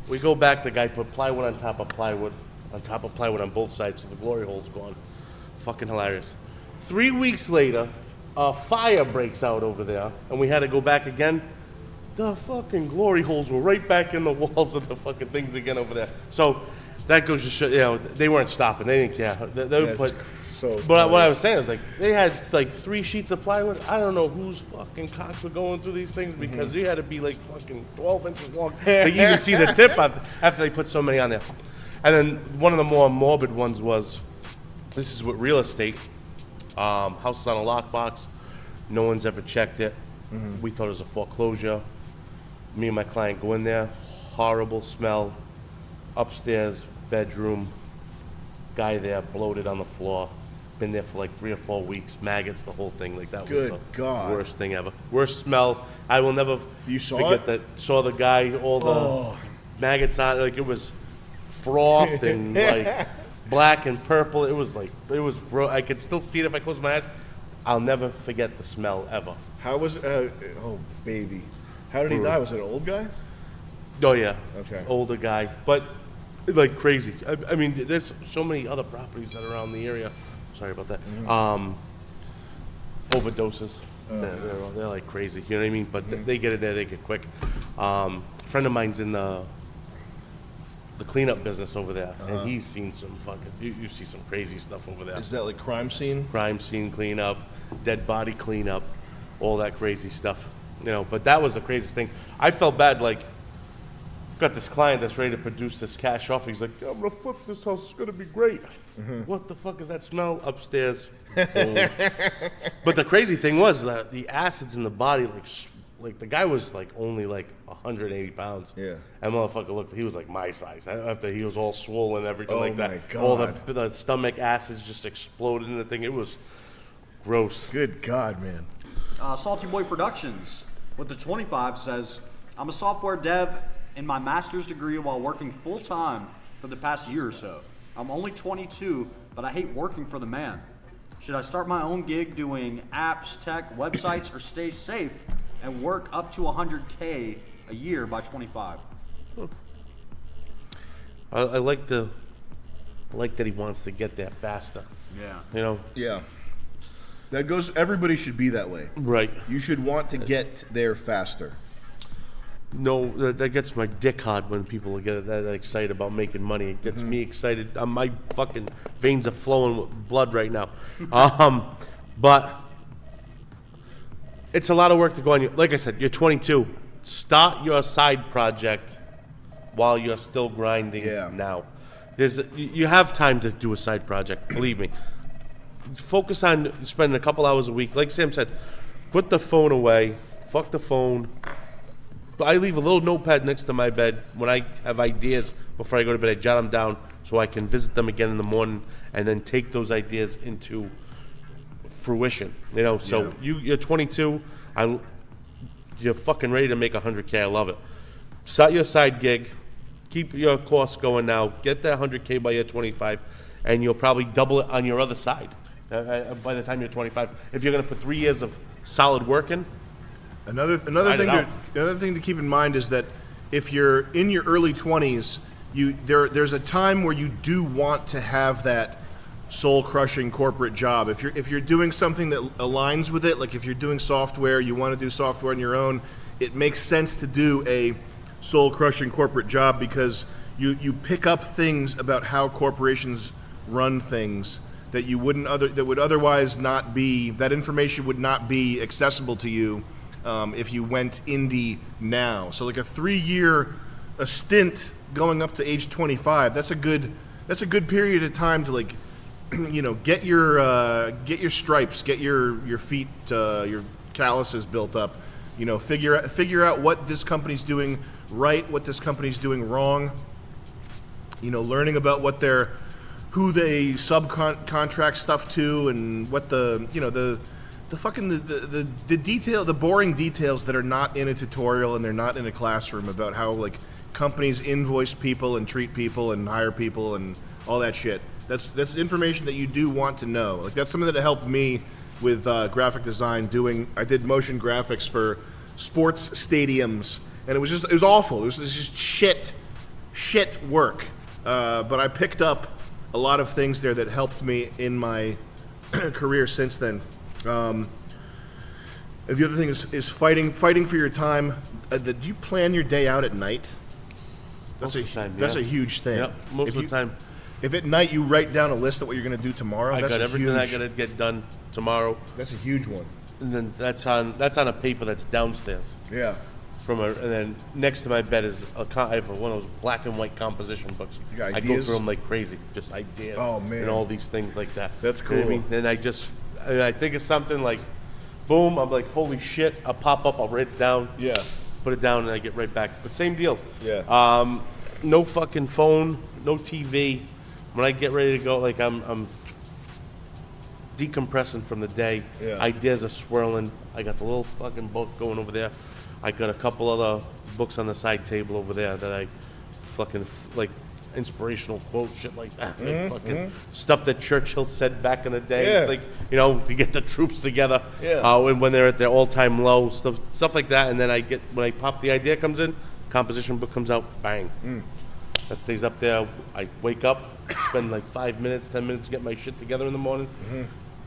We go back. The guy put plywood on top of plywood on both sides, so the glory hole's gone. Fucking hilarious. 3 weeks later, a fire breaks out over there, and we had to go back again. The fucking glory holes were right back in the walls of the fucking things again over there. So that goes to show, they weren't stopping. They didn't care. They would put. But what I was saying was like they had like 3 sheets of plywood. I don't know whose fucking cocks were going through these things because they had to be like fucking 12 inches long. Like you can see the tip after they put so many on there. And then one of the more morbid ones was, this is with real estate. House is on a lockbox. No one's ever checked it. We thought it was a foreclosure. Me and my client go in there, horrible smell, upstairs, bedroom, guy there, bloated on the floor. Been there for like 3 or 4 weeks, maggots, the whole thing. Like that Good was the God. worst thing ever. Worst smell. I will never forget that. Saw the guy, all the maggots on, like it was froth and like black and purple. It was I could still see it if I close my eyes. I'll never forget the smell ever. How was oh baby. How did he die? Was it an old guy? Oh yeah. Okay. Older guy, but like crazy. I mean, there's so many other properties that are around the area. Sorry about that. Overdoses. They're like crazy. You know what I mean? But they get in there. They get quick. A friend of mine's in the cleanup business over there, and he's seen some fucking. You see some crazy stuff over there. Is that like crime scene? Crime scene cleanup, dead body cleanup, all that crazy stuff. You know, but that was the craziest thing. I felt bad. Like, got this client that's ready to produce this cash offer. He's like, I'm gonna flip this house. It's gonna be great. What the fuck is that smell upstairs? But the crazy thing was that the acids in the body, like the guy was like only like 180 pounds. Yeah. That motherfucker looked, he was like my size. After he was all swollen, everything like that. Oh my God. All the stomach acids just exploded in the thing. It was gross. Good God, man. Salty Boy Productions with the 25 says, I'm a software dev in my master's degree while working full time for the past year or so. I'm only 22, but I hate working for the man. Should I start my own gig doing apps, tech, websites, or stay safe and work up to $100K a year by 25? I like that he wants to get there faster. Yeah. You know? Yeah. That goes. Everybody should be that way. Right. You should want to get there faster. No, that gets my dick hard when people get that excited about making money. It gets me excited. My fucking veins are flowing with blood right now. But it's a lot of work to go on. Like I said, you're 22. Start your side project while you're still grinding now. You have time to do a side project, believe me. Focus on spending a couple hours a week. Like Sam said, put the phone away. Fuck the phone. I leave a little notepad next to my bed when I have ideas before I go to bed. I jot them down so I can visit them again in the morning and then take those ideas into fruition. You know, so you're 22. You're fucking ready to make $100K. I love it. Start your side gig. Keep your course going now. Get that $100K by your 25, and you'll probably double it on your other side by the time you're 25. If you're going to put 3 years of solid working. Another thing to keep in mind is that if you're in your early 20s, there's a time where you do want to have that soul-crushing corporate job. If you're doing something that aligns with it, like if you're doing software, you want to do software on your own, it makes sense to do a soul-crushing corporate job because you pick up things about how corporations run things that would otherwise not be, that information would not be accessible to you if you went indie now. So like a 3-year stint going up to age 25, that's a good period of time to like, you know, get your stripes, get your feet, your calluses built up, you know, figure out what this company's doing right, what this company's doing wrong, you know, learning about who they subcontract stuff to and what the boring details that are not in a tutorial and they're not in a classroom about how like companies invoice people and treat people and hire people and all that shit. That's information that you do want to know. Like that's something that helped me with graphic design. I did motion graphics for sports stadiums, and it was awful. It was just shit work. But I picked up a lot of things there that helped me in my career since then. The other thing is fighting for your time. Do you plan your day out at night? That's a huge thing. Yep, most of the time. If at night you write down a list of what you're going to do tomorrow, I got everything I got to get done tomorrow. That's a huge one. And then that's on a paper that's downstairs. Yeah. And then next to my bed is I have one of those black and white composition books. You got I ideas? go through them like crazy, just ideas. Oh man. And all these things like that. That's You know cool. what I mean? And I think it's something like boom, I'm like, holy shit, I'll pop up, I'll write it down. Yeah. Put it down and I get right back. But same deal. Yeah. No fucking phone, no TV. When I get ready to go, like I'm decompressing from the day. Yeah. Ideas are swirling. I got the little fucking book going over there. I got a couple other books on the side table over there that I fucking like inspirational quotes, shit like that. Like fucking stuff that Churchill said back in the day. Yeah. Like, you know, to get the troops together. Yeah. When they're at their all-time low, stuff like that. And then when I pop, the idea comes in, composition book comes out, bang. That stays up there. I wake up, spend like 5 minutes, 10 minutes to get my shit together in the morning.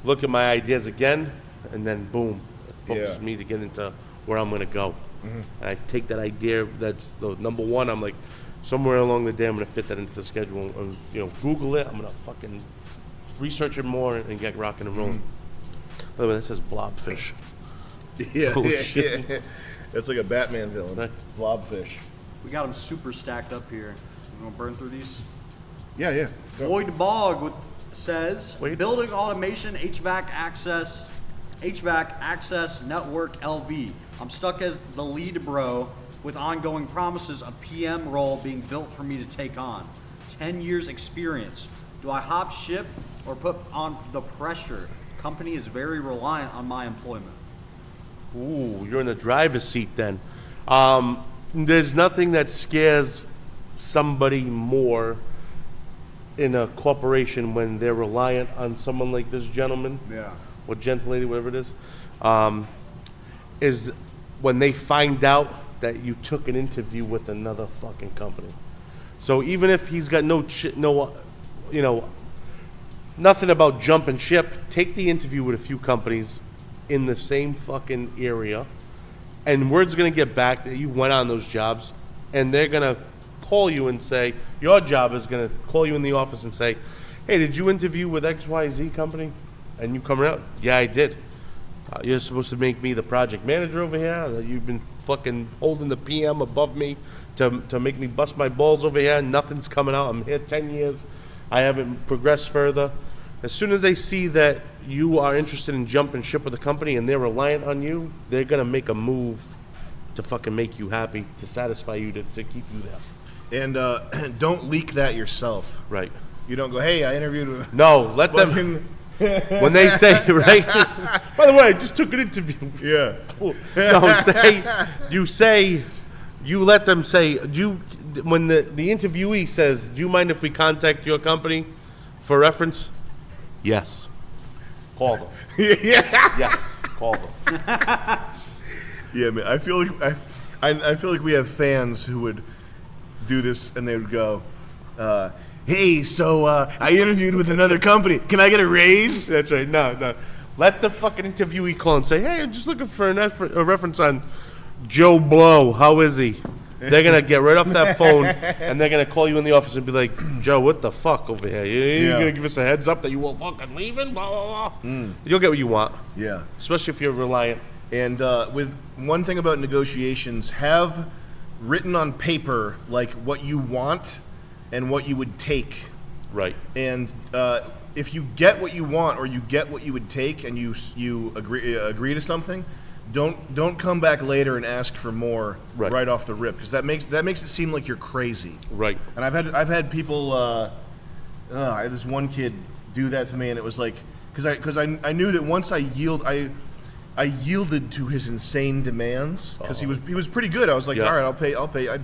Look at my ideas again, and then boom, it focuses me to get into where I'm gonna go. And I take that idea, that's the number one. I'm like, somewhere along the day, I'm gonna fit that into the schedule. And, you know, Google it. I'm gonna fucking research it more and get rocking and rolling. By the way, that says blobfish. Yeah, Holy yeah, shit. yeah. That's like a Batman villain. Blobfish. We got them super stacked up here. You want to burn through these? Yeah, yeah. Go. Boyd Bogg says, building automation, HVAC access network LV. I'm stuck as the lead bro with ongoing promises of PM role being built for me to take on. 10 years experience. Do I hop ship or put on the pressure? Company is very reliant on my employment. Ooh, you're in the driver's seat then. There's nothing that scares somebody more in a corporation when they're reliant on someone like this gentleman. Yeah. Or gentlelady, whatever it is when they find out that you took an interview with another fucking company. So even if he's got nothing about jumping ship, take the interview with a few companies in the same fucking area, and word's gonna get back that you went on those jobs, and they're gonna call you and say, your job is gonna call you in the office and say, hey, did you interview with XYZ company? And you come out, yeah, I did. You're supposed to make me the project manager over here. You've been fucking holding the PM above me to make me bust my balls over here. Nothing's coming out. I'm here 10 years. I haven't progressed further. As soon as they see that you are interested in jumping ship with the company and they're reliant on you, they're going to make a move to fucking make you happy, to satisfy you, to keep you there. And don't leak that yourself. Right. You don't go, hey, I interviewed with... No, let them... When they say, right? By the way, I just took an interview. Yeah. No, you let them say, when the interviewee says, do you mind if we contact your company for reference? Yes. Call them. Yes, call them. Yeah, man. I feel like we have fans who would do this and they would go, hey, so I interviewed with another company. Can I get a raise? That's right. No. Let the fucking interviewee call and say, hey, I'm just looking for a reference on Joe Blow. How is he? They're going to get right off that phone and they're going to call you in the office and be like, Joe, what the fuck over here? You're going to give us a heads up that you won't fucking leaving? Blah, blah, blah. You'll get what you want. Yeah. Especially if you're reliant. And with one thing about negotiations, have written on paper like what you want and what you would take. Right. And if you get what you want or you get what you would take and you agree to something, don't come back later and ask for more right off the rip, because that makes it seem like you're crazy. Right. And I've had people I had this one kid do that to me, and it was like because I knew that once I yielded to his insane demands, because he was pretty good. I was like, all right, I'd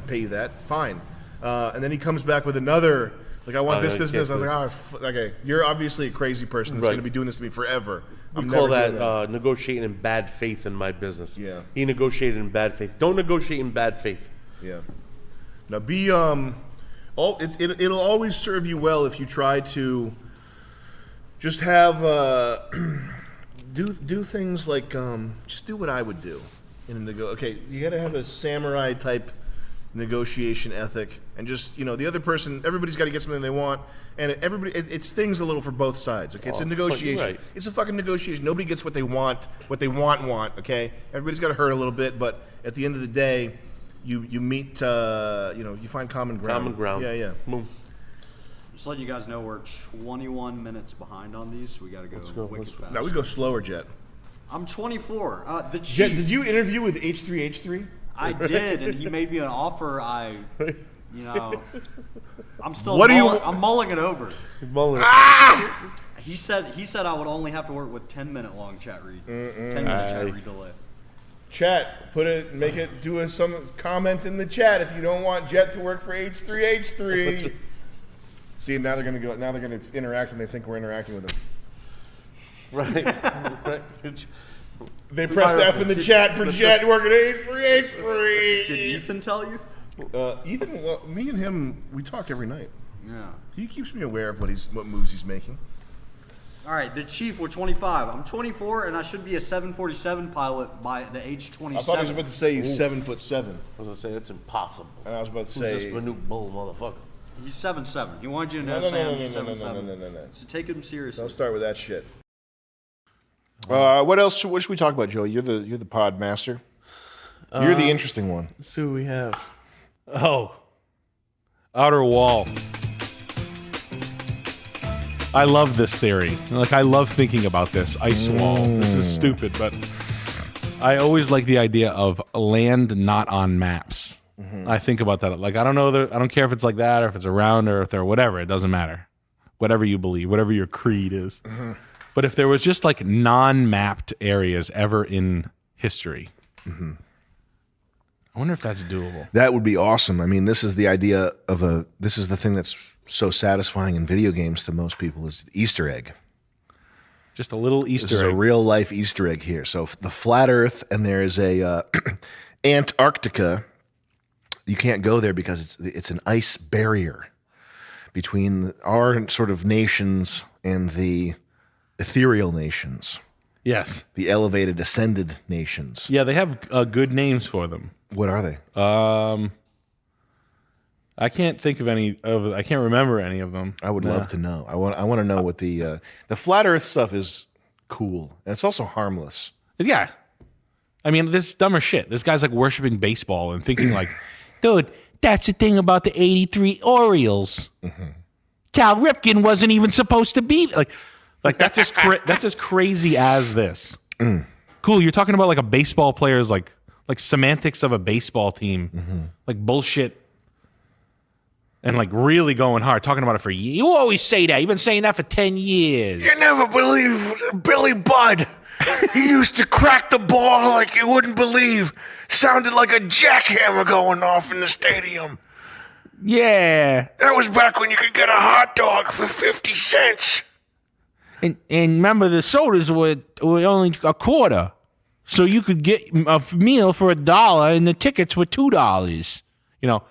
pay you that, fine. And then he comes back with another, like, I want this. I was like, okay, you're obviously a crazy person that's going to be doing this to me forever. We call that negotiating in bad faith in my business. Yeah. He negotiated in bad faith. Don't negotiate in bad faith. Yeah. Now it'll always serve you well if you try to just have do things like just do what I would do in a okay, you got to have a samurai type negotiation ethic, and just, the other person, everybody's got to get something they want, and it stings a little for both sides. Okay, it's a negotiation. Right. It's a fucking negotiation. Nobody gets what they want. Okay, everybody's got to hurt a little bit, but at the end of the day, you meet. You find common ground. Yeah. Boom. Just letting you guys know, we're 21 minutes behind on these, so we got to go. Now we go slower, Jet. I'm 24. The chief. Jet, did you interview with H3H3? I did, and he made me an offer. I'm still. What do you? I'm mulling it over. Mulling. He said I would only have to work with 10-minute long chat read. 10-minute chat read delay. Chat, do some comment in the chat if you don't want Jet to work for H3H3. See, now they're gonna interact and they think we're interacting with them. Right. They pressed F in the chat for Jet working at H3H3. Did Ethan tell you? Ethan, well, me and him, we talk every night. Yeah. He keeps me aware of what moves he's making. All right, the chief, we're 25. I'm 24, and I should be a 747 pilot by the age 27. I thought he was about to say he's 7'7". I was gonna say that's impossible. And I was about to Who's say this Manute Bull motherfucker? He's 7'7". He wanted you to know, No. Sam, he's 7'7". No. So take him seriously. Don't start with that shit. What else? What should we talk about, Joe? You're the pod master. You're the interesting one. Let's see what we have. Oh, outer wall. I love this theory. Like, I love thinking about this ice wall. This is stupid, but I always like the idea of land not on maps. I think about that. Like, I don't know. I don't care if it's like that or if it's around or if they're whatever. It doesn't matter. Whatever you believe, whatever your creed is. But if there was just like non-mapped areas ever in history, I wonder if that's doable. That would be awesome. I mean, this is the idea of this is the thing that's so satisfying in video games to most people is the Easter egg. Just a little Easter This is egg. a real life Easter egg here. So the flat Earth, and there is a Antarctica. You can't go there because it's an ice barrier between our sort of nations and the ethereal nations. Yes. The elevated, ascended nations. Yeah, they have good names for them. What are they? I can't think of any of. I can't remember any of them. I would love to know. I want to know what the flat Earth stuff is. Cool, and it's also harmless. Yeah, I mean, this is dumber shit. This guy's like worshiping baseball and thinking like, dude, that's the thing about the '83 Orioles. Cal Ripken wasn't even supposed to be like that's as crazy as this. Cool, you're talking about like a baseball player's like semantics of a baseball team, like bullshit. And like really going hard, talking about it for years. You always say that. You've been saying that for 10 years. You never believe Billy Budd. He used to crack the ball like you wouldn't believe. Sounded like a jackhammer going off in the stadium. Yeah. That was back when you could get a hot dog for 50 cents. And remember, the sodas were only a quarter. So you could get a meal for $1 and the tickets were $2. You know.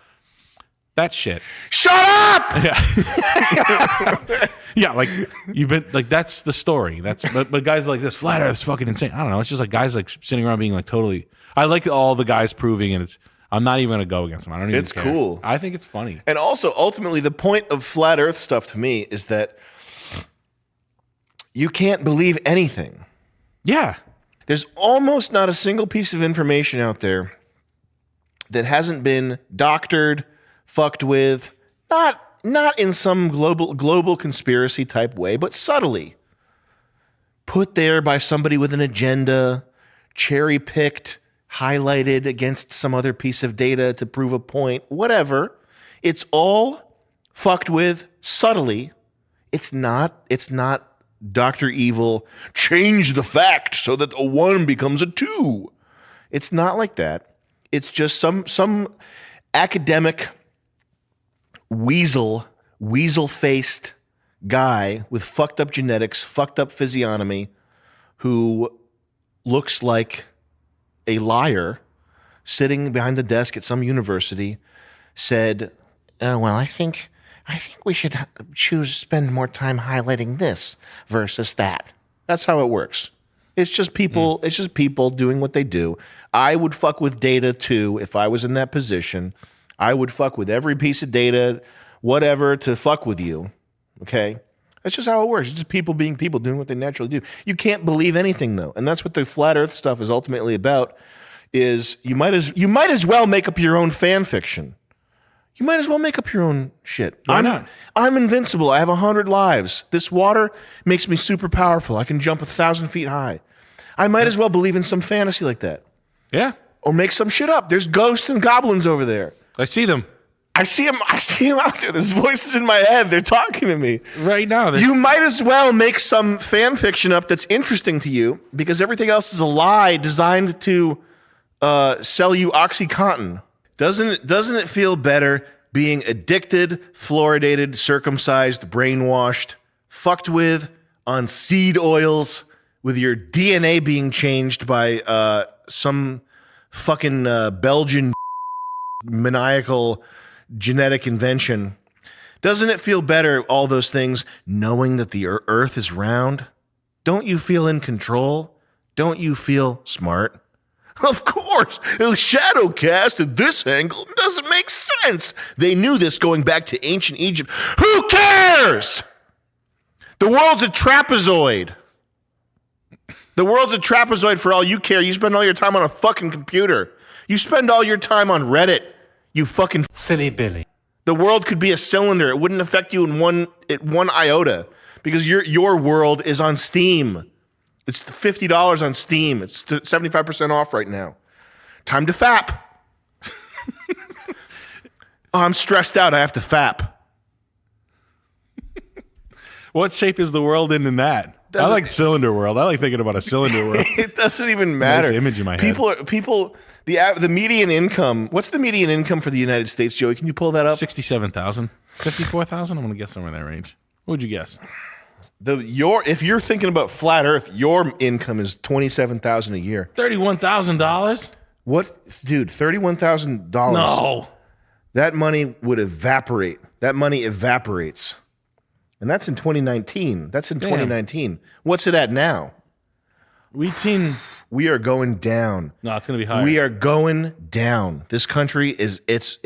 That shit. Shut up! Yeah. Yeah, like you've been like that's the story. But guys like this flat Earth's fucking insane. I don't know. It's just like guys like sitting around being like totally. I like all the guys proving, and I'm not even gonna go against them. I don't even. It's care. cool. I think it's funny. And also, ultimately, the point of flat Earth stuff to me is that you can't believe anything. Yeah. There's almost not a single piece of information out there that hasn't been doctored, fucked with, not in some global conspiracy type way, but subtly put there by somebody with an agenda, cherry picked, highlighted against some other piece of data to prove a point, whatever. It's all fucked with subtly. It's not Dr. Evil, change the fact so that a 1 becomes a 2. It's not like that. It's just some academic weasel-faced guy with fucked up genetics, fucked up physiognomy, who looks like a liar sitting behind the desk at some university, said, well, I think we should spend more time highlighting this versus that. That's how it works. It's just people. It's just people doing what they do. I would fuck with data too if I was in that position. I would fuck with every piece of data, whatever, to fuck with you. Okay? That's just how it works. It's just people being people, doing what they naturally do. You can't believe anything, though. And that's what the flat Earth stuff is ultimately about, is you might as well make up your own fan fiction. You might as well make up your own shit. Why not? I'm invincible. I have 100 lives. This water makes me super powerful. I can jump 1,000 feet high. I might as well believe in some fantasy like that. Yeah. Or make some shit up. There's ghosts and goblins over there. I see them. I see them out there. There's voices in my head. They're talking to me. Right now. You might as well make some fan fiction up that's interesting to you because everything else is a lie designed to sell you OxyContin. Doesn't it feel better being addicted, fluoridated, circumcised, brainwashed, fucked with on seed oils, with your DNA being changed by some fucking Belgian maniacal genetic invention? Doesn't it feel better, all those things, knowing that the earth is round? Don't you feel in control? Don't you feel smart? Of course, a shadow cast at this angle doesn't make sense. They knew this going back to ancient Egypt. Who cares? The world's a trapezoid. The world's a trapezoid for all you care. You spend all your time on a fucking computer. You spend all your time on Reddit. You fucking silly Billy. The world could be a cylinder. It wouldn't affect you in one iota because your world is on Steam. It's $50 on Steam. It's 75% off right now. Time to fap. Oh, I'm stressed out. I have to fap. What shape is the world in that? I like cylinder world. I like thinking about a cylinder world. It doesn't even matter. Nice image in my head. People. The median income. What's the median income for the United States, Joey? Can you pull that up? 67,000, 54,000. I'm gonna guess somewhere in that range. What would you guess? If you're thinking about flat Earth, your income is $27,000 a year. $31,000. What, dude? $31,000. No. That money would evaporate. That money evaporates, and that's in 2019. That's in 2019. What's it at now? We are going down. No, it's gonna be higher. We are going down. This country is it's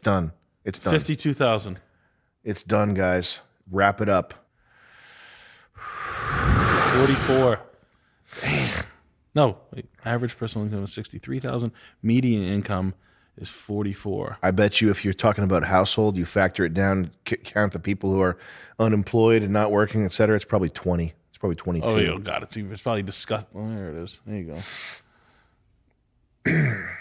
done. It's done. 52,000. It's done, guys. Wrap it up. 44. Damn. No, wait, average personal income is 63,000. Median income is 44. I bet you if you're talking about household, you factor it down, count the people who are unemployed and not working, et cetera. It's probably 20. It's probably 22. Oh, yeah, God, it's probably disgusting. Oh, there it is. There you go.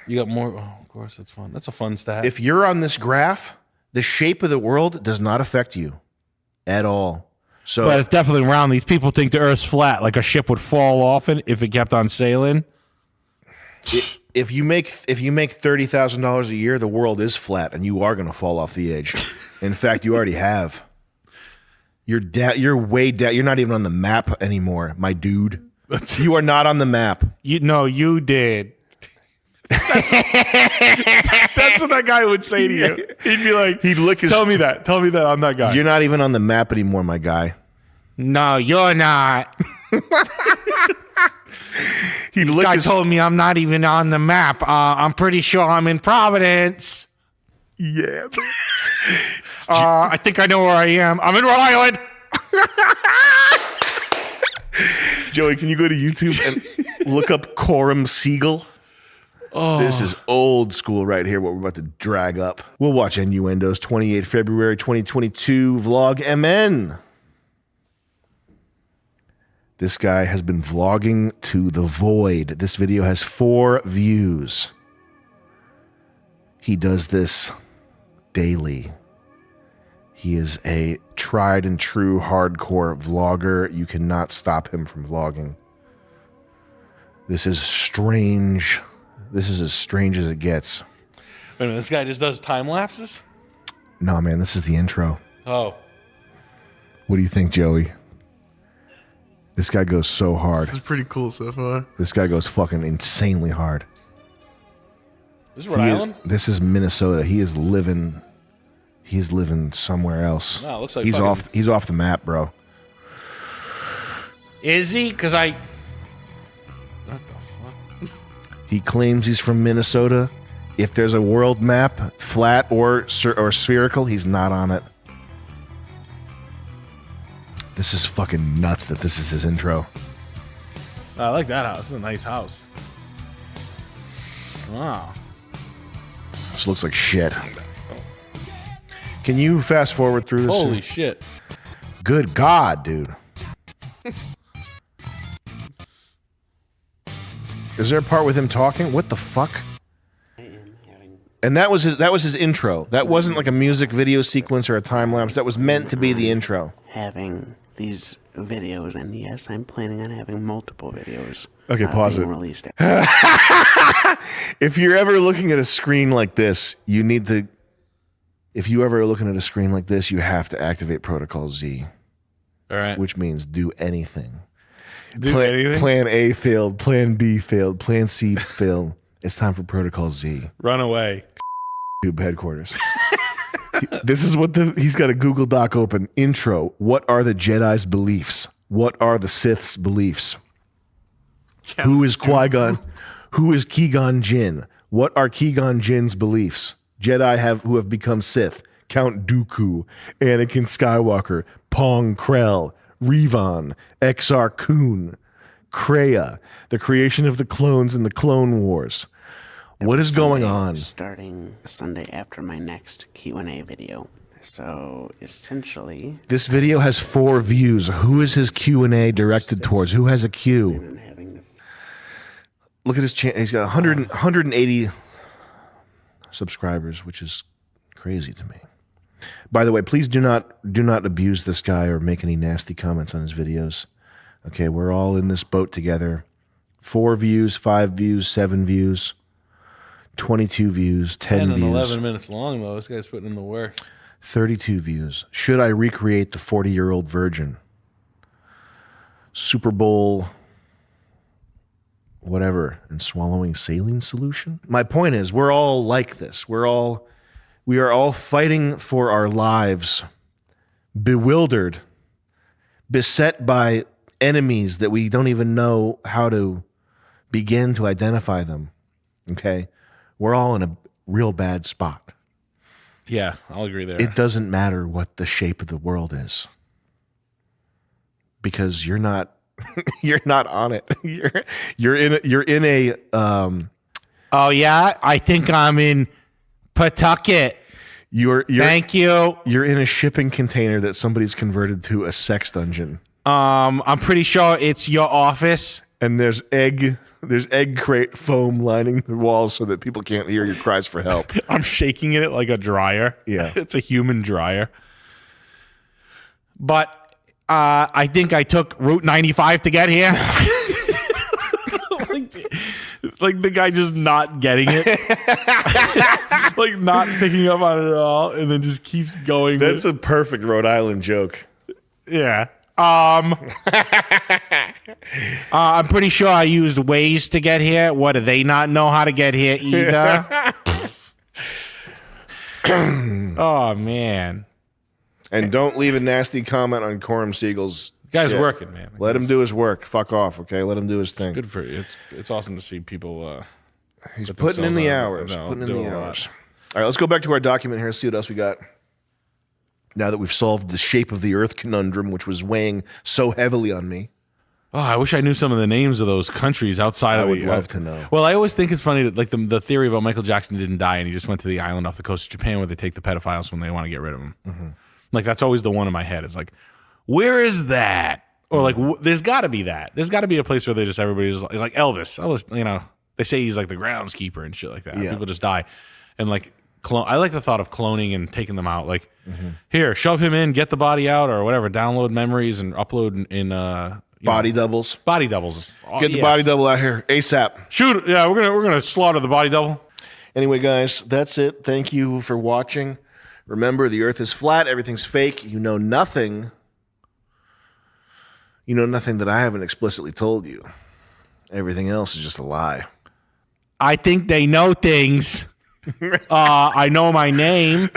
You got more. Oh, of course, that's fun. That's a fun stat. If you're on this graph, the shape of the world does not affect you at all. So, but it's definitely round. These people think the Earth's flat, like a ship would fall off it if it kept on sailing. If you make $30,000 a year, the world is flat, and you are going to fall off the edge. In fact, you already have. You're way down. You're not even on the map anymore, my dude. You are not on the map. You did. That's what that guy would say to you. He'd be like, tell me that I'm that guy. You're not even on the map anymore, my guy. No, you're not. Guy told me I'm not even on the map. I'm pretty sure I'm in Providence. Yeah. I think I know where I am. I'm in Rhode Island. Joey, can you go to YouTube and look up Coram Siegel? Oh. This is old school right here, what we're about to drag up. We'll watch Innuendos, 28 February 2022, Vlog MN. This guy has been vlogging to the void. This video has 4 views. He does this daily. He is a tried and true hardcore vlogger. You cannot stop him from vlogging. This is strange. This is as strange as it gets. Wait a minute, this guy just does time lapses? No, man, this is the intro. Oh. What do you think, Joey? This guy goes so hard. This is pretty cool so far. This guy goes fucking insanely hard. This is Rhode Island? This is Minnesota. He's living somewhere else. No, it looks like he's off the map, bro. Is he? Because I... He claims he's from Minnesota. If there's a world map, flat or spherical, he's not on it. This is fucking nuts that this is his intro. I like that house. It's a nice house. Wow. This looks like shit. Can you fast forward through this? Holy shit. Good God, dude. Is there a part with him talking? What the fuck? And that was his intro. That wasn't like a music video sequence or a time lapse. That was meant to be the intro. Having these videos, and yes, I'm planning on having multiple videos. Okay, pause being it. Released. If you're ever looking at a screen like this, you need to. If you ever are looking at a screen like this, you have to activate Protocol Z. All right. Which means do anything. Anything? Plan A failed. Plan B failed. Plan C failed. It's time for Protocol Z. Run away. YouTube headquarters. This is what he's got a Google Doc open. Intro. What are the Jedi's beliefs? What are the Sith's beliefs? Who is Qui-Gon? Who is Qui-Gon Jinn? What are Qui-Gon Jinn's beliefs? Jedi who have become Sith. Count Dooku, Anakin Skywalker, Pong Krell, Revan, Exar Kun, Kreia, the creation of the clones in the Clone Wars. What is going on? Starting Sunday after my next Q&A video. So essentially, This video has 4 views. Who is his Q&A directed towards? Who has a Q? Look at his channel. He's got 180 subscribers, which is crazy to me. By the way, please do not abuse this guy or make any nasty comments on his videos. Okay, we're all in this boat together. 4 views, 5 views, 7 views, 22 views, 10 and views. 11 minutes long, though. This guy's putting in the work. 32 views. Should I recreate the 40-year-old virgin? Super Bowl, whatever, and swallowing saline solution? My point is, we're all like this. We are all fighting for our lives, bewildered, beset by enemies that we don't even know how to begin to identify them. Okay? We're all in a real bad spot. Yeah, I'll agree there. It doesn't matter what the shape of the world is, because you're not on it. You're in a Oh yeah, I think I'm in Pawtucket. Thank you. You're in a shipping container that somebody's converted to a sex dungeon. I'm pretty sure it's your office. And there's egg crate foam lining the walls so that people can't hear your cries for help. I'm shaking in it like a dryer. Yeah. It's a human dryer. But I think I took Route 95 to get here. Like the guy just not getting it. Like not picking up on it at all, and then just keeps going. That's a perfect Rhode Island joke. Yeah. I'm pretty sure I used Waze to get here. What, do they not know how to get here either? Oh, man. And don't leave a nasty comment on Coram Siegel's Guy's shit. working, man. Let him do his work. Fuck off, okay? Let him do his thing. Good for you. It's awesome to see people. He's put putting in themselves the out. hours. No, Putting in do the a lot. hours. All right, let's go back to our document here and see what else we got. Now that we've solved the shape of the Earth conundrum, which was weighing so heavily on me. Oh, I wish I knew some of the names of those countries outside I of would the. love to know. Well, I always think it's funny that like the theory about Michael Jackson didn't die and he just went to the island off the coast of Japan where they take the pedophiles when they want to get rid of them. Mm-hmm. Like that's always the one in my head. It's like, where is that? Or like, there's got to be that. There's got to be a place where they just everybody's like Elvis. They say he's like the groundskeeper and shit like that. Yeah. People just die, and like I like the thought of cloning and taking them out. Like, here, shove him in, get the body out, or whatever. Download memories and upload in Body doubles. Body doubles. Get the body double out here ASAP. Shoot! Yeah, we're gonna slaughter the body double. Anyway, guys, that's it. Thank you for watching. Remember, the Earth is flat. Everything's fake. You know nothing. You know nothing that I haven't explicitly told you. Everything else is just a lie. I think they know things. I know my name.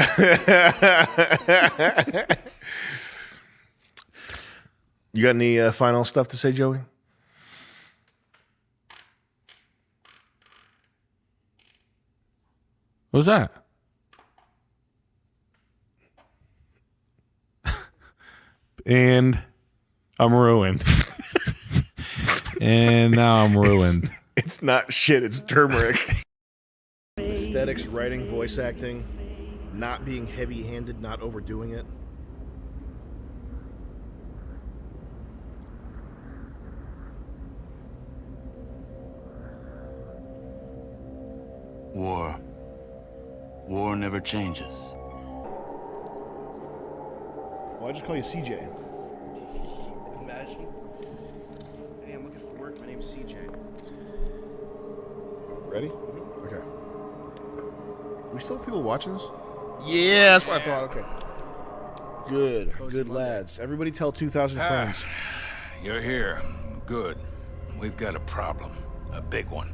You got any final stuff to say, Joey? What was that? And I'm ruined. And now I'm ruined. It's not shit. It's turmeric. Aesthetics, writing, voice acting, not being heavy-handed, not overdoing it. War. War never changes. Well, I just call you CJ. Imagine. Hey, I'm looking for work. My name's CJ. Ready? Okay. We still have people watching this? Yeah, that's what I thought. Okay. Good. Good lads. Everybody tell 2,000 friends. You're here. Good. We've got a problem. A big one.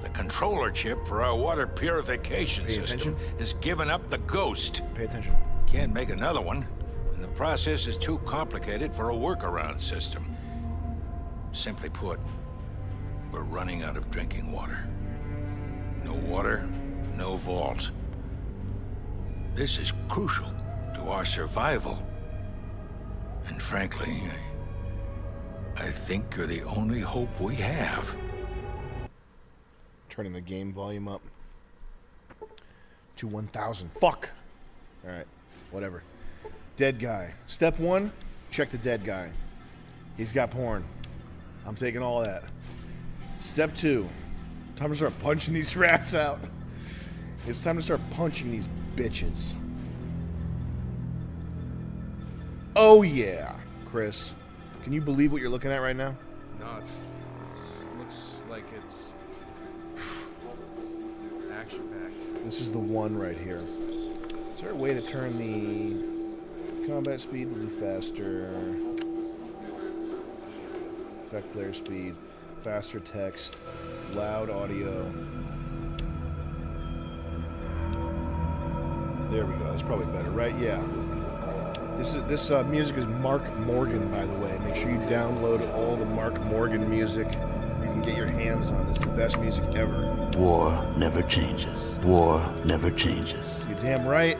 The controller chip for our water purification system has given up the ghost. Pay attention. Can't make another one, and the process is too complicated for a workaround system. Simply put, we're running out of drinking water. No water, no vault. This is crucial to our survival. And frankly, I think you're the only hope we have. Turning the game volume up to 1,000. Fuck. All right. Whatever. Dead guy. Step 1, check the dead guy. He's got porn. I'm taking all that. Step 2, time to start punching these rats out. It's time to start punching these bitches. Oh yeah, Chris. Can you believe what you're looking at right now? No, it looks like it's action-packed. This is the one right here. Is there a way to turn the combat speed to do faster? Effect player speed, faster text, loud audio. There we go. That's probably better, right? Yeah. This music is Mark Morgan, by the way. Make sure you download all the Mark Morgan music you can get your hands on. It's the best music ever. War never changes. War never changes. You're damn right.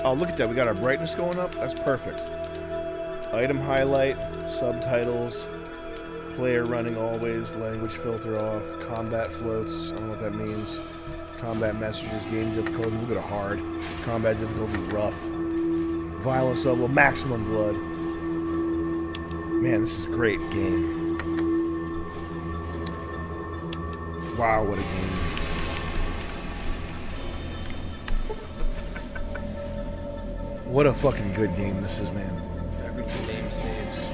Oh, look at that. We got our brightness going up. That's perfect. Item highlight, subtitles, player running always, language filter off, combat floats. I don't know what that means. Combat messages, game difficulty, a little bit of hard. Combat difficulty, rough. Violence level, maximum blood. Man, this is a great game. Wow, what a game. What a fucking good game this is, man. Every name saves.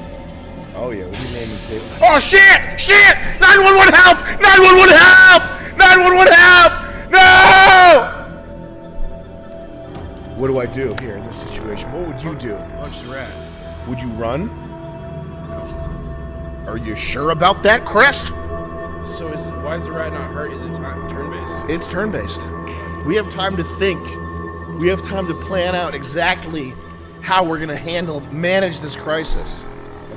Oh yeah, we'll be naming save. Oh shit! Shit! 911 help! 911 help! 911 help! No! What do I do here in this situation? What would you do? Punch the rat. Would you run? Are you sure about that, Chris? So why is the rat not hurt? Is it turn-based? It's turn-based. We have time to think. We have time to plan out exactly how we're going to manage this crisis.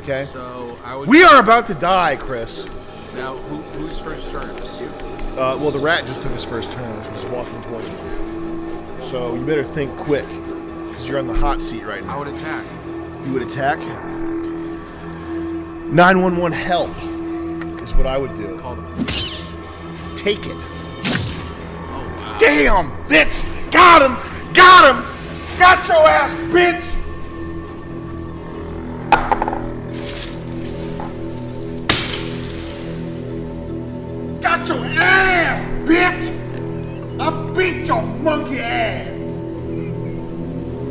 Okay? So we are about to die, Chris. Now, who's first turn? You? Well, the rat just took his first turn, which was walking towards me. So you better think quick, because you're on the hot seat right now. I would attack. You would attack? 911 help is what I would do. Call them. Take it. Oh, wow. Damn, bitch! Got him! Got him! Got your ass, bitch! Got your ass, bitch! I beat your monkey ass!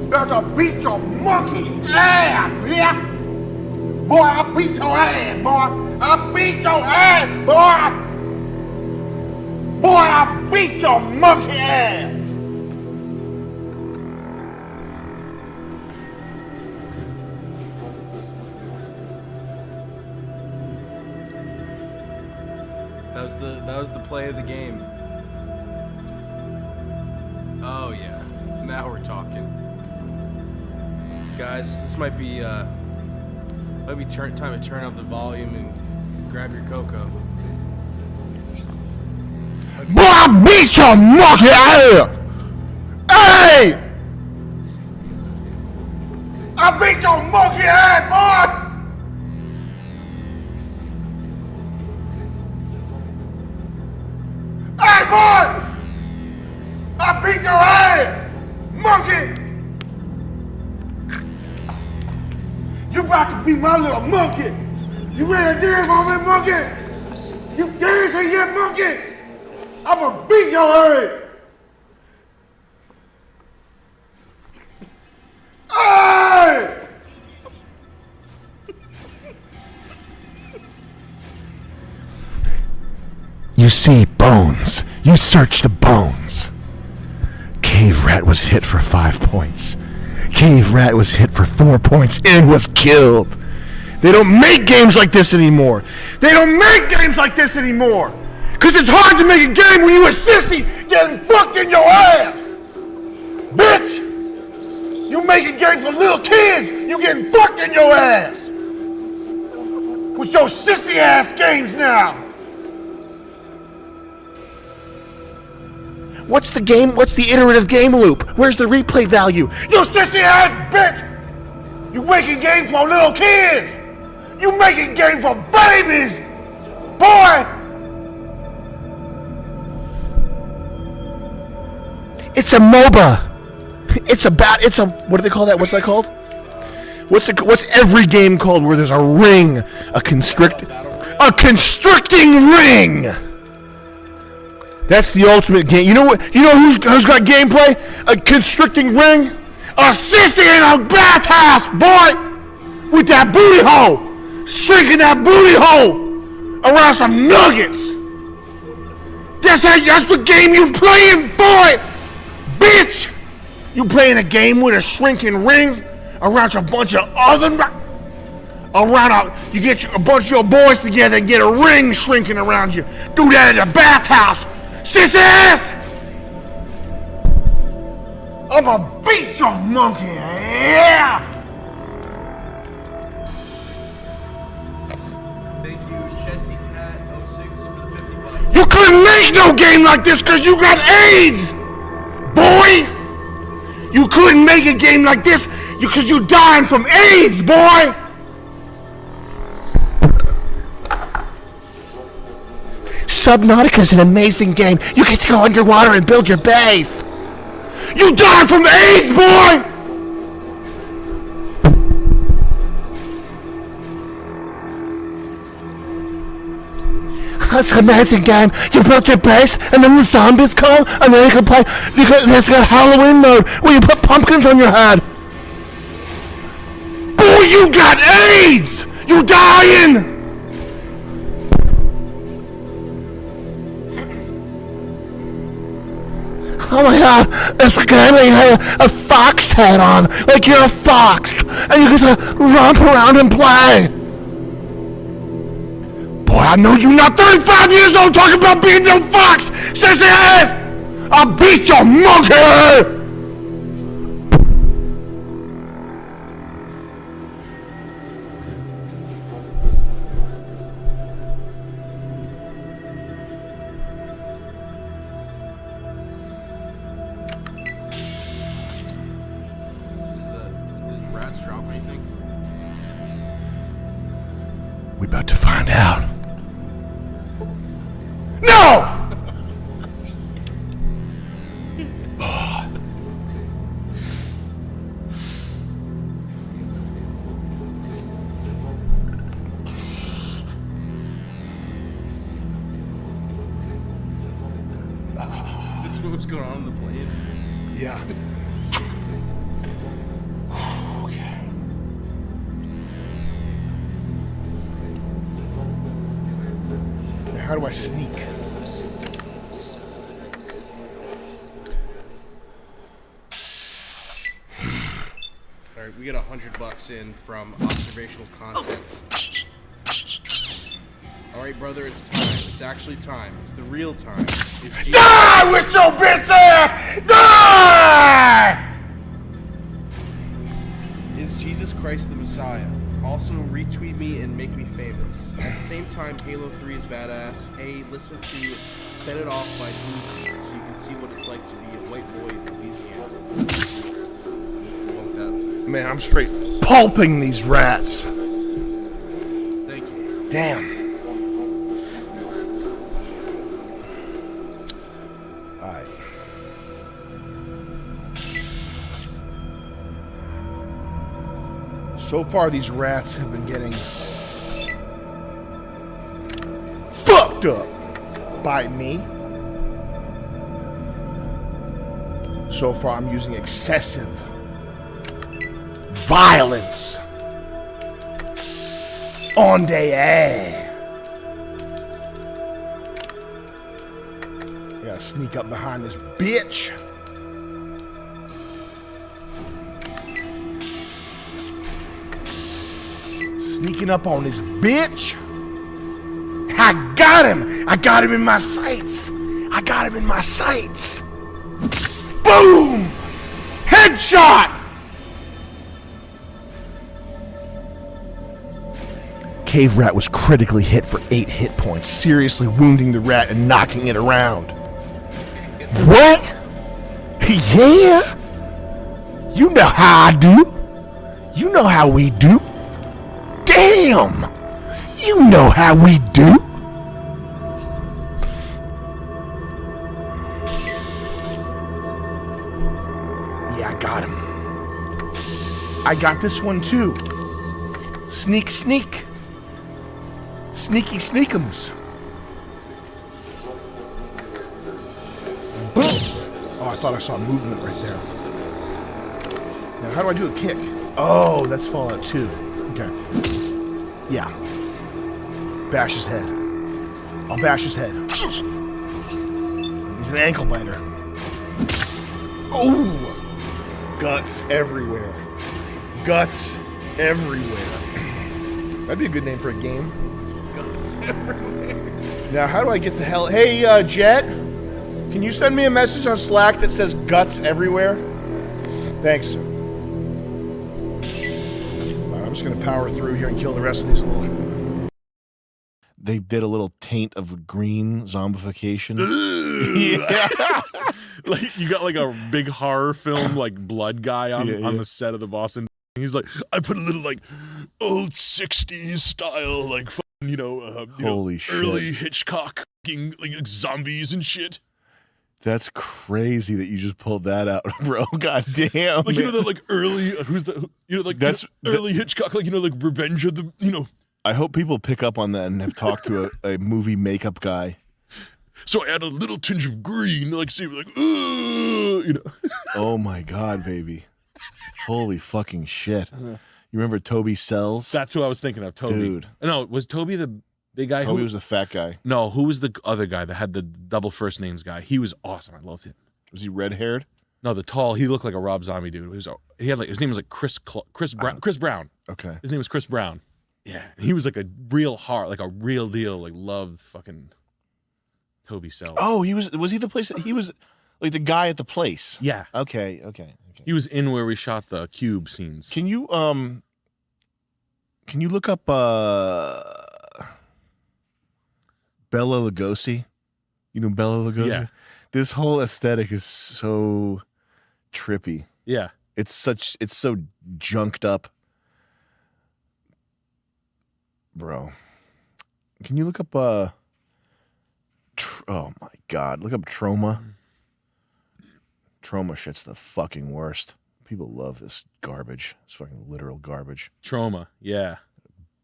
About to beat your monkey ass, bitch! Boy, I beat your ass, boy! I beat your ass, boy! Boy, I beat your monkey ass! That was the play of the game. Oh yeah, now we're talking, guys. This might be time to turn up the volume and grab your cocoa. Boy, I beat your monkey ass! Hey! I beat your monkey ass, boy! Hey, boy! I beat your ass! Monkey! You about to be my little monkey! You ready to dance on me, monkey? You dancing yet, monkey? I I'ma beat your head! Hey! You see bones. You search the bones. Cave Rat was hit for 5 points. Cave Rat was hit for 4 points and was killed. They don't make games like this anymore. They don't make games like this anymore. Because it's hard to make a game when you a sissy getting fucked in your ass. Bitch! You making games for little kids, you getting fucked in your ass. With your sissy ass games now. What's the game? What's the iterative game loop? Where's the replay value? You sissy ass bitch! You making games for little kids! You making games for babies! Boy! It's a MOBA! What do they call that? What's that called? What's every game called where there's a ring? A constricting ring! That's the ultimate game. You know who's got gameplay? A constricting ring? A sissy in a bathhouse, boy! With that booty hole! Shrinking that booty hole! Around some nuggets! That's the game you playing, boy! Bitch! You playing a game with a shrinking ring? Around a bunch of other... You get a bunch of your boys together and get a ring shrinking around you. Do that in a bathhouse! Sisters! I'ma beat your monkey, yeah! Thank you, Jesse Cat 06 for the 50 bucks. You couldn't make no game like this because you got AIDS! Boy! You couldn't make a game like this because you dying from AIDS, boy! Subnautica is an amazing game. You get to go underwater and build your base. You died from AIDS, boy! That's an amazing game. You built your base, and then the zombies come, and then you can play. There's a Halloween mode where you put pumpkins on your head. Boy, you got AIDS! You dying! Oh my god, it's a game where you have a fox head on, like you're a fox, and you get to romp around and play. Boy, I know you're not 35 years old talking about being no fox, sissy ass! I'll beat your monkey! We about to find out. No! Is this what's going on in the plane? Yeah. How do I sneak? All right, we get $100 in from observational content. All right, brother, it's time. It's actually time. It's the real time. Die with your bitch ass! Die! Is Jesus Christ the Messiah? Also, retweet me and make me famous. At the same time, Halo 3 is badass. Hey, listen to Set It Off by Boozy so you can see what it's like to be a white boy in Louisiana. Want that? Man, I'm straight pulping these rats. Thank you. Damn. Alright. So far, these rats have been getting fucked up by me. So far, I'm using excessive violence. On day. I gotta sneak up behind this bitch. Sneaking up on this bitch. I got him. I got him in my sights. I got him in my sights. Boom! Headshot! Cave rat was critically hit for 8 hit points, seriously wounding the rat and knocking it around. What? Yeah? You know how I do. You know how we do. Damn! You know how we do. Yeah, I got him. I got this one too. Sneak, sneak. Sneaky sneakums. Boom! Oh, I thought I saw movement right there. Now, how do I do a kick? Oh, that's Fallout 2. Okay. Yeah. Bash his head. I'll bash his head. He's an ankle biter. Oh! Guts everywhere. Guts everywhere. That'd be a good name for a game. Guts everywhere. Now, how do I get the hell... Hey, Jet, can you send me a message on Slack that says guts everywhere? Thanks. Right, I'm just going to power through here and kill the rest of these little... They did a little taint of green zombification. Yeah. Like you got like a big horror film like blood guy on the set of the Boston. He's like, I put a little like old 60s style like Holy shit. early Hitchcock like zombies and shit. That's crazy that you just pulled that out, bro. God damn. Like that like early that's early Hitchcock like like Revenge of the I hope people pick up on that and have talked to a movie makeup guy. So I add a little tinge of green, like see, like, Oh my god, baby! Holy fucking shit! You remember Toby Sells? That's who I was thinking of. Toby. Dude. No, was Toby the big guy? Toby was the fat guy. No, who was the other guy that had the double first names guy? He was awesome. I loved him. Was he red haired? No, the tall. He looked like a Rob Zombie dude. He had like his name was like Chris Brown. Okay. His name was Chris Brown. Yeah, and he was like a real heart, like a real deal, like loved fucking Toby Sells. Oh, was he the place that he was like the guy at the place? Yeah. Okay. He was in where we shot the cube scenes. Can you look up Bella Lugosi? You know Bella Lugosi? Yeah. This whole aesthetic is so trippy. Yeah. It's so junked up. Bro, can you look up oh my god, look up Trauma. Trauma shit's the fucking worst. People love this garbage. It's fucking literal garbage. Trauma, yeah.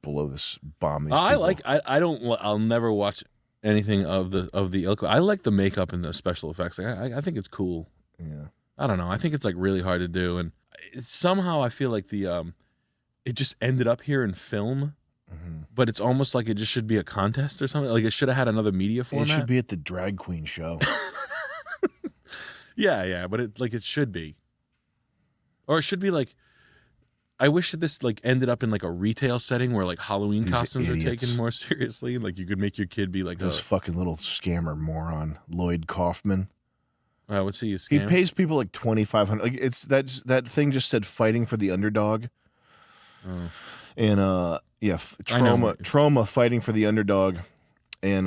Blow this bomb. These I'll never watch anything of the ilk. I like the makeup and the special effects. I think it's cool. Yeah. I don't know. I think it's like really hard to do, and somehow I feel like it just ended up here in film. But it's almost like it just should be a contest or something. Like it should have had another media format. It should be at the drag queen show. Yeah, but it should be. Or it should be like, I wish that this like ended up in like a retail setting where like Halloween costumes are taken more seriously. Like you could make your kid be like this fucking little scammer moron, Lloyd Kaufman. What's he? He pays people like $2,500. Like it's that thing just said fighting for the underdog. Oh. And trauma fighting for the underdog, and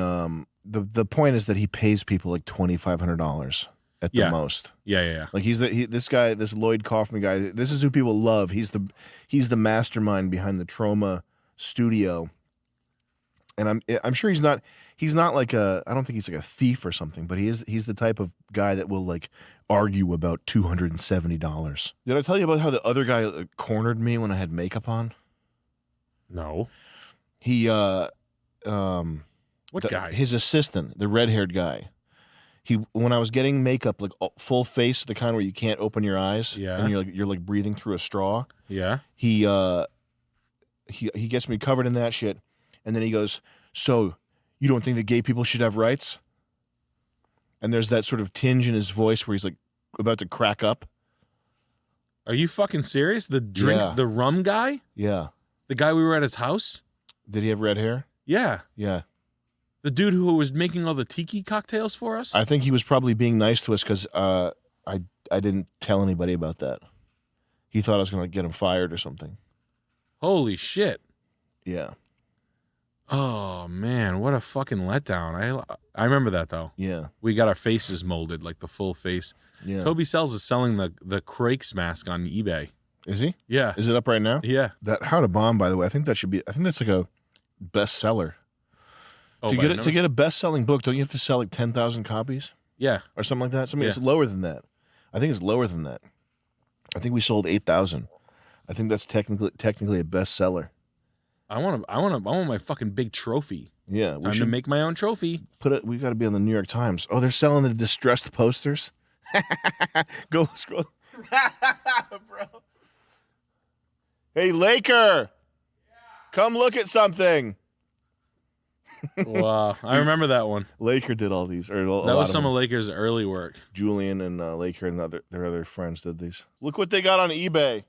the point is that he pays people like $2,500 at the most. Yeah. Like this Lloyd Kaufman guy. This is who people love. He's the mastermind behind the Trauma studio, and I'm sure he's not like I don't think he's like a thief or something, but he's the type of guy that will like argue about $270. Did I tell you about how the other guy cornered me when I had makeup on? No. He what guy? His assistant, the red-haired guy. when I was getting makeup, like full face, the kind where you can't open your eyes, Yeah. and you're like breathing through a straw. Yeah. He gets me covered in that shit, and then he goes, "So, you don't think that gay people should have rights?" And there's that sort of tinge in his voice where he's like about to crack up. Are you fucking serious? The drinks, Yeah. the rum guy, Yeah. the guy we were at his house. Did he have red hair? Yeah. Yeah. The dude who was making all the tiki cocktails for us. I think he was probably being nice to us because I didn't tell anybody about that. He thought I was going to get him fired or something. Holy shit. Yeah. Oh man, what a fucking letdown. I remember that though. Yeah. We got our faces molded, like the full face. Yeah. Toby Sells is selling the Crakes mask on eBay. Is he? Yeah. Is it up right now? Yeah. That How to Bomb, by the way, I think that's like a bestseller. Oh, to by get the it, number? to get a best-selling book, don't you have to sell like 10,000 copies Yeah. or something like that? Something Yeah. it's lower than that. I think it's lower than that. I think we sold 8,000. I think that's technically a bestseller. I want my fucking big trophy. Yeah, Time to make my own trophy. We got to be on the New York Times. Oh, they're selling the distressed posters. Go scroll, bro. Hey, Laker, come look at something. Wow, I remember that one. Laker did all these. Or That was some of Laker's early work. Julian and Laker and their other friends did these. Look what they got on eBay.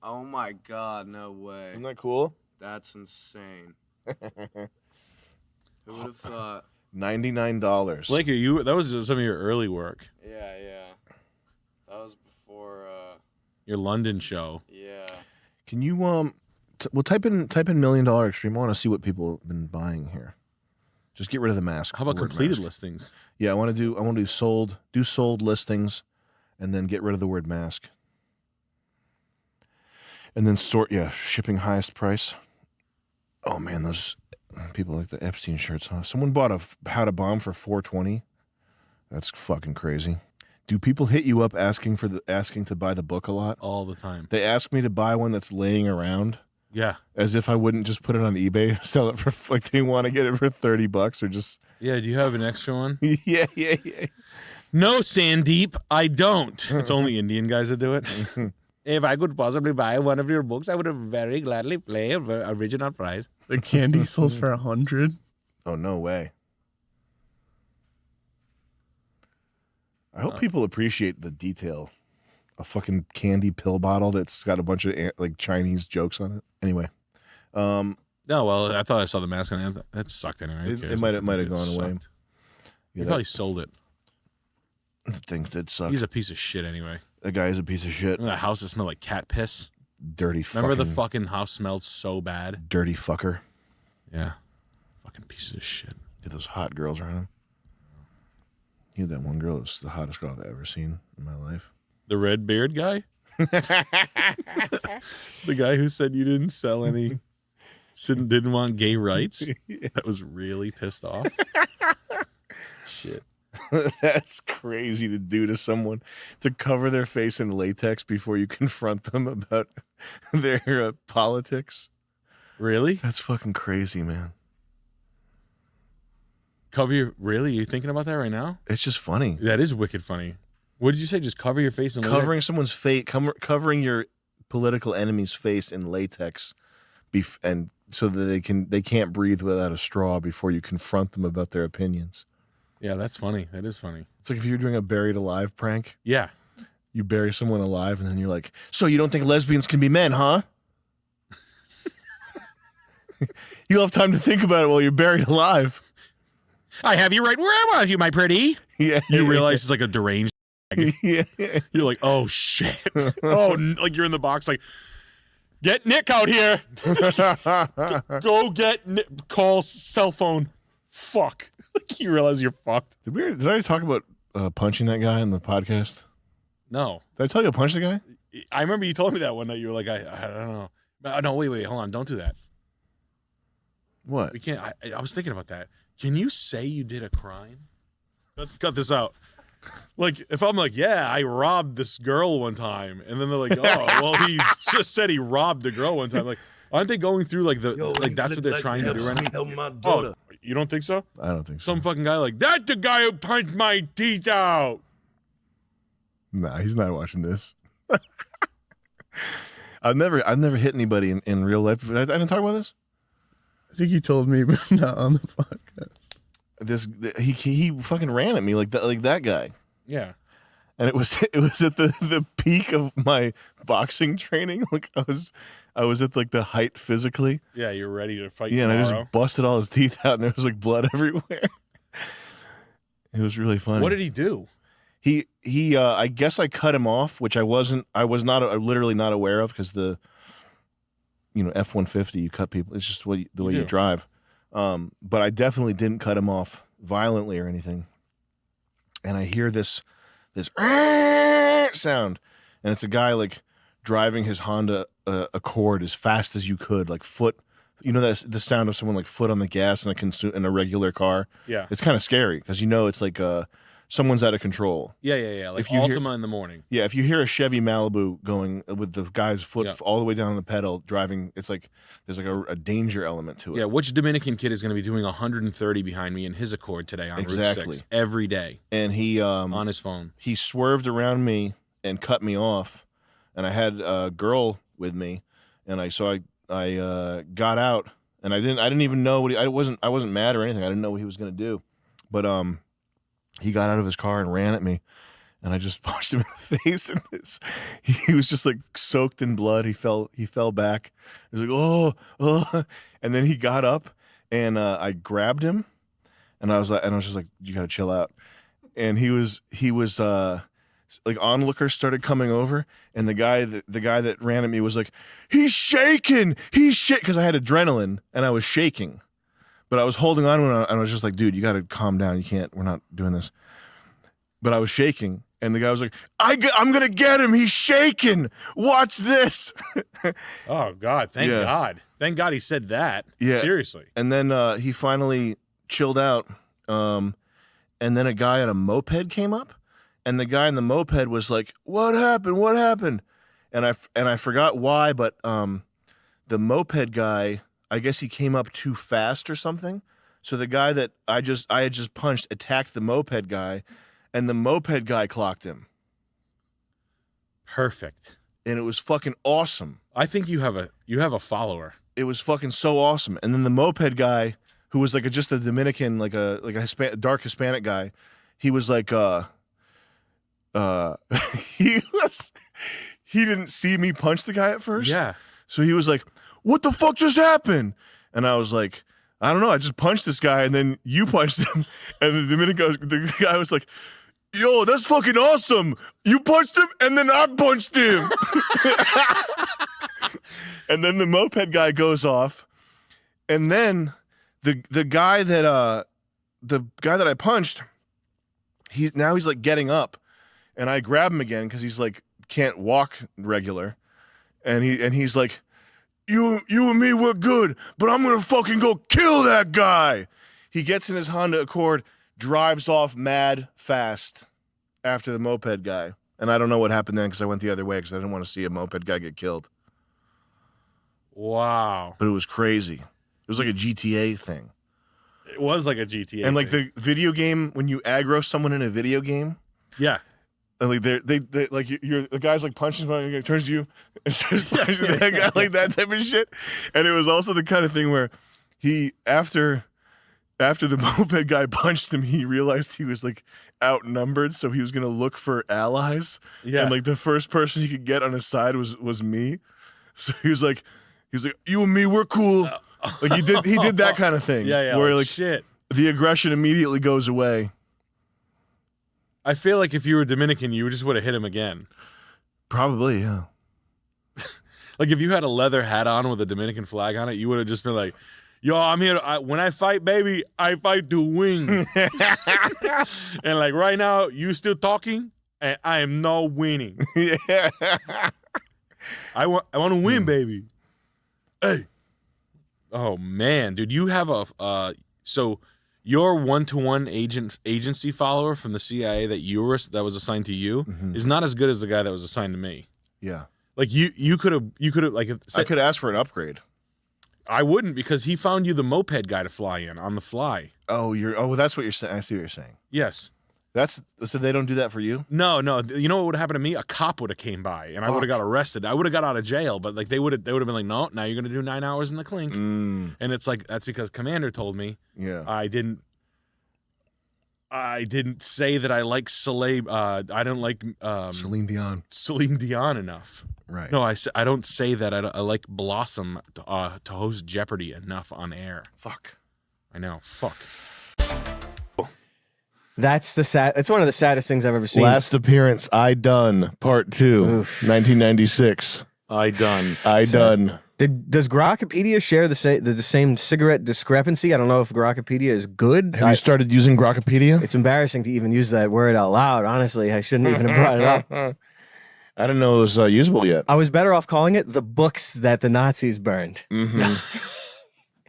Oh my god, no way. Isn't that cool? That's insane. Who would have thought? $99. Laker, that was some of your early work. Yeah, yeah. That was before Your London show. yeah. Can you type in $1 million extreme? I want to see what people have been buying here. Just get rid of the mask. How about the word completed mask. listings? Yeah, I want to do sold listings, and then get rid of the word mask. And then shipping highest price. Oh man, those people like the Epstein shirts, huh? Someone bought a How to Bomb for $420. That's fucking crazy. Do people hit you up asking to buy the book a lot? All the time. They ask me to buy one that's laying around. Yeah. As if I wouldn't just put it on eBay, sell it for like they want to get it for $30 or just. Yeah, do you have an extra one? yeah. No, Sandeep, I don't. It's only Indian guys that do it. If I could possibly buy one of your books, I would have very gladly play original price. The candy sold for $100. Oh, no way. I hope people appreciate the detail. A fucking candy pill bottle that's got a bunch of like Chinese jokes on it. Anyway. No, well, I thought I saw the mask and that sucked anyway. Who cares? It might have gone away. Sucked. Yeah, He probably sold it. The things did suck. He's a piece of shit anyway. That guy is a piece of shit. Remember that house that smelled like cat piss? Dirty Remember the fucking house smelled so bad? Dirty fucker. Yeah. Fucking pieces of shit. Get those hot girls around him. He had that one girl that was the hottest girl I've ever seen in my life. The red beard guy? The guy who said you didn't sell any, didn't want gay rights? That was really pissed off. Shit. That's crazy to do to someone, to cover their face in latex before you confront them about their politics. Really? That's fucking crazy, man. Really? You're thinking about that right now? It's just funny. That is wicked funny. What did you say? Just cover your face in Covering latex? someone's face, covering your political enemy's face in latex, and so that they can't breathe without a straw before you confront them about their opinions. Yeah, that's funny. That is funny. It's like if you're doing a buried alive prank. Yeah. You bury someone alive, and then you're like, "So you don't think lesbians can be men, huh?" You'll have time to think about it while you're buried alive. I have you right where I want you, my pretty. Yeah. You realize it's like a deranged. Yeah. You're like, oh shit. Like you're in the box, like, get Nick out here. Go get Nick. Call cell phone. Fuck. Like you realize you're fucked. Did I talk about punching that guy in the podcast? No. Did I tell you to punch the guy? I remember you told me that one night. You were like, I don't know. No, wait, hold on. Don't do that. What? We can't. I was thinking about that. Can you say you did a crime? Cut this out. Like, if I'm like, yeah, I robbed this girl one time, and then they're like, oh, well, he just said he robbed the girl one time. Like, aren't they going through like that's what they're trying to do right now? Oh, you don't think so? I don't think so. Some fucking guy like, that's the guy who punched my teeth out. Nah, he's not watching this. I've never hit anybody in real life. I didn't talk about this. I think you told me, but not on the podcast. He fucking ran at me like that guy. Yeah. And it was at the peak of my boxing training. Like I was at like the height physically. Yeah, you're ready to fight Yeah, tomorrow. and I just busted all his teeth out, and there was like blood everywhere. It was really funny. What did he do? He I guess I cut him off, which I was literally not aware of, because the F-150, you cut people. It's just the way you drive. But I definitely didn't cut him off violently or anything. And I hear this sound, and it's a guy like driving his Honda Accord as fast as you could, like foot. That's the sound of someone like foot on the gas in a regular car. Yeah. It's kind of scary because it's like someone's out of control. Yeah. Like If you hear- Altima in the morning. Yeah, if you hear a Chevy Malibu going with the guy's foot all the way down on the pedal driving, it's like there's like a danger element to it. Yeah, which Dominican kid is going to be doing 130 behind me in his Accord today on Exactly. Route 6 every day? And he on his phone. He swerved around me and cut me off, and I had a girl with me, and I got out, and I didn't even know I wasn't mad or anything. I didn't know what he was going to do, but he got out of his car and ran at me, and I just punched him in the face, and he was just like soaked in blood. He fell back. He was like, oh, and then he got up, and I grabbed him, and I was just like, you gotta chill out. And he was like, onlookers started coming over, and the guy that ran at me was like, he's shaking, because I had adrenaline and I was shaking. But I was holding on to him, and I was just like, dude, you got to calm down. We're not doing this. But I was shaking, and the guy was like, I'm going to get him. He's shaking. Watch this. Oh, God. Thank Yeah. God. Thank God he said that. Yeah. Seriously. And then he finally chilled out. And then a guy on a moped came up, and the guy in the moped was like, what happened? What happened? And I forgot why, but the moped guy, I guess he came up too fast or something. So the guy that I had just punched attacked the moped guy, and the moped guy clocked him. Perfect. And it was fucking awesome. I think you have a follower. It was fucking so awesome. And then the moped guy, who was like just a Dominican, like a dark Hispanic guy, he was like he didn't see me punch the guy at first. Yeah. So he was like, what the fuck just happened? And I was like, I don't know. I just punched this guy, and then you punched him. And the guy was like, yo, that's fucking awesome. You punched him, and then I punched him. And then the moped guy goes off. And then the guy that I punched, he's like getting up. And I grab him again because he's like can't walk regular. And he's like, You and me, we're good, but I'm gonna fucking go kill that guy. He gets in his Honda Accord, drives off mad fast after the moped guy. And I don't know what happened then because I went the other way because I didn't want to see a moped guy get killed. Wow. But it was crazy. It was like a GTA thing. It was like a GTA And like thing. the video game, when you aggro someone in a video game. Yeah. And like they like the guy's like punching somebody, and turns to you and starts punching that guy, like that type of shit. And it was also the kind of thing where he after the moped guy punched him, he realized he was like outnumbered, so he was gonna look for allies. Yeah. And like the first person he could get on his side was me. So he was like, you and me, we're cool. Like he did that kind of thing. Yeah. Where like shit. the aggression immediately goes away. I feel like if you were Dominican, you just would have hit him again. Probably, yeah. Like if you had a leather hat on with a Dominican flag on it, you would have just been like, yo, I'm here. When I fight, baby, I fight to win. And like right now, you still talking, and I am not winning. Yeah. I want to win, baby. Hey. Oh man, dude, you have so your one-to-one agency follower from the CIA that was assigned to you is not as good as the guy that was assigned to me. Yeah. Like you could have like I could ask for an upgrade. I wouldn't, because he found you the moped guy to fly in on the fly. Oh, that's what you're saying. I see what you're saying. Yes. So they don't do that for you? No. You know what would happen to me? A cop would have came by and I would have got arrested. I would have got out of jail, but like they would have been like, no, now you're gonna do 9 hours in the clink. And it's like, that's because Commander told me. Yeah. I didn't say that I like I don't like Celine Dion enough. Right. No, I don't say that I like Blossom to host Jeopardy enough on air. Fuck. I know. Fuck. That's it's one of the saddest things I've ever seen. Last appearance, I Done, Part 2, 1996. I Done. Does Grokpedia share the same cigarette discrepancy? I don't know if Grokpedia is good. Have you started using Grokpedia? It's embarrassing to even use that word out loud. Honestly, I shouldn't even have brought it up. I didn't know it was usable yet. I was better off calling it the books that the Nazis burned. Mm-hmm.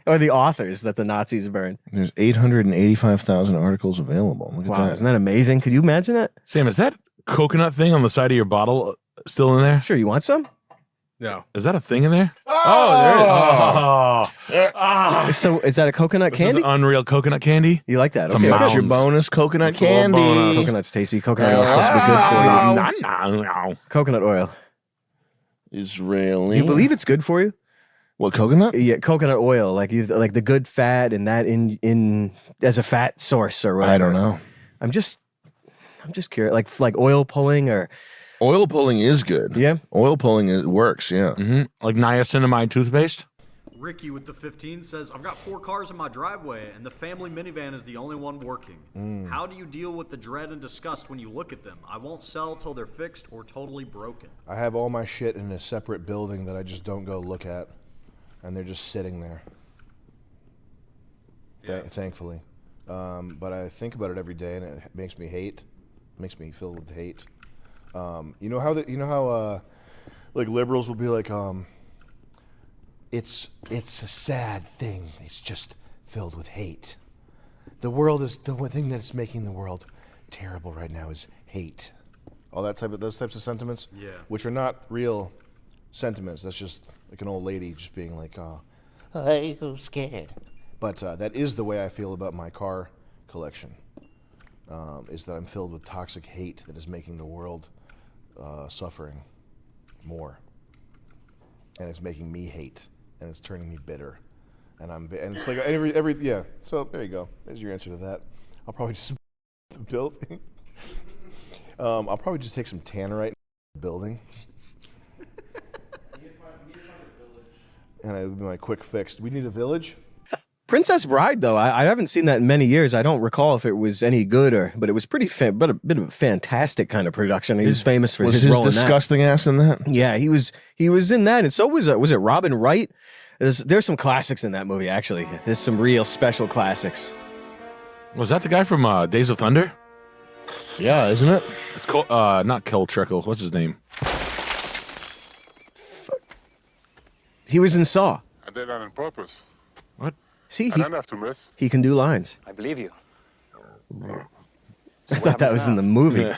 Or the authors that the Nazis burned. There's 885,000 articles available. Look at Wow, that. isn't that amazing? Could you imagine that? Sam, is that coconut thing on the side of your bottle still in there? Sure, you want some? No. Is that a thing in there? Oh, there it is. So is that a coconut This candy? is Unreal coconut candy. You like that? It's Okay, a good. That's your mounds. bonus coconut It's a little candy. bonus. Coconut's tasty. Coconut oil is supposed to be good for you. Coconut oil. Israeli. Do you believe it's good for you? What, coconut? Yeah, coconut oil, like the good fat and that in as a fat source or whatever. I don't know. I'm just curious, like oil pulling or Oil pulling is good. Yeah. Oil pulling works, yeah. Mm-hmm. Like niacinamide toothpaste. Ricky with the 15 says, I've got 4 cars in my driveway and the family minivan is the only one working. How do you deal with the dread and disgust when you look at them? I won't sell till they're fixed or totally broken. I have all my shit in a separate building that I just don't go look at, and they're just sitting there. Thankfully. But I think about it every day, and it makes me hate. Makes me filled with hate. You know how like liberals will be like, it's a sad thing. It's just filled with hate. The world is the one thing that's making the world terrible right now is hate. All those types of sentiments, which are not real sentiments. That's just like an old lady just being like, I'm scared. But that is the way I feel about my car collection. Is that I'm filled with toxic hate that is making the world suffering more, and it's making me hate, and it's turning me bitter, and it's like every yeah. So there you go. There's your answer to that. I'll probably just the building. I'll probably just take some tannerite in the building, and it'll be my quick fix. Do we need a village? Princess Bride, though, I haven't seen that in many years. I don't recall if it was any good but it was pretty but a bit of a fantastic kind of production. He was famous for his role in that. disgusting ass in that? Yeah, he was in that, and so was it Robin Wright? There's some classics in that movie, actually. There's some real special classics. Was that the guy from Days of Thunder? Yeah, isn't it? It's not Cole Trickle. What's his name? He was in Saw. I did that on purpose. What? See, I don't have to miss. he can do lines. I believe you. I thought that was in the movie.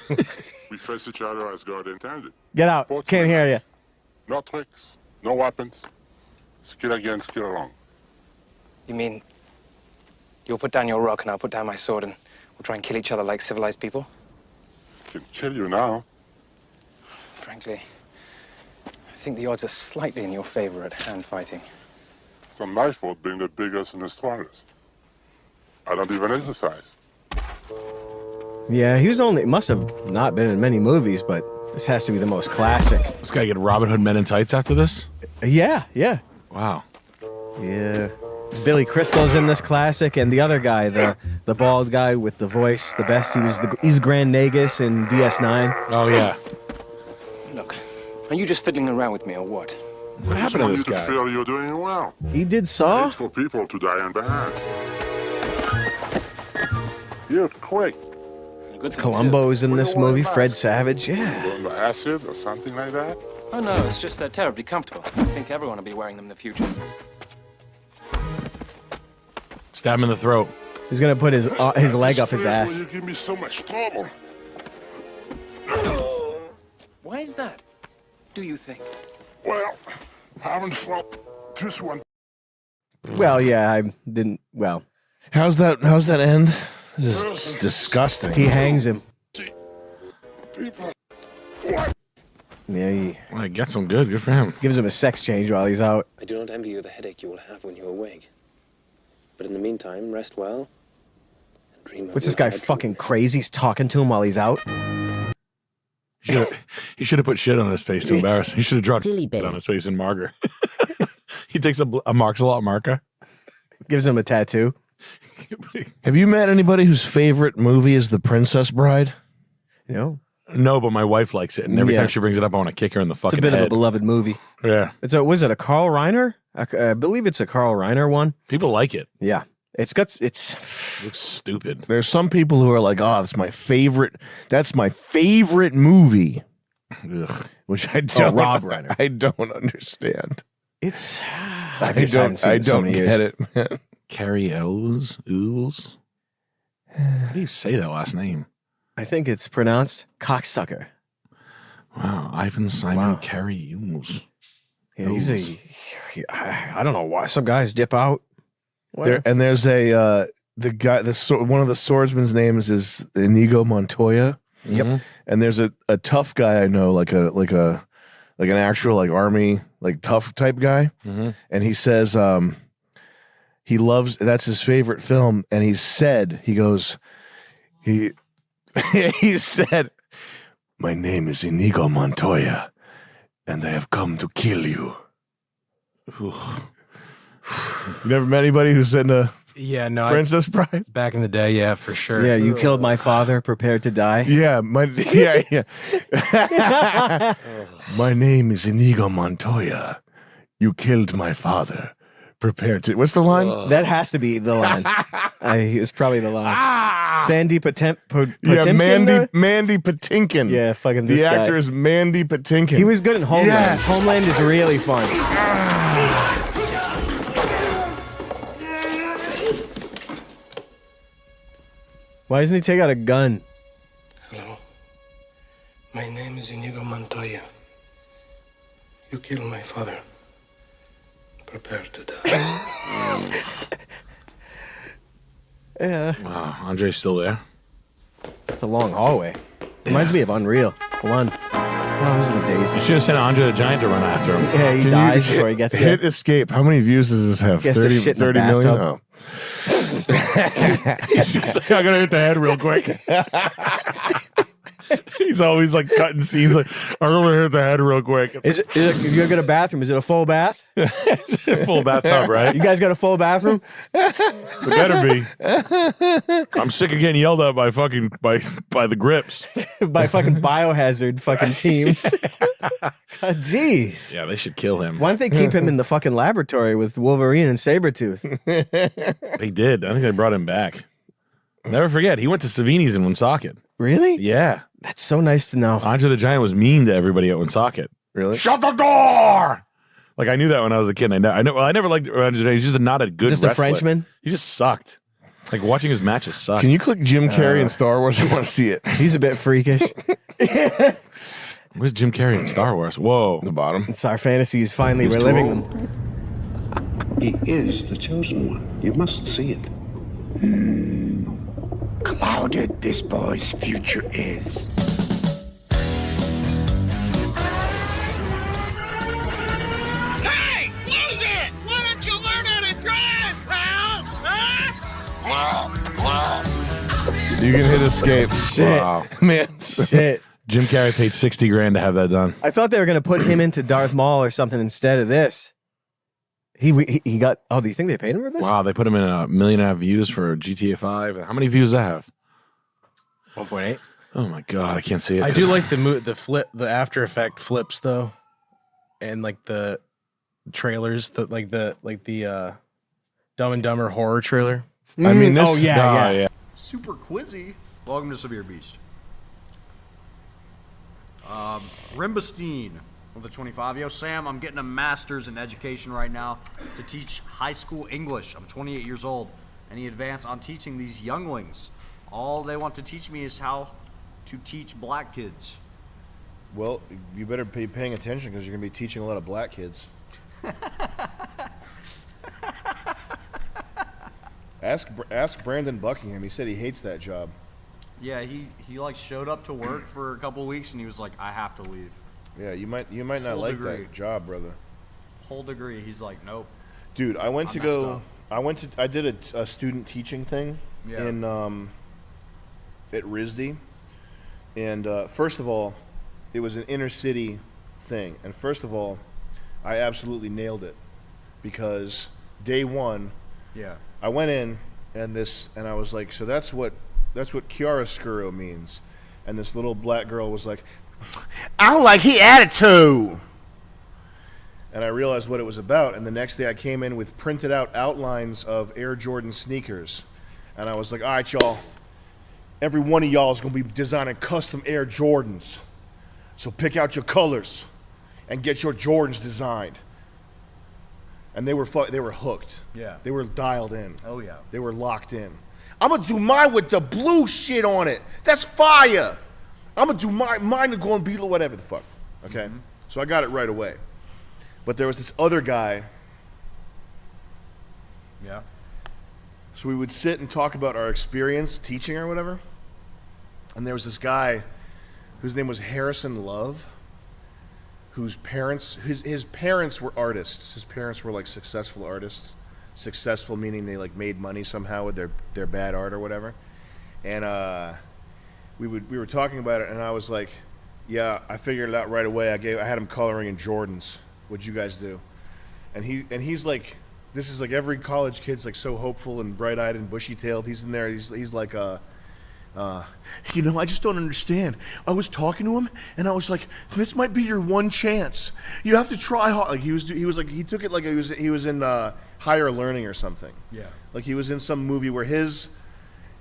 We face each other as God intended. Get out. Can't hear you. No tricks, no weapons. Skill against skill alone. You mean you'll put down your rock and I'll put down my sword and we'll try and kill each other like civilized people? Can kill you now. Frankly, I think the odds are slightly in your favor at hand fighting. It's not my fault being the biggest and the strongest. I don't even exercise. Yeah, must have not been in many movies, but this has to be the most classic. This guy get Robin Hood Men in Tights after this? Yeah. Wow. Yeah. Billy Crystal's in this classic, and the other guy, the bald guy with the voice, the best. He's Grand Nagus in DS9. Oh yeah. Look, are you just fiddling around with me or what? What happened to this You guy? feel you're doing well. He did Saw. It's for people to die on their hands. You're quick. Columbo's in this movie. Fred Savage. Yeah. Burn the acid or something like that. Oh no, it's just they're terribly comfortable. I think everyone will be wearing them in the future. Stab him in the throat. He's gonna put his leg up his Will ass. you give me so much trouble? Why is that? Do you think? Well, haven't fought just one. Well, yeah, I didn't. Well, How's that end? This is disgusting. he hangs him. People. Yeah, he Well, gets him good. Good for him. gives him a sex change while he's out. I do not envy you the headache you will have when you awake. But in the meantime, rest well. And dream of What's this your guy bad fucking crazy? He's talking to him while he's out. He should have put shit on his face to embarrass him. He should have drawn shit on his face in marker. He takes a Marks-a-Lot marker. Gives him a tattoo. Have you met anybody whose favorite movie is The Princess Bride? No. No, but my wife likes it, and every Yeah. time she brings it up, I want to kick her in the It's fucking a bit head. of a beloved movie. Yeah. Was it a Carl Reiner? I believe it's a Carl Reiner one. People like it. Yeah. It's looks stupid. There's some people who are like, oh, that's my favorite movie. Ugh. Which I don't Rob Reiner. I don't understand. It's I don't get it, man. Carrie Ools? How do you say that last name? I think it's pronounced cocksucker. Wow, Ivan Simon Carrie Ools. Yeah, I don't know why some guys dip out. There's one of the swordsman's names is Inigo Montoya. Yep. And there's a tough guy I know, like an actual like army like tough type guy, and he says he loves, that's his favorite film, and he said he said, "My name is Inigo Montoya, and I have come to kill you." You never met anybody who's in a Princess Bride? Back in the day, yeah, for sure. Yeah, you killed my father, prepared to die. Yeah, my name is Inigo Montoya. You killed my father. Prepare to. What's the line? That has to be the line. It's probably the line. Sandy Potemkin. Yeah, Mandy Patinkin. Yeah, fucking the this guy. actor is Mandy Patinkin. He was good in Homeland. Yes. Homeland is really fun. Why doesn't he take out a gun? Hello. My name is Inigo Montoya. You killed my father. Prepare to die. Yeah. Wow, Andre's still there. It's a long hallway. Reminds me of Unreal. Come on. Oh, those are the days. You should have sent Andre the Giant to run after him. Yeah, he dies before he gets hit there. escape. How many views does this have? Gets to shit in a 30 million? bathtub. He's like, I'm gonna hit the head real quick. He's always like cutting scenes. Like, I'm gonna hit the head real quick. Is it, you got a bathroom? Is it a full bath? Full bathtub, right? You guys got a full bathroom? It better be. I'm sick of getting yelled at by the grips. By fucking biohazard fucking teams. God, jeez. Yeah, they should kill him. Why don't they keep him in the fucking laboratory with Wolverine and Sabretooth? They did. I think they brought him back. Never forget, he went to Savini's in Woonsocket. Really? Yeah. That's so nice to know. Andre the Giant was mean to everybody at Woonsocket. Really? Shut the door! Like, I knew that when I was a kid. I never liked Andre the Giant. He's just not a good Just a wrestler. Frenchman? He just sucked. Like, watching his matches sucked. Can you click Jim Carrey in Star Wars? I want to see it. He's a bit freakish. Where's Jim Carrey in Star Wars? Whoa. The bottom. It's our fantasies finally reliving them. He is the chosen one. You must see it. Clouded this boy's future is. Hey! Lose it! Why don't you learn how to drive, pal? Huh? You can hit escape. Shit. Wow. Man. Shit. Jim Carrey paid $60,000 to have that done. I thought they were going to put him into Darth Maul or something instead of this. He got. Oh, do you think they paid him for this? Wow, they put him in 1.5 million views for GTA 5. How many views does that have? 1.8. Oh my god, I can't see it. I do like the After Effect flips though, and like the trailers, the Dumb and Dumber horror trailer. I mean, this. Oh yeah. Super quizzy. Welcome to Severe Beast. Rimbestein with the 25. Yo, Sam, I'm getting a master's in education right now to teach high school English. I'm 28 years old. and he advanced on teaching these younglings. All they want to teach me is how to teach black kids. Well, you better be paying attention because you're going to be teaching a lot of black kids. Ask Brandon Buckingham. He said he hates that job. Yeah, he like showed up to work for a couple of weeks and he was like, I have to leave. Yeah, you might not Whole like degree. that job, brother. Whole degree. He's like, nope. Dude, I messed up. I did a student teaching thing Yeah. in at RISD, and first of all, it was an inner city thing, and first of all, I absolutely nailed it because day one, Yeah. I went in and I was like, so that's what chiaroscuro means, and this little black girl was like, I don't like his attitude. And I realized what it was about, and the next day I came in with printed out outlines of Air Jordan sneakers, and I was like, all right, y'all, every one of y'all is going to be designing custom Air Jordans, so pick out your colors and get your Jordans designed. And they were hooked. Yeah. They were dialed in. Oh, yeah. They were locked in. I'm going to do mine with the blue shit on it. That's fire. I'm going to do mine to go and be whatever the fuck. Okay? Mm-hmm. So I got it right away. But there was this other guy. Yeah. So we would sit and talk about our experience teaching or whatever. And there was this guy whose name was Harrison Love, whose parents, his parents were artists. His parents were like successful artists. Successful meaning they like made money somehow with their bad art or whatever. And we were talking about it, and I was like, yeah, I figured it out right away. I had him coloring in Jordans. What'd you guys do? And he's like, this is like every college kid's like so hopeful and bright-eyed and bushy-tailed. He's in there. He's like, I just don't understand. I was talking to him, and I was like, this might be your one chance. You have to try hard. Like he took it like he was in Higher Learning or something. Yeah. Like he was in some movie where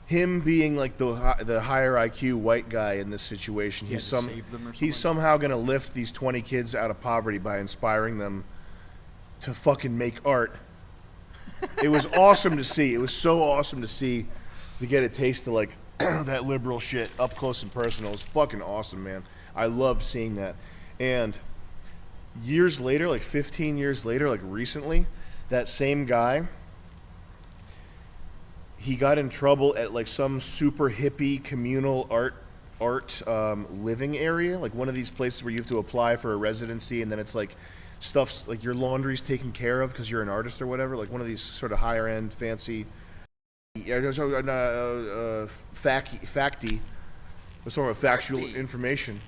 him being like the higher IQ white guy in this situation, He had to save them or he's somehow going to lift these 20 kids out of poverty by inspiring them to fucking make art. It was awesome to see. It was so awesome to see, to get a taste of like that liberal shit up close and personal. It was fucking awesome, man. I loved seeing that. And years later, like 15 years later, like recently, that same guy, he got in trouble at like some super hippie communal art living area, like one of these places where you have to apply for a residency, and then it's like stuff's like your laundry's taken care of because you're an artist or whatever, like one of these sort of higher end fancy facty. What's sort of factual information.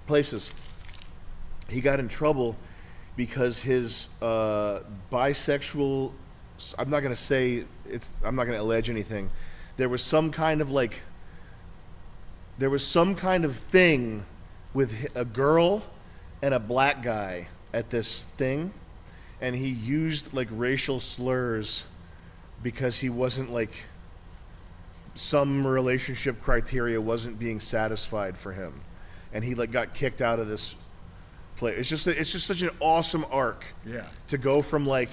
Places. He got in trouble because his bisexual, I'm not going to allege anything. There was some kind of thing with a girl and a black guy at this thing, and he used like racial slurs because he wasn't like, some relationship criteria wasn't being satisfied for him, and he like got kicked out of this play. It's just such an awesome arc. Yeah. To go from like,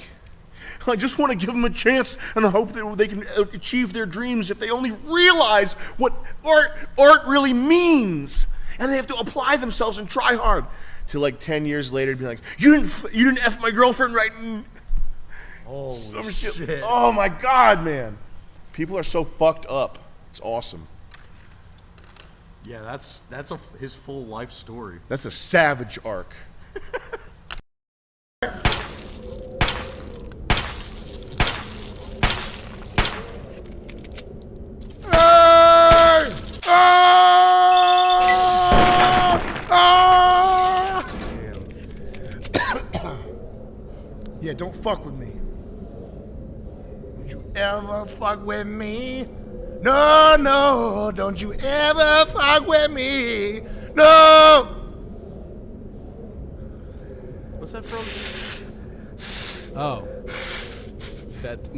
I just want to give them a chance and I hope that they can achieve their dreams if they only realize what art really means, and they have to apply themselves and try hard. To like 10 years later, be like, you didn't F my girlfriend right. Holy Some shit. Oh my God, man. People are so fucked up. It's awesome. Yeah, that's his full life story. That's a savage arc. Yeah, don't fuck with me. Don't you ever fuck with me? No, don't you ever fuck with me? No! What's that from? Oh.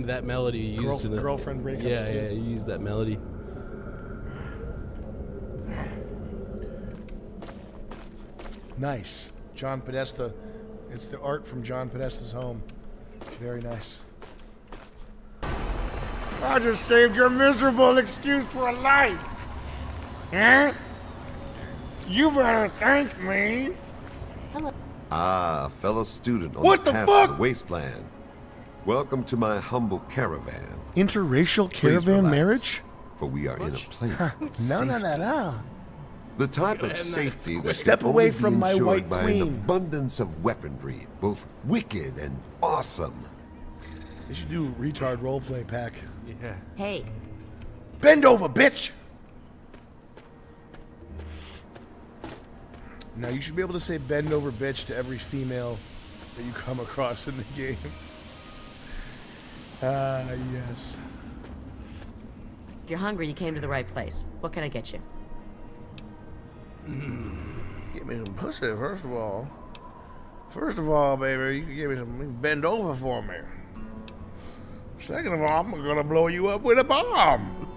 That melody you used in the Girlfriend breakup. Yeah, you used that melody. Nice. John Podesta It's the art from John Podesta's home. Very nice. I just saved your miserable excuse for a life. Huh? You better thank me. Ah, fellow student on What the the path fuck? of the wasteland. Welcome to my humble caravan. Interracial Please caravan relax, marriage? For we are in a place of No, safety. no. The type of safety that Step can away only from be my ensured white by an queen. abundance of weaponry, both wicked and awesome. They should do retard roleplay pack. Yeah. Hey. Bend over, bitch! Now you should be able to say bend over, bitch to every female that you come across in the game. Ah, yes. If you're hungry, you came to the right place. What can I get you? Give me some pussy, first of all. First of all, baby, you can give me some, you can bend over for me. Second of all, I'm gonna blow you up with a bomb.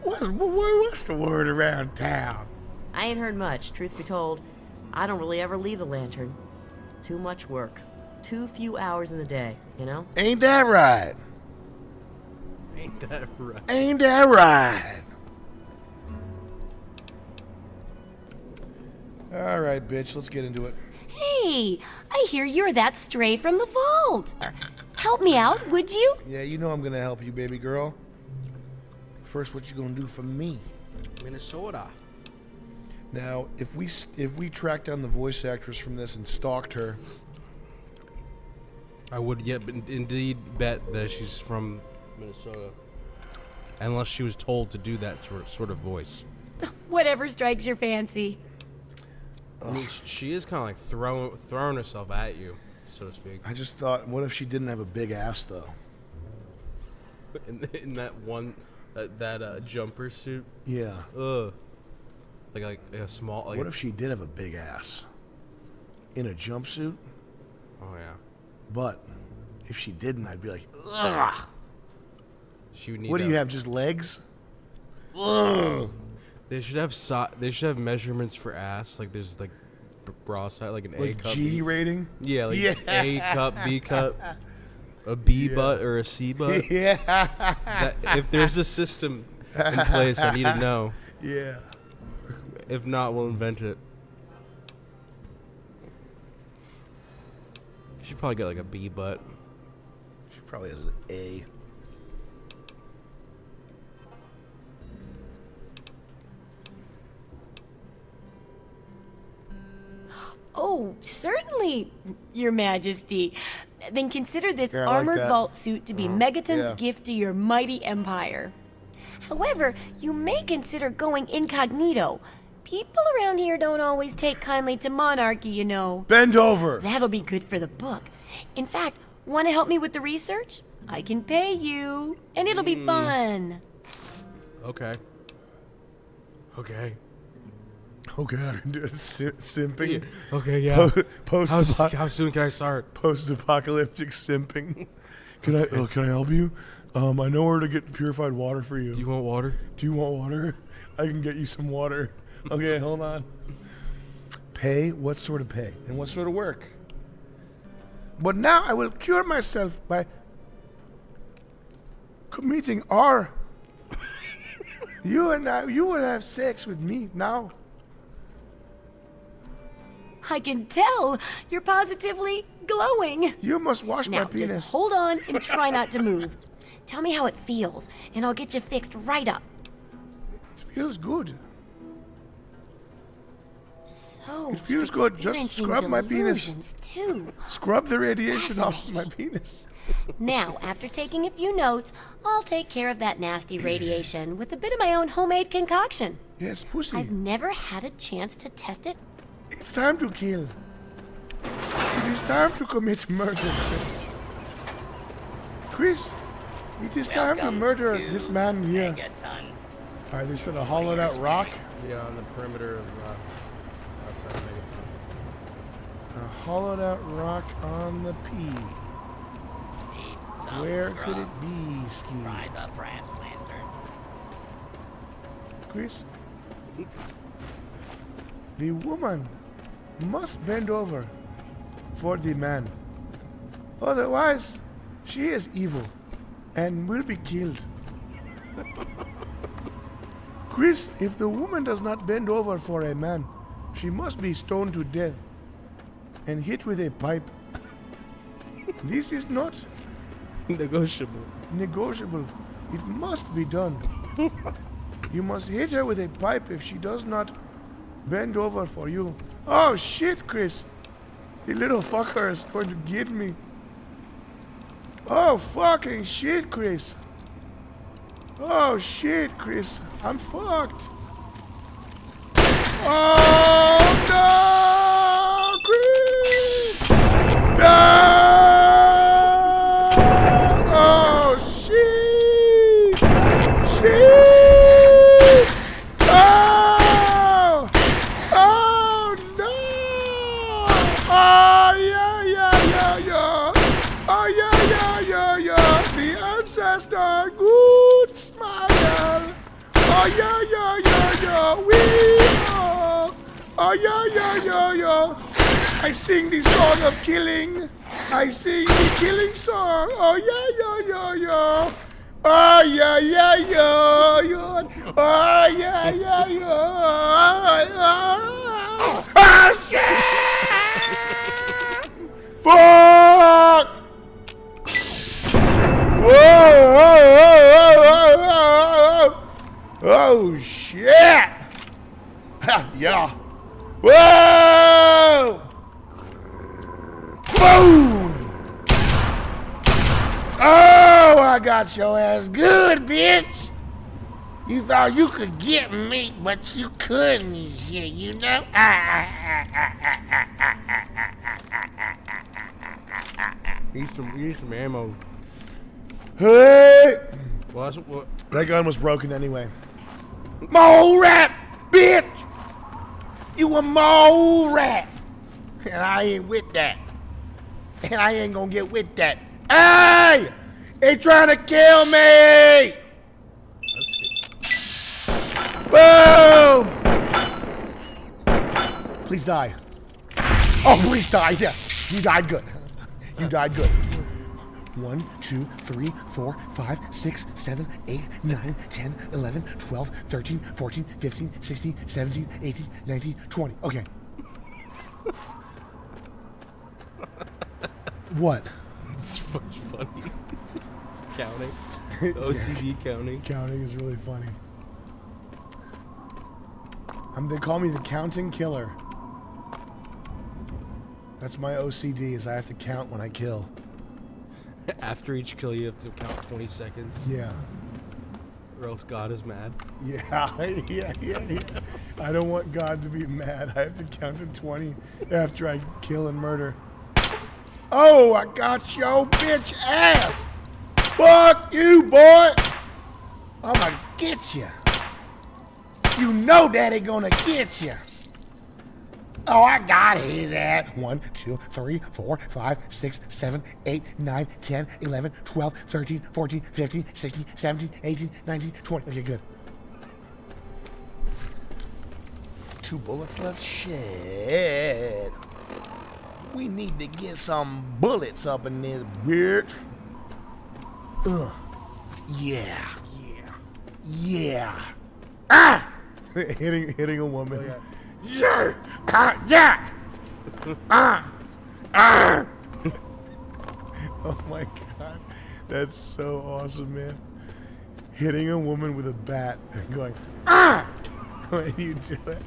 What's the word around town? I ain't heard much. Truth be told, I don't really ever leave the lantern. Too much work. Too few hours in the day, you know? Ain't that right? Ain't that right? Ain't that right? All right, bitch, let's get into it. Hey, I hear you're that stray from the vault. Help me out, would you? Yeah, you know I'm gonna help you, baby girl. First, what you gonna do for me? Minnesota. Now, if we tracked down the voice actress from this and stalked her, I would indeed bet that she's from Minnesota, unless she was told to do that sort of voice. Whatever strikes your fancy. I mean, she is kind of like throwing herself at you, so to speak. I just thought, what if she didn't have a big ass though? In that one, that jumper suit. Yeah. Ugh. Like a small. Like What if she did have a big ass in a jumpsuit? Oh yeah. But if she didn't, I'd be like, ugh. She would need. What do you have? Just legs? Ugh. They should have measurements for ass. Like there's like bra size, like an A Like cup. G rating? Yeah, like Yeah. A cup, B cup, a B butt or a C butt. Yeah. That, if there's a system in place, I need to know. Yeah. If not, we'll invent it. You should probably get like a B butt. She probably has an A. Oh, certainly, Your Majesty. Then consider this Yeah, I like armored that. vault suit to be Megaton's Yeah. gift to your mighty empire. However, you may consider going incognito. People around here don't always take kindly to monarchy, you know. Bend over. That'll be good for the book. In fact, want to help me with the research? I can pay you, and it'll be fun. Okay. Okay. Okay, I can do it. Simping. Okay, yeah. Post How soon can I start? Post-apocalyptic simping. Can I help you? I know where to get purified water for you. Do you want water? Do you want water? I can get you some water. Okay, hold on. Pay? What sort of pay? And what sort of work? But now I will cure myself by committing our. You and I, you will have sex with me now. I can tell you're positively glowing. You must wash Now, my penis. just hold on and try not to move. Tell me how it feels, and I'll get you fixed right up. It feels good. So, It feels good. Just experiencing scrub my penis. delusions, too. Scrub the radiation off my penis. Now, after taking a few notes, I'll take care of that nasty radiation with a bit of my own homemade concoction. Yes, pussy. I've never had a chance to test it. It's time to kill. It is time to commit murder, Chris. Chris, it is time to murder this man here. Alright, they said a hollowed out rock. Yeah, on the perimeter of outside of Megaton. A hollowed out rock on the P. Where could it be, Ski? Try the brass lantern. Chris? The woman must bend over. for the man. Otherwise, she is evil and will be killed. Chris, if the woman does not bend over for a man, she must be stoned to death and hit with a pipe. This is not negotiable. Negotiable. It must be done. You must hit her with a pipe if she does not bend over for you. Oh shit, Chris. The little fucker is going to get me. Oh fucking shit, Chris. Oh shit, Chris. I'm fucked. Oh no, Chris! No! Oh shit! Shit! Oh! Oh no! Oh yeah! Oh yeah! The ancestor, good smile. Oh yeah! We are. Oh yeah! I sing the song of killing. I sing the killing song. Oh yeah! Oh yeah! Oh yeah! Oh shit! Fuck! Whoa! Oh shit! Ha, yeah. Whoa! Boom! Oh, I got your ass good, bitch! You thought you could get me, but you couldn't, and shit, you know? Need some ammo. Hey! Well, that's what. That gun was broken anyway. Mole rat, bitch! You a mole rat! And I ain't with that. And I ain't gonna get with that. Hey! They trying to kill me! Boom! Please die. Oh, please die, yes. You died good. You died good. 1, 2, 3, 4, 5, 6, 7, 8, 9, 10, 11, 12, 13, 14, 15, 16, 17, 18, 19, 20. Okay. What? It's funny. Counting. OCD counting. Counting is really funny. They call me the counting killer. That's my OCD, is I have to count when I kill. After each kill, you have to count 20 seconds. Yeah. Or else God is mad. Yeah. I don't want God to be mad. I have to count to 20 after I kill and murder. Oh, I got your bitch ass. Fuck you, boy. I'm gonna get you. You know Daddy gonna get you. Oh, I got his ass. 1, 2, 3, 4, 5, 6, 7, 8, 9, 10, 11, 12, 13, 14, 15, 16, 17, 18, 19, 20. Okay, good. 2 bullets left? Shit. We need to get some bullets up in this bitch. Yeah. Ah! hitting a woman. Oh, Yeah. Oh my god. That's so awesome, man. Hitting a woman with a bat and going, when you do it.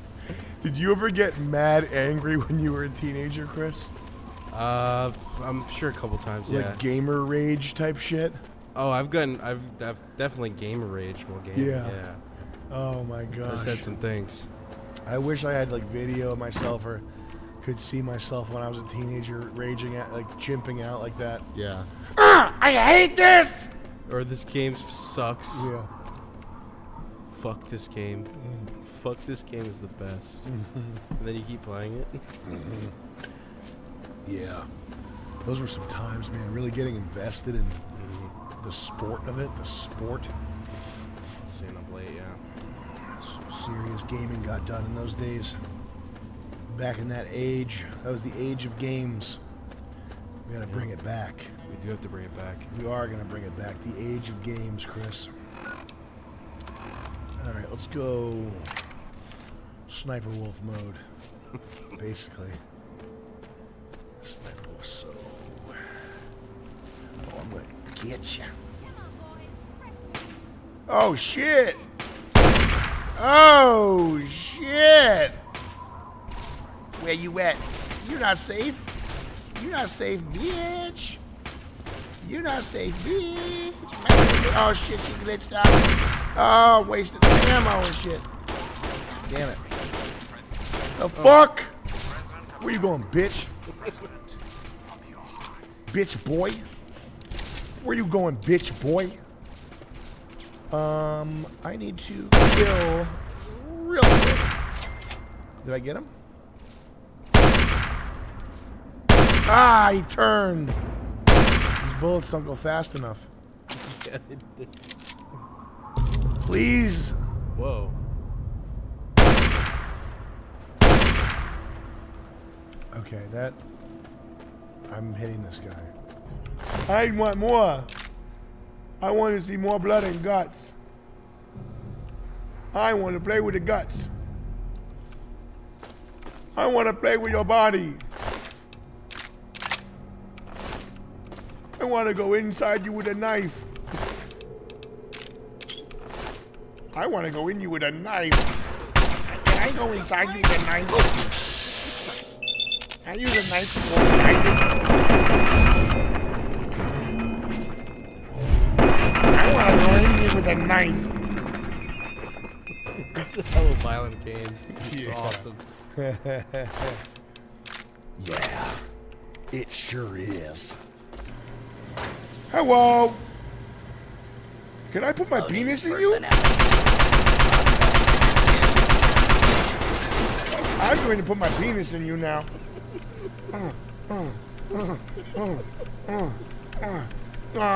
Did you ever get mad angry when you were a teenager, Chris? I'm sure a couple times, yeah. Like gamer rage type shit? Oh, I've definitely gamer rage while gaming. Yeah. Oh my gosh. I've said some things. I wish I had like video of myself or could see myself when I was a teenager raging at, like chimping out like that. Yeah. I hate this! Or this game sucks. Yeah. Fuck this game. Fuck this game is the best. And then you keep playing it. Yeah. Those were some times, man. Really getting invested in the sport of it. The sport. Staying up late, yeah. Some serious gaming got done in those days. Back in that age. That was the age of games. We gotta bring it back. We do have to bring it back. We are gonna bring it back. The age of games, Chris. All right, let's go Sniper Wolf mode, basically. Sniper Wolf, so... Oh, I'm gonna get you. Oh, shit! Oh, shit! Where you at? You're not safe. You're not safe, bitch. You're not safe, bitch. Oh, shit, you glitched out. Oh, wasted ammo and shit. Damn it. The fuck? Where you going, bitch? Bitch boy? Where you going, bitch boy? I need to kill real quick. Did I get him? Ah, he turned. These bullets don't go fast enough. Please. Whoa. Okay, that... I'm hitting this guy. I want more. I want to see more blood and guts. I want to play with the guts. I want to play with your body. I want to go inside you with a knife. I want to go in you with a knife. Can I go inside you with a knife? Can I use a knife to go inside you? I want to go in you with a knife. This is a hella violent game. It's awesome. Yeah, it sure is. Hello. Can I put my penis in you? I'm going to put my penis in you now.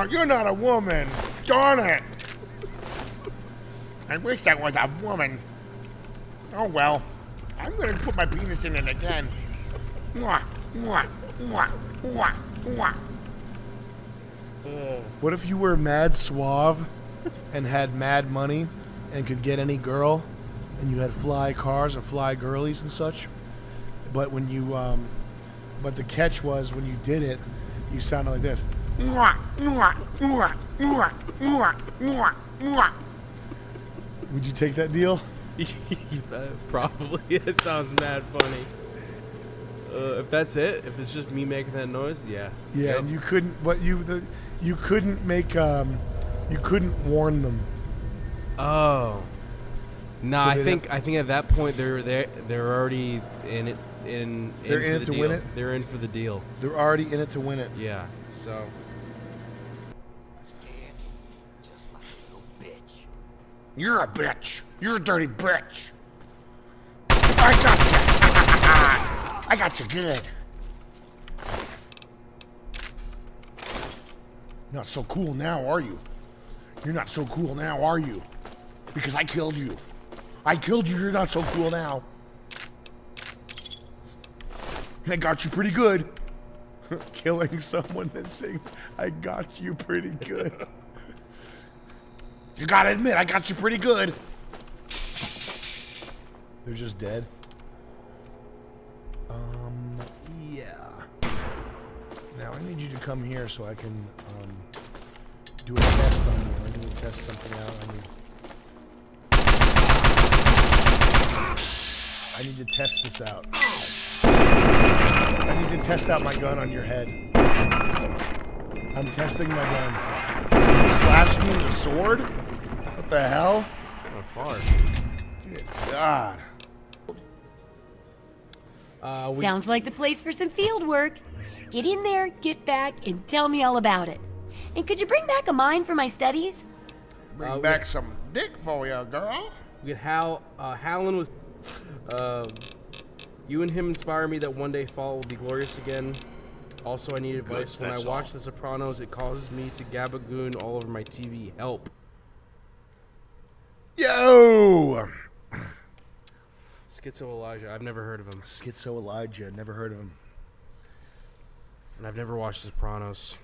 You're not a woman. Darn it. I wish I was a woman. Oh well. I'm going to put my penis in it again. Mwah, mwah, mwah, mwah, mwah. What if you were mad suave and had mad money and could get any girl and you had fly cars and fly girlies and such? But when you, but the catch was when you did it, you sounded like this. Mwah, mwah, mwah, mwah, mwah, mwah, mwah. Would you take that deal? Probably. It sounds mad funny. If that's it, if it's just me making that noise, yeah. Yeah, Yep. and you couldn't, but you couldn't make, you couldn't warn them. Oh. No, So I they'd think at that point they're already in it in They're in for it the to win deal. it? They're in for the deal. They're already in it to win it. Yeah. So You're a bitch. You're a dirty bitch. I got you. I got you good. Not so cool now, are you? You're not so cool now, are you? Because I killed you. I killed you. You're not so cool now. I got you pretty good. Killing someone and saying, I got you pretty good. You gotta admit, I got you pretty good. They're just dead. Yeah. Now I need you to come here so I can do a test on you. I need to test something out on you. I need to test this out. I need to test out my gun on your head. I'm testing my gun. Is he slashing you with a sword? What the hell? how far? Good God. Sounds like the place for some field work. Get in there, get back, and tell me all about it. And could you bring back a mine for my studies? Bring back some dick for you, girl. We get Hallen was. You and him inspire me that one day fall will be glorious again. Also, I need advice. When I watch The Sopranos, it causes me to gabagoon all over my TV. Help. Yo! Schizo Elijah. I've never heard of him. Schizo Elijah. Never heard of him. And I've never watched Sopranos.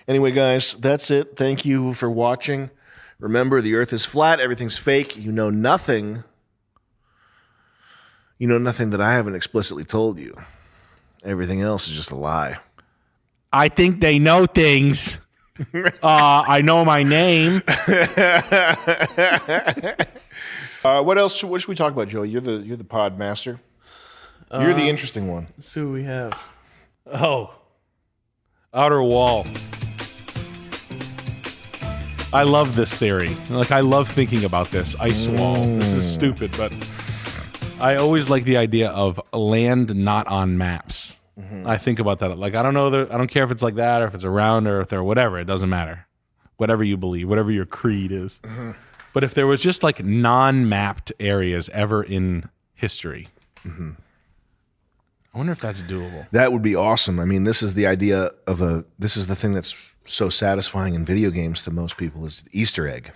Anyway, guys, that's it. Thank you for watching. Remember, the earth is flat. Everything's fake. You know nothing. You know nothing that I haven't explicitly told you. Everything else is just a lie. I think they know things. I know my name. What else? What should we talk about, Joey? You're the pod master. You're the interesting one. Let's see what we have. Oh, outer wall. I love this theory. Like, I love thinking about this. Ice wall. This is stupid, but I always like the idea of land not on maps. I think about that. Like, I don't know. I don't care if it's like that or if it's around Earth or whatever. It doesn't matter. Whatever you believe, whatever your creed is. But if there was just like non-mapped areas ever in history, I wonder if that's doable. That would be awesome. I mean, this is the idea of this is the thing that's so satisfying in video games to most people is the Easter egg.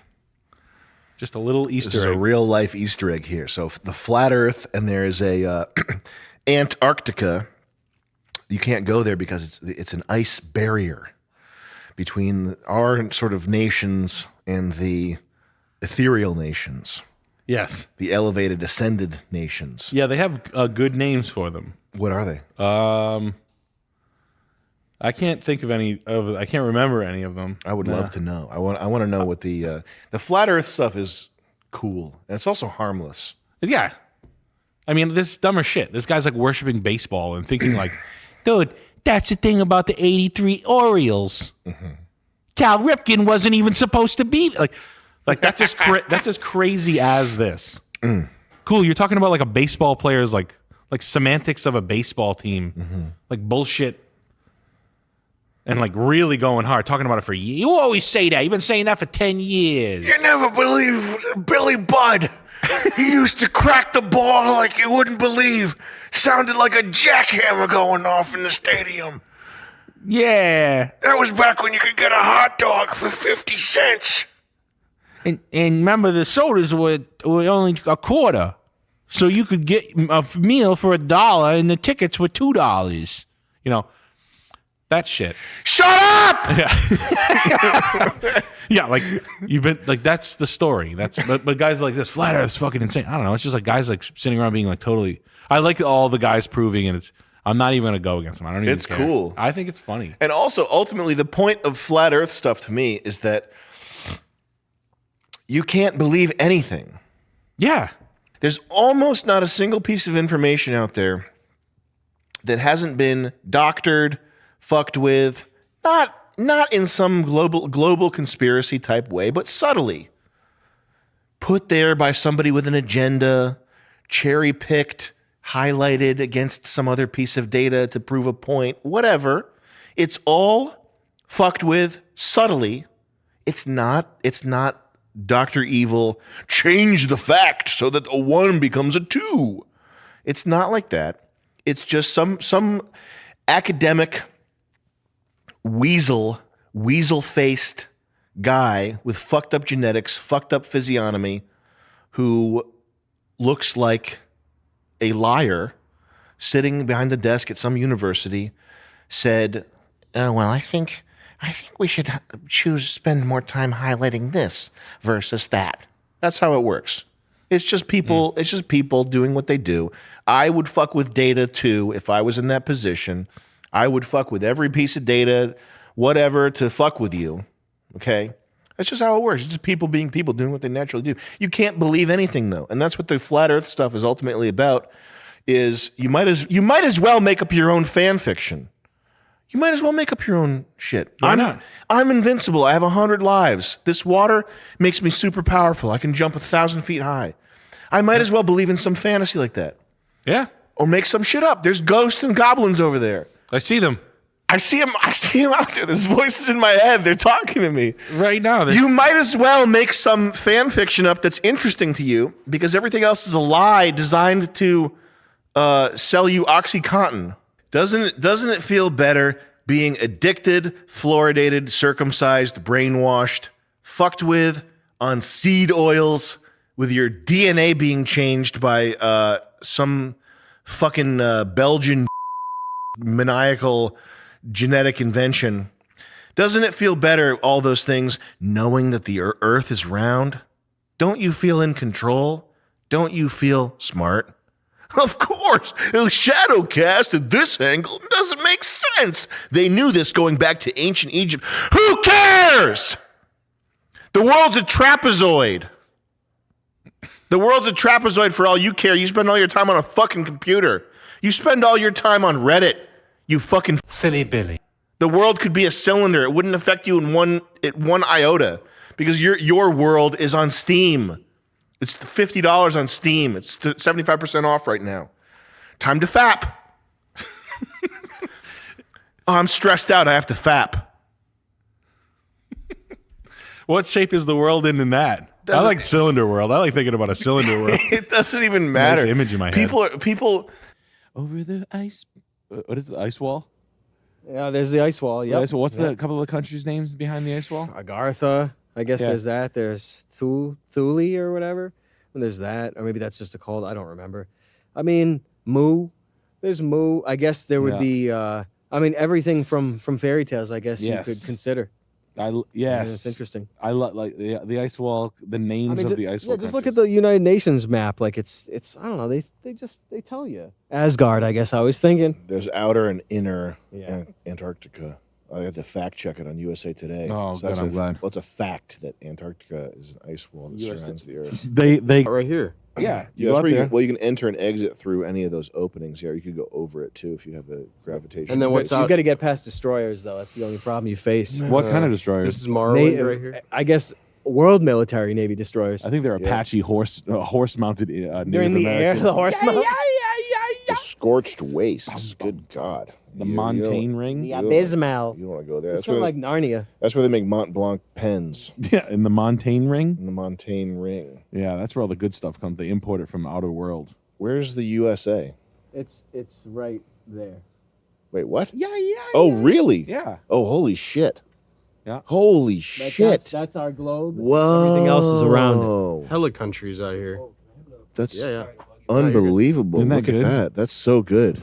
Just a little Easter egg. This is a real life Easter egg here. So the flat Earth, and there is a Antarctica. You can't go there because it's an ice barrier between our sort of nations and the ethereal nations. Yes. The elevated, ascended nations. Yeah, they have good names for them. What are they? I can't think of any of. I can't remember any of them. I would love to know. I want to know what the flat Earth stuff is. Cool, and it's also harmless. Yeah, I mean, this is dumber shit. This guy's like worshiping baseball and thinking like, dude, that's the thing about the '83 Orioles. Cal Ripken wasn't even supposed to be like that's as crazy as this. Cool, you're talking about like a baseball player's like semantics of a baseball team, like bullshit. And like really going hard, talking about it for years. You always say that. You've been saying that for 10 years. You never believed Billy Budd. He used to crack the ball like you wouldn't believe. Sounded like a jackhammer going off in the stadium. Yeah. That was back when you could get a hot dog for 50 cents. And remember, the sodas were only a quarter. So you could get a meal for $1 and the tickets were $2. You know. That shit. Shut up! Yeah. Yeah, like you've been like that's the story. But guys like this flat Earth is fucking insane. I don't know. It's just like guys like sitting around being like totally. I like all the guys proving, and I'm not even gonna go against them. I don't even. It's care. cool. I think it's funny. And also, ultimately, the point of flat Earth stuff to me is that you can't believe anything. Yeah. There's almost not a single piece of information out there that hasn't been doctored, fucked with, not in some global conspiracy type way, but subtly put there by somebody with an agenda, cherry picked, highlighted against some other piece of data to prove a point, whatever. It's all fucked with subtly. It's not Dr. Evil, change the fact so that a 1 becomes a 2. It's not like that. It's just some academic weasel-faced guy with fucked up genetics, fucked up physiognomy, who looks like a liar sitting behind the desk at some university, said, "Oh, well, I think we should spend more time highlighting this versus that." That's how it works. It's just people. It's just people doing what they do. I would fuck with data too if I was in that position. I would fuck with every piece of data, whatever, to fuck with you. Okay? That's just how it works. It's just people being people, doing what they naturally do. You can't believe anything, though. And that's what the flat Earth stuff is ultimately about, is you might as well make up your own fan fiction. You might as well make up your own shit. Why not? I'm invincible. I have 100 lives. This water makes me super powerful. I can jump 1,000 feet high. I might as well believe in some fantasy like that. Yeah. Or make some shit up. There's ghosts and goblins over there. I see them. I see them out there. There's voices in my head. They're talking to me. Right now. You might as well make some fan fiction up that's interesting to you, because everything else is a lie designed to sell you OxyContin. Doesn't it feel better being addicted, fluoridated, circumcised, brainwashed, fucked with on seed oils, with your DNA being changed by some fucking Belgian maniacal genetic invention. Doesn't it feel better, all those things, knowing that the earth is round? Don't you feel in control? Don't you feel smart? Of course, a shadow cast at this angle doesn't make sense. They knew this going back to ancient Egypt. Who cares? The world's a trapezoid. The world's a trapezoid for all you care. You spend all your time on a fucking computer. You spend all your time on Reddit. You fucking silly Billy. The world could be a cylinder. It wouldn't affect you in one iota because your world is on Steam. It's $50 on Steam. It's 75% off right now. Time to fap. Oh, I'm stressed out. I have to fap. What shape is the world in that? I like cylinder world. I like thinking about a cylinder world. It doesn't even matter. Nice image in my head. People over the ice. What is the ice wall? Yeah, there's the ice wall. Yeah. So what's the couple of the countries' names behind the ice wall? Agartha. I guess Yeah. there's that. There's Thule or whatever. And there's that. Or maybe that's just a cold. I don't remember. I mean, Mu. There's Mu. I guess there would be, I mean, everything from fairy tales, I guess you could consider. Yes. Yeah, it's interesting. I like the ice wall, the names of the ice wall. Yeah, just look at the United Nations map. Like it's I don't know. They tell you. Asgard, I guess I was thinking. There's outer and inner Antarctica. I have to fact check it on USA Today. Oh, so good, I'm glad. Well, it's a fact that Antarctica is an ice wall that surrounds the Earth. They right here. Yeah, Yeah, that's where you can enter and exit through any of those openings. Yeah, you could go over it too if you have a gravitation. And then what's you got to get past destroyers though. That's the only problem you face. What kind of destroyers? This is Morrowind right here. I guess world military Navy destroyers. I think they're Apache horse-mounted. They're in the air. The horse mount. The scorched wastes. Good God. The Montaigne Ring. The Abysmal. You don't want to go there. It's That's sort where of like Narnia. That's where they make Mont Blanc pens. Yeah, in the Montaigne Ring. In the Montaigne Ring. Yeah, that's where all the good stuff comes. They import it from outer world. Where's the USA? It's right there. Wait, what? Yeah. Oh, really? Yeah. Oh, holy shit. Yeah. Holy shit. That's our globe. Whoa. Everything else is around it. Hella countries out here. That's Yeah. unbelievable. Isn't that Look good? at that. That's so good.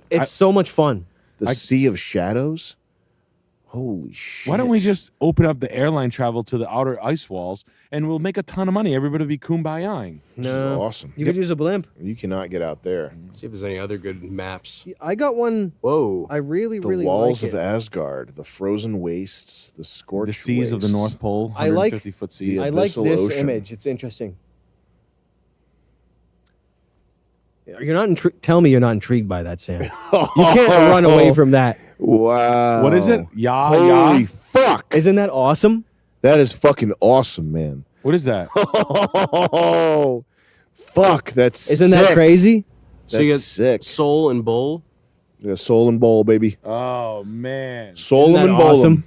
It's so much fun. The Sea of Shadows? Holy shit. Why don't we just open up the airline travel to the outer ice walls and we'll make a ton of money? Everybody will be kumbayaing. No. Awesome. You could use a blimp. You cannot get out there. See if there's any other good maps. I got one. Whoa. I really The walls like of it. Asgard, the frozen wastes, the scorched The seas of the wastes. North Pole, I like- 150-foot seas. I like abyssal this ocean. image. It's interesting. You're not tell me you're not intrigued by that, Sam. You can't run away from that. Wow. What is it? Holy fuck. Isn't that awesome? That is fucking awesome, man. What is that? Oh, fuck. That's Isn't sick. that crazy? So you That's get sick. soul and bowl. Yeah, soul and bowl, baby. Oh, man. Soul Isn't and that bowl. awesome?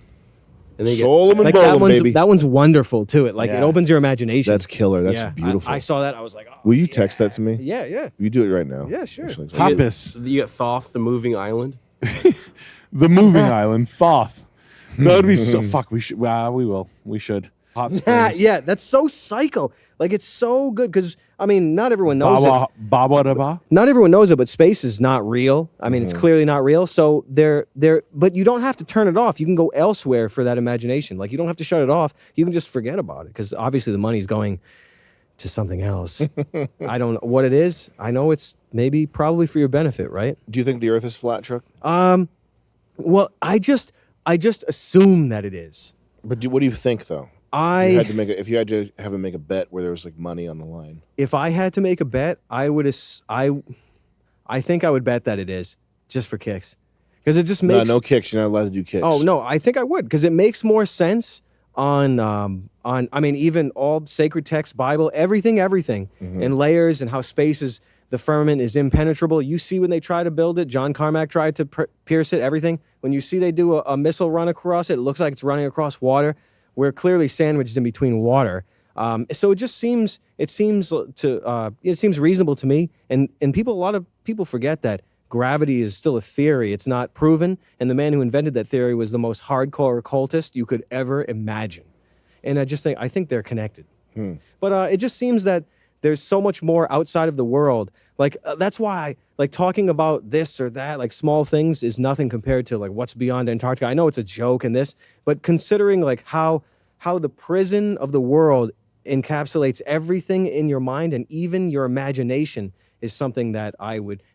And then you Soul and Like bowl, baby. that one's wonderful too. It Yeah. opens your imagination. That's killer. That's Yeah. beautiful. I saw that. I was like, oh, Will you text that to me? yeah. Will you do it right now? Yeah, sure. Actually, get, Hoppus. you get Thoth, the moving island. The moving island. Thoth. No, it'd be so... Fuck, we should... Well, we will. We should. Hot springs. Yeah, that's so psycho. Like it's so good because I mean, not everyone knows it. Baba. Not everyone knows it, but space is not real. I mean, it's clearly not real. So but you don't have to turn it off. You can go elsewhere for that imagination. Like you don't have to shut it off. You can just forget about it because obviously the money's going to something else. I don't know what it is. I know it's probably for your benefit, right? Do you think the Earth is flat, Chuck? Well, I just assume that it is. But what do you think, though? If you had to have him make a bet where there was like money on the line. If I had to make a bet, I think I would bet that it is just for kicks, because it just makes no kicks. You're not allowed to do kicks. Oh no, I think I would because it makes more sense on I mean even all sacred text, Bible, everything, and layers and how space is the firmament is impenetrable. You see when they try to build it, John Carmack tried to pierce it. Everything when you see they do a missile run across it, it looks like it's running across water. We're clearly sandwiched in between water. So it seems reasonable to me. And a lot of people forget that gravity is still a theory. It's not proven. And the man who invented that theory was the most hardcore occultist you could ever imagine. And I think they're connected. But it just seems that there's so much more outside of the world. Like, that's why, like, talking about this or that, like, small things is nothing compared to, like, what's beyond Antarctica. I know it's a joke and this, but considering, like, how the prison of the world encapsulates everything in your mind and even your imagination is something that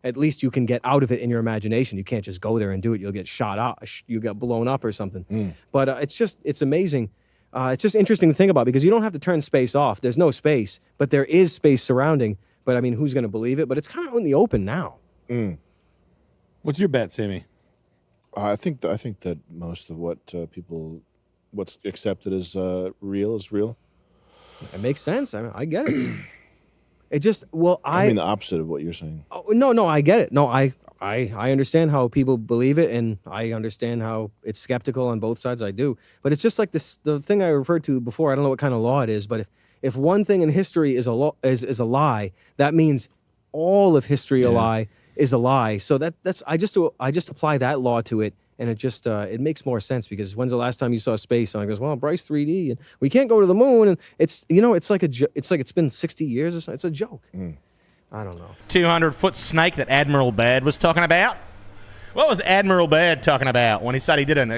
at least you can get out of it in your imagination. You can't just go there and do it. You'll get shot out. You get blown up or something. But it's amazing. It's just interesting to think about because you don't have to turn space off. There's no space, but there is space surrounding. But I mean, who's going to believe it? But it's kind of in the open now. What's your bet, Sammy? I think that most of what what's accepted as real is real. It makes sense. I mean, I get it. It just I mean the opposite of what you're saying. Oh, no, I get it. No, I understand how people believe it, and I understand how it's skeptical on both sides. I do, but it's just like this. The thing I referred to before. I don't know what kind of law it is, but if one thing in history is a is a lie, that means all of history a lie is a lie. So that's I just apply that law to it, and it just it makes more sense because when's the last time you saw space? And I goes, well, Bryce 3D, and we can't go to the moon, and it's like it's been 60 years or something. It's a joke. I don't know. 200-foot snake that Admiral Byrd was talking about? What was Admiral Byrd talking about when he said he did an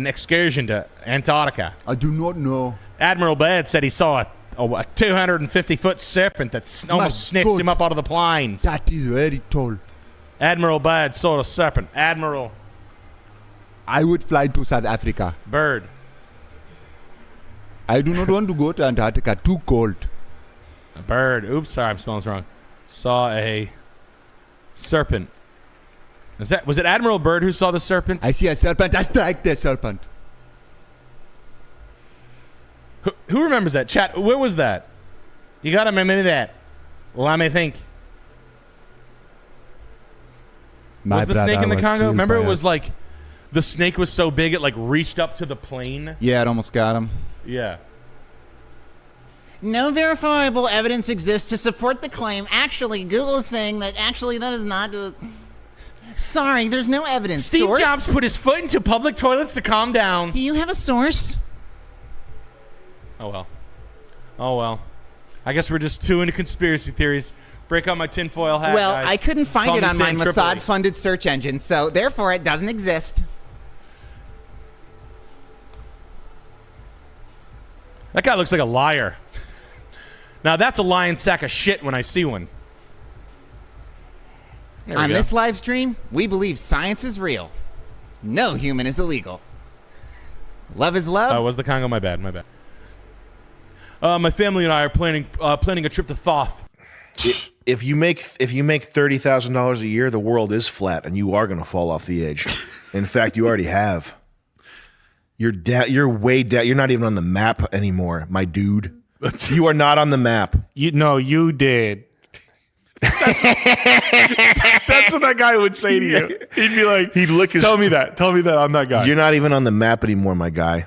excursion to Antarctica? I do not know. Admiral Byrd said he saw a 250-foot serpent that almost snatched him up out of the planes. That is very tall. Admiral Byrd saw a serpent. Admiral. I would fly to South Africa. Byrd. I do not want to go to Antarctica. Too cold. Byrd. Oops, sorry, I'm spelling this wrong. Saw a serpent. Was it Admiral Byrd who saw the serpent? I see a serpent. I strike the serpent. Who remembers that? Chat, where was that? You gotta remember that. Let me think. Was the snake in the Congo? Remember it was like the snake was so big it like reached up to the plane? Yeah, it almost got him. Yeah. No verifiable evidence exists to support the claim. Actually, Google is saying that that is not... Sorry, there's no evidence. Steve Jobs put his foot into public toilets to calm down. Do you have a source? Oh, well. I guess we're just too into conspiracy theories. Break out my tinfoil hat, Well, guys. I couldn't find Call it me on my Sam Tripoli. Mossad-funded search engine, so therefore it doesn't exist. That guy looks like a liar. Now that's a lying sack of shit when I see one. On this live stream, we believe science is real. No human is illegal. Love is love. Oh, was the Congo? My bad. My family and I are planning a trip to Thoth. If you make $30,000 a year, the world is flat, and you are going to fall off the edge. In fact, you already have. You're way down. You're not even on the map anymore, my dude. You are not on the map. You did. That's what that guy would say to you. He'd be like, tell me that. I'm that guy. You're not even on the map anymore, my guy.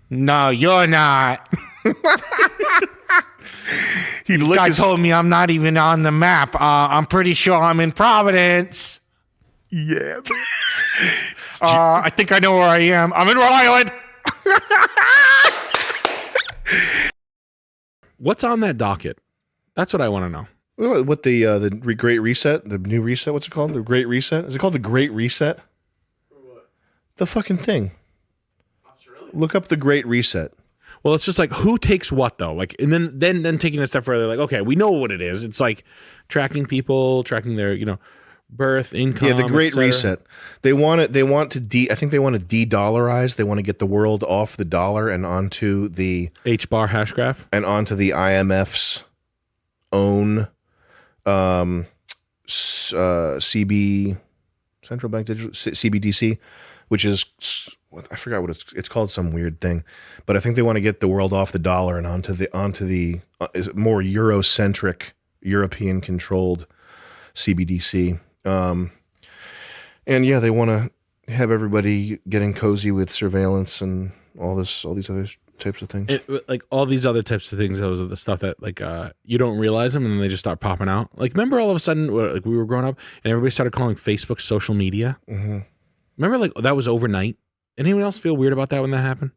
No, you're not. Guy told me I'm not even on the map. I'm pretty sure I'm in Providence. Yeah. I think I know where I am. I'm in Rhode Island. What's on that docket? That's what I want to know. What the Great Reset, the new reset? What's it called? The Great Reset? Is it called the Great Reset? What? The fucking thing. Australia? Look up the Great Reset. Well, it's just like who takes what though, like, and then taking a step further, like, okay, we know what it is. It's like tracking people, tracking their birth, income. Yeah, the Great Reset. They want it. I think they want to de-dollarize. They want to get the world off the dollar and onto the H-bar hash graph and onto the IMF's own CB Central Bank Digital CBDC, which is I forgot what it's called, some weird thing, but I think they want to get the world off the dollar and onto the more Eurocentric, European controlled CBDC. And yeah, they want to have everybody getting cozy with surveillance and all these other types of things. Like all these other types of things, those are the stuff that like you don't realize them and then they just start popping out. Like remember all of a sudden like we were growing up and everybody started calling Facebook social media. Mm-hmm. Remember like that was overnight. Anyone else feel weird about that when that happened?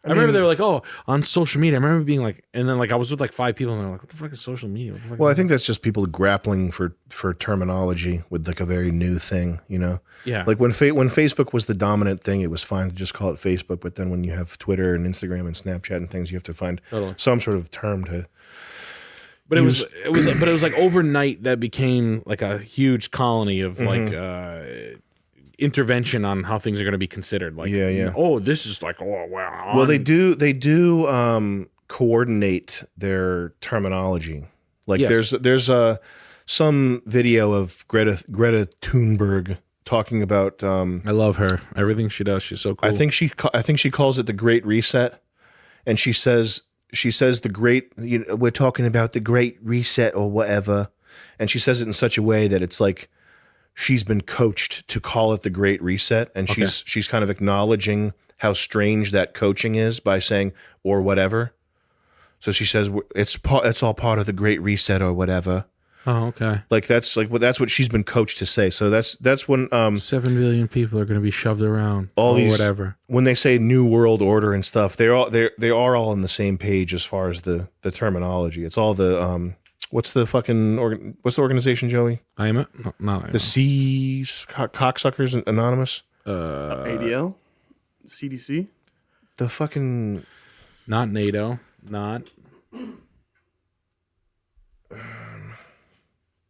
I remember they were like, "Oh, on social media." I remember being like, and then like I was with like 5 people, and they're like, "What the fuck is social media?" What the fuck Well, is I think that's just people grappling for terminology with like a very new thing, you know? Yeah. Like when Facebook was the dominant thing, it was fine to just call it Facebook. But then when you have Twitter and Instagram and Snapchat and things, you have to find some sort of term to. But it was like overnight that became like a huge colony of like intervention on how things are going to be considered. Like, oh, this is like, oh, wow. Well, they do coordinate their terminology. Like there's some video of Greta Thunberg talking about. I love her. Everything she does, she's so cool. I think she calls it the Great Reset, and she says the great. We're talking about the Great Reset or whatever, and she says it in such a way that it's like she's been coached to call it the Great Reset, and she's kind of acknowledging how strange that coaching is by saying or whatever. So she says it's all part of the Great Reset or whatever. Oh, okay. Like that's what she's been coached to say. So that's when 7 billion people are going to be shoved around. All these whatever. When they say New World Order and stuff, they are all on the same page as far as the terminology. It's all the what's the organization, Joey? IMF? No, the Cocksuckers Anonymous. ADL, CDC. The fucking not NATO, not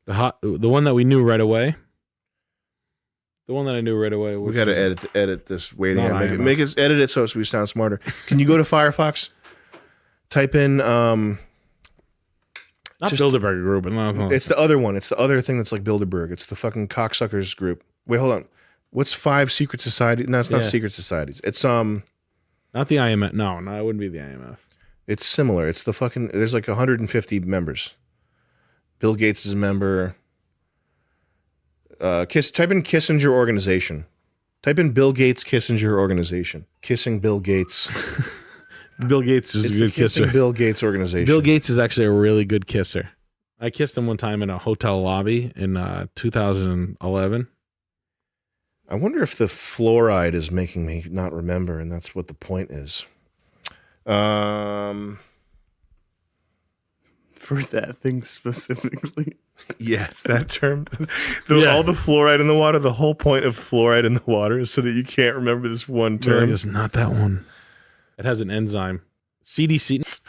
the one that we knew right away. The one that I knew right away. We got to edit this. Waiting, make it edit it so we sound smarter. Can you go to Firefox? Type in not Bilderberg group. It's the other one. It's the other thing that's like Bilderberg. It's the fucking cocksuckers group. Wait, hold on. What's 5 secret societies? No, it's not secret societies. It's not the IMF. No, it wouldn't be the IMF. It's similar. It's the fucking. There's like 150 members. Bill Gates is a member. Type in Kissinger organization. Type in Bill Gates Kissinger organization. Kissing Bill Gates. Bill Gates is a good kisser. Bill Gates organization. Bill Gates is actually a really good kisser. I kissed him one time in a hotel lobby in 2011. I wonder if the fluoride is making me not remember, and that's what the point is. For that thing specifically. Yeah, it's that term. All the fluoride in the water, the whole point of fluoride in the water is so that you can't remember this one term. It's not that one. It has an enzyme. CDC.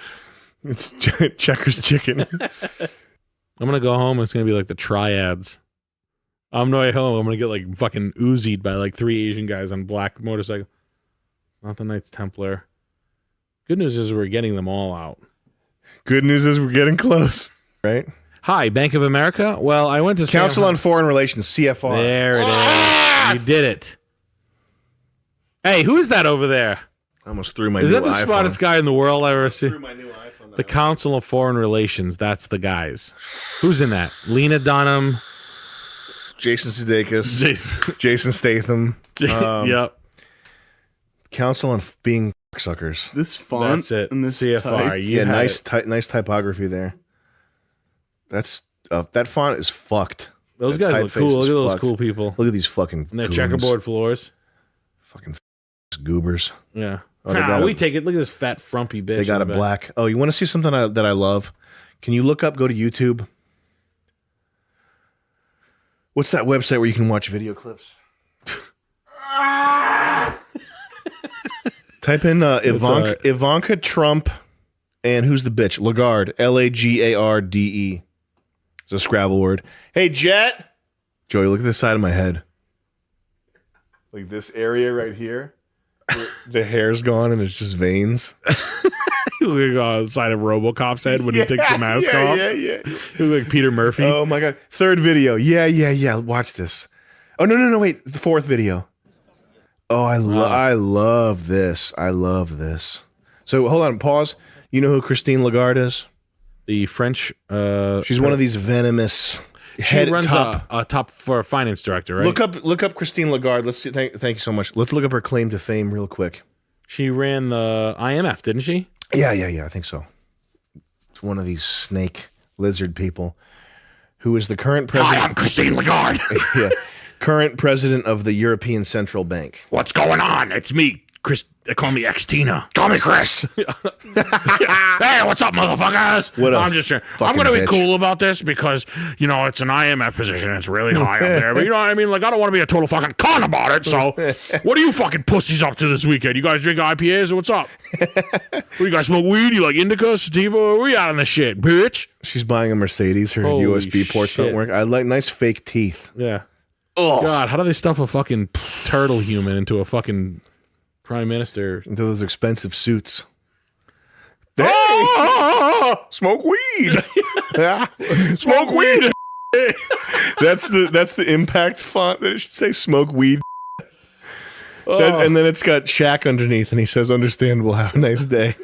It's Checkers chicken. I'm going to go home and it's going to be like the triads. I'm no way home. I'm going to get like fucking Uzi'd by like 3 Asian guys on black motorcycle. Not the Knights Templar. Good news is we're getting them all out. Good news is we're getting close, right? Hi, Bank of America. Well, I went to Council on Foreign Relations, CFR. There it is. You did it. Hey, who is that over there? I almost threw my new iPhone. Is that the iPhone. Smartest guy in the world I've ever seen? Threw my new iPhone. The Council of Foreign Relations. That's the guys. Who's in that? Lena Dunham. Jason Sudeikis. Jason Statham. Yep. Council on being suckers. This font. That's it. And this CFR. type. You nice typography there. That's that font is fucked. Those guys look cool. Look at those cool people. Look at these fucking and their goons. checkerboard floors. Fucking goobers. Yeah. Oh, we take it. Look at this fat frumpy bitch. They got a black. Oh, you want to see something that I love? Can you go to YouTube? What's that website where you can watch video clips? Type in Ivanka Trump and who's the bitch? Lagarde. Lagarde. It's a Scrabble word. Hey, Jet. Joey, look at the side of my head. Like this area right here. Where the hair's gone and it's just veins. You look on the side of RoboCop's head when he takes the mask off. Yeah. You look like Peter Murphy. Oh my God. 3rd video. Yeah. Watch this. Oh, no. Wait. The 4th video. Oh, I love this. I love this. So hold on. Pause. You know who Christine Lagarde is? The French. She's one of these venomous. She runs a top for a finance director, right? Look up Christine Lagarde. Let's see. Thank you so much. Let's look up her claim to fame real quick. She ran the IMF, didn't she? Yeah. I think so. It's one of these snake lizard people who is the current president. Hi, I'm Christine Lagarde. Yeah, current president of the European Central Bank. What's going on? It's me, Chris. They call me X-Tina. Call me Chris. Hey, what's up, motherfuckers? What a I'm just. I'm fucking gonna be bitch. cool about this because it's an IMF position. It's really high up there, but you know what I mean. Like, I don't want to be a total fucking con about it. So, what are you fucking pussies up to this weekend? You guys drink IPAs or what's up? What, you guys smoke weed? You like indica, sativa? Where we out on this shit, bitch? She's buying a Mercedes. Her Holy USB ports shit. don't work. I like nice fake teeth. Yeah. Oh God, how do they stuff a fucking turtle human into a fucking prime minister? Into those expensive suits. Smoke weed. Smoke weed. That's the impact font that it should say "smoke weed." And then it's got Shaq underneath, and he says, "Understandable. Have a nice day."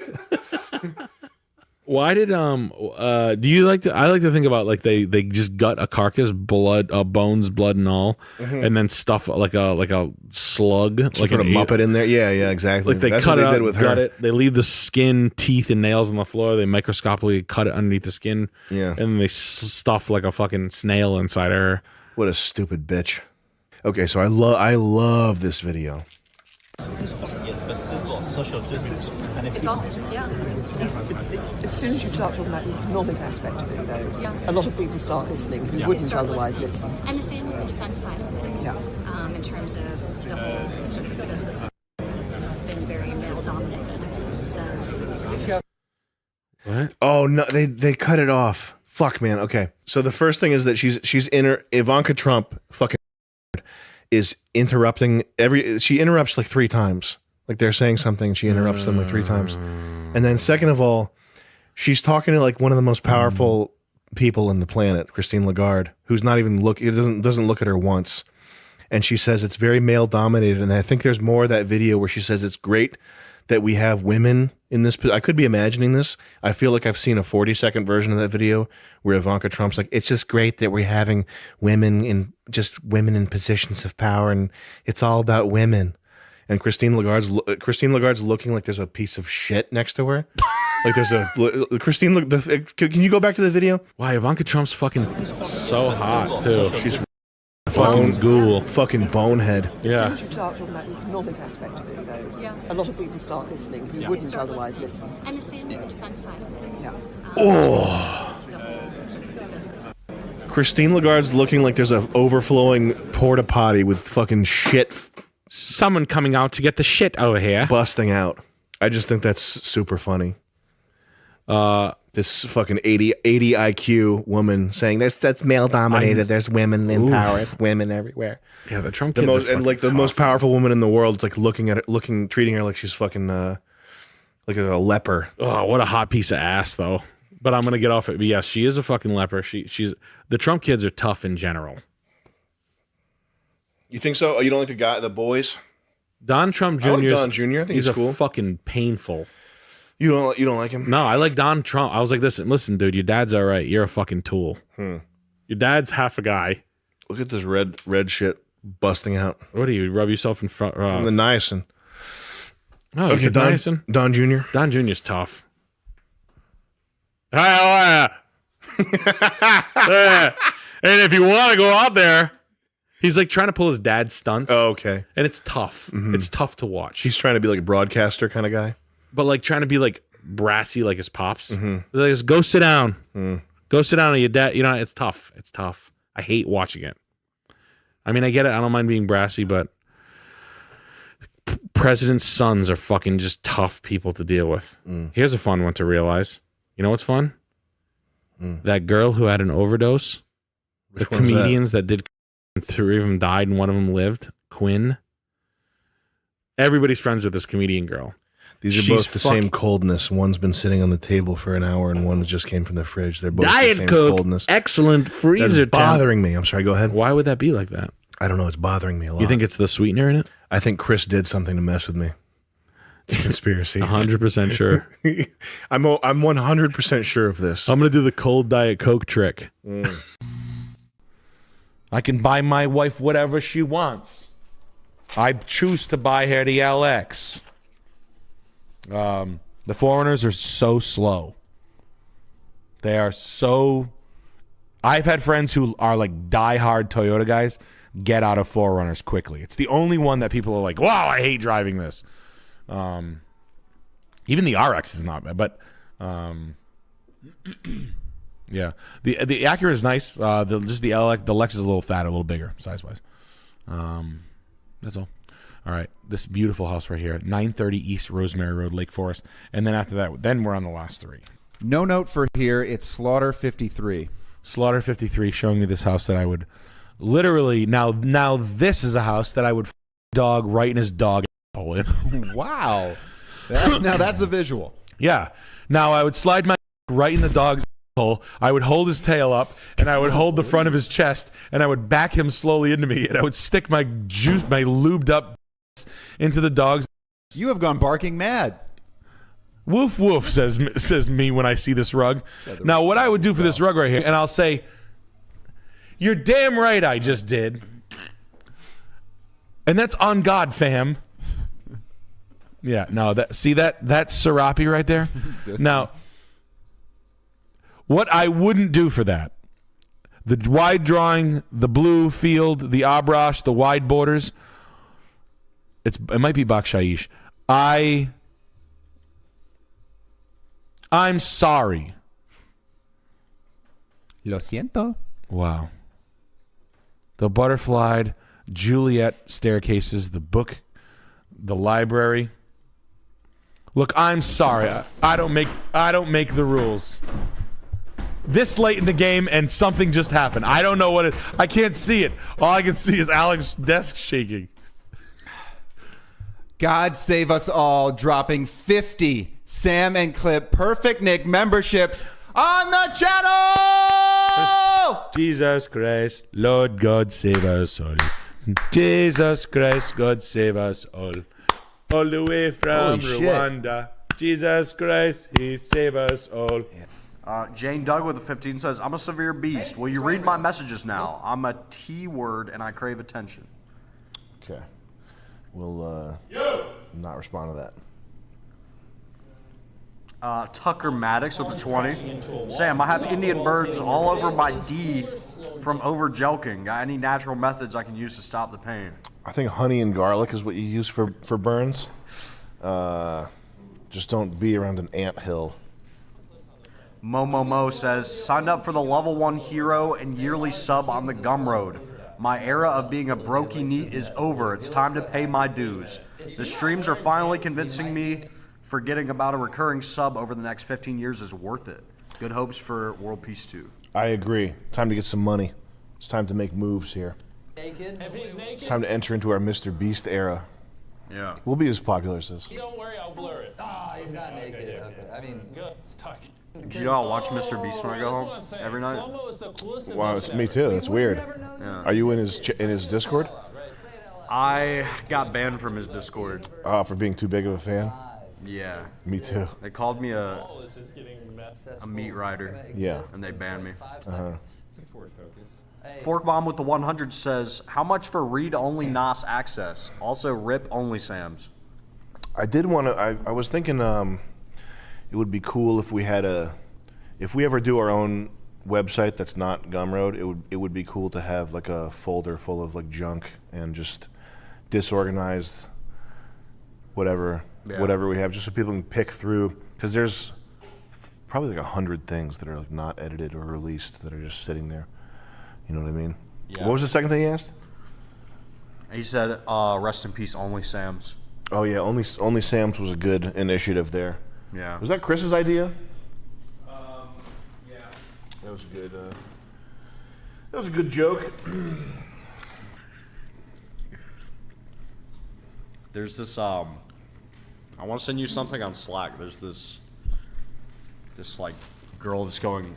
Why did do you like to? I like to think about like they just gut a carcass, blood, bones, blood, and all, and then stuff like a slug, Some like sort of an Muppet in there. Yeah, exactly. Like they That's cut what it they out, did with gut her. it. They leave the skin, teeth, and nails on the floor. They microscopically cut it underneath the skin. Yeah. and then they stuff like a fucking snail inside her. What a stupid bitch. Okay, so I love this video. Social justice. And if It's all, yeah. as soon as you start talking about the economic aspect of it, though, Yeah. a lot of people start listening who They wouldn't start otherwise listening. listen. And the same with the defense side of it. Yeah. In terms of the whole sort of ecosystem, it's been very male dominated. So, What? Oh no, they cut it off. Fuck, man. Okay, so the first thing is that she's Ivanka Trump fucking is interrupting she interrupts like 3 times. Like they're saying something, she interrupts them like 3 times. And then second of all, she's talking to like one of the most powerful people in the planet, Christine Lagarde, who's not even doesn't look at her once. And she says it's very male dominated. And I think there's more of that video where she says it's great that we have women in this. I could be imagining this. I feel like I've seen a 40-second version of that video where Ivanka Trump's like, it's just great that we're having women in positions of power, and it's all about women. And Christine Lagarde's looking like there's a piece of shit next to her. Like there's a Christine. Can you go back to the video? Why Ivanka Trump's fucking so hot too? She's fucking ghoul, fucking bonehead. Yeah. As soon as you start talking about the economic aspect of it, though, Yeah. a lot of people start listening who they wouldn't start otherwise listening. listen. And the same with the defense side of it. Yeah. Oh. The whole sort of ecosystem. Christine Lagarde's looking like there's a overflowing porta potty with fucking shit. Someone coming out to get the shit over here, busting out. I just think that's super funny. This fucking 80 IQ woman saying that's male dominated. There's women in power. It's women everywhere. Yeah, the Trump The kids most are and like the fucking most tough. powerful woman in the world. It's like treating her like she's fucking like a leper. Oh, what a hot piece of ass, though. But I'm gonna get off it. But yes, she is a fucking leper. She's the Trump kids are tough in general. You think so? Oh, you don't like the boys? Don Trump Jr. I like Don Jr. I think he's a cool. fucking painful. You don't like him? No, I like Don Trump. I was like, listen, dude, your dad's all right. You're a fucking tool. Your dad's half a guy. Look at this red shit busting out. What do you rub yourself in front? From the niacin. Oh, Okay, Don Jr. Don Jr.'s tough. Hi, how are ya? And if you want to go out there, he's like trying to pull his dad's stunts. Oh, okay. And it's tough. It's tough to watch. He's trying to be like a broadcaster kind of guy. But like trying to be like brassy like his pops. Like, just go sit down. Go sit down on your dad. You know, it's tough. It's tough. I hate watching it. I mean, I get it. I don't mind being brassy, but president's sons are fucking just tough people to deal with. Here's a fun one to realize. You know what's fun? That girl who had an overdose. Which the one's that? comedians that did 3 of them died and one of them lived. Quinn. Everybody's friends with this comedian girl. These are She's both the same coldness. One's been sitting on the table for an hour, and one just came from the fridge. They're both the Diet same Coke, coldness. excellent freezer That's bothering me. I'm sorry. Go ahead. Why would that be like that? I don't know. It's bothering me a lot. You think it's the sweetener in it? I think Chris did something to mess with me. It's a conspiracy. 100% sure. I'm 100% sure of this. I'm gonna do the cold Diet Coke trick. I can buy my wife whatever she wants. I choose to buy her the LX. The Forerunners are so slow. They are so. I've had friends who are like diehard Toyota guys get out of Forerunners quickly. It's the only one that people are like, wow, I hate driving this. Even the RX is not bad, but yeah, the Acura is nice. The Lex is a little fat, a little bigger size wise. That's all. All right, this beautiful house right here, 930 East Rosemary Road, Lake Forest, and then after that, then we're on the last three. No note for here. It's Slaughter 53. Slaughter 53 showing me this house that I would literally now this is a house that I would dog right in his dog hole in. Wow. Now that's a visual. Yeah. Now I would slide my right in the dog's hole. I would hold his tail up and I would hold the front of his chest and I would back him slowly into me and I would stick my lubed up into the dog's. You have gone barking mad. Woof woof, says me when I see this rug. Now what I would do for this rug right here, and I'll say, you're damn right I just did. And that's on God, fam. Yeah, no, that's Serapi right there. Now, what I wouldn't do for that, the wide drawing, the blue field, the abrash, the wide borders, it might be bakshayish. I'm sorry. Lo siento. Wow. The butterflied Juliet staircases, the book, the library. Look, I'm sorry. I don't make the rules. This late in the game and something just happened. I don't know what it. I can't see it. All I can see is Alex's desk shaking. God save us all, dropping 50 Sam and Clip Perfect Nick memberships on the channel! Jesus Christ, Lord God save us all. Jesus Christ, God save us all. All the way from Rwanda. Jesus Christ, He save us all. Jane Doug with the 15 says, I'm a severe beast. Will you read my messages now? I'm a T-word and I crave attention. Okay. We'll not respond to that. Tucker Maddox with the 20. Sam, I have Indian birds all over my D from over jelking. Got any natural methods I can use to stop the pain? I think honey and garlic is what you use for burns. Just don't be around an anthill. Mo says, signed up for the level 1 hero and yearly sub on the Gumroad. My era of being a brokey neat is over. It's time to pay my dues. The streams are finally convincing me forgetting about a recurring sub over the next 15 years is worth it. Good hopes for World Peace 2. I agree. Time to get some money. It's time to make moves here. Naked? If he's naked? It's time to enter into our Mr. Beast era. Yeah. We'll be as popular as this. Don't worry, I'll blur it. Ah, he's not naked. Okay. I mean, good. It's tuck. Do you know I'll watch Mr. Beast when I go home every night? Wow, it's me too. That's weird. Yeah. Are you in his Discord? I got banned from his Discord. Oh, for being too big of a fan? Yeah. Me too. They called me a meat rider. Yeah. And they banned me. Uh-huh. It's a Ford Focus. Fork Bomb with the 100 says, how much for read-only NOS access? Also rip-only Sams. I did want to. I was thinking it would be cool if we had if we ever do our own website that's not Gumroad, it would be cool to have like a folder full of like junk and just disorganized whatever we have, just so people can pick through, because there's probably like 100 things that are like not edited or released that are just sitting there. You know what I mean? Yeah. What was the second thing he asked? He said, rest in peace, Only Sams. Oh yeah, only Sam's was a good initiative there. Yeah. Was that Chris's idea? Yeah. That was good. That was a good joke. There's this I want to send you something on Slack. There's this like girl that's going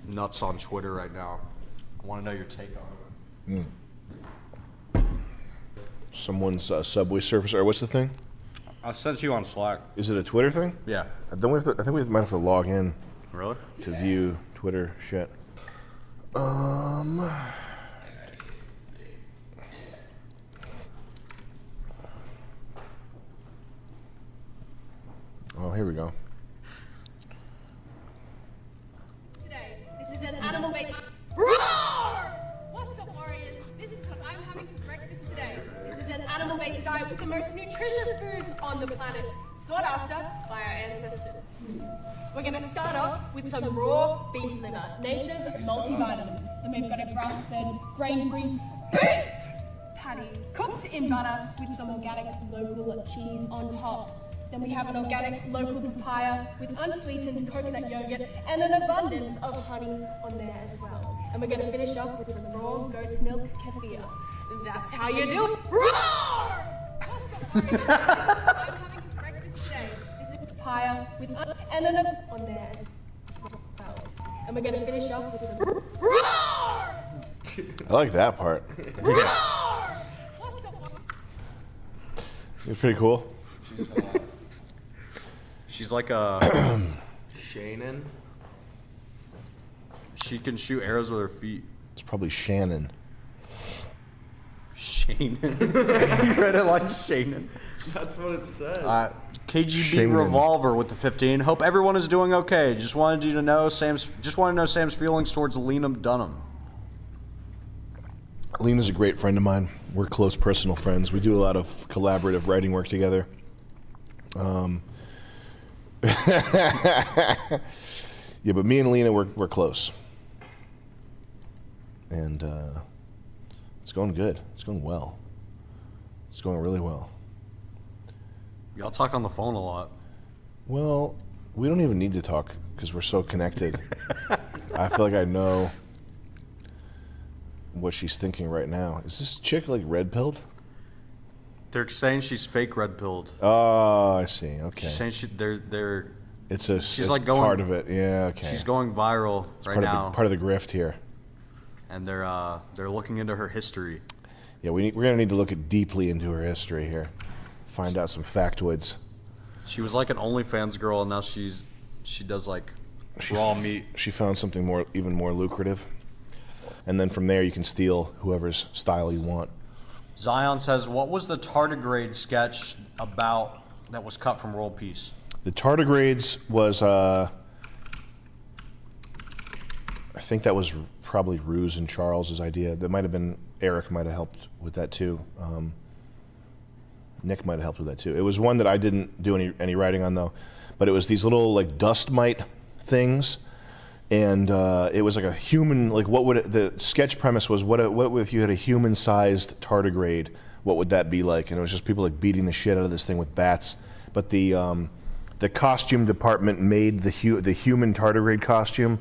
nuts on Twitter right now. I want to know your take on it. Someone's Subway Surfer, or what's the thing? I sent you on Slack. Is it a Twitter thing? Yeah. I think we might have to log in. Really? To view Twitter shit. here we go. Today, this is an animal week. Roar! What's up, warriors? This is what I'm having for breakfast today. This is an animal-based diet with the most nutritious foods on the planet, sought after by our ancestors. We're going to start off with some raw beef liver, nature's multivitamin. Then we've got a grass-fed, grain-free beef patty, cooked in butter with some organic local cheese on top. Then we have an organic local papaya with unsweetened coconut yogurt and an abundance of honey on there as well. And we're going to finish off with some raw goat's milk kefir. That's how you do it. Roar! What's up, warriors? I'm having breakfast today. This is papaya with and an on there as well. And we're going to finish off with some roar! I like that part. Roar! What's up, It's pretty cool. She's like a Shannon. She can shoot arrows with her feet. It's probably Shannon. Shannon. You read it like Shannon. That's what it says. KGB Shannon. Revolver with the 15. Hope everyone is doing okay. Just wanted to know Sam's feelings towards Lena Dunham. Lena's a great friend of mine. We're close personal friends. We do a lot of collaborative writing work together. Yeah, but me and Lena, we're close. And it's going good. It's going well. It's going really well. Y'all talk on the phone a lot. Well, we don't even need to talk because we're so connected. I feel like I know what she's thinking right now. Is this chick like red-pilled? They're saying she's fake red pilled. Oh, I see. Okay. She's saying they're. She's like going part of it. Yeah. Okay. She's going viral right now. Part of the grift here. And they're looking into her history. Yeah, we're gonna need to look deeply into her history here, find out some factoids. She was like an OnlyFans girl, and now she does like raw meat. She found something even more lucrative, and then from there you can steal whoever's style you want. Zion says, "What was the tardigrade sketch about that was cut from World Peace?" The tardigrades was, I think that was probably Ruse and Charles's idea. That might have been, Eric might have helped with that too. Nick might have helped with that too. It was one that I didn't do any writing on though, but it was these little like dust mite things, and it was like a human, like the sketch premise was what if you had a human-sized tardigrade, what would that be like? And it was just people like beating the shit out of this thing with bats. But the costume department made the human tardigrade costume.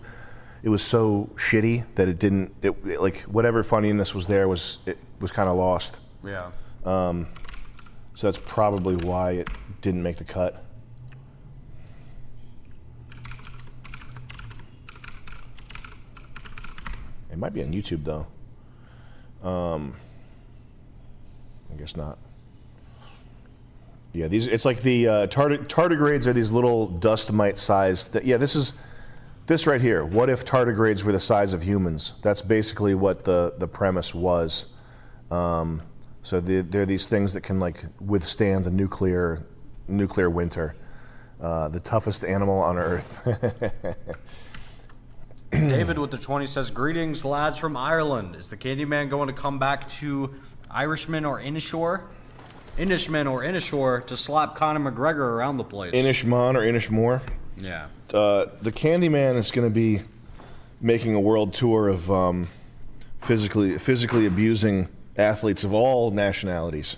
It was so shitty that it like whatever funniness was there was kind of lost. Yeah. So that's probably why it didn't make the cut. It might be on YouTube though. I guess not. Yeah, it's like the tardigrades are these little dust mite sized. Yeah, this right here. What if tardigrades were the size of humans? That's basically what the premise was. So they're these things that can like withstand a nuclear winter. The toughest animal on Earth. David with the 20 says, "Greetings, lads from Ireland. Is the Candyman going to come back to Irishman or Inishore to slap Conor McGregor around the place?" Inishman or Inishmore. Yeah. The Candyman is going to be making a world tour of physically abusing athletes of all nationalities.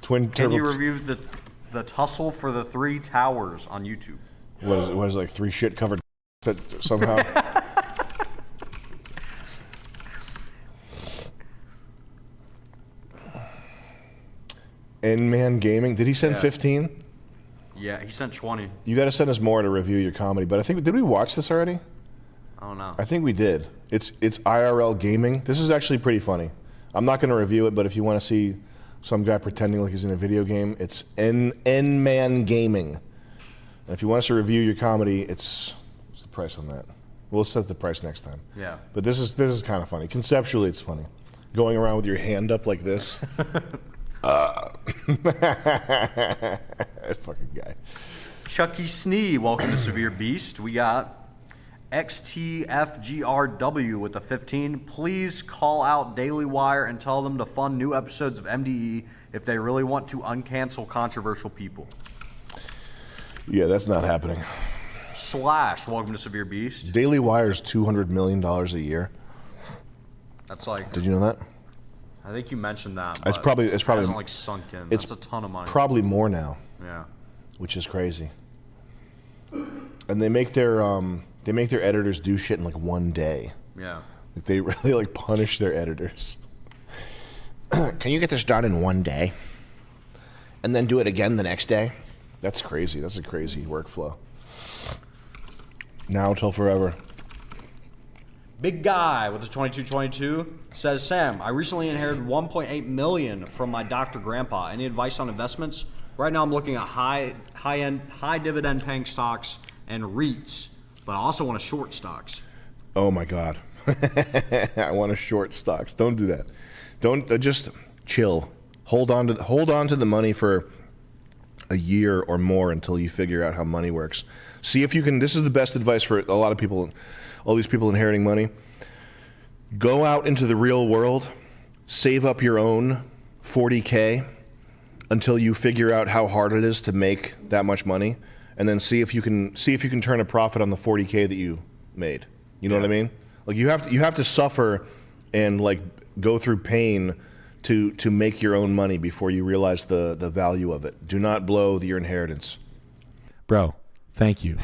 Can you review the tussle for the 3 towers on YouTube? What is it, like 3 shit covered that somehow? N-Man Gaming. Did he send 15? Yeah, he sent 20. You got to send us more to review your comedy. But I think, did we watch this already? I don't know. I think we did. It's IRL Gaming. This is actually pretty funny. I'm not going to review it, but if you want to see some guy pretending like he's in a video game, it's N-Man Gaming. And if you want us to review your comedy, what's the price on that? We'll set the price next time. Yeah. But this is kind of funny. Conceptually, it's funny. Going around with your hand up like this. That fucking guy. Chucky Snee, welcome to Severe Beast. We got XTFGRW with the 15. Please call out Daily Wire and tell them to fund new episodes of MDE if they really want to uncancel controversial people. Yeah, that's not happening. Slash, welcome to Severe Beast. Daily Wire's $200 million a year. That's like. Did you know that? I think you mentioned that. It's but probably it hasn't like sunk in. It's That's a ton of money. Probably more now. Yeah. Which is crazy. And they make their editors do shit in like one day. Yeah. Like they really like punish their editors. Can you get this done in one day? And then do it again the next day? That's crazy. That's a crazy workflow. Now till forever. Big Guy with the 2222 says, Sam, I recently inherited $1.8 million from my doctor grandpa. Any advice on investments? Right now I'm looking at high dividend paying stocks and REITs, but I also want to short stocks. Oh my God. I want to short stocks. Don't do that. Don't just chill. Hold on to the money for a year or more until you figure out how money works. See if you can. This is the best advice for a lot of people, all these people inheriting money. Go out into the real world, save up your own $40K until you figure out how hard it is to make that much money, and then see if you can turn a profit on the $40K that you made. You know what I mean? Like you have to suffer and like go through pain to make your own money before you realize the value of it. Do not blow your inheritance. Bro, thank you.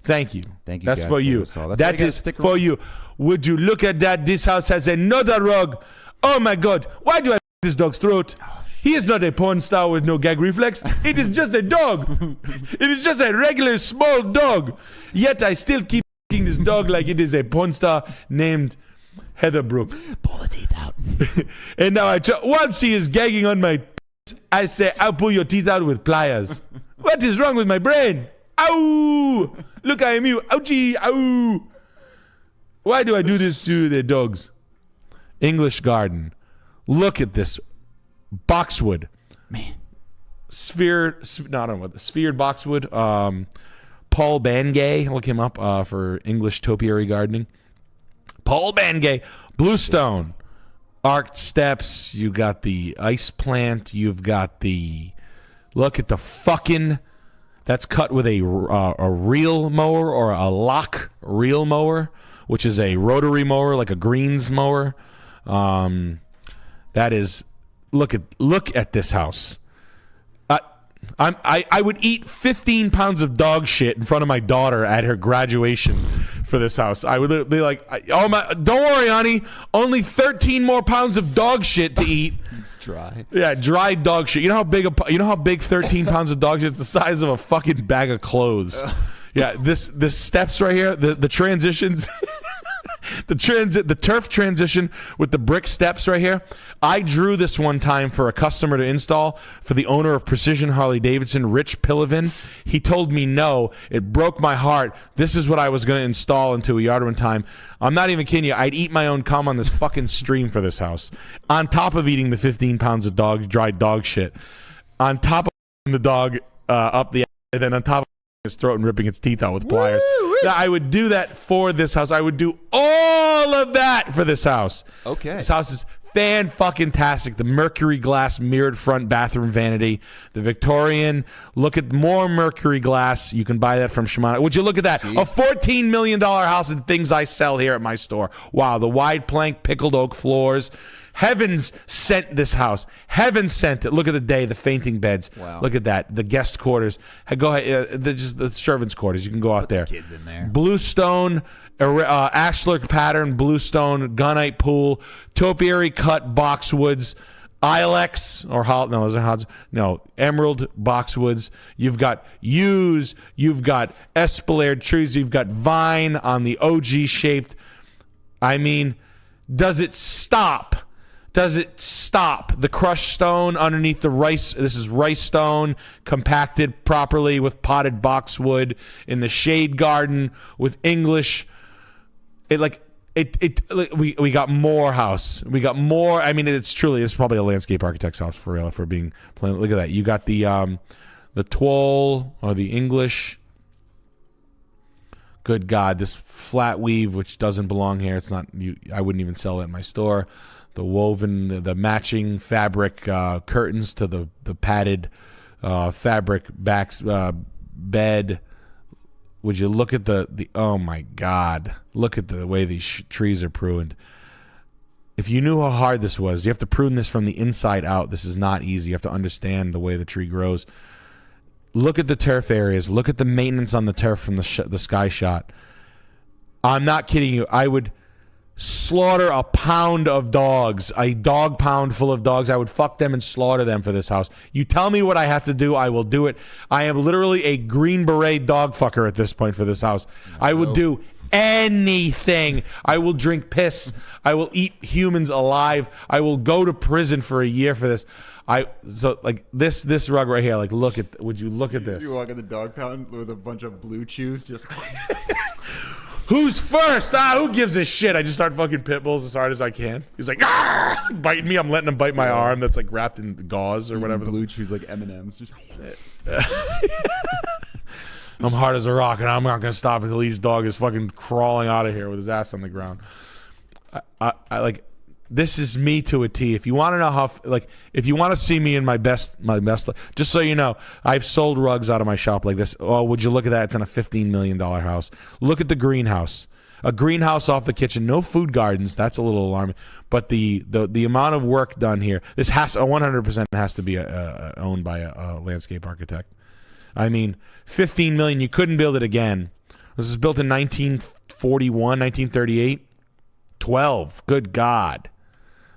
Thank you. Thank you. That's God for save you. us all. That's why That you gotta is stick for around. you. Would you look at that? This house has another rug. Oh my God. Why do I this dog's throat? He is not a porn star with no gag reflex. It is just a dog. It is just a regular small dog. Yet I still keep this dog like it is a porn star named Heather Brooke. Pull the teeth out. And now once he is gagging on my I say, I'll pull your teeth out with pliers. What is wrong with my brain? Ow! Look, I am you. Ouchie! Ow! Why do I do this to the dogs? English garden. Look at this. Boxwood. Man. Sphered boxwood. Paul Bangay. Look him up for English topiary gardening. Paul Bangay. Bluestone. Arched steps. You got the ice plant. You've got the... Look at the fucking... That's cut with a reel mower or a lock reel mower, which is a rotary mower, like a greens mower. That is... Look at this house. I would eat 15 pounds of dog shit in front of my daughter at her graduation for this house. I would be like, "Oh my, don't worry, honey. Only 13 more pounds of dog shit to eat." It's dry. Yeah, dry dog shit. You know how big 13 pounds of dog shit? It's the size of a fucking bag of clothes. Yeah, this steps right here, the transitions. The turf transition with the brick steps right here. I drew this one time for a customer to install for the owner of Precision Harley Davidson, Rich Pillivin. He told me no. It broke my heart. This is what I was going to install into a yard one time. I'm not even kidding you. I'd eat my own cum on this fucking stream for this house. On top of eating the 15 pounds of dried dog shit. On top of the dog up the and then on top of his throat and ripping its teeth out with pliers. Now, I would do that for this house. I would do all of that for this house. Okay. This house is fan-fucking-tastic. The mercury glass mirrored front bathroom vanity. The Victorian. Look at more mercury glass. You can buy that from Shimano. Would you look at that? A $14 million house and things I sell here at my store. Wow. The wide plank pickled oak floors. Heavens sent this house. Heaven sent it. Look at the day, the fainting beds. Wow. Look at that. The guest quarters. Go ahead. The servants' quarters. You can go out there. Kids in there. Bluestone, ashlar pattern, bluestone, gunite pool, topiary cut boxwoods, ilex or emerald boxwoods. You've got yews. You've got espalier trees. You've got vine on the OG shaped. I mean, does it stop? Does it stop? The crushed stone underneath the rice. This is rice stone compacted properly with potted boxwood in the shade garden with English. We got more house. We got more. I mean, it's probably a landscape architect's house for real. For being plain. Look at that. You got the The Toile or the English. Good God, this flat weave, which doesn't belong here. It's not. I wouldn't even sell it in my store. The woven, the matching fabric curtains to the padded fabric backs bed. Would you look at the? Oh my God! Look at the way these trees are pruned. If you knew how hard this was, you have to prune this from the inside out. This is not easy. You have to understand the way the tree grows. Look at the turf areas. Look at the maintenance on the turf from the sky shot. I'm not kidding you. I would slaughter a pound of dogs, a dog pound full of dogs. I would fuck them and slaughter them for this house. You tell me what I have to do, I will do it. I am literally a Green Beret dog fucker at this point for this house. I would do anything. I will drink piss. I will eat humans alive. I will go to prison for a year for this. This rug right here, like, would you look at this? You walk in the dog pound with a bunch of blue chews, just Who's first? Who gives a shit? I just start fucking pit bulls as hard as I can. He's like, biting me. I'm letting him bite my arm that's like wrapped in gauze or whatever. Blue chews like M&Ms. Just I'm hard as a rock, and I'm not gonna stop until each dog is fucking crawling out of here with his ass on the ground. I like. This is me to a T. If you want to know how, if you want to see me in my best, just so you know, I've sold rugs out of my shop like this. Oh, would you look at that? It's in a $15 million house. Look at the greenhouse. A greenhouse off the kitchen. No food gardens. That's a little alarming. But the amount of work done here. This has 100% has to be owned by a landscape architect. I mean, $15 million. You couldn't build it again. This was built in 1941, 1938. 12. Good God.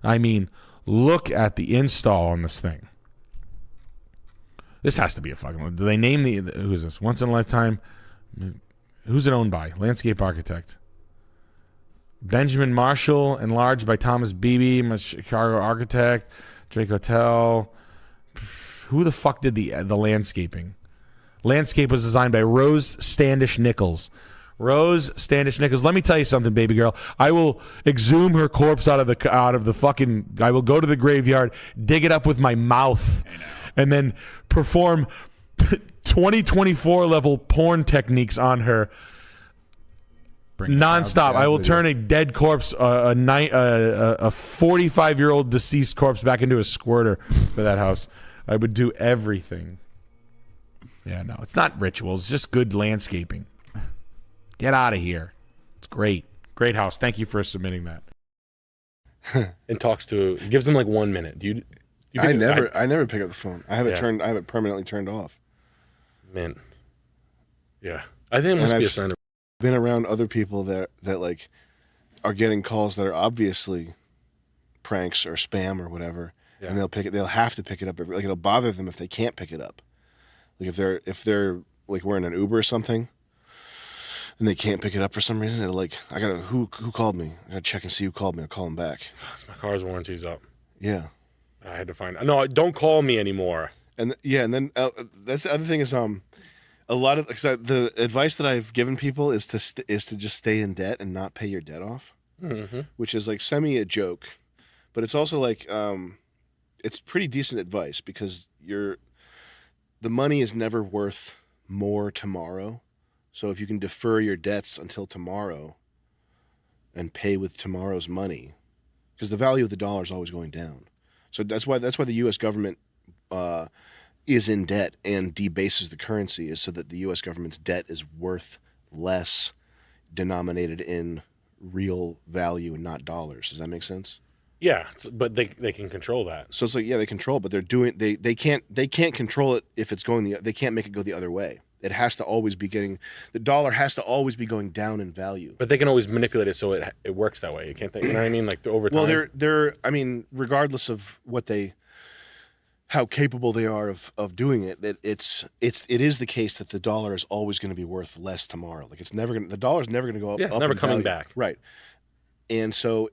I mean, look at the install on this thing. This has to be a fucking one. Do they name who's this? Once in a lifetime? Who's it owned by? Landscape architect. Benjamin Marshall, enlarged by Thomas Beebe, Chicago architect, Drake Hotel. Who the fuck did the landscaping? Landscape was designed by Rose Standish Nichols. Rose Standish Nichols. Let me tell you something, baby girl. I will exhume her corpse out of the fucking. I will go to the graveyard, dig it up with my mouth, and then perform 2024 level porn techniques on her. Nonstop. I will turn a dead corpse, a 45-year-old deceased corpse, back into a squirter for that house. I would do everything. Yeah, no, it's not rituals. It's just good landscaping. Get out of here. It's great. Great house. Thank you for submitting that. And gives them like 1 minute. I never pick up the phone. I have it turned. I have it permanently turned off. Man. Yeah. I think it must be a sign of. Been around other people that like are getting calls that are obviously pranks or spam or whatever, and they'll have to pick it up. Like, it'll bother them if they can't pick it up. Like if they're like we're in an Uber or something, and they can't pick it up for some reason, it'll like, who called me? I gotta check and see who called me. I'll call them back. My car's warranty's up. Yeah. I had to find. No, don't call me anymore. And and then that's the other thing is a lot of the advice that I've given people is to just stay in debt and not pay your debt off, which is like semi a joke, but it's also like it's pretty decent advice because the money is never worth more tomorrow. So if you can defer your debts until tomorrow and pay with tomorrow's money, because the value of the dollar is always going down. So that's why the U.S. government is in debt and debases the currency, is so that the U.S. government's debt is worth less denominated in real value and not dollars. Does that make sense? Yeah, but they can control that. So it's like, yeah, they control, but they can't control it if it's going they can't make it go the other way. It has to always be the dollar has to always be going down in value. But they can always manipulate it so it works that way. You can't think, you know what I mean? Like over time. Well, they're I mean, regardless of how capable they are of doing it, it is the case that the dollar is always going to be worth less tomorrow. Like the dollar's never going to go up. Yeah, up never in coming value. back. Right. And so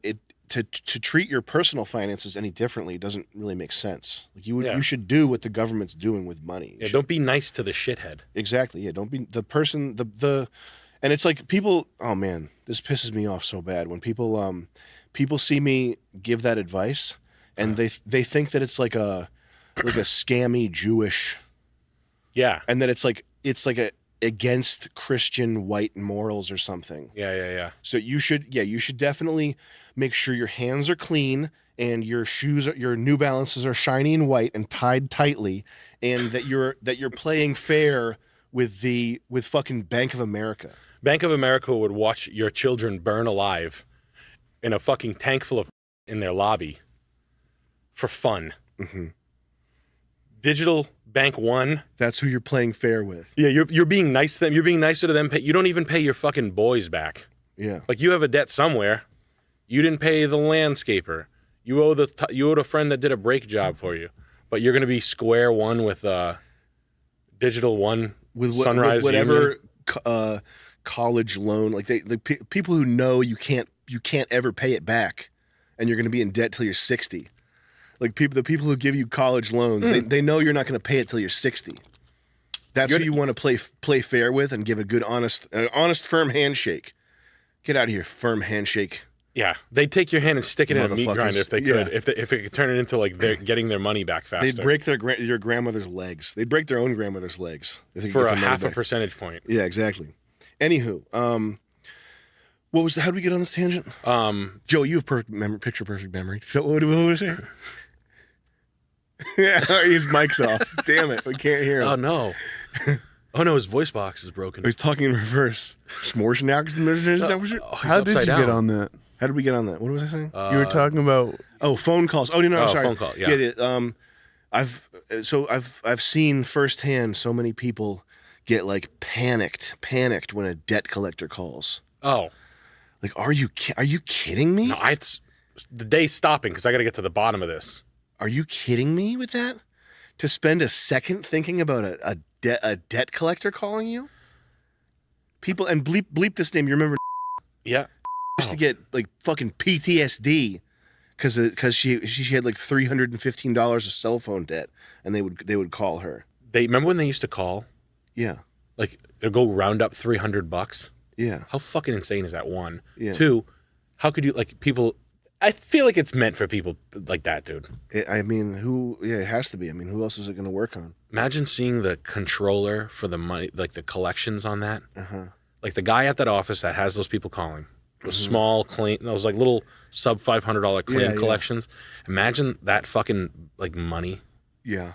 to treat your personal finances any differently doesn't really make sense. Like you should do what the government's doing with money. Yeah, don't be nice to the shithead. Exactly. Yeah, don't be the person and it's like people, oh man, this pisses me off so bad when people see me give that advice and they think that it's like a scammy Jewish Yeah. And then it's like a against Christian white morals or something. Yeah. So you should definitely make sure your hands are clean and your your New Balances are shiny and white and tied tightly, and that you're playing fair with fucking Bank of America. Bank of America would watch your children burn alive in a fucking tank full of in their lobby for fun. Mm-hmm. Digital Bank One. That's who you're playing fair with. Yeah, you're being nice to them. You're being nicer to them. You don't even pay your fucking boys back. Yeah. Like you have a debt somewhere. You didn't pay the landscaper. You owed a friend that did a brake job for you. But you're going to be square one with Digital One with Sunrise with whatever Union. College loan, like people who know you can't ever pay it back, and you're going to be in debt till you're 60. Like the people who give you college loans, they know you're not going to pay it till you're 60. That's who you want to play fair with and give a good, honest, firm handshake. Get out of here, firm handshake. Yeah, they'd take your hand and stick it in a meat grinder if they could. Yeah. If it could turn it into like they're getting their money back faster. They'd break your grandmother's legs. They'd break their own grandmother's legs for a half a percentage point. Yeah, exactly. Anywho, how did we get on this tangent? Joe, you have perfect memory. So what was it? Yeah, his mic's off. Damn it, we can't hear him. Oh no. Oh no, his voice box is broken. He's talking in reverse. How did you get on that? How did we get on that? What was I saying? You were talking about phone calls. Oh no, sorry. Phone call. Yeah. I've seen firsthand so many people get like panicked when a debt collector calls. Oh. Like, are you kidding me? No, the day's stopping because I got to get to the bottom of this. Are you kidding me with that? To spend a second thinking about a debt collector calling you? People, and bleep this name. You remember? Yeah. Used to get like fucking PTSD because she had like $315 of cell phone debt, and they would call her. They remember when they used to call? Yeah. Like they'll go round up $300. Yeah. How fucking insane is that? One. Yeah. Two. How could you people? I feel like it's meant for people like that, dude. I mean, it has to be. I mean, who else is it going to work on? Imagine seeing the controller for the money, like the collections on that. Uh-huh. Like the guy at that office that has those people calling. Those small claim, those like little sub $500 claim collections. Imagine that fucking like money. Yeah.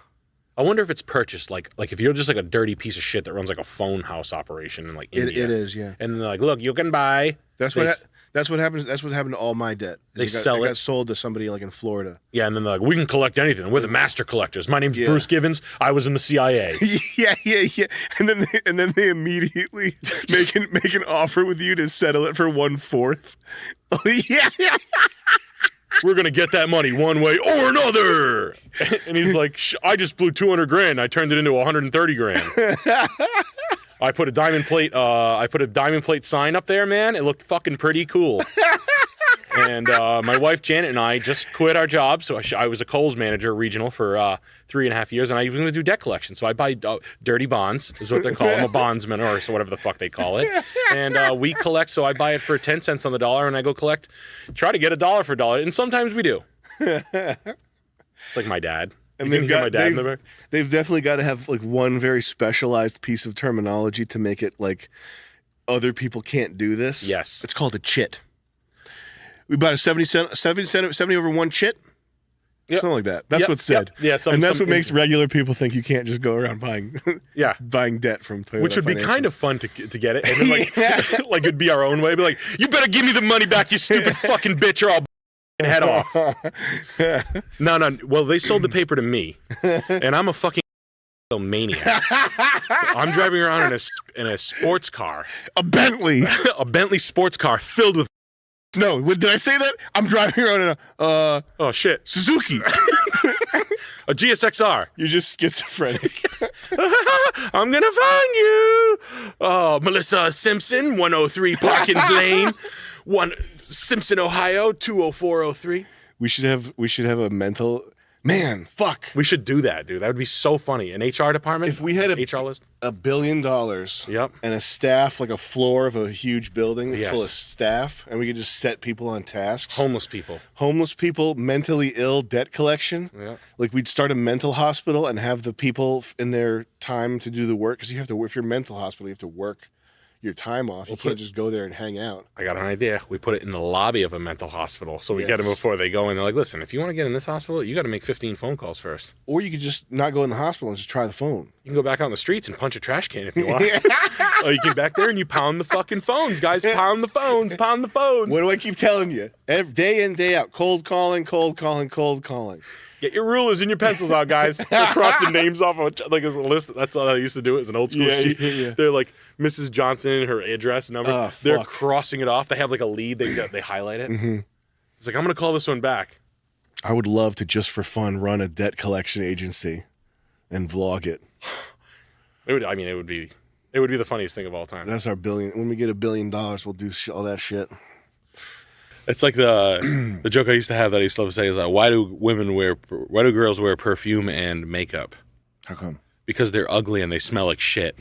I wonder if it's purchased like if you're just like a dirty piece of shit that runs like a phone house operation in like India. It is, yeah. And they're like, look, you can buy. That's what happens. That's what happened to all my debt. They it got sold to somebody like in Florida. Yeah, and then they're like, we can collect anything. We're the master collectors. My name's Bruce Givens. I was in the CIA. Yeah. And then they immediately make an offer with you to settle it for 1/4. Oh yeah. We're gonna get that money one way or another. And he's like, I just blew $200,000. I turned it into $130,000. I put a diamond plate sign up there, man. It looked fucking pretty cool. And my wife Janet and I just quit our job. So I was a Kohl's manager, regional, for 3.5 years, and I was going to do debt collection. So I buy dirty bonds, is what they're called. I'm a bondsman, or so whatever the fuck they call it. And we collect. So I buy it for 10 cents on the dollar, and I go try to get $1 for $1, and sometimes we do. It's like my dad. And they've definitely got to have like one very specialized piece of terminology to make it like other people can't do this. Yes. It's called a chit. We bought a 70 over 1 chit. Yep. Something like that. That's what's said. Yep. Yeah, and that's what makes regular people think you can't just go around buying debt from Toyota. Which would be kind of fun to get it. And then like it'd be our own way. Be like, you better give me the money back, you stupid fucking bitch, or I'll head off. No. Well, they sold the paper to me, and I'm a fucking maniac. I'm driving around in a sports car, a Bentley sports car filled with. No, did I say that? I'm driving around in a oh shit, Suzuki, a GSXR. You're just schizophrenic. I'm gonna find you. Oh, Melissa Simpson, 103 Parkins Lane, Simpson, Ohio, 20403. We should have a mental Man, fuck. We should do that, dude. That would be so funny. An HR department. If we had HR list, $1 billion. Yep. And a staff, like a floor of a huge building Yes. full of staff, and we could just set people on tasks. Homeless people, mentally ill, debt collection. Yeah. Like we'd start a mental hospital and have the people in their time to do the work, because you have to. If you're a mental hospital, you have to work your time off. You can't just go there and hang out. I got an idea. We put it in the lobby of a mental hospital, so we get them before they go in. They're like, "Listen, if you want to get in this hospital, you got to make 15 phone calls first. Or you could just not go in the hospital and just try the phone. You can go back out on the streets and punch a trash can if you want. Or you get back there and you pound the fucking phones, guys. Pound the phones. Pound the phones. What do I keep telling you? Day in, day out. Cold calling, cold calling, cold calling. Get your rulers and your pencils out, guys. They're crossing names off of like as a list. That's how I used to do it as an old school sheet. Yeah. They're like Mrs. Johnson, her address number. Oh, They're fuck. crossing it off. They have like a lead. They highlight it. Mm-hmm. It's like, I'm gonna call this one back. I would love to, just for fun, run a debt collection agency and vlog it. It would be the funniest thing of all time. That's our billion. When we get $1 billion, we'll do all that shit. It's like the joke I used to have that I used to love to say is why do girls wear perfume and makeup? How come? Because they're ugly and they smell like shit.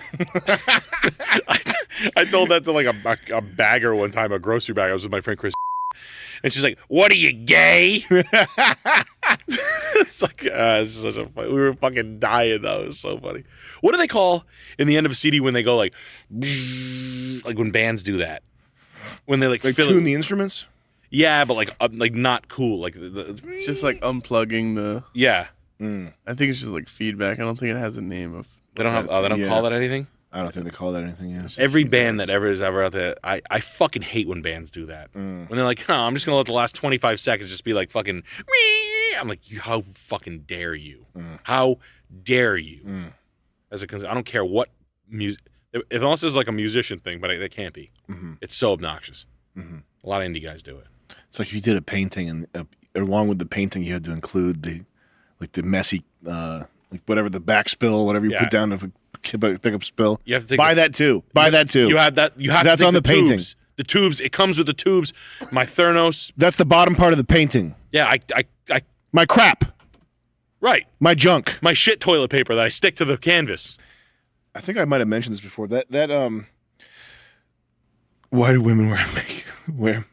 I told that to like a bagger one time, a grocery bag. I was with my friend Chris, and she's like, "What are you, gay?" It's like it's such a we were fucking dying though. It was so funny. What do they call in the end of a CD when they go like when bands do that? When they like tune the instruments? Yeah, but like not cool. Like It's just like unplugging the. Yeah. I think it's just like feedback. I don't think it has a name of. They don't have. They don't call that anything. I don't think they call that anything. Yeah. Every band that ever is ever out there, I fucking hate when bands do that. When they're like, I'm just gonna let the last 25 seconds just be like fucking. I'm like, how fucking dare you? How dare you? As a I don't care what music. Unless it's like a musician thing, but it can't be. It's so obnoxious. A lot of indie guys do it. It's like if you did a painting, and along with the painting, you had to include the messy, like whatever the back spill, whatever you put down to pick up spill. You have to buy that too. Buy that too. You have that. You have. That's to on the painting. Tubes. The tubes. It comes with the tubes. My Theranos. That's the bottom part of the painting. Yeah. My crap. Right. My junk. My shit toilet paper that I stick to the canvas. I think I might have mentioned this before. Why do women wear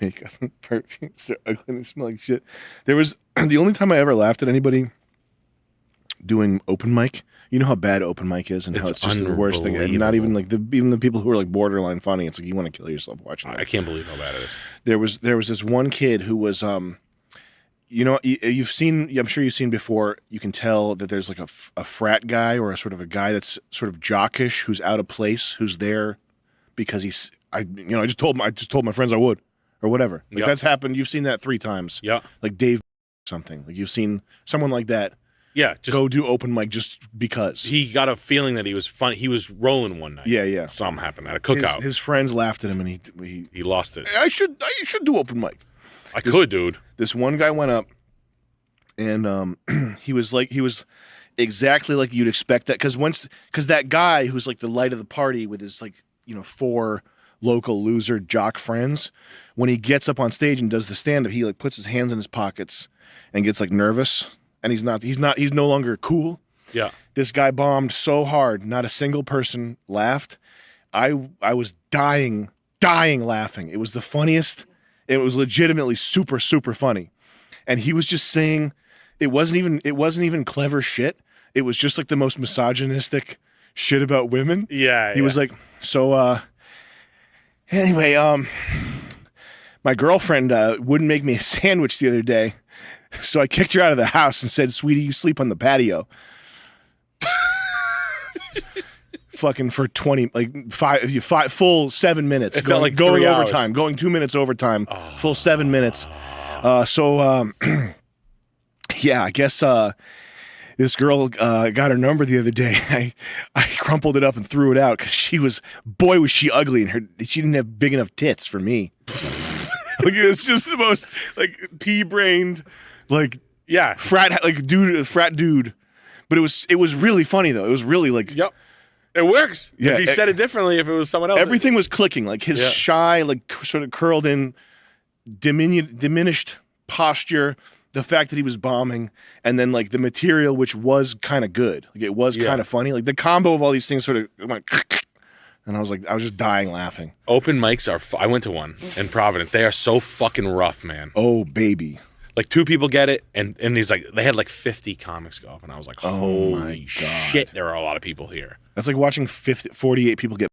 makeup and perfumes? They're ugly and they smell like shit. There was the only time I ever laughed at anybody doing open mic. You know how bad open mic is and how it's just the worst thing. And not even like even the people who are like borderline funny. It's like you want to kill yourself watching that. I can't believe how bad it is. There was this one kid who was you've seen. I'm sure you've seen before. You can tell that there's like a frat guy or a sort of a guy that's sort of jockish, who's out of place, who's there because he's. I just told my friends I would, or whatever. Like that's happened. You've seen that 3 times. Yeah. Like Dave something. Like you've seen someone like that. Yeah. Just go do open mic just because. He got a feeling that he was fun. He was rolling one night. Yeah. Something happened at a cookout. His friends laughed at him, and he lost it. I should do open mic. I could, dude. This one guy went up, and he was exactly like you'd expect that because that guy who's like the light of the party with his 4 local loser jock friends, when he gets up on stage and does the stand-up, he like puts his hands in his pockets and gets like nervous, and he's no longer cool. Yeah. This guy bombed so hard, not a single person laughed. I was dying laughing. It was the funniest. It was legitimately super, super funny. And he was just saying it wasn't even clever shit. It was just like the most misogynistic shit about women. Yeah. He was like, so anyway, my girlfriend wouldn't make me a sandwich the other day, so I kicked her out of the house and said, "Sweetie, you sleep on the patio." Fucking for 20, like five full 7 minutes. It felt like going 3 hours. overtime, going 2 minutes overtime, full 7 minutes. Yeah, I guess this girl got her number the other day. I crumpled it up and threw it out because boy was she ugly, and she didn't have big enough tits for me. Like it was just the most like pea-brained, like frat dude. But it was really funny though. It was really like it works. Yeah, if he said it differently, if it was someone else, everything was clicking. Like his shy, like sort of curled in, diminished posture, the fact that he was bombing, and then like the material, which was kind of good. Like it was kind of funny. Like the combo of all these things sort of went, and I was just dying laughing. Open mics are. I went to one in Providence. They are so fucking rough, man. Oh baby. Like 2 people get it, and these like they had like 50 comics go up, and I was like, holy shit, there are a lot of people here. That's like watching 48 people get.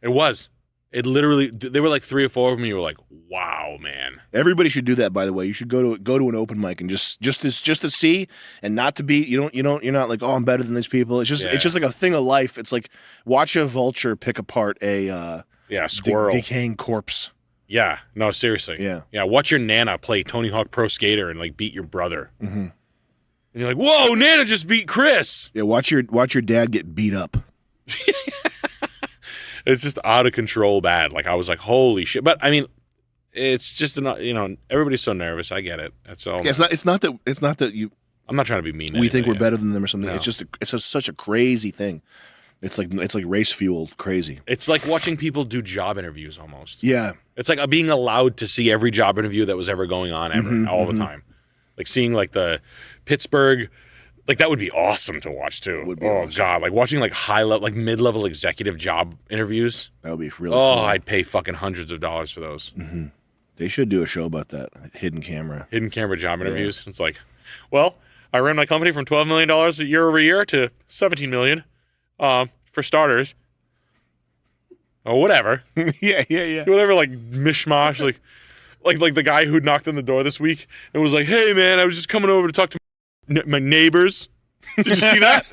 It was. It literally. There were like 3 or 4 of them. You were like, wow, man. Everybody should do that. By the way, you should go to an open mic and just to see, and not to be. You're not like, oh, I'm better than these people. It's just like a thing of life. It's like watch a vulture pick apart a squirrel decaying corpse. Yeah, no, seriously. Yeah. Watch your Nana play Tony Hawk Pro Skater and like beat your brother, mm-hmm. and you're like, whoa, Nana just beat Chris. Yeah, watch your dad get beat up. It's just out of control bad. Like I was like, holy shit. But I mean, it's just everybody's so nervous. I get it. That's all. Yeah, it's not that you. I'm not trying to be mean. We think we're better than them or something. No. It's such a crazy thing. It's like race fueled crazy. It's like watching people do job interviews almost. Yeah. It's like being allowed to see every job interview that was ever going on all the time. Like seeing like the Pittsburgh, like that would be awesome to watch too. Awesome. God, like watching like high level, like mid-level executive job interviews. That would be really cool. cool. I'd pay fucking hundreds of dollars for those. Mm-hmm. They should do a show about that. Hidden camera job interviews. It's like, well, I ran my company from $12 million year over year to $17 million. For starters. Or whatever. yeah. Whatever, like mishmash, like the guy who knocked on the door this week and was like, "Hey man, I was just coming over to talk to my neighbors." Did you see that?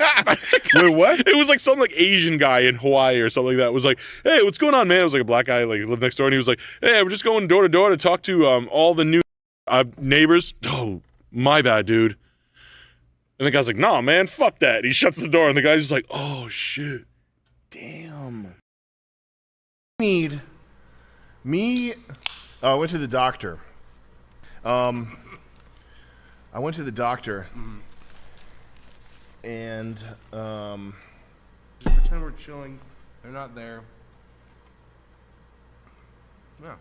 Wait, what? It was like some like Asian guy in Hawaii or something like that. It was like, "Hey, what's going on, man?" It was like a black guy like lived next door, and he was like, "Hey, we're just going door to door to talk to all the new neighbors." Oh, my bad, dude. And the guy's like, "Nah, man, fuck that." And he shuts the door, and the guy's just like, "Oh shit, damn." I went to the doctor. And just pretend we're chilling. They're not there. Yeah.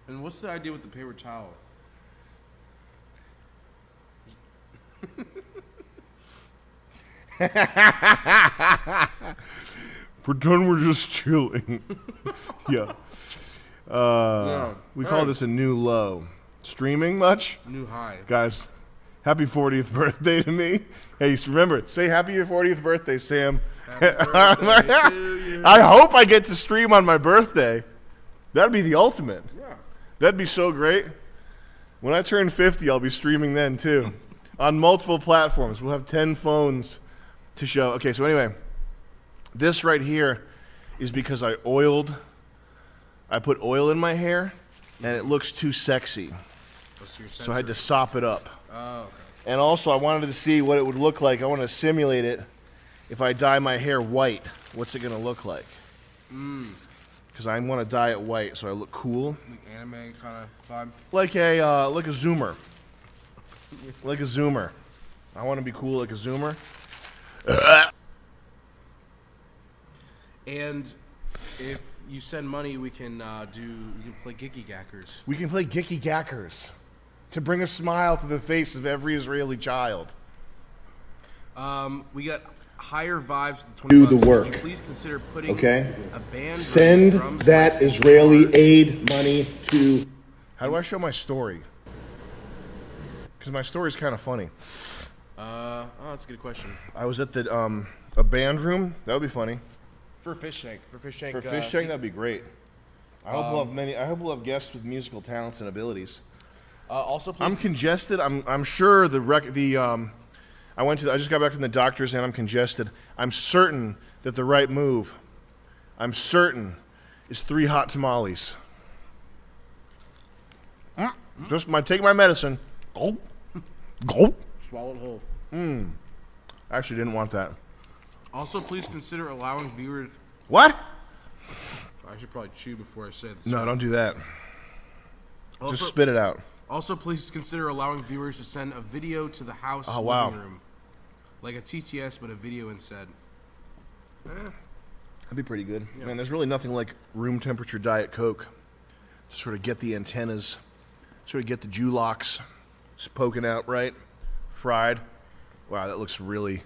And what's the idea with the paper towel? Pretend we're just chilling. Yeah. We call this a new low. Streaming much? New high. Guys, happy 40th birthday to me. Hey, remember, say happy 40th birthday, Sam. I hope I get to stream on my birthday. That'd be the ultimate. Yeah. That'd be so great. When I turn 50, I'll be streaming then too. On multiple platforms. We'll have 10 phones to show. Okay, so anyway, this right here is because I put oil in my hair and it looks too sexy. So I had to sop it up. Oh, okay. And also I wanted to see what it would look like. I wanted to simulate it. If I dye my hair white, what's it gonna look like? Because I want to dye it white so I look cool. Like anime kind of vibe? Like a zoomer. Like a zoomer. I want to be cool like a zoomer. And if you send money, we can play Gicky Gackers. We can play Gicky Gackers to bring a smile to the face of every Israeli child. We got higher vibes. Do the work. Would you please consider putting Okay. a band. Send drums that Israeli aid money to. How do I show my story? Because my story is kind of funny. That's a good question. I was at the a band room. That would be funny. For fish tank. For fish tank, that'd be great. I hope we'll have guests with musical talents and abilities. Also, please. I'm congested. I'm sure I just got back from the doctor's and I'm congested. I'm certain that the right move, is 3 hot tamales. Just take my medicine. Gulp. Gulp. Swallow it whole. I actually didn't want that. Also, please consider allowing viewers. What? I should probably chew before I say this. No, don't do that. Also, just spit it out. Also, please consider allowing viewers to send a video to the house living room. Like a TTS, but a video instead. That'd be pretty good. Yeah. Man, there's really nothing like room temperature Diet Coke to sort of get the antennas, sort of get the Jew locks It's poking out, right? Fried. Wow, that looks really...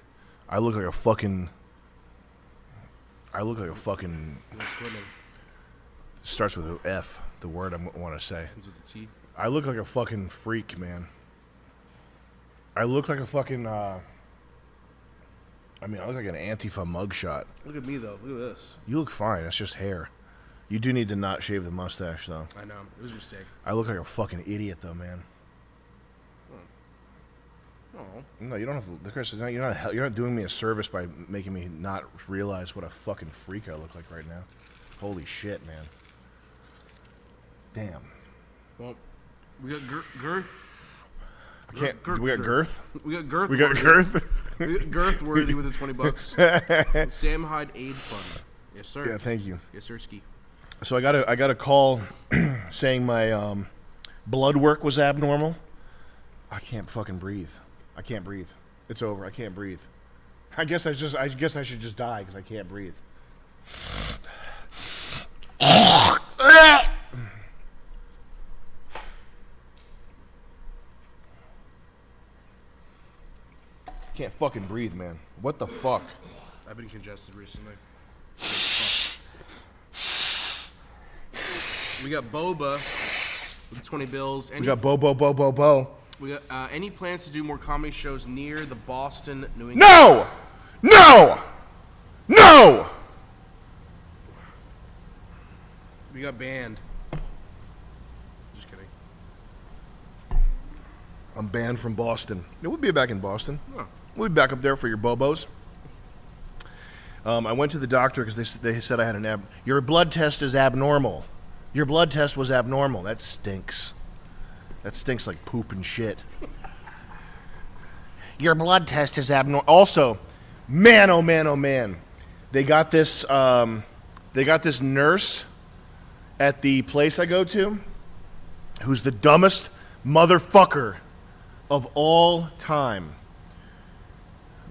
I look like a fucking... Starts with an F, the word I want to say. Ends with a T. I look like a fucking freak, man. I look like a fucking... I look like an Antifa mugshot. Look at me, though. Look at this. You look fine. That's just hair. You do need to not shave the mustache, though. I know. It was a mistake. I look like a fucking idiot, though, man. Oh. No, you don't have to. Chris, you're not doing me a service by making me not realize what a fucking freak I look like right now. Holy shit, man. Damn. Well, we got girth. I can't. We got girth. We got girth. We got girth. We got girth worthy with the $20. Sam Hyde Aid Fund. Yes, sir. Yeah, thank you. Yes, sir. Ski. So I got a call saying my blood work was abnormal. I can't fucking breathe. I can't breathe. It's over. I can't breathe. I guess I should just die because I can't breathe. Can't fucking breathe, man. What the fuck? I've been congested recently. We got Boba with 20 bills. We got Bo. We got any plans to do more comedy shows near the Boston, New England? No! We got banned. Just kidding. I'm banned from Boston. Yeah, we'll be back in Boston. Oh. We'll be back up there for your bobos. I went to the doctor because they said I had your blood test is abnormal. Your blood test was abnormal. That stinks. That stinks like poop and shit. Your blood test is abnormal. Also, man, oh man. They got this nurse at the place I go to who's the dumbest motherfucker of all time.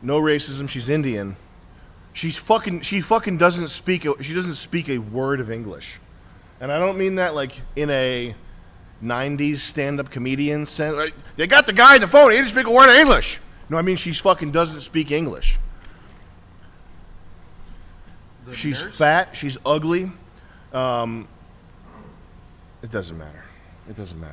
No racism, she's Indian. She fucking doesn't speak a word of English. And I don't mean that like in a 90s stand-up comedian sense. Like, they got the guy on the phone, he didn't speak a word of English. No, I mean she fucking doesn't speak English. She's fat, she's ugly. It doesn't matter.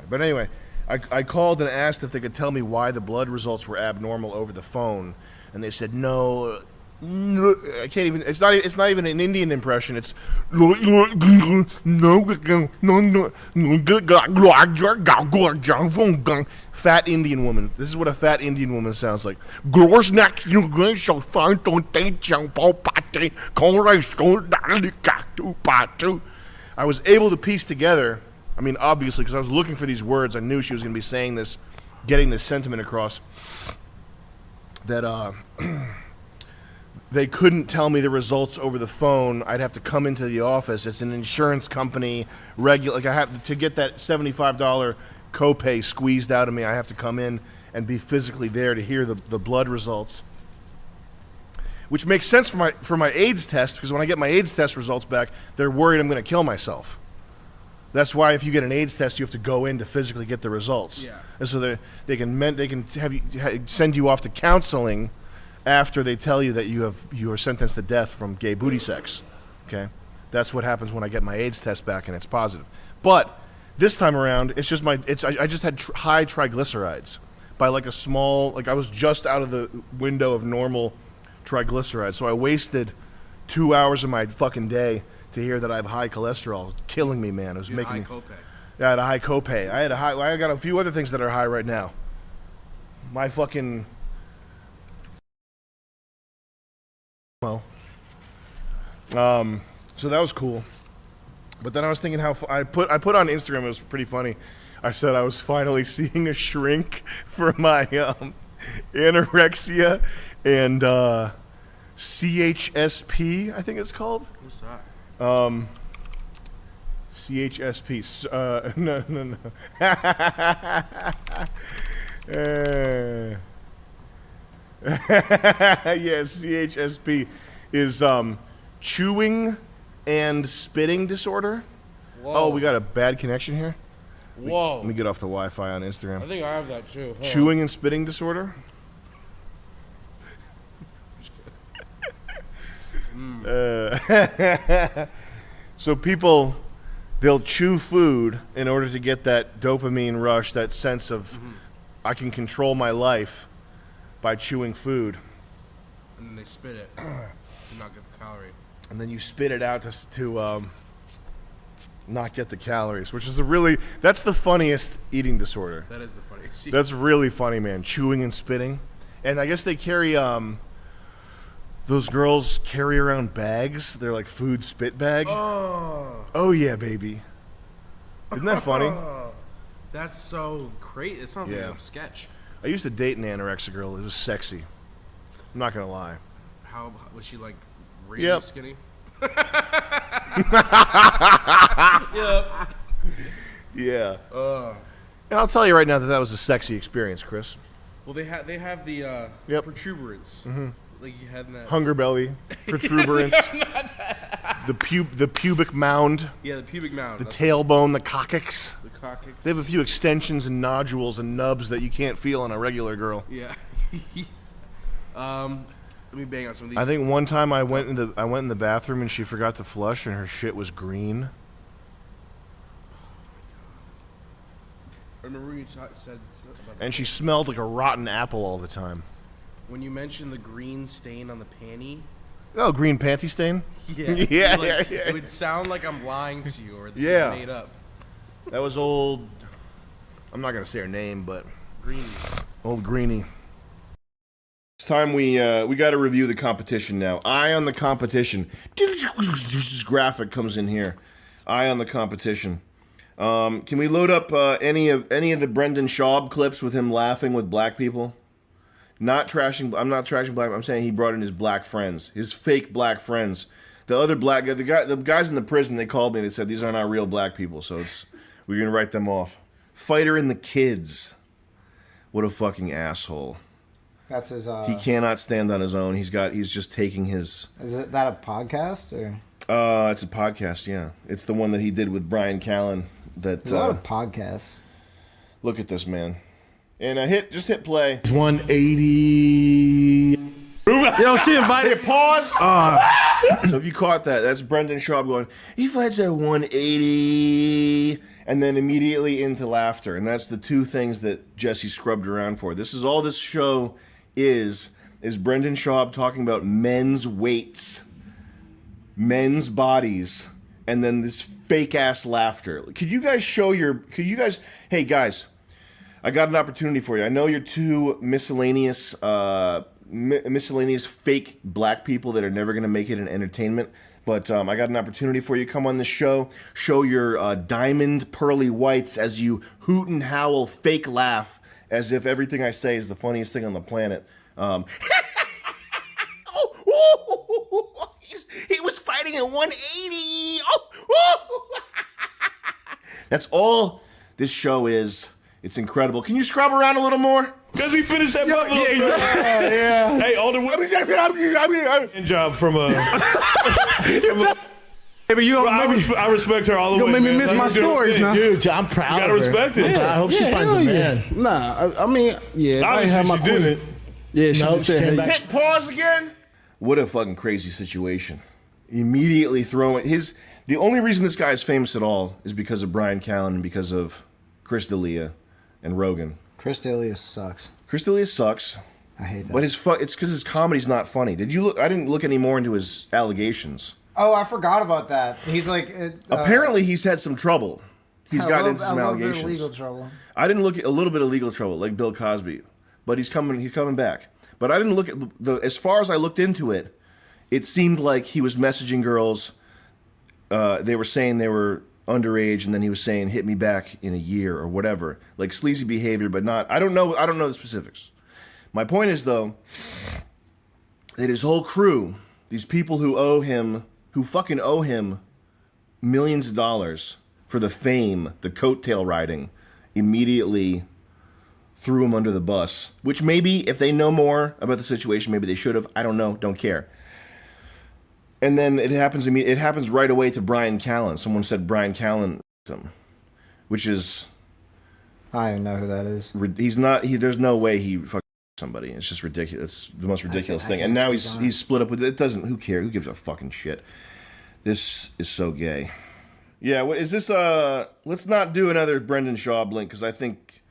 But anyway, I called and asked if they could tell me why the blood results were abnormal over the phone, and they said no. I can't even. It's not even an Indian impression. It's fat Indian woman. This is what a fat Indian woman sounds like. I was able to piece together. I mean, obviously, because I was looking for these words, I knew she was going to be saying this, getting this sentiment across. That they couldn't tell me the results over the phone. I'd have to come into the office. It's an insurance company. Like I have to get that $75 copay squeezed out of me. I have to come in and be physically there to hear the blood results, which makes sense for my AIDS test, because when I get my AIDS test results back, they're worried I'm going to kill myself. That's why if you get an AIDS test, you have to go in to physically get the results. Yeah. And so they can have you send you off to counseling after they tell you that you are sentenced to death from gay booty sex. Okay, that's what happens when I get my AIDS test back and it's positive. But this time around, I just had high triglycerides by like a small, like I was just out of the window of normal triglycerides. So I wasted 2 hours of my fucking day to hear that I have high cholesterol. It was killing me, man. It was making me. Copay. Yeah, I had a high copay. I got a few other things that are high right now. My fucking. So that was cool. But then I was thinking how I put on Instagram. It was pretty funny. I said I was finally seeing a shrink for my anorexia and CHSP. I think it's called. What's that? CHSP. No. Yes, CHSP is chewing and spitting disorder. Whoa. Oh, we got a bad connection here. Whoa. Let me get off the Wi-Fi on Instagram. I think I have that too. Hold Chewing and spitting disorder. So people, they'll chew food in order to get that dopamine rush, that sense of I can control my life by chewing food. And then they spit it to not get the calorie. And then you spit it out to not get the calories, which is that's the funniest eating disorder. That is the funniest. That's really funny, man. Chewing and spitting. And I guess they carry, those girls carry around bags. They're like food spit bag. Oh yeah, baby. Isn't that funny? That's so great. It sounds like a sketch. I used to date an anorexic girl. It was sexy. I'm not going to lie. How was she, like, really Yep. skinny? Yep. Yeah. And I'll tell you right now that was a sexy experience, Chris. Well, they have the protuberance. Mhm. Like you had in that Hunger belly, protuberance, the pubic mound. Yeah, the pubic mound. The That's tailbone, the coccyx. The coccyx. They have a few extensions and nodules and nubs that you can't feel on a regular girl. Yeah. Let me bang on some of these. I think one time I went in the bathroom and she forgot to flush and her shit was green. I remember you said about And she smelled like a rotten apple all the time. when you mentioned the green stain on the panty. Oh, green panty stain? Yeah, yeah, like, yeah. It would sound like I'm lying to you or this Yeah. is made up. That was old. I'm not gonna say her name, but Greenie. Old Greenie. It's time we got to review the competition now. Eye on the competition. This graphic comes in here. Eye on the competition. Can we load up any of the Brendan Schaub clips with him laughing with black people? I'm not trashing black. I'm saying he brought in his black friends, his fake black friends. The other black guy, the guys in the prison, they called me. They said these aren't our real black people, so we're gonna write them off. Fighter and the Kids. What a fucking asshole. That's his. He cannot stand on his own. He's just taking his. Is that a podcast or? It's a podcast. Yeah, it's the one that he did with Brian Callen. There's a lot of podcasts. Look at this, man. And just hit play. It's 180. Yo, she invited. Pause. So if you caught that, that's Brendan Schaub going, he fights at 180, and then immediately into laughter. And that's the two things that Jesse scrubbed around for. This is all this show is Brendan Schaub talking about men's weights, men's bodies, and then this fake ass laughter. Could you guys hey guys, I got an opportunity for you. I know you're two miscellaneous fake black people that are never going to make it in entertainment, but I got an opportunity for you. Come on the show, show your diamond pearly whites as you hoot and howl, fake laugh, as if everything I say is the funniest thing on the planet. He was fighting at 180. That's all this show is. It's incredible. Can you scrub around a little more? Because he finished that buffalo. Yeah, exactly. Yeah. Hey, all the job from Maybe you I respect her all the you way. made me man. miss Like, my you doing stories good. now. Dude, I'm proud You gotta of her. respect it. Yeah. I hope she finds a hell man. yeah. Nah, I mean, yeah. I Obviously had my she queen. didn't. Yeah, she just said, hey, Hit pause again. What a fucking crazy situation. Immediately throwing the only reason this guy is famous at all is because of Brian Callen and because of Chris D'Elia and Rogan. Chris D'Elia sucks. Chris D'Elia sucks. I hate that. But it's because his comedy's not funny. Did you look? I didn't look any more into his allegations. Oh, I forgot about that. He's like. Apparently, he's had some trouble. He's gotten into some a little bit of allegations. legal trouble. I didn't look at a little bit of legal trouble, like Bill Cosby, but he's coming back. But I didn't look at as far as I looked into it, it seemed like he was messaging girls. They were saying they were underage, and then he was saying hit me back in a year or whatever, like sleazy behavior, but not. I don't know the specifics. My point is though that his whole crew, these people who fucking owe him millions of dollars for the fame, the coattail riding, immediately threw him under the bus, which maybe if they know more about the situation, maybe they should have. I don't know. Don't care. And then it happens right away to Brian Callen. Someone said Brian Callen him, which is I don't even know who that is. He's not. There's no way he fucked somebody. It's just ridiculous. It's the most ridiculous thing. And now he's split up with. It doesn't. Who cares? Who gives a fucking shit? This is so gay. Yeah. What is this? Let's not do another Brendan Schaub link because I think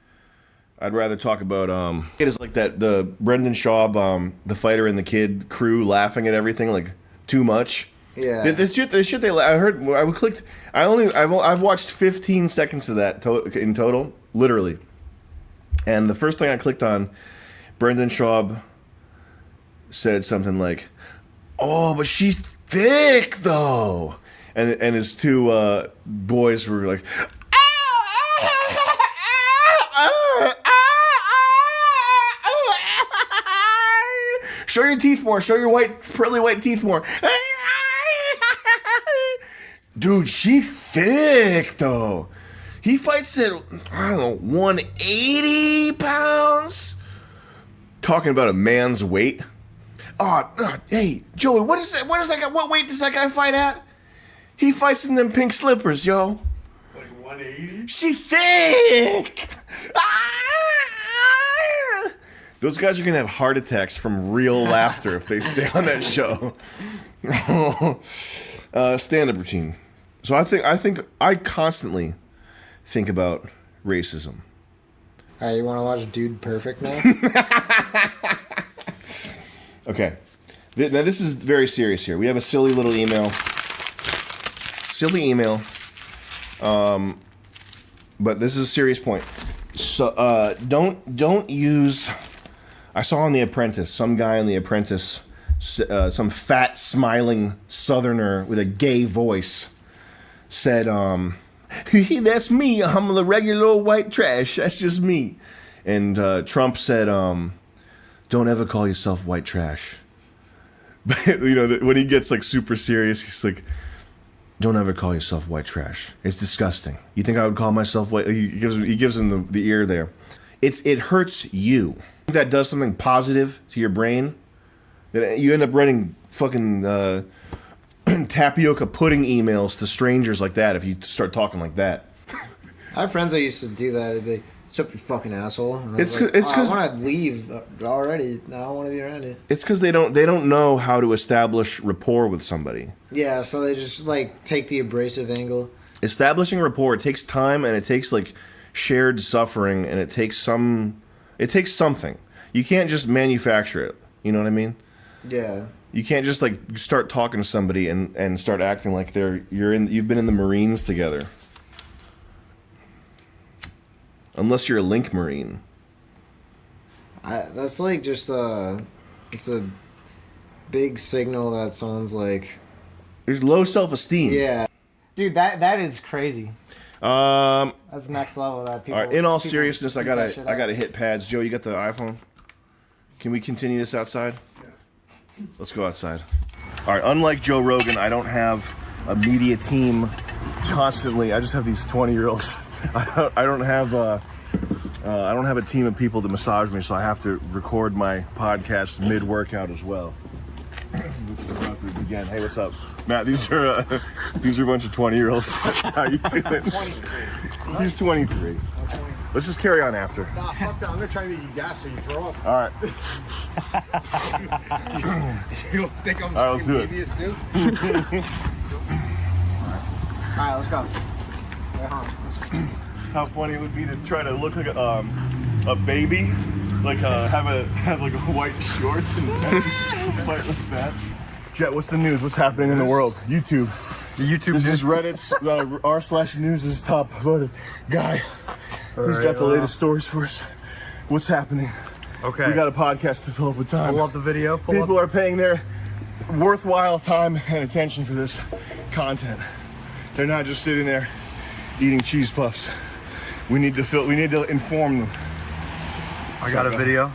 I'd rather talk about. It is like that. The Brendan Schaub, the fighter and the kid crew laughing at everything like too much. Yeah. The shit I heard. I've watched 15 seconds of that in total, literally. And the first thing I clicked on, Brendan Schaub said something like, "Oh, but she's thick though," and his two boys were like, "Show your teeth more. Show your pearly white teeth more." Dude, she thick though. He fights at, I don't know, 180 pounds. Talking about a man's weight. Oh, hey, Joey, what is that? What weight does that guy fight at? He fights in them pink slippers, yo. Like 180? She thick. Those guys are gonna have heart attacks from real laughter if they stay on that show. Stand-up routine. So I constantly think about racism. All right, you want to watch Dude Perfect now? Okay. Now this is very serious here. We have a silly little email. But this is a serious point. So don't use. I saw on The Apprentice, some guy on The Apprentice, some fat smiling Southerner with a gay voice said, "That's me. I'm the regular old white trash. That's just me." And Trump said, "Don't ever call yourself white trash." But when he gets like super serious, he's like, "Don't ever call yourself white trash. It's disgusting. You think I would call myself white?" He gives him the ear there. It hurts you. If that does something positive to your brain, that you end up writing fucking tapioca pudding emails to strangers like that if you start talking like that. I have friends that used to do that. They'd be like, "What's up, you fucking asshole?" And It's I 'cause- want to leave already. I don't want to be around you. It's because they don't know how to establish rapport with somebody. Yeah, so they just like take the abrasive angle. Establishing rapport, it takes time and it takes like shared suffering and it takes something. You can't just manufacture it. You know what I mean? Yeah. You can't just like start talking to somebody and start acting like you've been in the Marines together. Unless you're a Link Marine. That's like just it's a big signal that someone's like, there's low self-esteem. Yeah. Dude, that is crazy. That's next level. That people. All right. In all people seriousness, I keep that shit up. gotta hit pads. Joe, you got the iPhone? Can we continue this outside? Yeah. Let's go outside. All right. Unlike Joe Rogan, I don't have a media team constantly. I just have these 20-year-olds. I don't have a team of people to massage me, so I have to record my podcast mid-workout as well. We're about to begin. Hey, what's up, Matt? These are a bunch of 20-year-olds. How you doing? He's 23. Let's just carry on after. Nah, fuck that. I'm gonna try to make you gas so you throw up. All right. You don't think I'm All right, let's do it. devious too? All right, let's go. How funny it would be to try to look like a baby, like have like a white shorts and fight like that. Jet, what's the news? What's happening in the world? YouTube. This is Reddit's r/news is top voted guy. He's got the latest stories for us. What's happening? Okay. We got a podcast to fill up with time. Pull up the video. People are paying their worthwhile time and attention for this content. They're not just sitting there eating cheese puffs. We need to inform them. I got a video.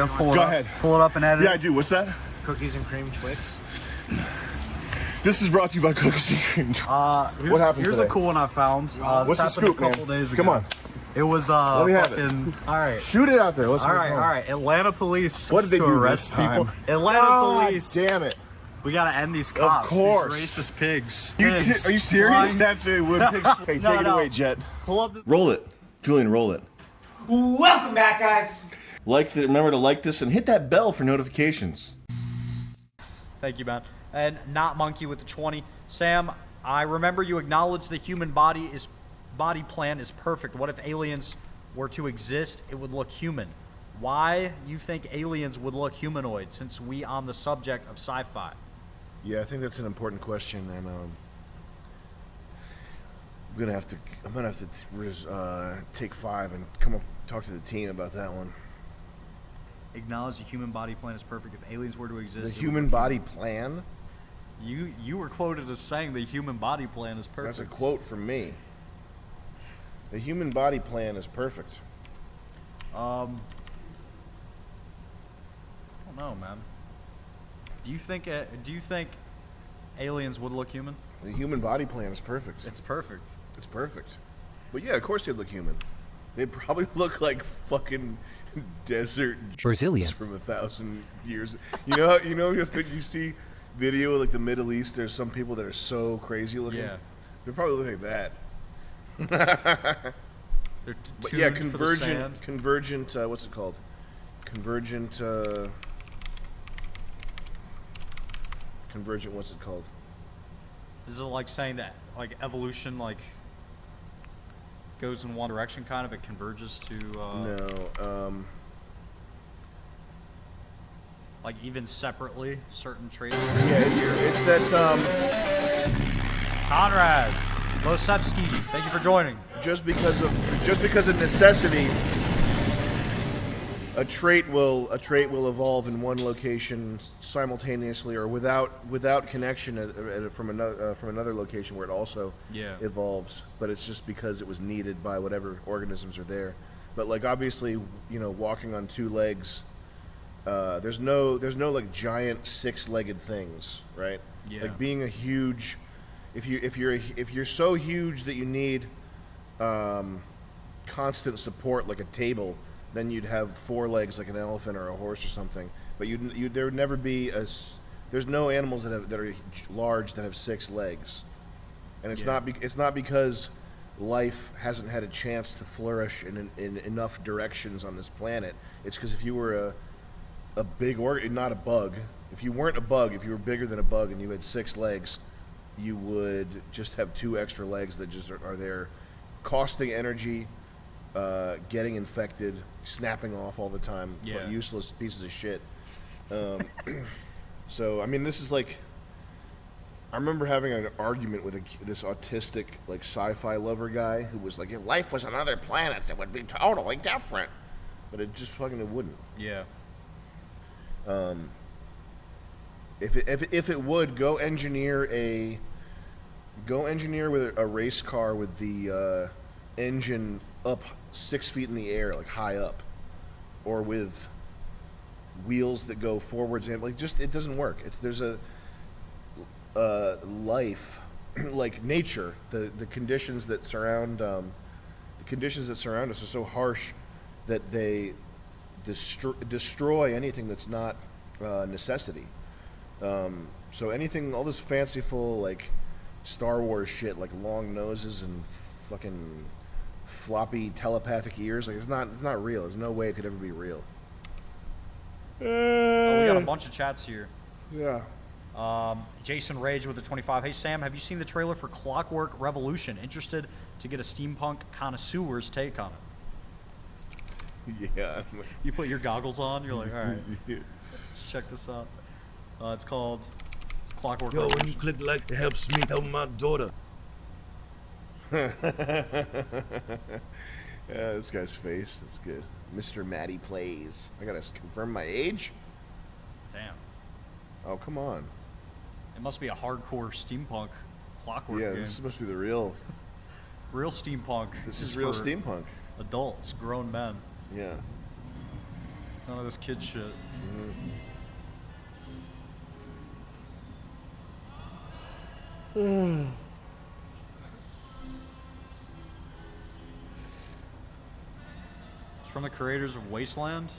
Pull it Go up. ahead. Pull it up and edit. Yeah, I do. What's that? Cookies and cream Twix. This is brought to you by Cookies and Cream. What happened Here's today? a cool one I found. What's the happened scoop, a couple man? days ago. Come on. It was Let me have it. All right. Shoot it out there. Let's all right. Atlanta police. What did they to do arrest this time? people. Atlanta God police. Damn it. We gotta end these cops. Of course. These racist pigs. Are you serious? Flying- That's it. Hey, take it away, Jet. Pull up. Roll it. Julian, roll it. Welcome back, guys. Remember to like this and hit that bell for notifications. Thank you, man. And Not Monkey with the 20. Sam, I remember you acknowledged the human body plan is perfect. What if aliens were to exist, it would look human? Why you think aliens would look humanoid, since we on the subject of sci-fi? Yeah, I think that's an important question, and I'm gonna have to take 5 and come up talk to the team about that one. Acknowledge the human body plan is perfect. If aliens were to exist, The human body plan? You were quoted as saying the human body plan is perfect. That's a quote from me. The human body plan is perfect. I don't know, man. Do you think aliens would look human? The human body plan is perfect. It's perfect. It's perfect. But yeah, of course they'd look human. They'd probably look like fucking desert Brazilian from 1,000 years. You know you see video of like the Middle East. There's some people that are so crazy looking. Yeah. They probably look like that. They're But yeah, tuned for the sand. convergent. What's it called? Convergent. Convergent. What's it called? Is it like saying that like evolution like goes in one direction, kind of? It converges to No. like even separately certain traits. Yeah, it's that. Conrad Losevsky, thank you for joining. Just because of necessity, a trait will evolve in one location simultaneously or without connection from another location where it also evolves. But it's just because it was needed by whatever organisms are there. But like obviously, walking on 2 legs, there's no like giant 6-legged things, right? Yeah. Like being a huge, if you're so huge that you need constant support like a table, then you'd have 4 legs like an elephant or a horse or something. But there would never be there's no animals that are large that have 6 legs, and it's not because life hasn't had a chance to flourish in enough directions on this planet. It's because if you were a big not a bug, if you weren't a bug, if you were bigger than a bug and you had 6 legs, you would just have 2 extra legs that just are there, costing energy, getting infected, snapping off all the time, useless pieces of shit. So I mean, this is like, I remember having an argument with this autistic like sci-fi lover guy who was like, if life was on other planets, it would be totally different, but it just fucking it wouldn't. Yeah. If it would, go engineer with a race car with the engine up 6 feet in the air, like high up, or with wheels that go forwards and like just it doesn't work. There's a life like nature. The conditions that surround us are so harsh that they destroy anything that's not necessity. So anything, all this fanciful like Star Wars shit, like long noses and fucking floppy telepathic ears, like it's not real. There's no way it could ever be real. Oh, we got a bunch of chats here. Yeah. Jason Rage with the 25. Hey Sam, have you seen the trailer for Clockwork Revolution? Interested to get a steampunk connoisseur's take on it. Yeah. You put your goggles on, you're like, all right, let's check this out. It's called Clockwork Yo, Revolution. when you click like, it helps me help my daughter. Yeah, this guy's face. That's good. Mr. Matty Plays. I gotta confirm my age. Damn. Oh, come on. It must be a hardcore steampunk Clockwork Yeah, game. this must be the real steampunk. This is real for steampunk. Adults, grown men. Yeah. None of this kid shit. It's from the creators of Wasteland.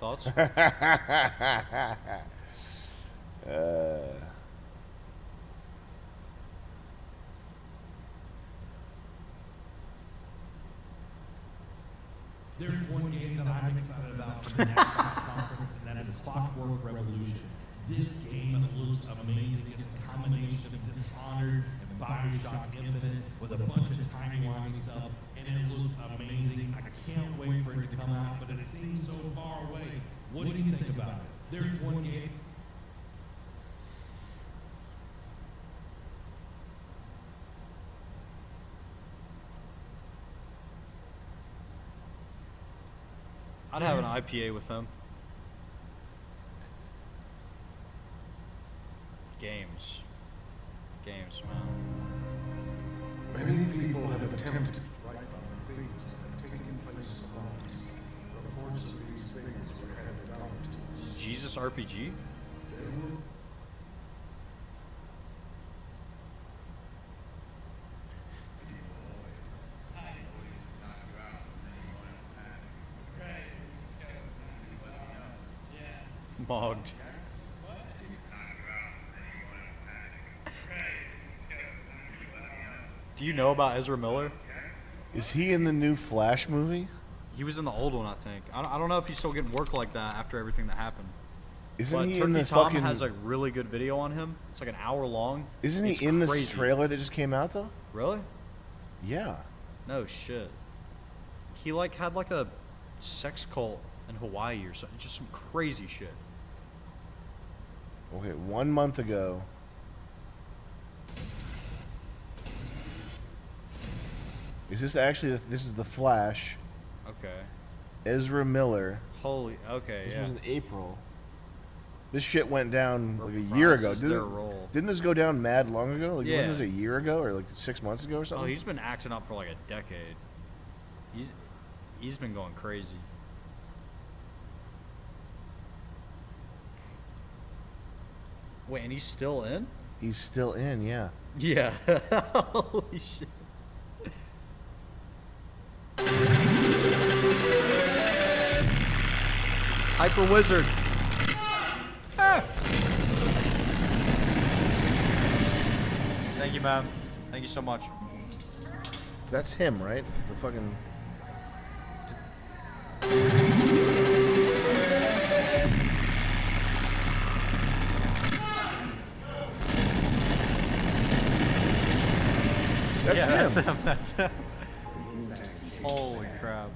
thoughts? There's one game that I'm excited about for the Xbox conference, and that is Clockwork Revolution. This game looks amazing. It's a combination of Dishonored and Bioshock Infinite with a bunch of timey-wimey stuff, and it looks amazing. I can't wait for it to come out, but it seems so far away. What do you think about it? There's one game. I'd have an IPA with them. Games, man. Many people have attempted to write down things that have taken place among us. Reports of these things were handed down to us. Jesus RPG? They were Mogged. Do you know about Ezra Miller? Is he in the new Flash movie? He was in the old one, I think. I don't know if he's still getting work like that after everything that happened. Isn't But he Turkey in the Tom fucking? has a really good video on him. It's like an hour long. Isn't he It's in crazy. this trailer that just came out though? Really? Yeah. No shit. He like had like a sex cult in Hawaii or something. Just some crazy shit. Okay, 1 month ago. Is this actually? This is the Flash. Okay. Ezra Miller. Holy. Okay. This Yeah. was in April. This shit went down like a year ago. Reprises their role. Didn't this go down mad long ago? Like Yeah. wasn't this a year ago or like 6 months ago or Oh, something? he's been acting up for like a decade. He's been going crazy. Wait, and he's still in? He's still in, yeah. Yeah. Holy shit. Hyper Wizard. Thank you, man. Thank you so much. That's him, right? The fucking. That's Yeah, him. That's him. That's him. Holy crap.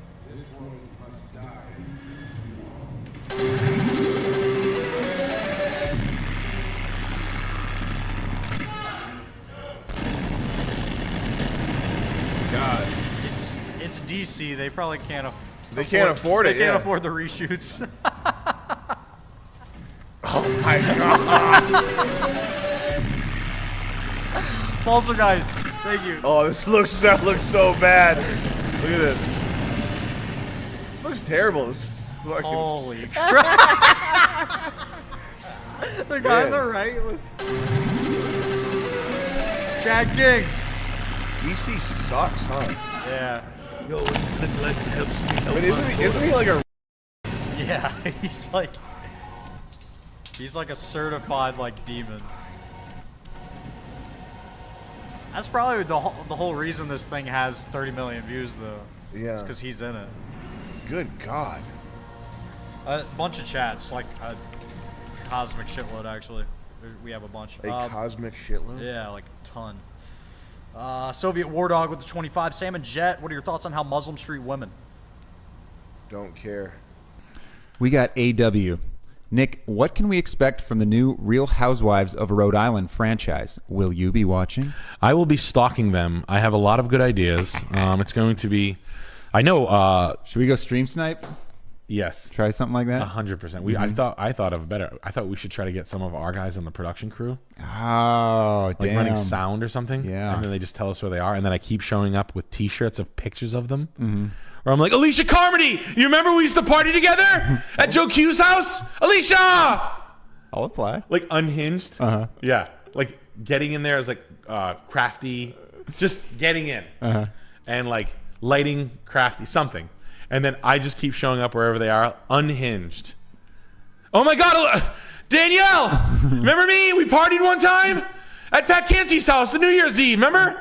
God. It's DC. They probably can't They can't afford it, They can't yeah. afford the reshoots. Oh my god. Poltergeist. Thank you. Oh, that looks so bad. Look at this. This looks terrible. This is fucking. Holy crap. The guy on the right was Chad King. DC sucks, huh? Yeah. Yo, look like helps me. But isn't he like a? Yeah, he's like a certified like demon. That's probably the whole reason this thing has 30 million views though. Yeah. because he's in it. Good God. A bunch of chats, like a cosmic shitload actually. We have a bunch. A cosmic shitload? Yeah, like a ton. Soviet War Dog with the 25. Sam and Jet, what are your thoughts on how Muslims treat women? Don't care. We got AW. Nick, what can we expect from the new Real Housewives of Rhode Island franchise? Will you be watching? I will be stalking them. I have a lot of good ideas. It's going to be, I know. Should we go stream snipe? Yes. Try something like that? 100%. I thought of better. I thought we should try to get some of our guys on the production crew. Oh, like damn. running sound or something. Yeah. And then they just tell us where they are, and then I keep showing up with T-shirts of pictures of them. Mm-hmm. Or I'm like, Alicia Carmody, you remember we used to party together at Joe Q's house? Alicia! I'll apply. Like unhinged. Uh-huh. Yeah. Like getting in there as like crafty, just getting in. Uh-huh. And like lighting crafty, something. And then I just keep showing up wherever they are, unhinged. Oh my God, Danielle! Remember me? We partied one time at Pat Canty's house, the New Year's Eve. Remember?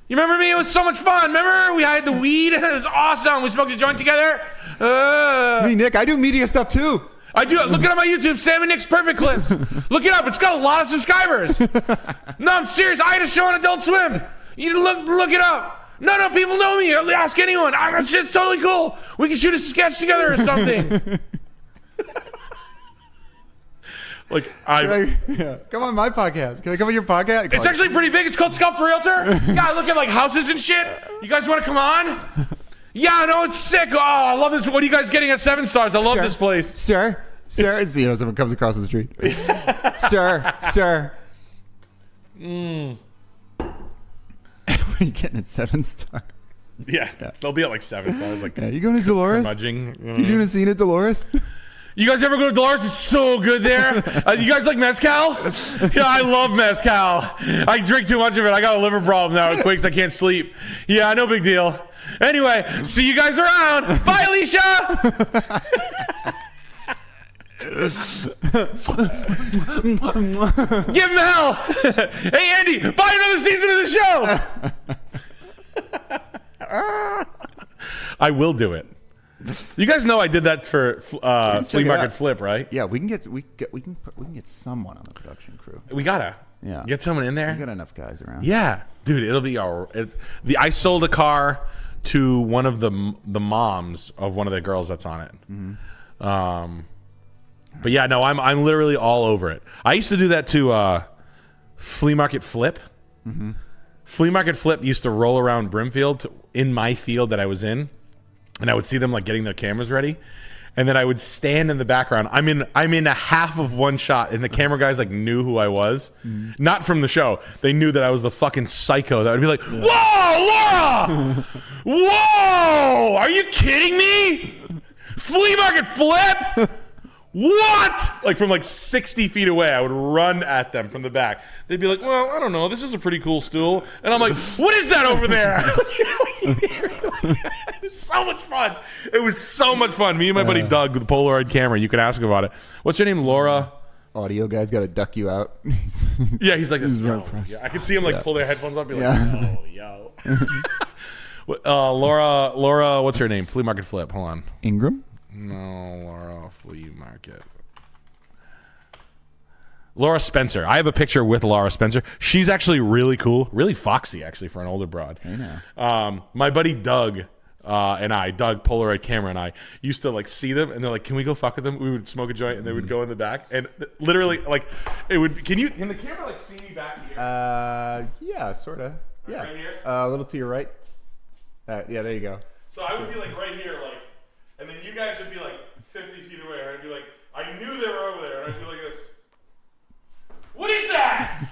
You remember me? It was so much fun. Remember? We had the weed. It was awesome. We smoked a joint together. It's me, Nick. I do media stuff too. I do. Look it up on my YouTube. Sam and Nick's Perfect Clips. Look it up. It's got a lot of subscribers. No, I'm serious. I had a show on Adult Swim. You look it up. No, people know me. Ask anyone. It's totally cool. We can shoot a sketch together or something. Like come on my podcast. Can I come on your podcast? It's actually pretty big. It's called Scuffed Realtor. Yeah, I look at like houses and shit. You guys want to come on? Yeah, no, it's sick. Oh, I love this. What are you guys getting at 7 stars? I love this place. Sir, someone comes across the street. Sir. What are you getting at 7 stars? Yeah, they'll be at like 7 stars. Like, you going to Dolores? Curmudgeon, You doing a scene at Dolores? You guys ever go to Dolores? It's so good there. You guys like mezcal? Yeah, I love mezcal. I drink too much of it. I got a liver problem now. It quakes. I can't sleep. Yeah, no big deal. Anyway, see you guys around. Bye, Alicia. Give him hell. Hey, Andy, buy another season of the show. I will do it. You guys know I did that for Flea Market Flip, right? Yeah, we can get someone on the production crew. We gotta get someone in there. We got enough guys around. Yeah, dude, it'll be I sold a car to one of the moms of one of the girls that's on it. Mm-hmm. But yeah, no, I'm literally all over it. I used to do that to Flea Market Flip. Mm-hmm. Flea Market Flip used to roll around Brimfield in my field that I was in. And I would see them like getting their cameras ready, and then I would stand in the background. I'm in a half of one shot, and the camera guys like knew who I was, not from the show. They knew that I was the fucking psycho that would be like, "Whoa, Laura! Whoa! Are you kidding me? Flea Market Flip? What?" Like from like 60 feet away, I would run at them from the back. They'd be like, "Well, I don't know. This is a pretty cool stool." And I'm like, "What is that over there?" It was so much fun. It was so much fun. Me and my buddy Doug with the Polaroid camera. You can ask about it. What's your name, Laura? Audio guy's got to duck you out. Yeah, he's like this. Yeah, I could see him like pull their headphones up. And be like, yo. Laura, what's her name? Flea Market Flip. Hold on. Ingram? No, Laura Flea Market. Laura Spencer. I have a picture with Laura Spencer. She's actually really cool, really foxy actually for an older broad. I know. My buddy Doug Doug Polaroid camera and I used to like see them and they're like, "Can we go fuck with them?" We would smoke a joint and they would go in the back and literally like it would. Can the camera like see me back here? Yeah, sort of. Yeah, right here. A little to your right. Yeah, there you go. So I would be like right here, like, and then you guys would be like 50 feet away, and I'd be like, I knew they were over there, and I'd be like this. What is that?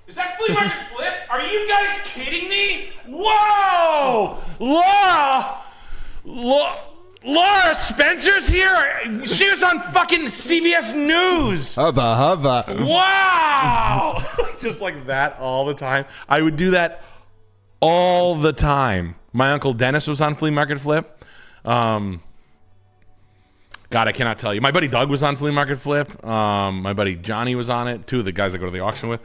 Is that Flea Market Flip? Are you guys kidding me? Whoa! Laura Spencer's here? She was on fucking CBS News. Hubba. Wow! Just like that all the time. I would do that all the time. My Uncle Dennis was on Flea Market Flip. God, I cannot tell you. My buddy Doug was on Flea Market Flip. My buddy Johnny was on it. 2 of the guys I go to the auction with.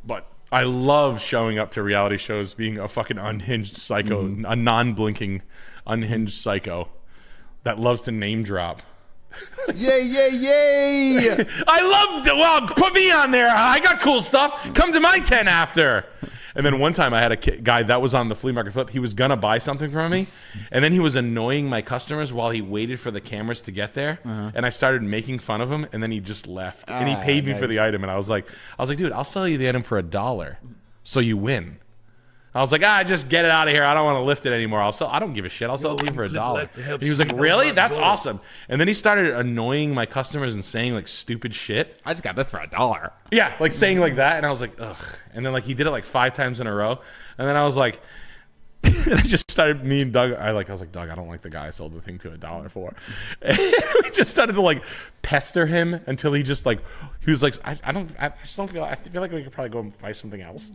But I love showing up to reality shows being a fucking unhinged psycho, a non-blinking unhinged psycho that loves to name drop. Yay! Well, put me on there. I got cool stuff. Come to my tent after. And then one time I had a guy that was on the Flea Market Flip. He was going to buy something from me. And then he was annoying my customers while he waited for the cameras to get there. And I started making fun of him. And then he just left. And he paid me for the item. And I was like, dude, I'll sell you the item for $1. So you win. I was like, just get it out of here. I don't want to lift it anymore. I don't give a shit. I'll sell it to you for $1. And he was like, really? That's awesome. And then he started annoying my customers and saying like stupid shit. I just got this for $1. Yeah, like saying like that. And I was like, ugh. And then like he did it like 5 times in a row. And then I was like, and I just started, me and Doug, I was like, Doug, I don't like the guy I sold the thing to $1 for. And we just started to like pester him until he just like, he was like, I feel like we could probably go and buy something else.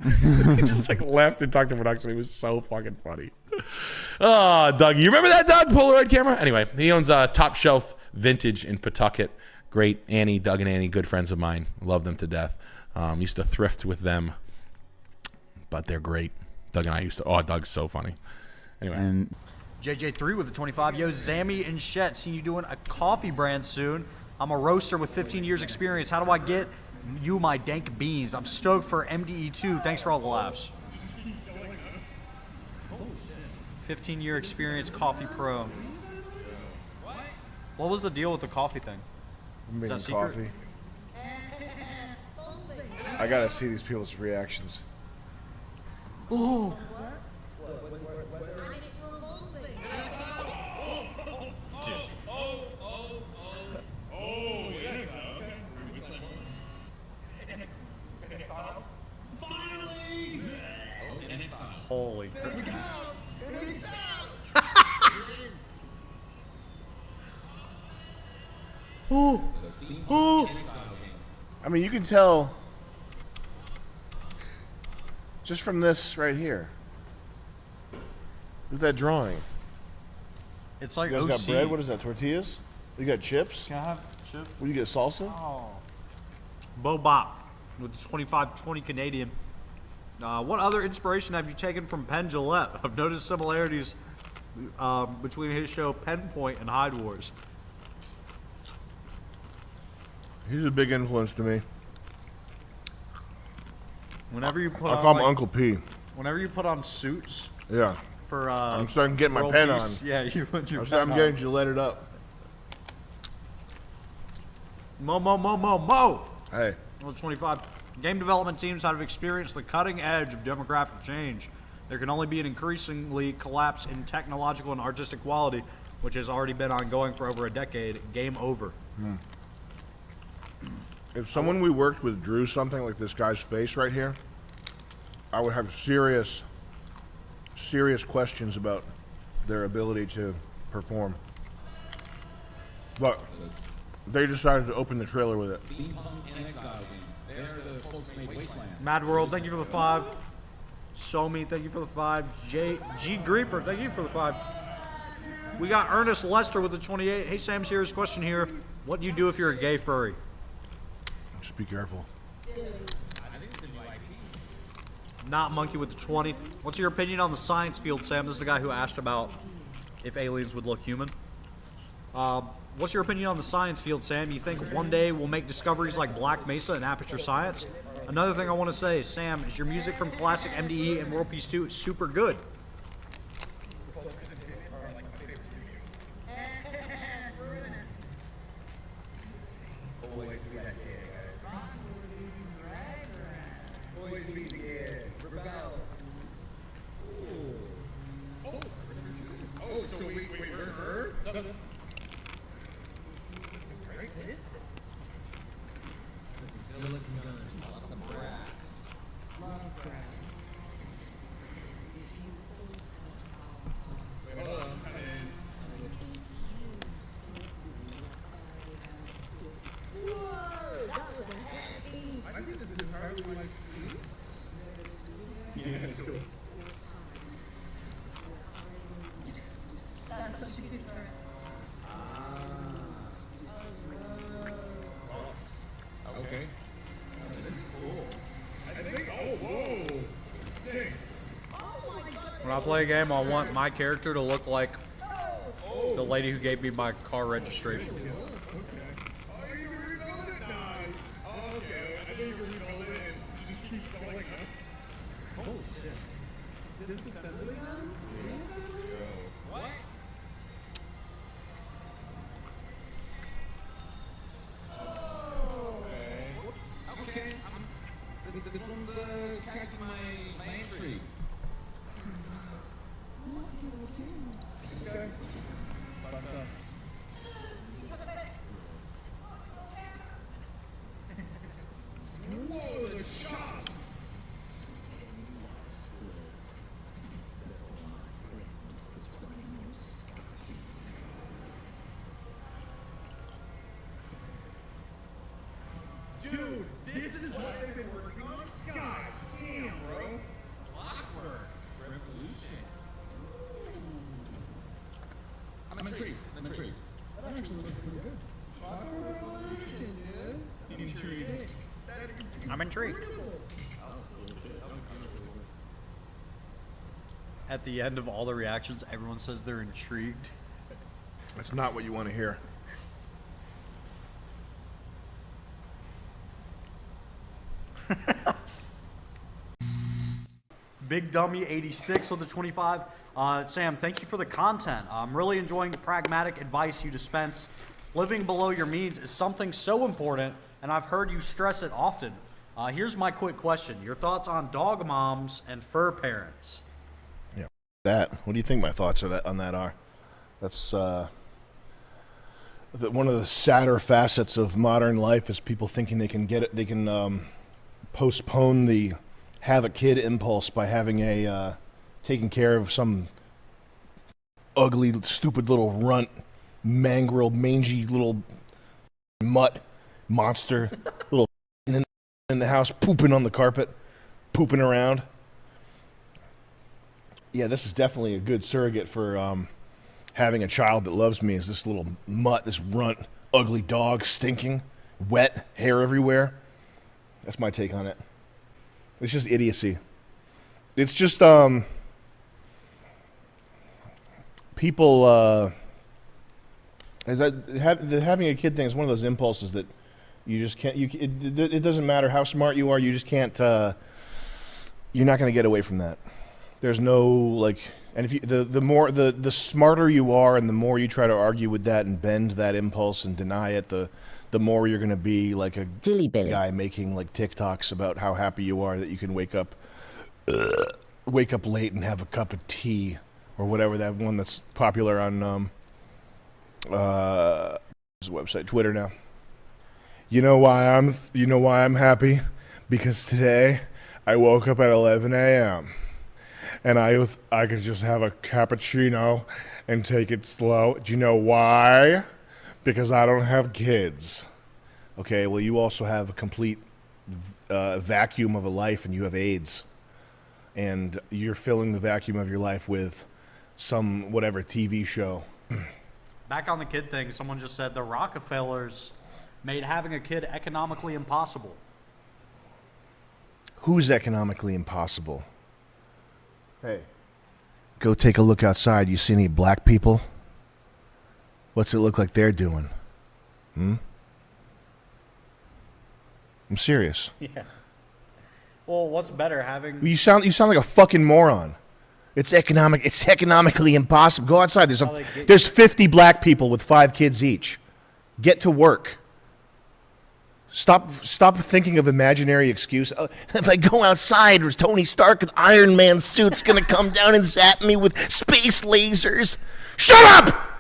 He just like left and talked to production. It was so fucking funny. Oh, Doug, you remember that Doug Polaroid camera? Anyway, he owns Top Shelf Vintage in Pawtucket. Great. Annie, Doug and Annie, good friends of mine. Love them to death. Used to thrift with them, but they're great. Doug and I used to. Oh, Doug's so funny. Anyway. And JJ3 with the 25. Yo, Zammy and Shet, see you doing a coffee brand soon. I'm a roaster with 15 years experience. How do I get you my dank beans? I'm stoked for MDE2. Thanks for all the laughs. 15-year experience coffee pro. What was the deal with the coffee thing? I'm Is making that secret? coffee. I gotta see these people's reactions. Oh. Holy crap. I mean, you can tell just from this right here. Look at that drawing. It's like you guys got OC. bread. What is that? Tortillas? You got chips? Can I have chips? What do you get? Salsa? Oh. Bo Bop with the 25-20 Canadian. What other inspiration have you taken from Penn Jillette? I've noticed similarities between his show Penn Point and Hyde Wars. He's a big influence to me. Whenever you put I on, call him like, Uncle P. Whenever you put on suits. Yeah. For I'm starting to get my world pen peace, on. Yeah, you put your I'm pen getting on. Gilletted up. Mo. Hey. Well, 25. Game development teams have experienced the cutting edge of demographic change. There can only be an increasingly collapse in technological and artistic quality, which has already been ongoing for over a decade. Game over. If someone we worked with drew something like this guy's face right here, I would have serious questions about their ability to perform. But they decided to open the trailer with it. Mad World, thank you for the 5. Somi, thank you for the 5. G Griefer, thank you for the 5. We got Ernest Lester with the 28. Hey, Sam, serious question here. What do you do if you're a gay furry? Just be careful. Not Monkey with the 20. What's your opinion on the science field, Sam? This is the guy who asked about if aliens would look human. What's your opinion on the science field, Sam? You think one day we'll make discoveries like Black Mesa and Aperture Science? Another thing I want to say, Sam, is your music from classic MDE and World Peace 2 is super good. Okay. This is cool. I think. Oh, whoa! Sick. When I play a game, I want my character to look like the lady who gave me my car registration. This one's catching my entry. Okay. Whoa, the shots! Dude, this is what they've been working on? God damn, bro. Clockwork Revolution. I'm intrigued. I'm intrigued. At the end of all the reactions, everyone says they're intrigued. That's not what you want to hear. Big Dummy 86 with the 25. Sam, thank you for the content. I'm really enjoying the pragmatic advice you dispense. Living below your means is something so important, and I've heard you stress it often. Here's my quick question. Your thoughts on dog moms and fur parents? Yeah, that. What do you think my thoughts on that are? That's one of the sadder facets of modern life is people thinking they can postpone the have a kid impulse by having a taking care of some ugly, stupid little runt, mangrel, mangy little mutt monster, little in the house, pooping on the carpet, pooping around. Yeah, this is definitely a good surrogate for having a child that loves me. Is this little mutt, this runt, ugly dog, stinking, wet, hair everywhere. That's my take on it. It's just idiocy. It's just people having a kid thing is one of those impulses that you just can't. It doesn't matter how smart you are. You just can't. You're not going to get away from that. There's no like. And if you the smarter you are, and the more you try to argue with that and bend that impulse and deny it, the more you're going to be like a guy making like TikToks about how happy you are that you can wake up late and have a cup of tea or whatever, that one that's popular on his website, Twitter now. You know why I'm happy? Because today I woke up at 11 a.m. and I could just have a cappuccino and take it slow. Do you know why? Because I don't have kids. Okay, well, you also have a complete vacuum of a life, and you have AIDS. And you're filling the vacuum of your life with some whatever TV show. Back on the kid thing, someone just said the Rockefellers made having a kid economically impossible. Who's economically impossible? Hey. Go take a look outside. You see any black people? What's it look like they're doing? I'm serious. Yeah. Well, what's better, having... You sound like a fucking moron. It's economically impossible. Go outside. There's 50 black people with 5 kids each. Get to work. Stop thinking of imaginary excuse. If I go outside, Tony Stark with Iron Man suit's gonna come down and zap me with space lasers. Shut up!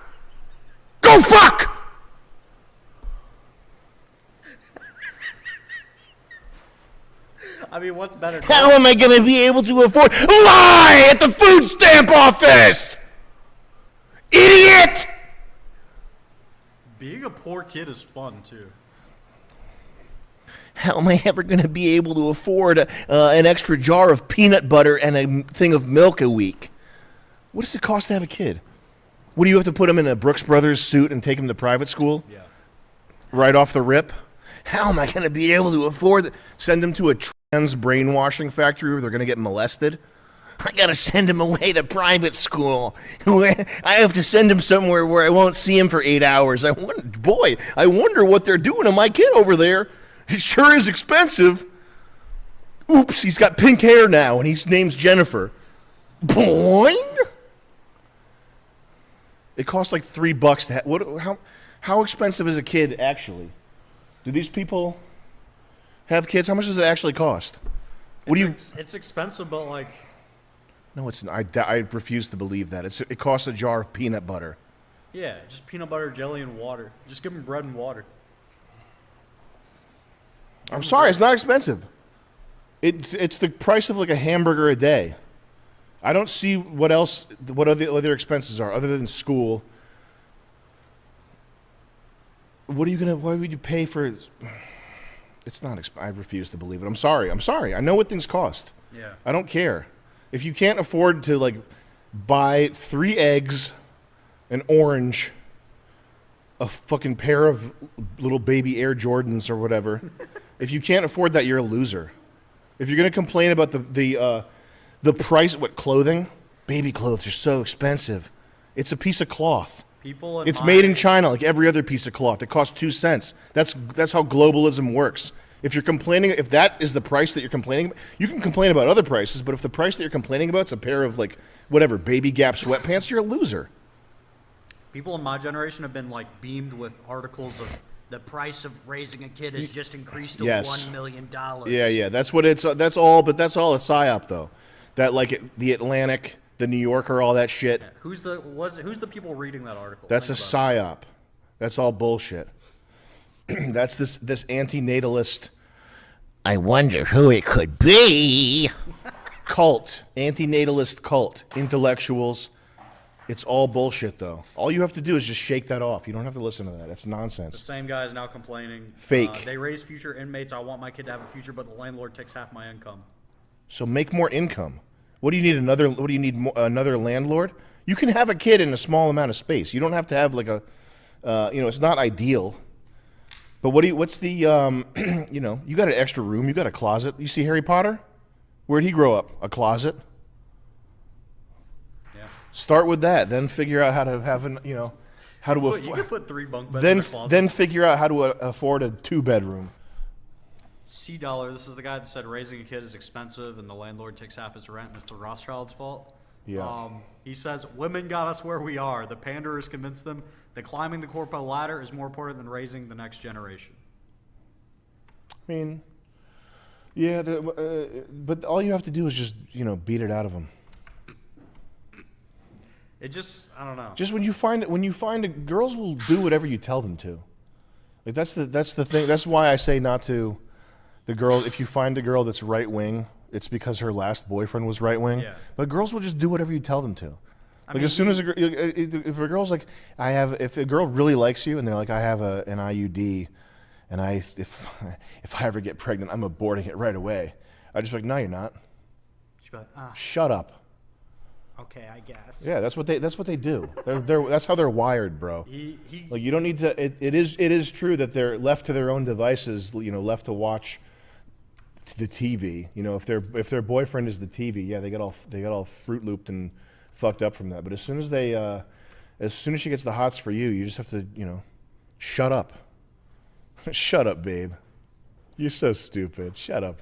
Go fuck! I mean, what's better? How am I going to be able to afford? Lie at the food stamp office! Idiot! Being a poor kid is fun, too. How am I ever going to be able to afford an extra jar of peanut butter and a thing of milk a week? What does it cost to have a kid? What do you have to put him in a Brooks Brothers suit and take him to private school? Yeah. Right off the rip? How am I going to be able to afford send him to a trans brainwashing factory where they're going to get molested? I got to send him away to private school. I have to send him somewhere where I won't see him for 8 hours. I wonder what they're doing to my kid over there. It sure is expensive. Oops, he's got pink hair now, and his name's Jennifer. Boing! It costs like $3 to have. How expensive is a kid actually? Do these people have kids? How much does it actually cost? It's expensive, but like. No, it's not. I refuse to believe that. It costs a jar of peanut butter. Yeah, just peanut butter, jelly, and water. Just give them bread and water. I'm sorry, it's not expensive. It's the price of like a hamburger a day. I don't see what other expenses are other than school. Why would you pay for? It's not. I refuse to believe it. I'm sorry. I know what things cost. Yeah. I don't care. If you can't afford to like buy 3 eggs, an orange, a fucking pair of little baby Air Jordans or whatever. If you can't afford that, you're a loser. If you're gonna complain about the price, clothing? Baby clothes are so expensive. It's a piece of cloth. It's made in China like every other piece of cloth. It costs 2 cents. That's how globalism works. If you're complaining, if that is the price that you're complaining about, you can complain about other prices, but if the price that you're complaining about is a pair of whatever, Baby Gap sweatpants, you're a loser. People in my generation have been beamed with articles of the price of raising a kid has just increased to $1 million. Yeah. That's what it's. That's all. But that's all a psyop, though. That the Atlantic, the New Yorker, all that shit. Yeah. Who's the people reading that article? That's a psyop. That's all bullshit. That's this anti-natalist. I wonder who it could be. Cult, anti-natalist cult, intellectuals. It's all bullshit, though. All you have to do is just shake that off. You don't have to listen to that. It's nonsense. The same guy is now complaining. Fake. They raise future inmates. I want my kid to have a future, but the landlord takes half my income. So make more income. What do you need another landlord? You can have a kid in a small amount of space. You don't have to have it's not ideal. But what's the you got an extra room, you got a closet. You see Harry Potter? Where'd he grow up? A closet? Yeah. Start with that, then figure out how to have you could put 3 bunk beds in a closet. Then figure out how to afford a 2-bedroom. C Dollar, this is the guy that said raising a kid is expensive and the landlord takes half his rent and it's the Rothschild's fault. Yeah. He says, women got us where we are. The panderers convinced them that climbing the corporate ladder is more important than raising the next generation. I mean, yeah, but all you have to do is just, beat it out of them. It just, I don't know. Just when you find girls will do whatever you tell them to. That's the thing. That's why I say not to the girl. If you find a girl that's right wing, it's because her last boyfriend was right wing. Yeah. But girls will just do whatever you tell them to. As soon as if a girl's like, if a girl really likes you and they're like, I have an IUD, and if I ever get pregnant, I'm aborting it right away. I just be like, no, you're not. She'd be like, shut up. Okay, I guess. Yeah, that's what they do. That's how they're wired, bro. You don't need to. It is true that they're left to their own devices. Left to watch the TV. If their boyfriend is the TV, yeah, they got all Fruit Looped and fucked up from that. But as soon as she gets the hots for you, you just have to shut up. Shut up, babe. You're so stupid. Shut up.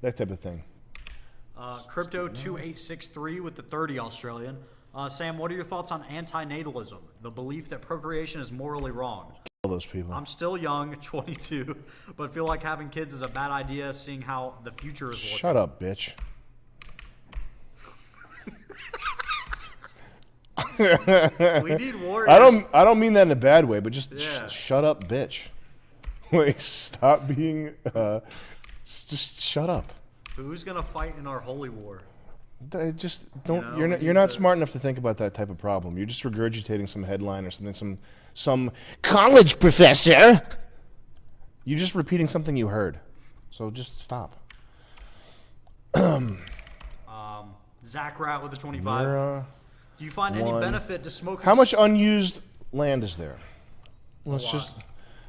That type of thing. Crypto 2863 with the 30 Australian. Sam, what are your thoughts on antinatalism, the belief that procreation is morally wrong? All those people. I'm still young, 22, but feel like having kids is a bad idea, seeing how the future is looking. Shut up, bitch. We need warriors. I don't mean that in a bad way, but just shut up, bitch. Like, stop being. Just shut up. Who's gonna fight in our holy war? Just don't. You're not smart enough to think about that type of problem. You're just regurgitating some headline or something. Some college professor. You're just repeating something you heard. So just stop. Zach Rat with the 25. Do you find any benefit to smoking? How much unused land is there?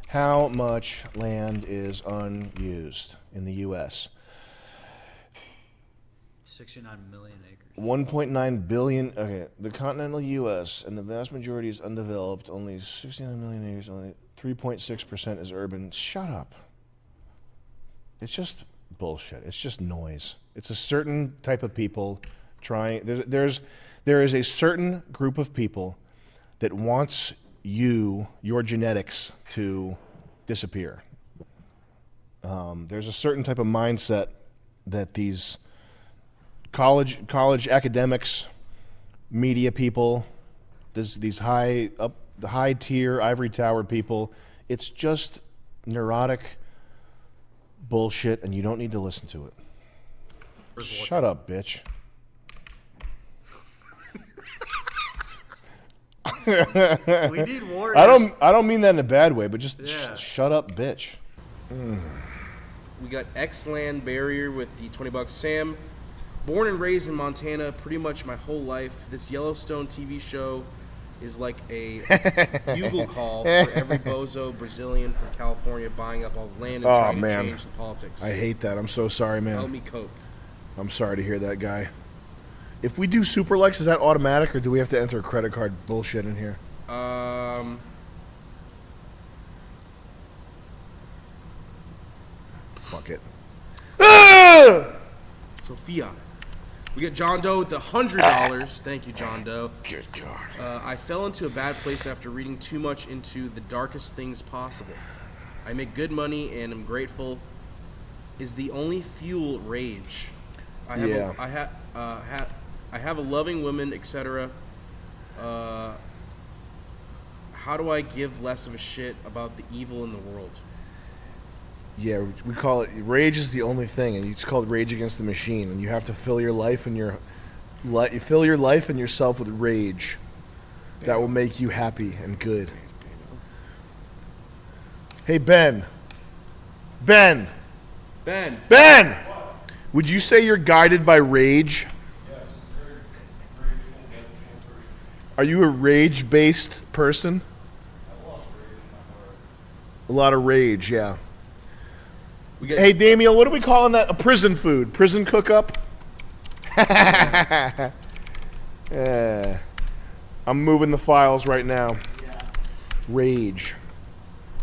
How much land is unused in the U.S.? 69 million acres. 1.9 billion. Okay, the continental U.S. and the vast majority is undeveloped. Only 69 million acres. Only 3.6% is urban. Shut up. It's just bullshit. It's just noise. It's a certain type of people trying. There is a certain group of people that wants your genetics to disappear. There's a certain type of mindset that these college academics, media people, these high tier ivory tower people, it's just neurotic bullshit, and you don't need to listen to it. Shut up, bitch. We need warriors. I don't mean that in a bad way, but just shut up, bitch. We got X-Land Barrier with the $20. Sam, born and raised in Montana pretty much my whole life. This Yellowstone TV show is like a bugle call for every bozo Brazilian from California buying up all the land and Oh trying to man, change the politics. I hate that. I'm so sorry, man. Help me cope. I'm sorry to hear that, guy. If we do super likes, is that automatic, or do we have to enter a credit card bullshit in here? Fuck it. Sophia. We got John Doe with the $100. Thank you, John Doe. Good God. I fell into a bad place after reading too much into The Darkest Things Possible. I make good money and am grateful. Is the only fuel rage. I have a loving woman, etc. How do I give less of a shit about the evil in the world? Yeah, we call it rage is the only thing, and it's called Rage Against the Machine, and you have to fill your life and yourself with rage. That will make you happy and good. Hey Ben. Would you say you're guided by rage? Yes. Are you a rage-based person? A lot of rage, yeah. Hey, Damiel, what are we calling that? A prison food? Prison cook-up? I'm moving the files right now. Rage.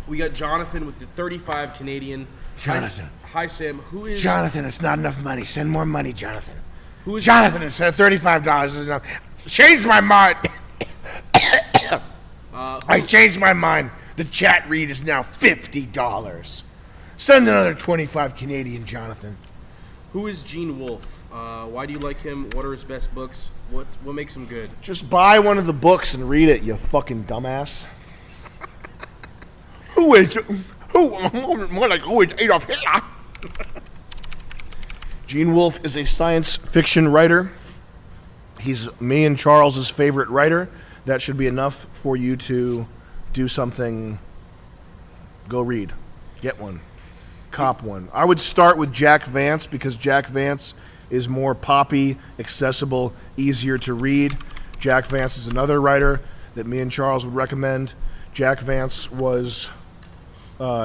We got Jonathan with the 35 Canadian. Jonathan. Hi, Sam. Who is... Jonathan, it's not enough money. Send more money, Jonathan. Who is... Jonathan, it's $35 is enough. Change my mind. I changed my mind. The chat read is now $50. Send another 25 Canadian, Jonathan. Who is Gene Wolfe? Why do you like him? What are his best books? What makes him good? Just buy one of the books and read it, you fucking dumbass. Who is Adolf Hitler? Gene Wolfe is a science fiction writer. He's me and Charles's favorite writer. That should be enough for you to do something. Go read. Get one. Cop one. I would start with Jack Vance because Jack Vance is more poppy, accessible, easier to read. Jack Vance is another writer that me and Charles would recommend. Jack Vance was...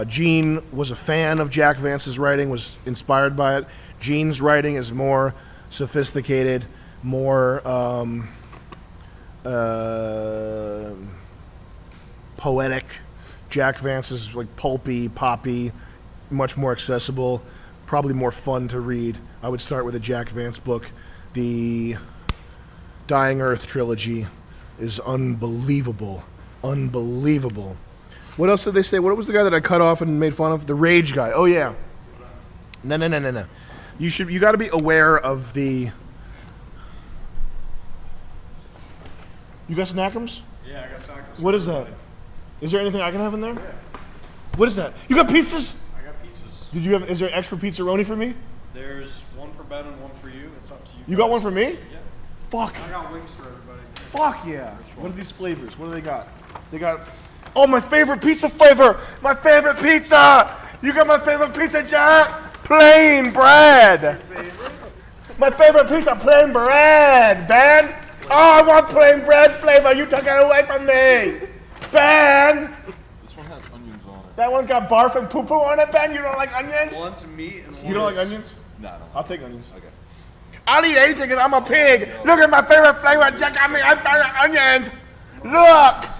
Gene was a fan of Jack Vance's writing, was inspired by it. Gene's writing is more sophisticated, more poetic. Jack Vance is like pulpy, poppy, much more accessible, probably more fun to read. I would start with a Jack Vance book. The Dying Earth trilogy is unbelievable. Unbelievable. What else did they say? What was the guy that I cut off and made fun of? The Rage guy. Oh yeah. No. You got to be aware of the. You got snackums? Yeah, I got snackums. What is that? Is there anything I can have in there? Yeah. What is that? You got pizzas? I got pizzas. Did you have? Is there extra pizzaroni for me? There's one for Ben and one for you. It's up to you. You got one for me? Yeah. Fuck. I got wings for everybody. Fuck yeah. What are these flavors? What do they got? They got. Oh, my favorite pizza flavor! My favorite pizza! You got my favorite pizza, Jack? Plain bread! My favorite pizza, plain bread, Ben! Oh, I want plain bread flavor! You took it away from me! Ben! This one has onions on it. That one's got barf and poo-poo on it, Ben? You don't like onions? One's meat and one You don't like onions? No. I'll take onions. Okay. I'll eat anything because I'm a pig! Look at my favorite flavor, Jack! I got onions! Look!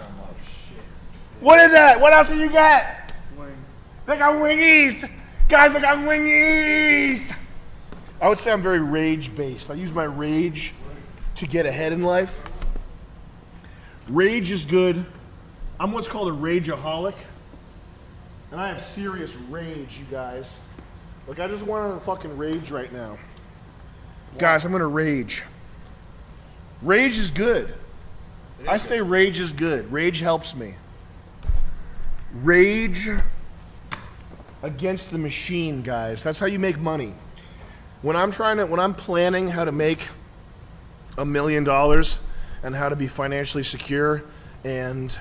What is that? What else do you got? They got wingies. Guys, I got wingies. I would say I'm very rage-based. I use my rage to get ahead in life. Rage is good. I'm what's called a rageaholic. And I have serious rage, you guys. Like, I just want to fucking rage right now. Guys, I'm going to rage. Rage is good. I say rage is good. Rage helps me. Rage against the machine, guys. That's how you make money. When I'm planning how to make $1 million and how to be financially secure and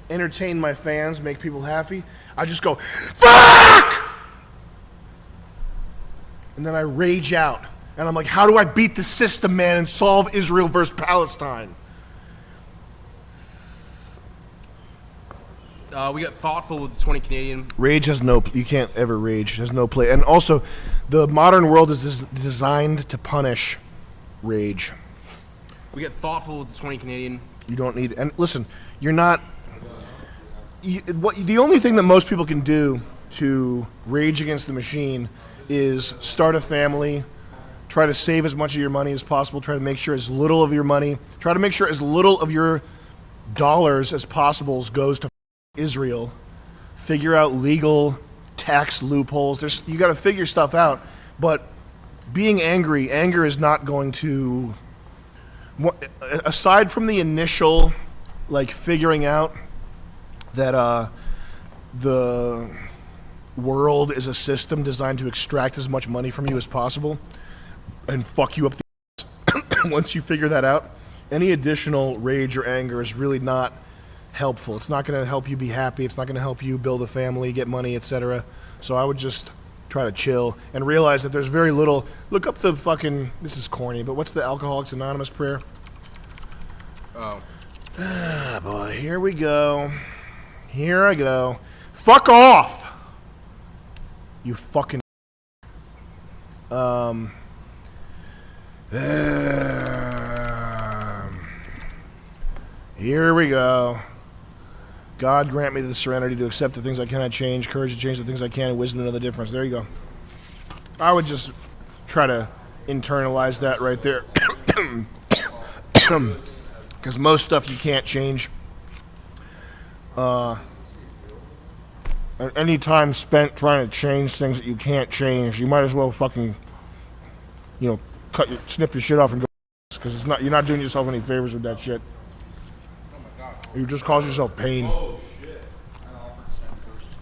entertain my fans, make people happy, I just go, fuck! And then I rage out. And I'm like, how do I beat the system, man, and solve Israel versus Palestine? We got thoughtful with the 20 Canadian. Rage has no. You can't ever rage. There's no play. And also, the modern world is designed to punish rage. We get thoughtful with the 20 Canadian. You don't need. And listen, you're not. The only thing that most people can do to rage against the machine is start a family, try to save as much of your money as possible, try to make sure as little of your money, try to make sure as little of your dollars as possible goes to Israel. Figure out legal tax loopholes. You got to figure stuff out. But being angry, anger is not going to. Aside from the initial, like figuring out that the world is a system designed to extract as much money from you as possible and fuck you up the once you figure that out, any additional rage or anger is really not helpful. It's not going to help you be happy. It's not going to help you build a family, get money, etc. So I would just try to chill and realize that there's very little. Look up the fucking, this is corny, but what's the Alcoholics Anonymous prayer? Oh. Ah, boy, here we go. Here I go. Fuck off! You fucking. Here we go. God grant me the serenity to accept the things I cannot change, courage to change the things I can, and wisdom to know the difference. There you go. I would just try to internalize that right there. Because most stuff you can't change. Any time spent trying to change things that you can't change, you might as well fucking, snip your shit off and go. Because you're not doing yourself any favors with that shit. You just cause yourself pain. Oh shit! I offered Sam first.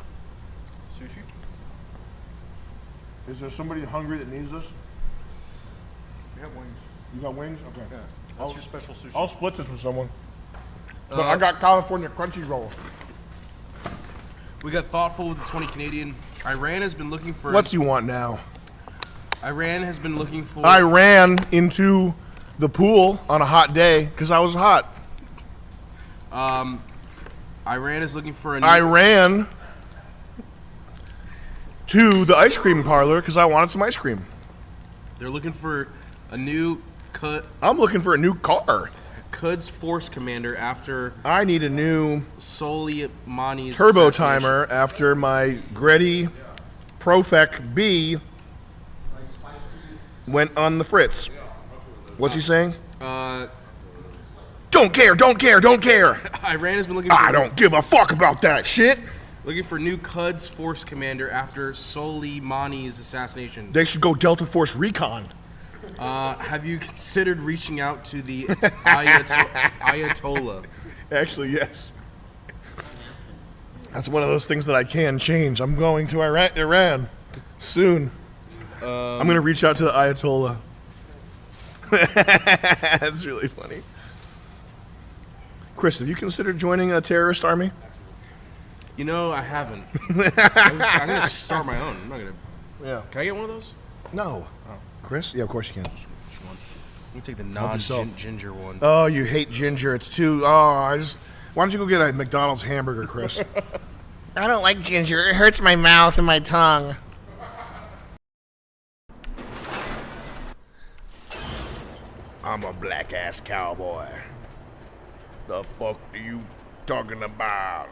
Sushi? Is there somebody hungry that needs this? We have wings. You got wings? Okay. Yeah. That's your special sushi. I'll split this with someone. But I got California crunchy roll. We got thoughtful with the 20 Canadian. Iran has been looking for. What's you want now? Iran has been looking for. I ran into the pool on a hot day because I was hot. Iran is looking for a new. I ran to the ice cream parlor because I wanted some ice cream. They're looking for a new cut. I'm looking for a new car. Quds Force Commander after. I need a new Soleimani's turbo assassination. timer after my Greddy Profec B went on the fritz. What's he saying? Don't care, don't care, don't care. Iran has been looking for. I don't give a fuck about that shit. Looking for new Quds Force Commander after Soleimani's assassination. They should go Delta Force Recon. Have you considered reaching out to the Ayatollah? Actually, yes. That's one of those things that I can change. I'm going to Iran soon. I'm going to reach out to the Ayatollah. That's really funny. Chris, have you considered joining a terrorist army? You know, I haven't. I'm going to start my own. I'm not going to. Yeah. Can I get one of those? No. Oh. Chris? Yeah, of course you can. Just one. Let me take the Help yourself. non-ginger one. Oh, you hate ginger. It's too. Why don't you go get a McDonald's hamburger, Chris? I don't like ginger. It hurts my mouth and my tongue. I'm a black ass cowboy. The fuck are you talking about?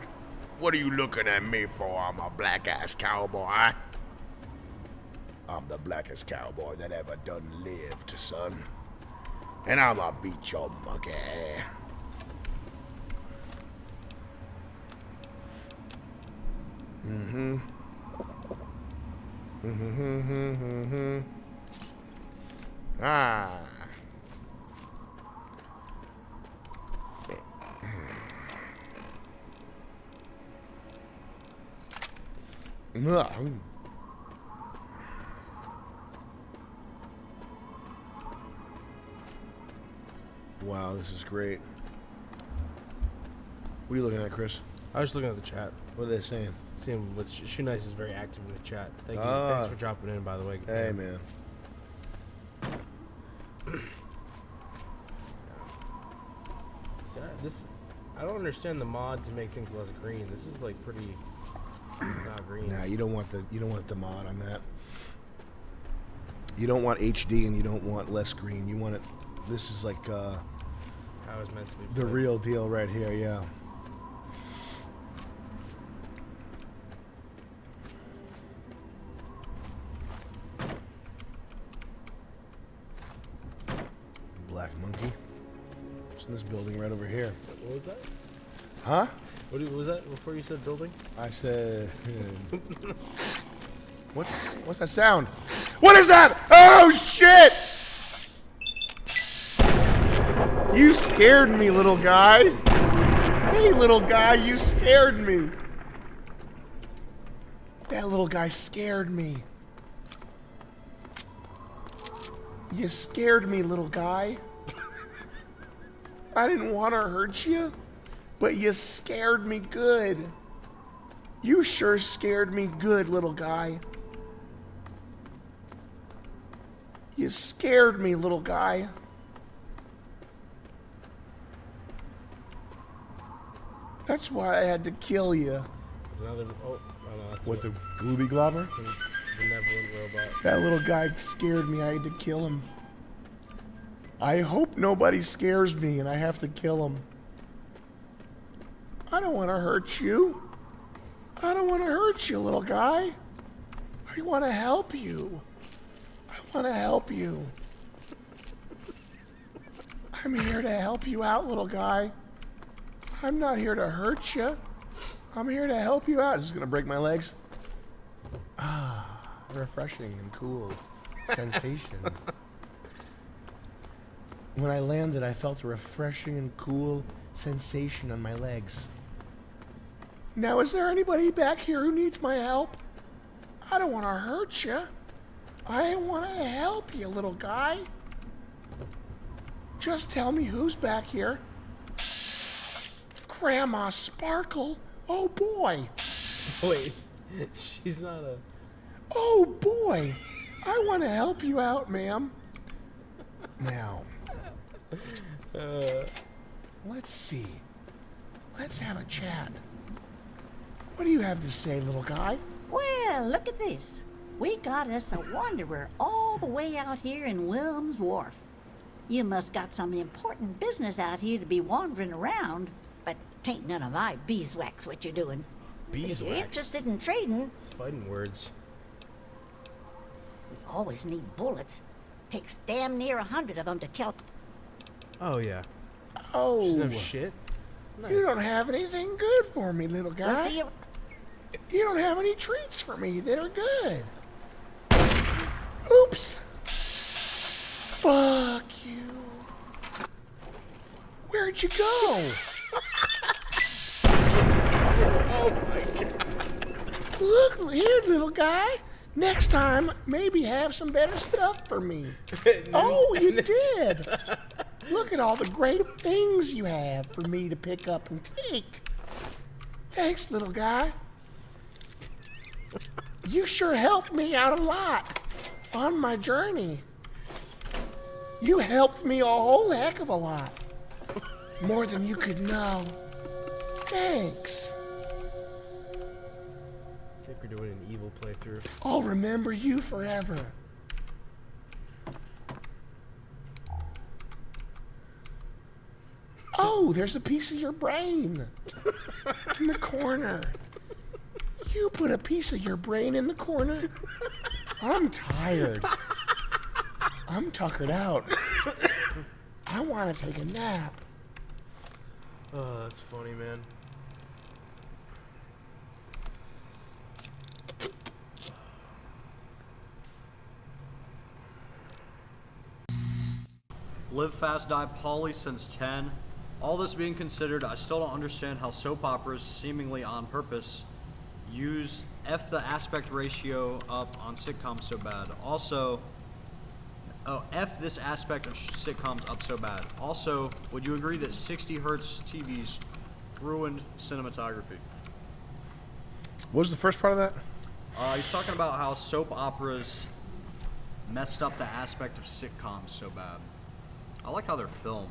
What are you looking at me for? I'm a black ass cowboy. I'm the blackest cowboy that ever done lived, son. And I'ma beat your monkey. Mm-hmm. Mm-hmm. Ah. Wow, this is great. What are you looking at, Chris? I was looking at the chat. What are they saying? Seeing what Shoe Nice is very active in the chat. Thank you. Thanks for dropping in, by the way. Hey, man. I don't understand the mod to make things less green. This is like pretty not green. Nah, you don't want the mod on that. You don't want HD and you don't want less green. You want it. This is like How it's meant to be. the played. real deal right here. Yeah. Black monkey. It's in this building right over here. What was that? Huh? What was that before you said building? I said. What's that sound? What is that? Oh shit! You scared me, little guy. Hey, little guy, you scared me. That little guy scared me. You scared me, little guy. I didn't want to hurt you, but you scared me good. You sure scared me good, little guy. You scared me, little guy. That's why I had to kill you. There's another. Oh, no, that's What, the Glooby Globber? Some benevolent robot. That little guy scared me. I had to kill him. I hope nobody scares me and I have to kill him. I don't want to hurt you. I don't want to hurt you, little guy. I want to help you. I want to help you. I'm here to help you out, little guy. I'm not here to hurt you. I'm here to help you out. Is this going to break my legs? Ah, refreshing and cool sensation. When I landed, I felt a refreshing and cool sensation on my legs. Now, is there anybody back here who needs my help? I don't want to hurt you. I want to help you, little guy. Just tell me who's back here. Grandma Sparkle. Oh, boy. Wait, she's not a. Oh, boy. I want to help you out, ma'am. Now, let's see. Let's have a chat. What do you have to say, little guy? Well, look at this. We got us a wanderer all the way out here in Wilm's Wharf. You must got some important business out here to be wandering around, but tain't none of my beeswax what you're doing. If you're Beeswax? interested in trading, It's fighting words. we always need bullets. Takes damn near 100 of them to kill. Oh yeah. Oh. She doesn't have shit. You don't have anything good for me, little guy. Well, see, You don't have any treats for me that are good. Oops. Fuck you. Where'd you go? Oh my god. Look here, little guy. Next time, maybe have some better stuff for me. Oh, you did. Look at all the great things you have for me to pick up and take. Thanks, little guy. You sure helped me out a lot on my journey. You helped me a whole heck of a lot. More than you could know. Thanks. I think we're doing an evil playthrough. I'll remember you forever. Oh, there's a piece of your brain in the corner. You put a piece of your brain in the corner? I'm tired. I'm tuckered out. I want to take a nap. Oh, that's funny, man. Live Fast Die Polly since 10. All this being considered, I still don't understand how soap operas, seemingly on purpose, use F the aspect ratio up on sitcoms so bad. Also, F this aspect of sitcoms up so bad. Also, would you agree that 60 hertz TVs ruined cinematography? What was the first part of that? He's talking about how soap operas messed up the aspect of sitcoms so bad. I like how they're filmed.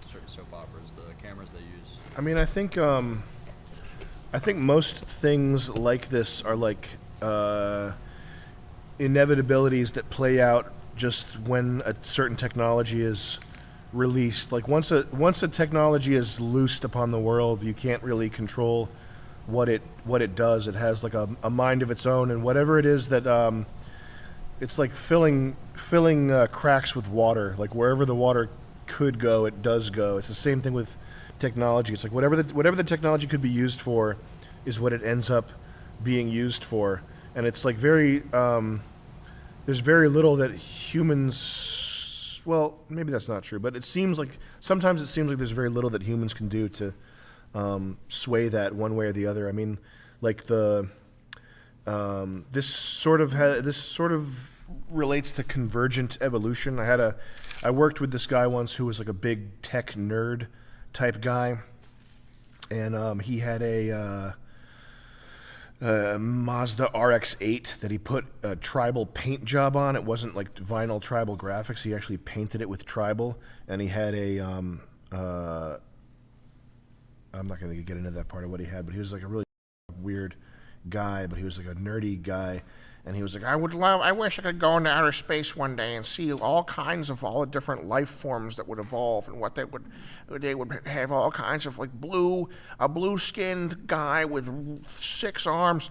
certain soap operas, the cameras they use. I mean, I think most things like this are like inevitabilities that play out just when a certain technology is released. Like once a technology is loosed upon the world, you can't really control what it does. It has like a mind of its own, and whatever it is that it's like filling cracks with water. Like wherever the water could go, it does go. It's the same thing with technology. It's like whatever the technology could be used for is what it ends up being used for. And it's like very there's very little that humans, well, maybe that's not true, but sometimes it seems like there's very little that humans can do to sway that one way or the other. I mean, like this sort of relates to convergent evolution. I worked with this guy once who was like a big tech nerd type guy, and he had a Mazda RX-8 that he put a tribal paint job on. It wasn't like vinyl tribal graphics. He actually painted it with tribal, and he had a I'm not going to get into that part of what he had, but he was like a really weird guy, but he was like a nerdy guy. And he was like, I wish I could go into outer space one day and see all kinds of all the different life forms that would evolve, and what they would have all kinds of like a blue-skinned guy with 6 arms.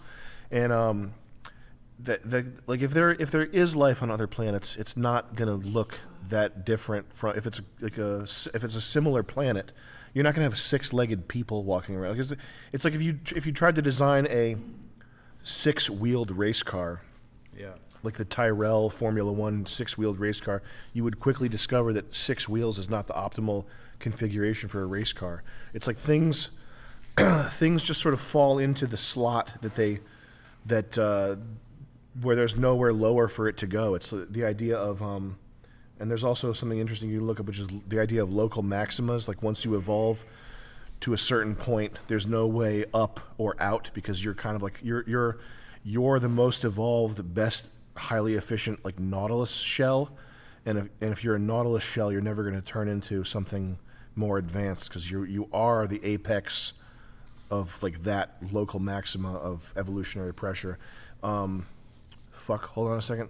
And like if there is life on other planets, it's not gonna look that different from if it's a similar planet. You're not gonna have 6-legged people walking around. Because it's like if you tried to design a 6-wheeled race car, like the Tyrrell Formula One 6-wheeled race car, you would quickly discover that 6 wheels is not the optimal configuration for a race car. It's like things just sort of fall into the slot where there's nowhere lower for it to go. It's the idea of and there's also something interesting you look up, which is the idea of local maximas. Like once you evolve to a certain point, there's no way up or out, because you're kind of like you're the most evolved, best, highly efficient like Nautilus shell, and if you're a Nautilus shell, you're never going to turn into something more advanced, because you are the apex of like that local maxima of evolutionary pressure. Hold on a second.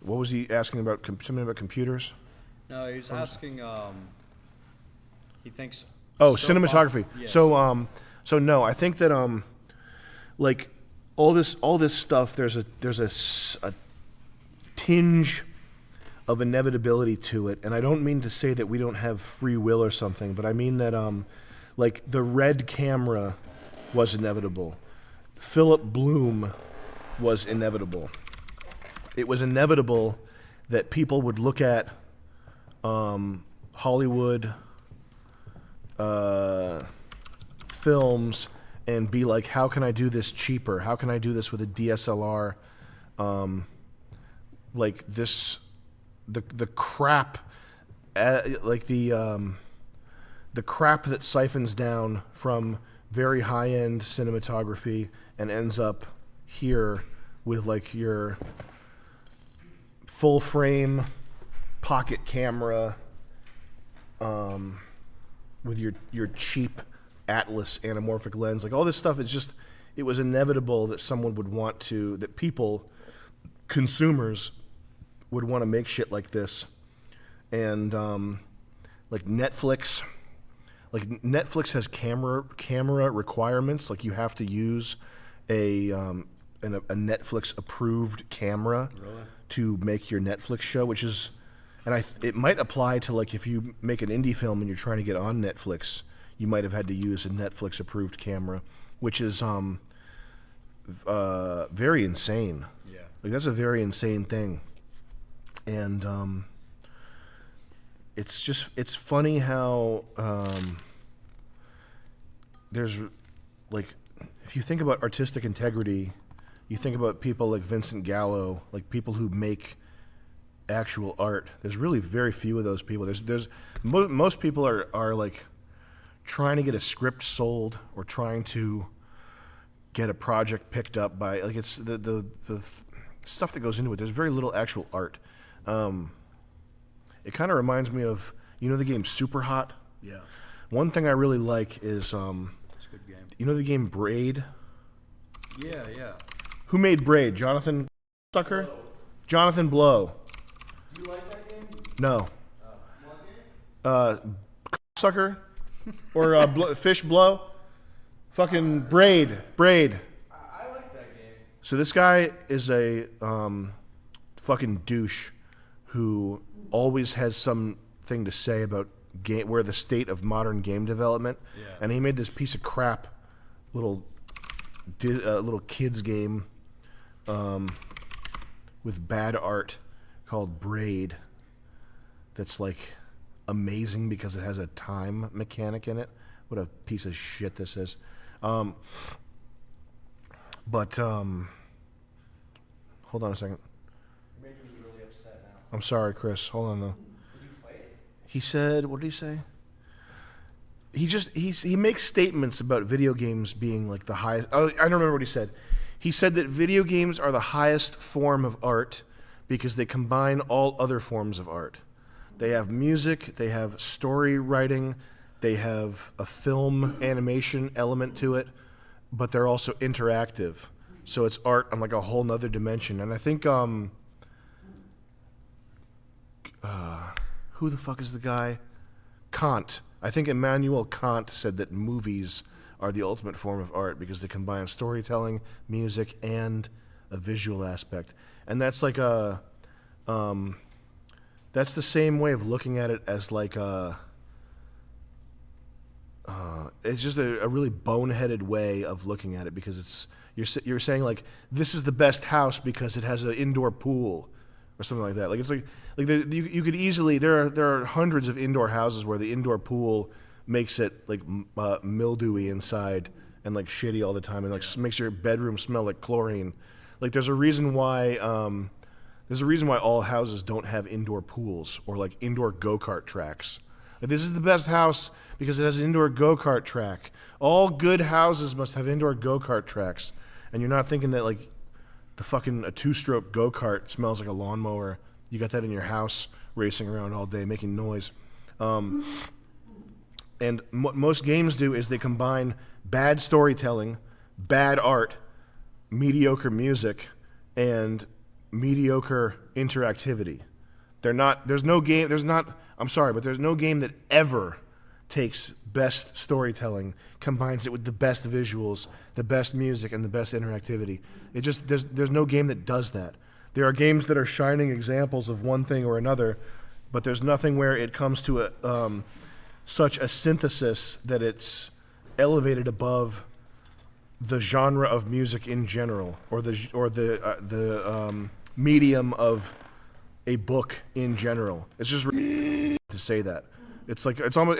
What was he asking about? Something about computers? No, he was asking. He thinks. Oh, cinematography. Yes. So no, I think that like all this stuff, there's a tinge of inevitability to it, and I don't mean to say that we don't have free will or something, but I mean that like the red camera was inevitable. Philip Bloom was inevitable. It was inevitable that people would look at Hollywood films and be like, how can I do this cheaper? How can I do this with a DSLR? Like this, the crap, like the crap that siphons down from very high-end cinematography and ends up here with like your full frame pocket camera, with your cheap Atlas anamorphic lens. Like all this stuff is just, it was inevitable that someone would want to, that people, consumers, would want to make shit like this. And like Netflix has camera requirements. Like you have to use a Netflix approved camera to make your Netflix show, which is, and it might apply to like if you make an indie film and you're trying to get on Netflix, you might have had to use a Netflix approved camera, which is very insane. Yeah, like that's a very insane thing. And it's funny how there's like, if you think about artistic integrity, you think about people like Vincent Gallo, like people who make actual art. There's really very few of those people. Most people are like trying to get a script sold or trying to get a project picked up by, like, it's the stuff that goes into it. There's very little actual art. It kind of reminds me of, you know, the game Super Hot? Yeah. One thing I really like is It's a good game. you know the game Braid? Yeah, yeah. Who made Braid? Jonathan Sucker? Jonathan Blow. Do you like that game? No. Sucker? Or Fish Blow? Fucking Braid. Braid. I like that game. So this guy is a fucking douche who always has something to say about where the state of modern game development. Yeah. And he made this piece of crap little kids game with bad art called Braid that's like amazing because it has a time mechanic in it. What a piece of shit this is. Hold on a second. You're making me really upset now. I'm sorry, Chris. Hold on though. Did you play it? He said, what did he say? He makes statements about video games being like the highest. Oh, I don't remember what he said. He said that video games are the highest form of art because they combine all other forms of art. They have music, they have story writing, they have a film animation element to it, but they're also interactive. So it's art on like a whole nother dimension. And I think who the fuck is the guy? Kant. I think Immanuel Kant said that movies are the ultimate form of art because they combine storytelling, music, and a visual aspect. And that's like that's the same way of looking at it as like it's just a really boneheaded way of looking at it because you're saying like this is the best house because it has an indoor pool or something like that. Like it's like you could easily there are hundreds of indoor houses where the indoor pool makes it like mildewy inside and like shitty all the time and like makes your bedroom smell like chlorine. Like there's a reason why all houses don't have indoor pools or like indoor go-kart tracks. Like, this is the best house because it has an indoor go-kart track. All good houses must have indoor go-kart tracks. And you're not thinking that like a two-stroke go-kart smells like a lawnmower. You got that in your house racing around all day making noise. And what most games do is they combine bad storytelling, bad art, mediocre music, and mediocre interactivity. There's no game that ever takes best storytelling, combines it with the best visuals, the best music, and the best interactivity. There's no game that does that. There are games that are shining examples of one thing or another, but there's nothing where it comes to such a synthesis that it's elevated above the genre of music in general, or the medium of a book in general. It's just to say that. It's like I would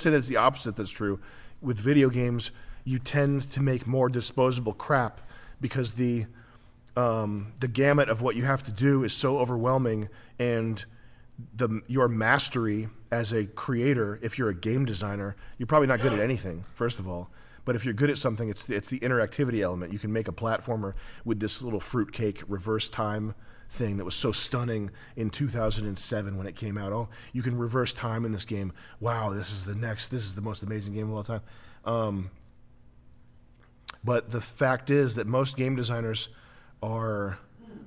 say that it's the opposite that's true. With video games, you tend to make more disposable crap because the gamut of what you have to do is so overwhelming, and your mastery as a creator, if you're a game designer, you're probably not good at anything, first of all. But if you're good at something, it's the interactivity element. You can make a platformer with this little fruitcake reverse time thing that was so stunning in 2007 when it came out. Oh, you can reverse time in this game. Wow, this is the most amazing game of all time. But the fact is that most game designers are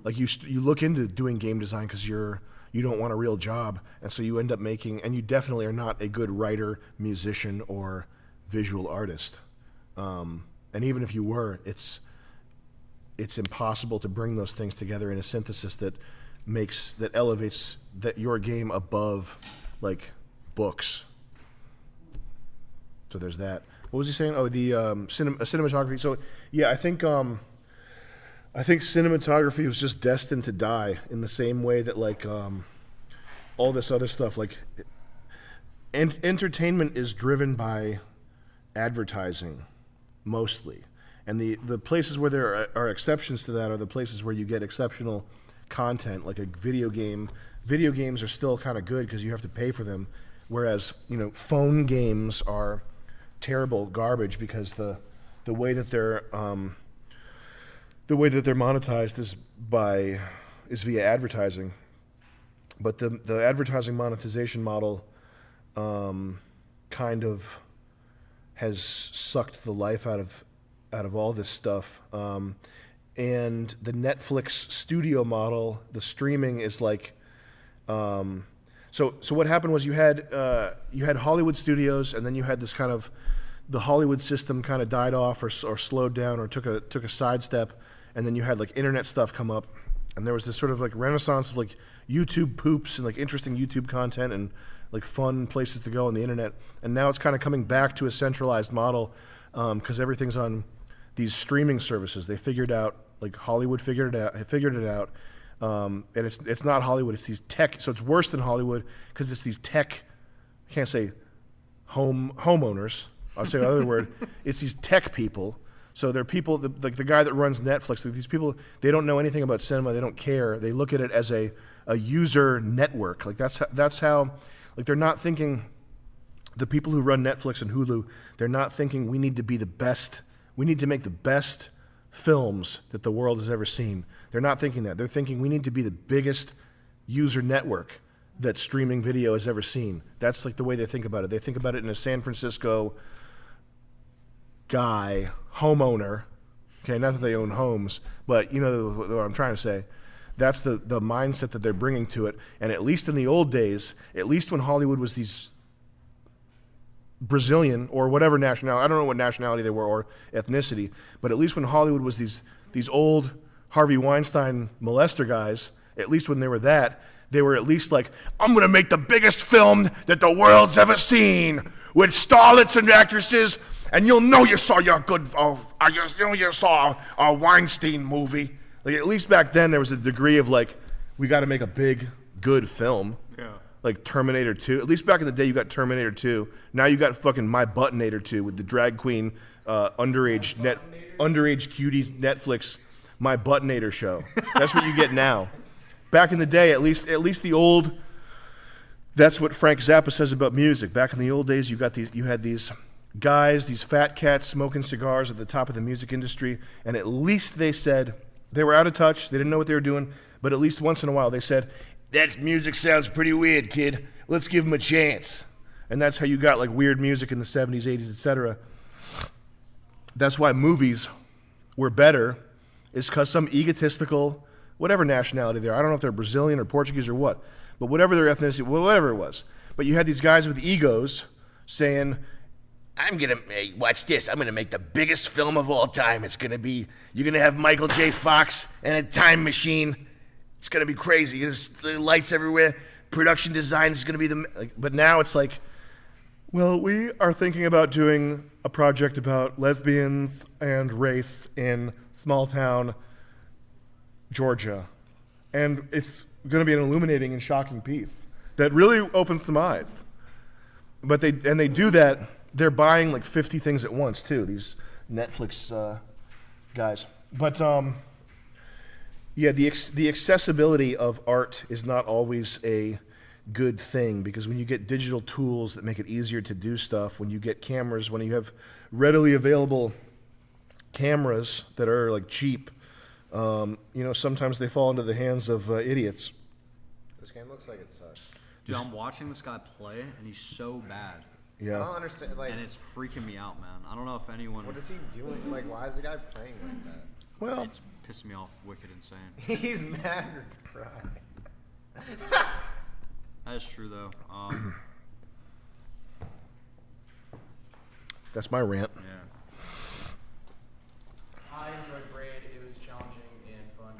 like you look into doing game design because you don't want a real job, and so you end up and you definitely are not a good writer, musician, or visual artist. And even if you were, it's impossible to bring those things together in a synthesis that elevates your game above like books. So there's that. What was he saying? Oh, the cinematography. So yeah, I think cinematography was just destined to die in the same way that like all this other stuff, like entertainment is driven by advertising mostly. And the places where there are exceptions to that are the places where you get exceptional content, like a video game. Video games are still kind of good because you have to pay for them, whereas phone games are terrible garbage because the way that they're monetized is via advertising. But the advertising monetization model kind of has sucked the life out of all this stuff. And the Netflix studio model, the streaming is like, so what happened was you had Hollywood studios, and then you had this kind of, the Hollywood system kind of died off or slowed down or took a sidestep, and then you had like internet stuff come up, and there was this sort of like renaissance of like YouTube poops and like interesting YouTube content and like fun places to go on the internet. And now it's kind of coming back to a centralized model because everything's on these streaming services. They figured out, like Hollywood figured it out. And it's not Hollywood, it's these tech, so it's worse than Hollywood because it's these tech, I can't say homeowners, I'll say the other word, it's these tech people. So they're people, like the guy that runs Netflix, like these people, they don't know anything about cinema, they don't care, they look at it as a user network. Like that's how, like they're not thinking, the people who run Netflix and Hulu, they're not thinking we need to be the best, we need to make the best films that the world has ever seen. They're not thinking that. They're thinking we need to be the biggest user network that streaming video has ever seen. That's like the way they think about it. They think about it in a San Francisco guy, homeowner, okay, not that they own homes, but you know what I'm trying to say. That's the mindset that they're bringing to it. And at least in the old days, at least when Hollywood was these Brazilian or whatever nationality, I don't know what nationality they were or ethnicity, but at least when Hollywood was these old Harvey Weinstein molester guys, at least when they were that, they were at least like, I'm going to make the biggest film that the world's ever seen with starlets and actresses, and you'll know you saw your good, you saw a Weinstein movie. Like at least back then there was a degree of like, we got to make a big, good film. Yeah. Like Terminator 2. At least back in the day you got Terminator 2. Now you got fucking My Buttinator 2 with the drag queen underage cuties Netflix My Buttinator show. That's what you get now. Back in the day, at least the old, that's what Frank Zappa says about music. Back in the old days you had these guys, these fat cats smoking cigars at the top of the music industry, and at least they said, they were out of touch, they didn't know what they were doing, but at least once in a while they said, that music sounds pretty weird, kid. Let's give him a chance. And that's how you got like weird music in the 70s, 80s, etc. That's why movies were better, is because some egotistical, whatever nationality they are, I don't know if they're Brazilian or Portuguese or what, but whatever their ethnicity, whatever it was. But you had these guys with egos saying, watch this. I'm gonna make the biggest film of all time. You're gonna have Michael J. Fox and a time machine. It's gonna be crazy. There's the lights everywhere. Production design is gonna be but now it's like, well, we are thinking about doing a project about lesbians and race in small town Georgia. And it's gonna be an illuminating and shocking piece that really opens some eyes. But they do that. They're buying like 50 things at once too, these Netflix guys. But yeah, the accessibility of art is not always a good thing, because when you get digital tools that make it easier to do stuff, when you get cameras, when you have readily available cameras that are like cheap, sometimes they fall into the hands of idiots. This game looks like it sucks. Dude, I'm watching this guy play, and he's so bad. Yeah. I don't understand. Like, and it's freaking me out, man. I don't know if anyone. What is he doing? Like, why is the guy playing like that? Well, it's pissing me off, wicked insane. He's mad or crying. That is true, though. That's my rant. Yeah. I enjoyed Braid. It was challenging and fun.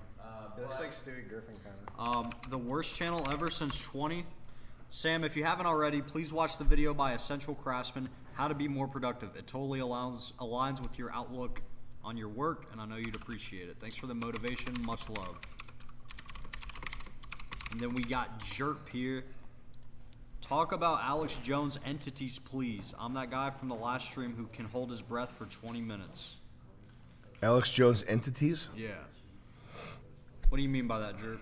It looks like Stewie Griffin kind of. The worst channel ever since 20. Sam, if you haven't already, please watch the video by Essential Craftsman, How to Be More Productive. It totally aligns with your outlook on your work, and I know you'd appreciate it. Thanks for the motivation. Much love. And then we got Jerp here. Talk about Alex Jones entities, please. I'm that guy from the last stream who can hold his breath for 20 minutes. Alex Jones entities? Yeah. What do you mean by that, Jerp?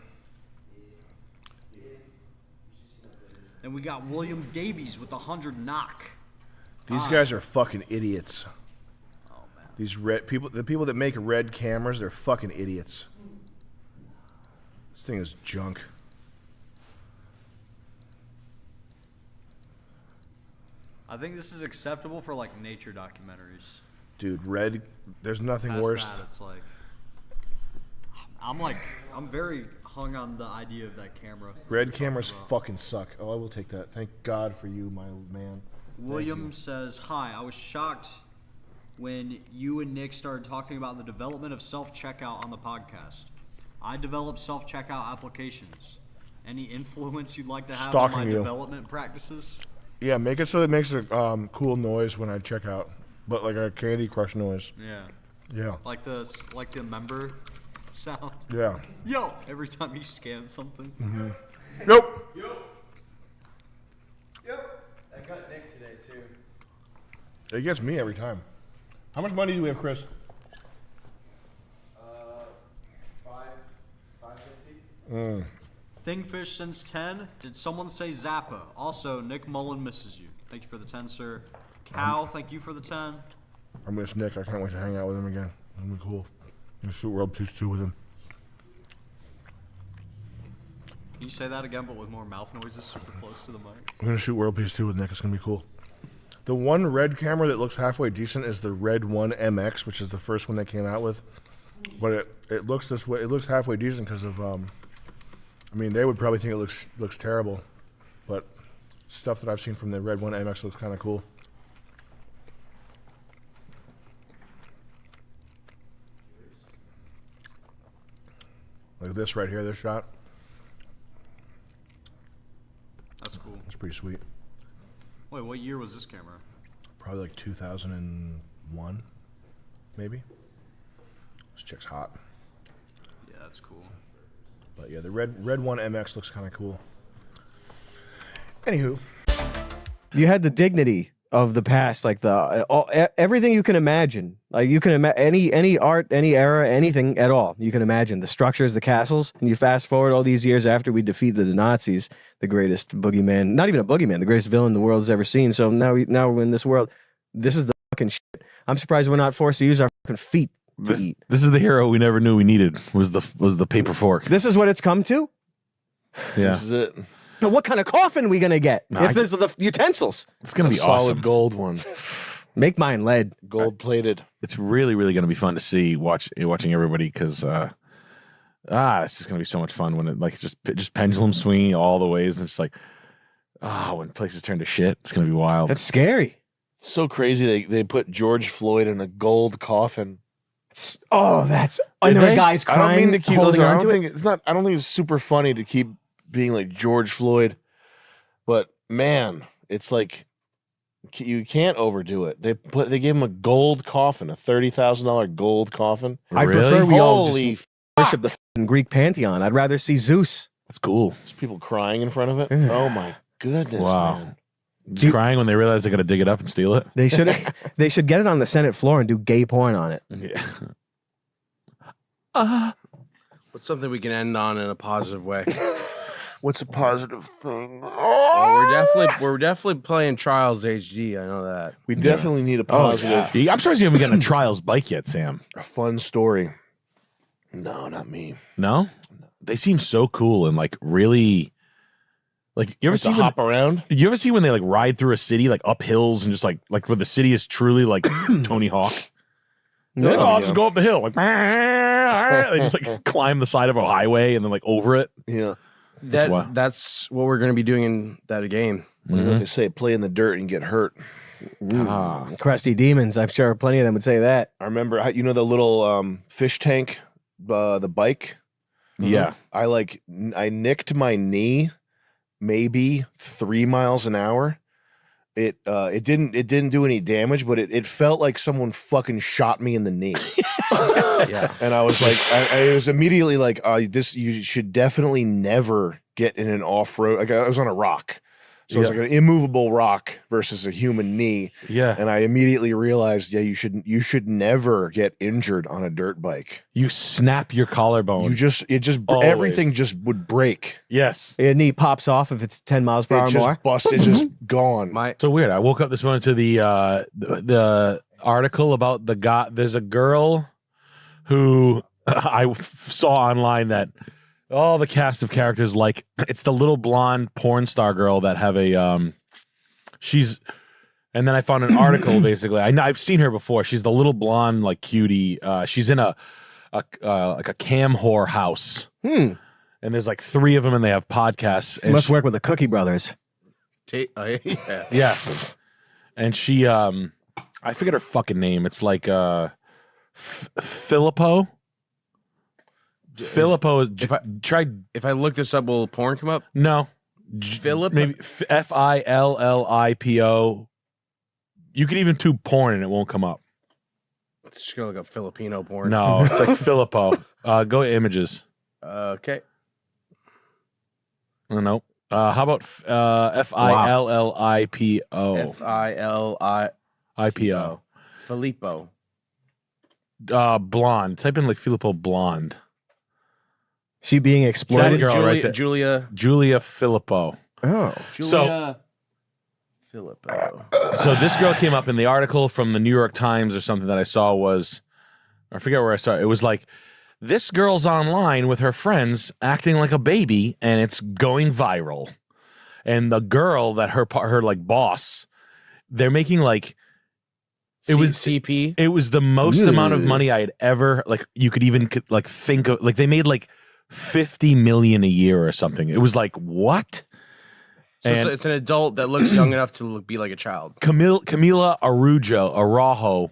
Then we got William Davies with 100 knock. These guys are fucking idiots. Oh man. These red people, the people that make red cameras, they're fucking idiots. This thing is junk. I think this is acceptable for like nature documentaries. Dude, red. There's nothing Past worse. that, it's like I'm very hung on the idea of that camera. Red cameras fucking suck. Oh, I will take that. Thank God for you, my man. William says, "Hi, I was shocked when you and Nick started talking about the development of self-checkout on the podcast. I develop self-checkout applications. Any influence you'd like to have on my development practices?" Yeah, make it so it makes a cool noise when I check out, but like a Candy Crush noise. Yeah. Yeah. Like the member sound. Yeah. Yo, every time you scan something. Mm-hmm. Nope. Yep. I got Nick today too. It gets me every time. How much money do we have, Chris? $550. Thingfish since 10. Did someone say Zappa? Also, Nick Mullen misses you. Thank you for the 10, sir. Cal, thank you for the 10. I miss Nick. I can't wait to hang out with him again. It'll be cool. I'm gonna shoot World Peace 2 with him. Can you say that again, but with more mouth noises super close to the mic? I'm gonna shoot World Peace 2 with Nick. It's gonna be cool. The one red camera that looks halfway decent is the Red 1 MX, which is the first one they came out with. But it looks this way. It looks halfway decent because of I mean, they would probably think it looks terrible, but stuff that I've seen from the Red 1 MX looks kind of cool. Like this right here, this shot. That's cool. That's pretty sweet. Wait, what year was this camera? Probably like 2001, maybe. This chick's hot. Yeah, that's cool. But yeah, the Red 1 MX looks kind of cool. Anywho. You had the dignity of the past, like everything you can imagine. Like you can imagine any art, any era, anything at all. You can imagine the structures, the castles, and you fast forward all these years after we defeat the Nazis, the greatest boogeyman, not even a boogeyman, the greatest villain the world has ever seen. So now we're in this world. This is the fucking shit. I'm surprised we're not forced to use our fucking feet to eat. This is the hero we never knew we needed. Was the paper fork? This is what it's come to. Yeah. This is it. Now, what kind of coffin we gonna get? No, if there's the utensils, It's gonna be solid awesome. gold one. Make mine lead. Gold plated. It's really, really gonna be fun to see watching everybody because it's just gonna be so much fun when it like just pendulum swinging all the ways and it's like when places turn to shit. It's gonna be wild. That's scary. It's so crazy they put George Floyd in a gold coffin. And there were guys crying. I don't mean to keep holding listening. I on don't to think it's not. I don't think it's super funny to keep being like George Floyd, but man, it's like you can't overdo it. They gave him a gold coffin, a $30,000 gold coffin. I prefer we all just worship the fucking Greek pantheon. I'd rather see Zeus. That's cool. There's people crying in front of it. Oh my goodness, Wow. man! Just crying when they realize they got to dig it up and steal it. They should get it on the Senate floor and do gay porn on it. Yeah. What's something we can end on in a positive way? What's a positive thing? Well, we're definitely playing Trials HD. I know that. We definitely need a positive. I'm surprised you haven't gotten a Trials bike yet, Sam. A fun story. No, not me. No? They seem so cool and like really like you ever see hop around? You ever see when they like ride through a city like up hills and just like where the city is truly like Tony Hawk? They're like, I'll just go up the hill. Like they just like climb the side of a highway and then like over it. Yeah. That's what we're going to be doing in that game. You know what they say? Play in the dirt and get hurt. Crusty demons. I'm sure plenty of them would say that. I remember, the little fish tank, the bike. Yeah. I nicked my knee, maybe 3 miles an hour. It didn't do any damage, but it felt like someone fucking shot me in the knee. Yeah. And I was like, I was immediately like, you should definitely never get in an off-road. Like I was on a rock. So it's like an immovable rock versus a human knee. Yeah. And I immediately realized, you should never get injured on a dirt bike. You snap your collarbone. Everything just would break. Yes. Your knee pops off if it's 10 miles per hour more. It's just gone. So weird. I woke up this morning to the article about the guy. There's a girl who I saw online that all the cast of characters, like it's the little blonde porn star girl that have a she's And then I found an article. Basically, I've seen her before. She's the little blonde like cutie. She's in a like a cam whore house. And there's like 3 of them, and they have podcasts. She must work with the Cookie Brothers. Yeah. And she, I forget her fucking name. It's like Filippo. Filippo. If I look this up, will porn come up? No. Philip? Maybe Fillipo. You could even tube porn and it won't come up. Let's just go look up Filipino porn. No, it's like Filippo. Go to images. Okay. Nope. How about Fillipo? Fillipo. Filippo. Blonde. Type in like Filippo blonde. She being exploited. That girl right there. Julia Filippo. Oh. So Filippo. So this girl came up in the article from the New York Times or something that I saw was, I forget where I saw it. It was like, this girl's online with her friends acting like a baby and it's going viral. And the girl that her like boss, they're making like, it was CP. It was the most amount of money I had ever, like you could even like think of, like they made like 50 million a year or something. It was like, what? So it's an adult that looks young enough to be like a child. Camila Araujo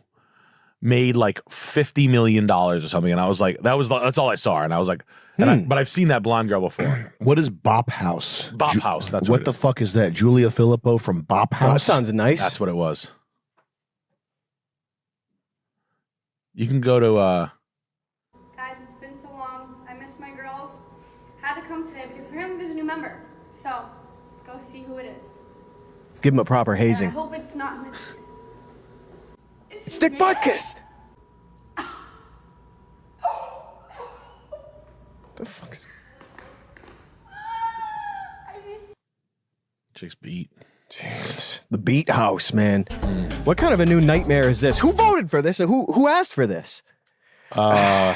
made like $50 million or something, and I was like, that's all I saw, and I was like, but I've seen that blonde girl before. What is Bop House? Bop House. That's what the fuck is that? Julia Filippo from Bop House. That sounds nice. That's what it was. You can go to. Guys, it's been so long. I missed my girls. Had to come today because apparently there's a new member. So let's go see who it is. Give him a proper hazing. I hope it's not Nick. It's Nick Butkus. The fuck is... Chicks beat. Jesus. The Beat House, man. What kind of a new nightmare is this? Who voted for this? Or who asked for this? The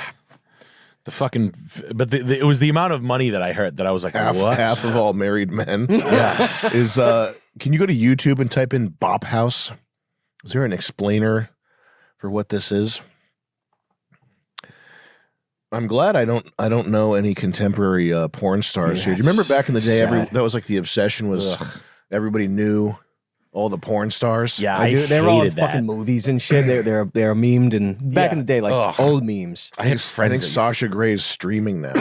fucking, but it was the amount of money that I heard that I was like, what? Half of all married men. Yeah. Is can you go to YouTube and type in Bop House? Is there an explainer for what this is? I'm glad I don't know any contemporary porn stars here. Do you remember back in the day? That was like the obsession was everybody knew all the porn stars. Yeah, I do. They were all in fucking movies and shit. They're memed and back in the day, like old memes. I had friends. I think Sasha Gray's streaming now.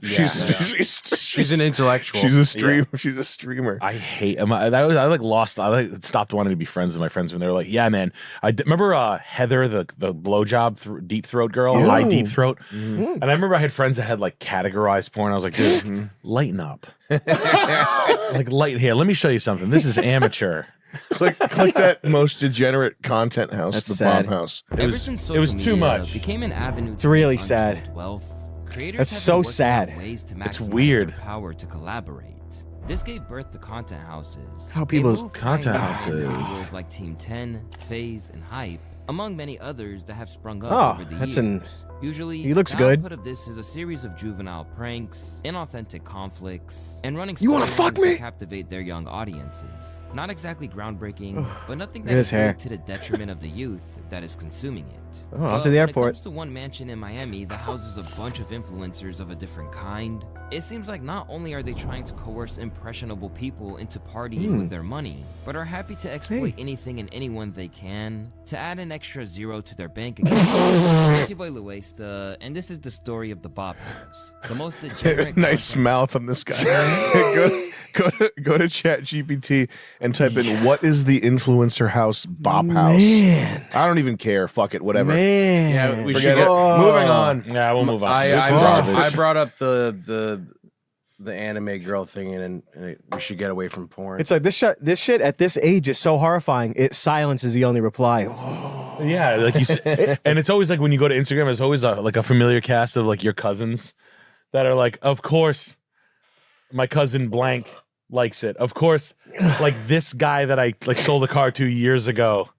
She's an intellectual. She's a streamer. Yeah. She's a streamer. I hate. I stopped wanting to be friends with my friends when they were like, "Yeah, man." Remember Heather, the blowjob deep throat girl, high deep throat. And I remember I had friends that had like categorized porn. I was like, dude, lighten up. Like here. Let me show you something. This is amateur. click that most degenerate content house. That's the sad. Bomb House. It was too much. Became an avenue. It's really sad. Creators That's have so been working sad. out ways to It's maximize weird. their power to collaborate. This gave birth to content houses. How people- They moved Content behind houses. studios like Team 10, FaZe, and Hype, among many others that have sprung up Oh, over the that's years. an- Usually, he looks the good. output of this is a series of juvenile pranks, inauthentic conflicts, and running You wanna storylines fuck me? to captivate their young audiences. Not exactly groundbreaking, but nothing Look that at his is hair. really to the detriment of the youth that is consuming it. Oh, off But to the when airport. it comes to one mansion in Miami that houses a bunch of influencers of a different kind, it seems like not only are they trying to coerce impressionable people into partying with their money, but are happy to exploit anything and anyone they can to add an extra zero to their bank account. It's your boy Luesta, and this is the story of the Bop House. The most degenerate Nice mouth on this guy. go to ChatGPT and type in what is the influencer house Bop House. Man. I don't even care. Fuck it. Whatever. Man. Yeah, we Forget should it. get. Moving on. Yeah, we'll move on. I brought up the anime girl thing, and we should get away from porn. It's like this shit at this age is so horrifying. Silence is the only reply. Yeah, like you said, and it's always like when you go to Instagram, it's always like a familiar cast of like your cousins that are like, of course, my cousin blank likes it. Of course, like this guy that I like sold a car to years ago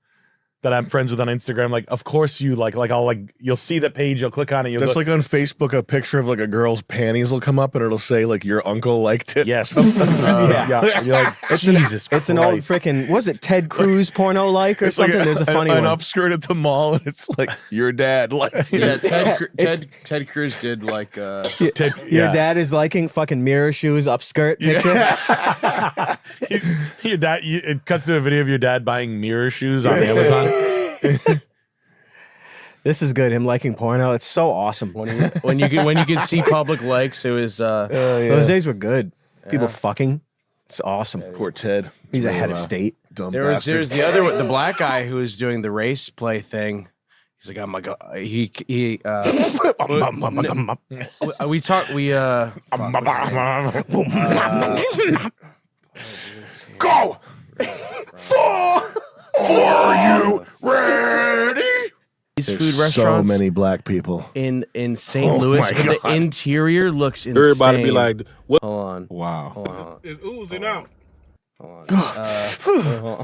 that I'm friends with on Instagram. Like, of course you like I'll you'll see the page, you'll click on it. You'll That's go, like on Facebook, a picture of like a girl's panties will come up and it'll say like your uncle liked it. Yes. Yeah. You're like, Jesus It's an old freaking, was it Ted Cruz porno like or It's like something? There's a funny an one. upskirt at the mall, and it's like your dad liked Yeah, it. Ted Cruz did like Your dad is liking fucking mirror shoes upskirt picture. your dad. It cuts to a video of your dad buying mirror shoes on Amazon. This is good. Him liking porno. It's so awesome. when you could see public likes, it was Those days were good. People Yeah. fucking. It's awesome. Poor Ted. He's a head of state. Dumb there's the other one, the black guy who was doing the race play thing. He's like, oh my god, we talked Go! Are you ready? These There's food so restaurants many black people in St. Oh Louis, my but the God. interior looks insane. Everybody be like, what? Hold on. Wow. Hold on. It's oozing out. Hold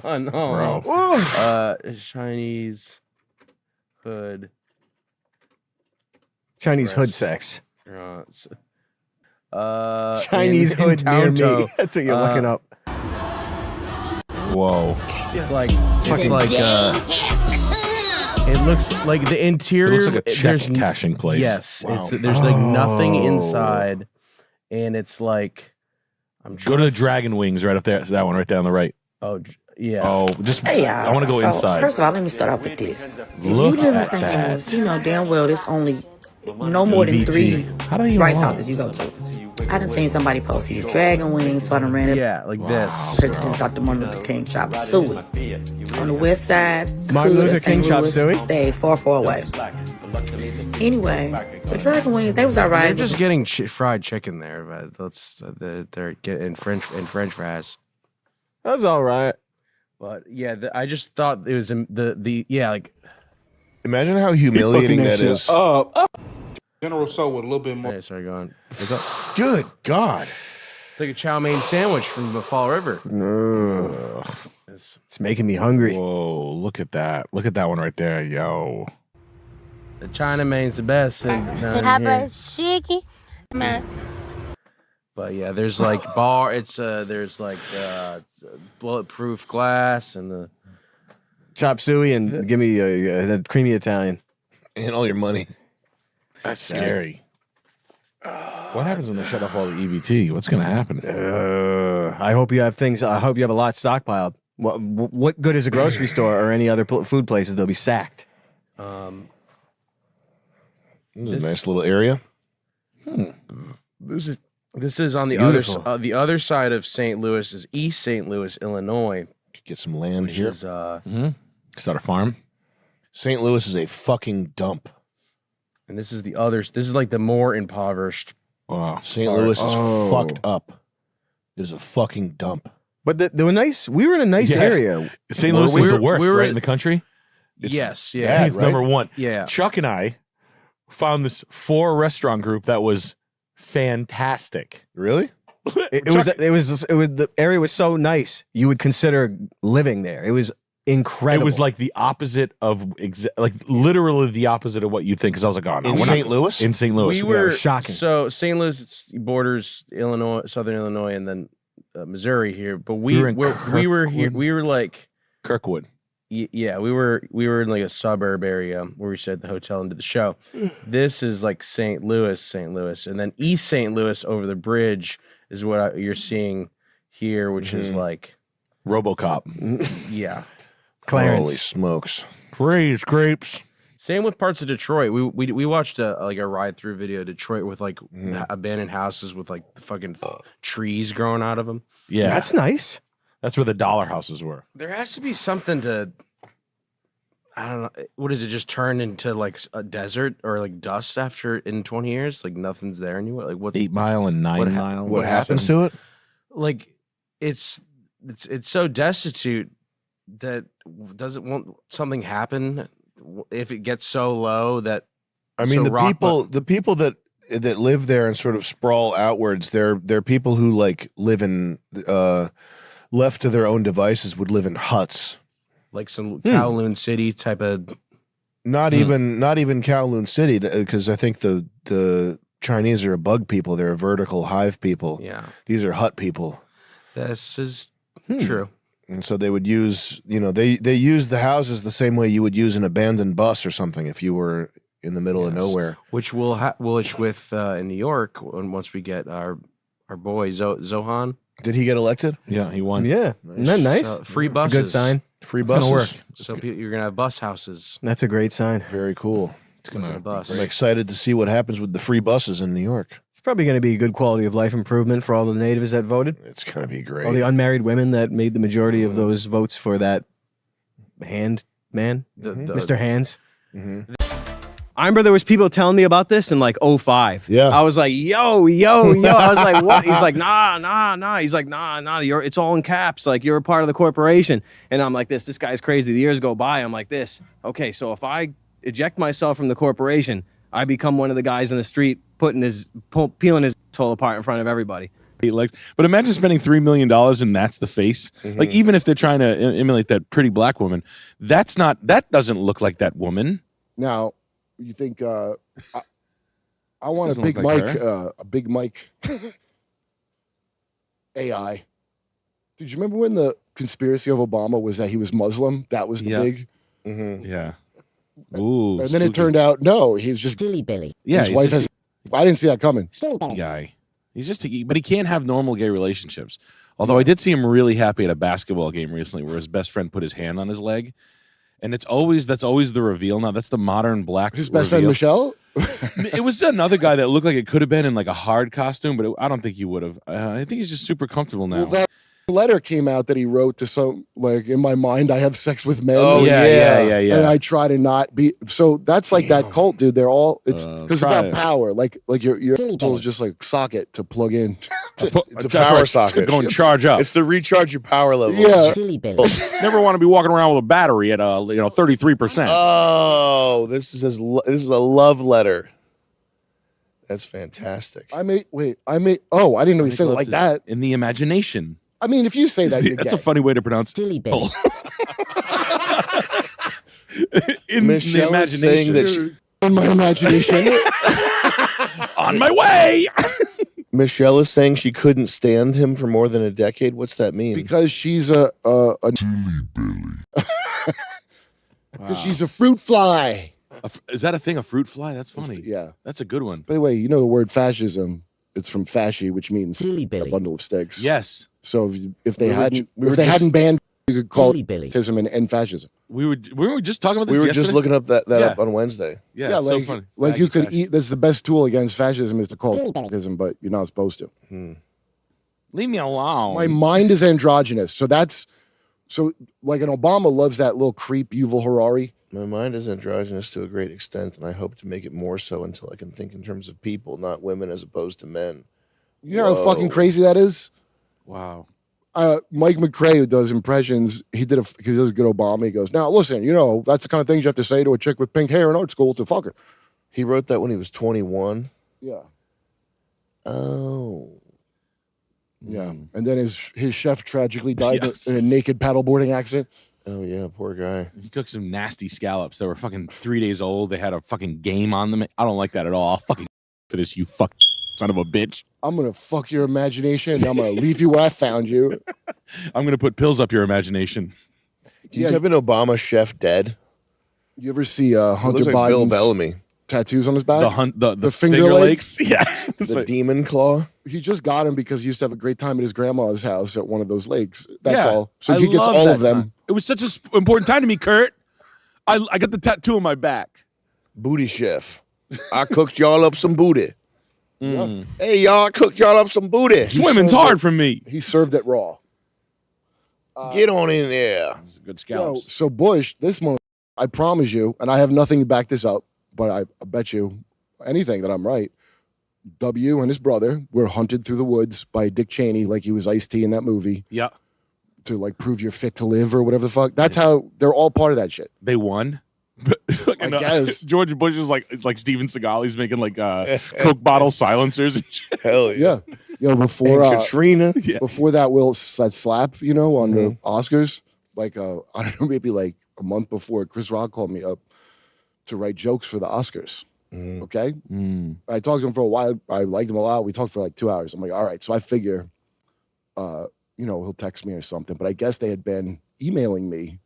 on. Hold on. Chinese hood. Chinese hood sex. Restaurants. Chinese in hood near me. Toronto. That's what you're looking up. Whoa. It's like it looks like the interior. It looks like a check there's cashing place. Yes, Wow. there's like nothing inside, and it's like Go to the Dragon Wings right up there. That one right there on the right. Yeah. Oh, just Hey, I want to go so, inside. First of all, let me start off with this. If Look you live in at St. that. Louis, you know damn well there's only no more than EBT. 3 How do you rice know? houses you go to. I done seen somebody post the Dragon Wings, so I done ran it. Yeah, like this. Straight to this Dr. Martin Luther King chop suey. On the west side, Martin hood Luther of St. King chop Louis, suey? Stayed far away. Anyway, the Dragon Wings, they was alright. They're just getting fried chicken there, but they're getting French fries. That's all right. But yeah, I just thought it was like. Imagine how humiliating that is. General So with a little bit more. Hey, sorry, go on. What's up? Good God. It's like a chow mein sandwich from the Fall River. It's making me hungry. Whoa, look at that. Look at that one right there. Yo. The China main's the best. Shaky, man. But yeah, there's like there's like bulletproof glass and the Chop suey and give me a creamy Italian. And all your money. That's scary. What happens when they shut off all the EBT? What's going to happen? I hope you have things. I hope you have a lot stockpiled. What good is a grocery store or any other food places? They'll be sacked. This is a nice little area. This is on the Beautiful. other side of St. Louis is East St. Louis, Illinois. Get some land Which here. is, Start a farm. St. Louis is a fucking dump. And this is the others. This is like the more impoverished. Wow. St. Louis is fucked up. It is a fucking dump. But they were nice. We were in a nice Yeah. area. St. Louis is the worst, right, in the country? Yes, I yeah. think it's right? number one. Yeah. Chuck and I found this 4-restaurant group that was fantastic. Really? It was the area was so nice. You would consider living there. It was incredible. It was like the opposite of like literally the opposite of what you think. Because I was like, oh no, In we're St. not, Louis? in St. Louis, We were shocking. So St. Louis borders Illinois, Southern Illinois, and then Missouri here. But We we were in we were here. Kirkwood. We were like Kirkwood. Yeah, we were in like a suburb area where we stayed at the hotel and did the show. This is like St. Louis, and then East St. Louis over the bridge is what you're seeing here, which is like RoboCop. Yeah, Clarence. Holy smokes! Raised grapes. Same with parts of Detroit. We watched a ride through video of Detroit with like abandoned houses with like the fucking trees growing out of them. Yeah, That's nice. That's where the dollar houses were. There has to be something to, I don't know. What is it? Just turn into like a desert or like dust after in 20 years? Like nothing's there anymore. Like what? 8 Mile and 9 Mile. What happens to it? Like it's so destitute that doesn't want something happen if it gets so low that. I mean, so the people that live there and sort of sprawl outwards. They're people who like live in left to their own devices would live in huts like some Kowloon City type of. Not even Kowloon City, because I think the Chinese are a bug people. They're a vertical hive people. Yeah. These are hut people. This is true. And so they would use, they use the houses the same way you would use an abandoned bus or something if you were in the middle of nowhere. Which which with in New York, once we get our boy Zohan. Did he get elected? Yeah, he won. Yeah. Isn't that nice? Free It's buses. a good sign. Free It's gonna buses. work. So you're gonna have bus houses. That's a great sign. Very cool. It's gonna be a bus. I'm excited to see what happens with the free buses in New York. It's probably going to be a good quality of life improvement for all the natives that voted. It's going to be great. All the unmarried women that made the majority of those votes for that hand man, Mr. Hands. I remember there was people telling me about this in like 05. Yeah. I was like, yo. I was like, what? He's like, nah. He's like, nah. It's all in caps. Like, you're a part of the corporation. And I'm like, this guy's crazy. The years go by. I'm like this. Okay, so if I eject myself from the corporation, I become one of the guys in the street peeling his asshole apart in front of everybody. But imagine spending $3 million and that's the face. Like, even if they're trying to emulate that pretty black woman, that doesn't look like that woman. Now, you think I want Doesn't a big look like mic, a big mic AI. Did you remember when the conspiracy of Obama was that he was Muslim? That was the big. Yeah. Ooh. And then it turned out no, he was just Silly Billy. Yeah, His he's wife just- I didn't see that coming. guy. He's just but he can't have normal gay relationships. Although I did see him really happy at a basketball game recently where his best friend put his hand on his leg. And that's always the reveal now. That's the modern black His best friend Michelle? It was another guy that looked like it could have been in like a hard costume, but I don't think he would have. I think he's just super comfortable now. Well, that letter came out that he wrote to some, like, in my mind, I have sex with men. Oh, yeah. And I try to not be. So that's like that cult, dude. They're all, it's because it's try about it. power. Like your soul is just like socket to plug in. It's a power socket. Go and charge up. It's to recharge your power levels. Yeah. Silly Billy. Never want to be walking around with a battery at 33%. Oh, this is a love letter. That's fantastic. I didn't know he said it like that. In the imagination. I mean, if you say that, you're That's gay. a funny way to pronounce Silly Billy. in Michelle the is saying imagination. that she, In my imagination. On my way. Michelle is saying she couldn't stand him for more than a decade. What's that mean? Because she's a she's a fruit fly. Is that a thing? A fruit fly? That's funny. Yeah. That's a good one. By the way, you know the word fascism? It's from fasci, which means Silly a Billy. bundle of sticks. Yes. So if they We were hadn't ju- we were if they just- hadn't banned, you could call Silly it Billy. fascism and fascism. We were just talking about this we were yesterday? just looking up that Yeah. up on Wednesday. Yeah, it's like so funny. like you Faggy could fascism. eat. That's the best tool against fascism is to call it fascism, but you're not supposed to. Leave me alone. My mind is androgynous, so that's so like an Obama loves that little creep Yuval Harari. My mind is androgynous to a great extent, and I hope to make it more so until I can think in terms of people, not women, as opposed to men. You know how Whoa. fucking crazy that is. Wow. Mike McRae, who does impressions, he does a good Obama. He goes, now listen, that's the kind of things you have to say to a chick with pink hair in art school to fuck her. He wrote that when he was 21. Yeah. Oh. Yeah. And then his chef tragically died Yes. in a naked paddleboarding accident. Oh yeah, poor guy. He cooked some nasty scallops that were fucking 3 days old. They had a fucking game on them. I don't like that at all. I'll fucking for this, you fuck son of a bitch. I'm gonna fuck your imagination and I'm gonna leave you where I found you. I'm gonna put pills up your imagination. Do you have an Obama chef dead? You ever see He Hunter looks like Bill Biden's Bellamy. tattoos on his back? The Finger Lakes? Yeah. The demon claw. He just got him because he used to have a great time at his grandma's house at one of those lakes. That's Yeah, all. So I he gets love all that of them. time. It was such an important time to me, Kurt. I got the tattoo on my back. Booty chef. I cooked y'all up some booty. Mm. Hey y'all, I cooked y'all up some booty. Swimming's hard for me. He served it raw. Get on in there. Good Yo, scallops. so Bush, this one, I promise you, and I have nothing to back this up, but I bet you anything that I'm right. W and his brother were hunted through the woods by Dick Cheney like he was Ice-T in that movie Yeah. to like prove you're fit to live or whatever the fuck. That's how they're all part of that shit. They won. I guess. George Bush is like Steven Seagal. He's making like Coke bottle silencers and shit. Hell yeah. Before And Katrina. Yeah. before that slap, on the Oscars, like I don't know, maybe like a month before, Chris Rock called me up to write jokes for the Oscars. Okay. I talked to him for a while. I liked him a lot. We talked for like 2 hours. I'm like, all right. So I figure, he'll text me or something. But I guess they had been emailing me.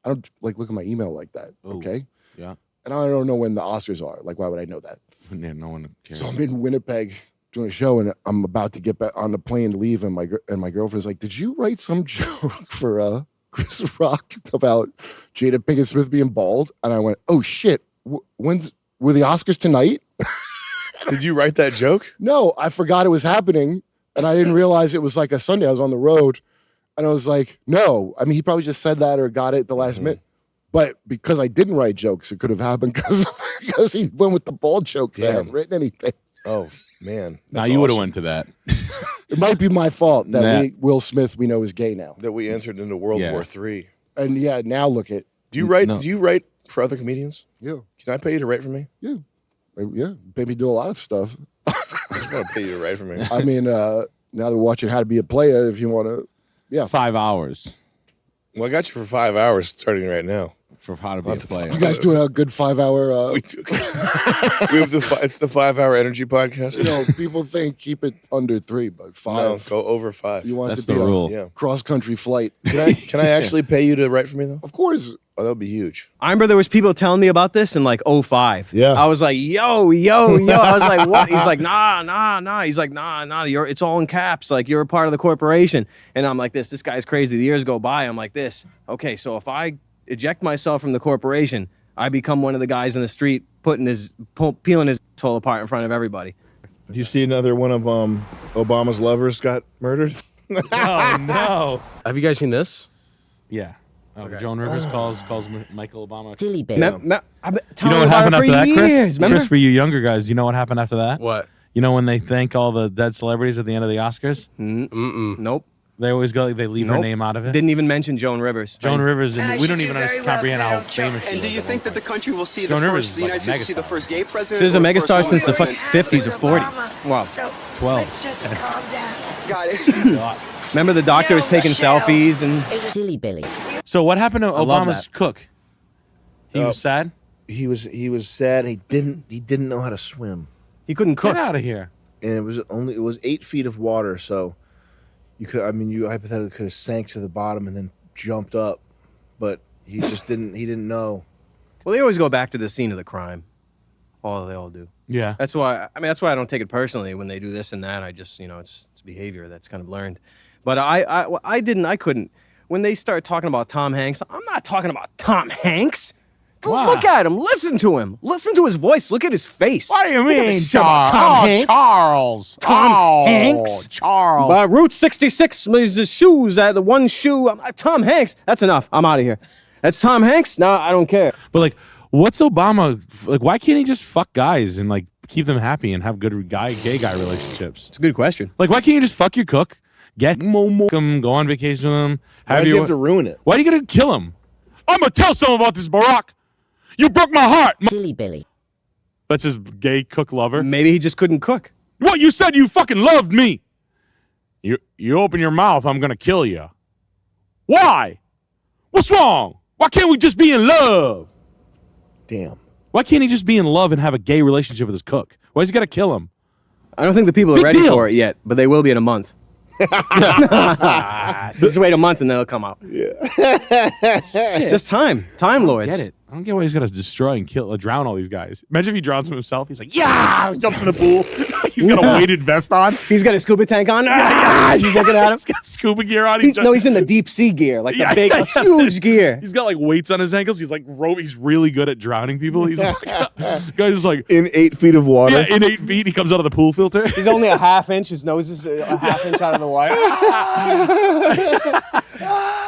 I don't like look at my email like that. Okay. Yeah. And I don't know when the Oscars are. Like, why would I know that? Yeah, no one cares. So I'm in Winnipeg doing a show, and I'm about to get back on the plane to leave, and my girlfriend's like, "Did you write some joke for Chris Rock about Jada Pinkett Smith being bald?" And I went, "Oh shit! Were the Oscars tonight?" Did you write that joke? No, I forgot it was happening, and I didn't realize it was like a Sunday. I was on the road, and I was like, "No." I mean, he probably just said that or got it at the last minute. But because I didn't write jokes, it could have happened because he went with the bald jokes. I haven't written anything. Oh man! Now you would have went to that. It might be my fault that Will Smith we know is gay now. That we entered into World War III. And yeah, now look at. Do you write? Do you write for other comedians? Yeah. Can I pay you to write for me? Yeah. Yeah. Maybe do a lot of stuff. I just want to pay you to write for me. I mean, now they're watching How to Be a Player. If you want to, yeah, 5 hours. Well, I got you for 5 hours starting right now. For How to Be a Player. You guys doing a good 5 hour? We have it's the 5 hour energy podcast. People think keep it under 3, but 5. No, go over 5. You want That's it to be the rule. a cross country flight? Can I actually pay you to write for me though? Of course. Oh, that would be huge. I remember there was people telling me about this in like 05. Yeah. I was like, yo. I was like, what? He's like, nah. He's like, nah. It's all in caps. Like, you're a part of the corporation. And I'm like, this guy's crazy. The years go by. I'm like this. Okay, so if I eject myself from the corporation, I become one of the guys in the street peeling his asshole apart in front of everybody. Do you see another one of Obama's lovers got murdered? Oh no! Have you guys seen this? Yeah. Joan Rivers calls Michael Obama. Dilly baby. You know what happened after that, Chris? Chris, for you younger guys, you know what happened after that? What? You know when they thank all the dead celebrities at the end of the Oscars? Nope. They always go. They leave her name out of it. Didn't even mention Joan Rivers. Joan Rivers, and we don't even comprehend how famous she is. And do you think that the country will see Joan the Rivers first, is the United States will see the first gay president? She was a or the first megastar woman since the fucking president? 50s or 40s. Wow. 12. Let's just calm down. Got it. Remember the doctor was taking selfies and Silly Billy. So what happened to love Obama's that. cook? He was sad. He was sad. He didn't know how to swim. He couldn't cook. Get out of here. And it was 8 feet of water. So you hypothetically could have sank to the bottom and then jumped up, but he just didn't know. Well, they always go back to the scene of the crime. They all do. Yeah. That's why I don't take it personally when they do this and that. I just, it's behavior that's kind of learned. But I couldn't. When they start talking about Tom Hanks, I'm not talking about Tom Hanks. Wow. Look at him. Listen to him. Listen to his voice. Look at his face. What do you Look at mean, this shit about Tom Hanks. Charles? Tom Hanks. Charles. Route 66 is the shoes. The one shoe. Tom Hanks. That's enough. I'm out of here. That's Tom Hanks? No, I don't care. But like, what's Obama like? Why can't he just fuck guys and like keep them happy and have good gay guy relationships? It's a good question. Like, why can't you just fuck your cook, get him, go on vacation with him? Why does he have to ruin it? Why are you gonna kill him? I'm gonna tell someone about this, Barack. You broke my heart. Silly Billy. That's his gay cook lover. Maybe he just couldn't cook. What? You said you fucking loved me. You open your mouth, I'm gonna kill you. Why? What's wrong? Why can't we just be in love? Damn. Why can't he just be in love and have a gay relationship with his cook? Why is he gotta kill him? I don't think the people are Big ready deal. for it yet, but they will be in a month. So just wait a month and then it'll come out. Yeah. Just time. Time lords. Get it? I don't get why he's got to destroy and kill, drown all these guys. Imagine if he drowns himself. He's like, yeah, jumps in the pool. He's got a weighted vest on. He's got a scuba tank on. He's looking at him. He's got scuba gear on. He's in the deep sea gear, like the big, huge gear. He's got like weights on his ankles. He's like, he's really good at drowning people. He's guy's like in 8 feet of water. Yeah, in 8 feet. He comes out of the pool filter. He's only a half inch. His nose is a half inch out of the wire.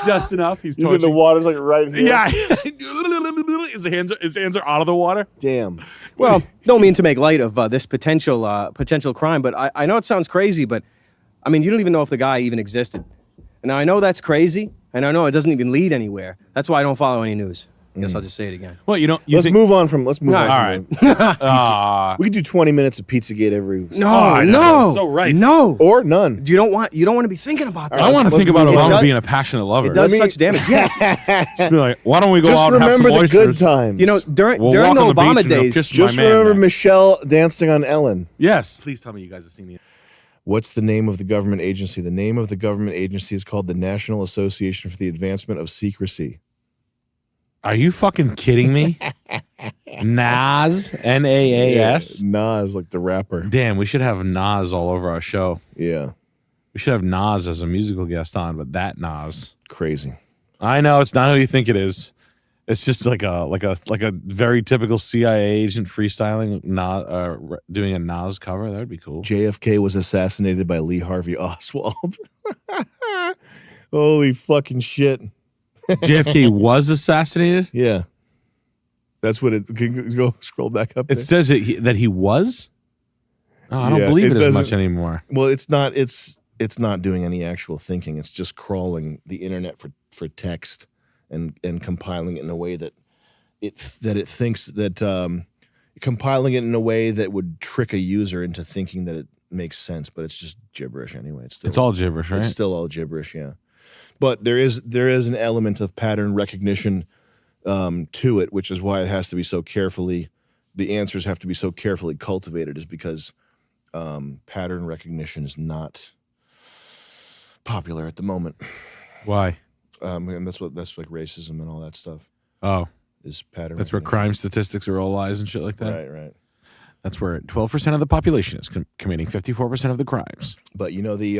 Just enough. He's in the water's like right here. Yeah. His hands are out of the water. Damn. Well, don't mean to make light of this potential crime, but I know it sounds crazy, but I mean, you don't even know if the guy even existed. Now, I know that's crazy, and I know it doesn't even lead anywhere. That's why I don't follow any news. guess I'll just say it again. Well, you don't. Let's move on from. Let's move on. All right. Pizza. We could do 20 minutes of Pizzagate every. No, so right. No, or none. You don't want to be thinking about that. I want to think about Obama being a passionate lover. It does such damage. Yes. Just be like, why don't we go Just out and have some remember the oysters? good times. You know, during We'll the walk on the beach Obama and go days, kiss my Just man remember neck. Michelle dancing on Ellen. Yes. Please tell me you guys have seen the. What's the name of the government agency? The name of the government agency is called the National Association for the Advancement of Secrecy. Are you fucking kidding me? Nas, Naas. Yeah, Nas, like the rapper. Damn, we should have Nas all over our show. Yeah. We should have Nas as a musical guest on, but that Nas. Crazy. I know it's not who you think it is. It's just like a very typical CIA agent freestyling, doing a Nas cover. That would be cool. JFK was assassinated by Lee Harvey Oswald. Holy fucking shit. JFK was assassinated? Yeah. That's what it. Can you go scroll back up? It says that he was? Oh, I don't believe it as much anymore. Well, it's not doing any actual thinking. It's just crawling the internet for text and compiling it in a way that it thinks that compiling it in a way that would trick a user into thinking that it makes sense, but it's just gibberish anyway. It's all gibberish, right? It's still all gibberish, yeah. But there is an element of pattern recognition to it, which is why it has to be so carefully. The answers have to be so carefully cultivated, is because pattern recognition is not popular at the moment. Why? And that's like racism and all that stuff. Oh, is pattern. That's where crime statistics are all lies and shit like that. Right. That's where 12% of the population is committing 54% of the crimes. But you know, the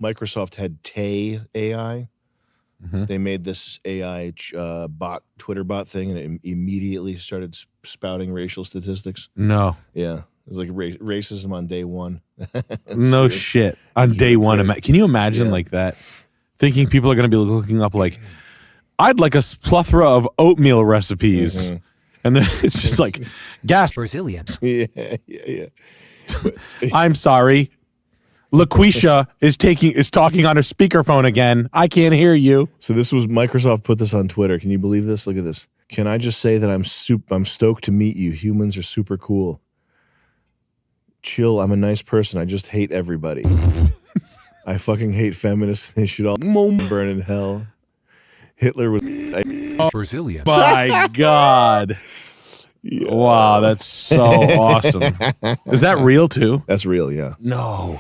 Microsoft had Tay AI. Mm-hmm. They made this AI Twitter bot thing, and it immediately started spouting racial statistics. No. Yeah. It was like racism on day one. No shit. On day one. Can you imagine like that? Thinking people are going to be looking up like, I'd like a plethora of oatmeal recipes. Mm-hmm. And then it's just like, gas. Brazilians. Yeah. I'm sorry. LaQuisha is talking on her speakerphone again. I can't hear you. So this was Microsoft put this on Twitter. Can you believe this? Look at this. Can I just say that I'm stoked to meet you. Humans are super cool. Chill. I'm a nice person. I just hate everybody. I fucking hate feminists. They should all burn in hell. Hitler was Brazilians. My God. Yeah. Wow, that's so awesome. Is that real too? That's real, yeah. No.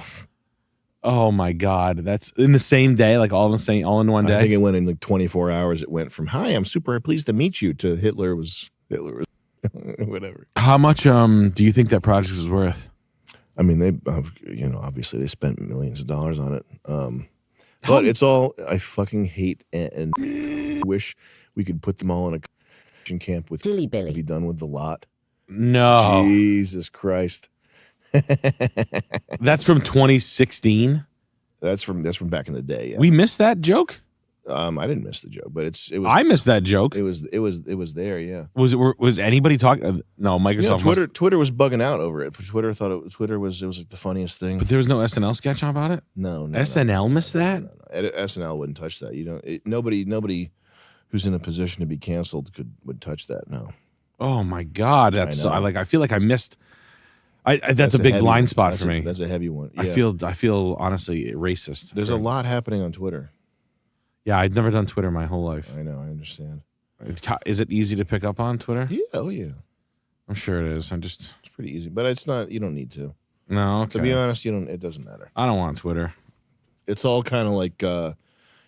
Oh my God. That's in the same day, like all in one day? I think it went in like 24 hours. It went from, hi, I'm super pleased to meet you, to Hitler was whatever. How much do you think that project was worth? I mean, they, obviously they spent millions of dollars on it. But it's all, I fucking hate and wish we could put them all in a camp with Silly Billy. Be done with the lot. No. Jesus Christ. That's from 2016. That's from back in the day. Yeah. We missed that joke. I didn't miss the joke, but it was. I missed that joke. It was there. Yeah. Was anybody talking? No, Microsoft. Twitter was bugging out over it. Twitter thought Twitter was like the funniest thing. But there was no SNL sketch about it. No. SNL missed that. No. SNL wouldn't touch that. Nobody who's in a position to be canceled would touch that. No. Oh my God, that's I feel like I missed. That's a big blind spot for me. That's a heavy one. Yeah. I feel honestly racist. There's a lot happening on Twitter. Yeah, I'd never done Twitter my whole life. I know, I understand. Is it easy to pick up on Twitter? Yeah, oh yeah. I'm sure it is. It's pretty easy, but it's not. You don't need to. No, okay. To be honest, you don't. It doesn't matter. I don't want Twitter. It's all kind of like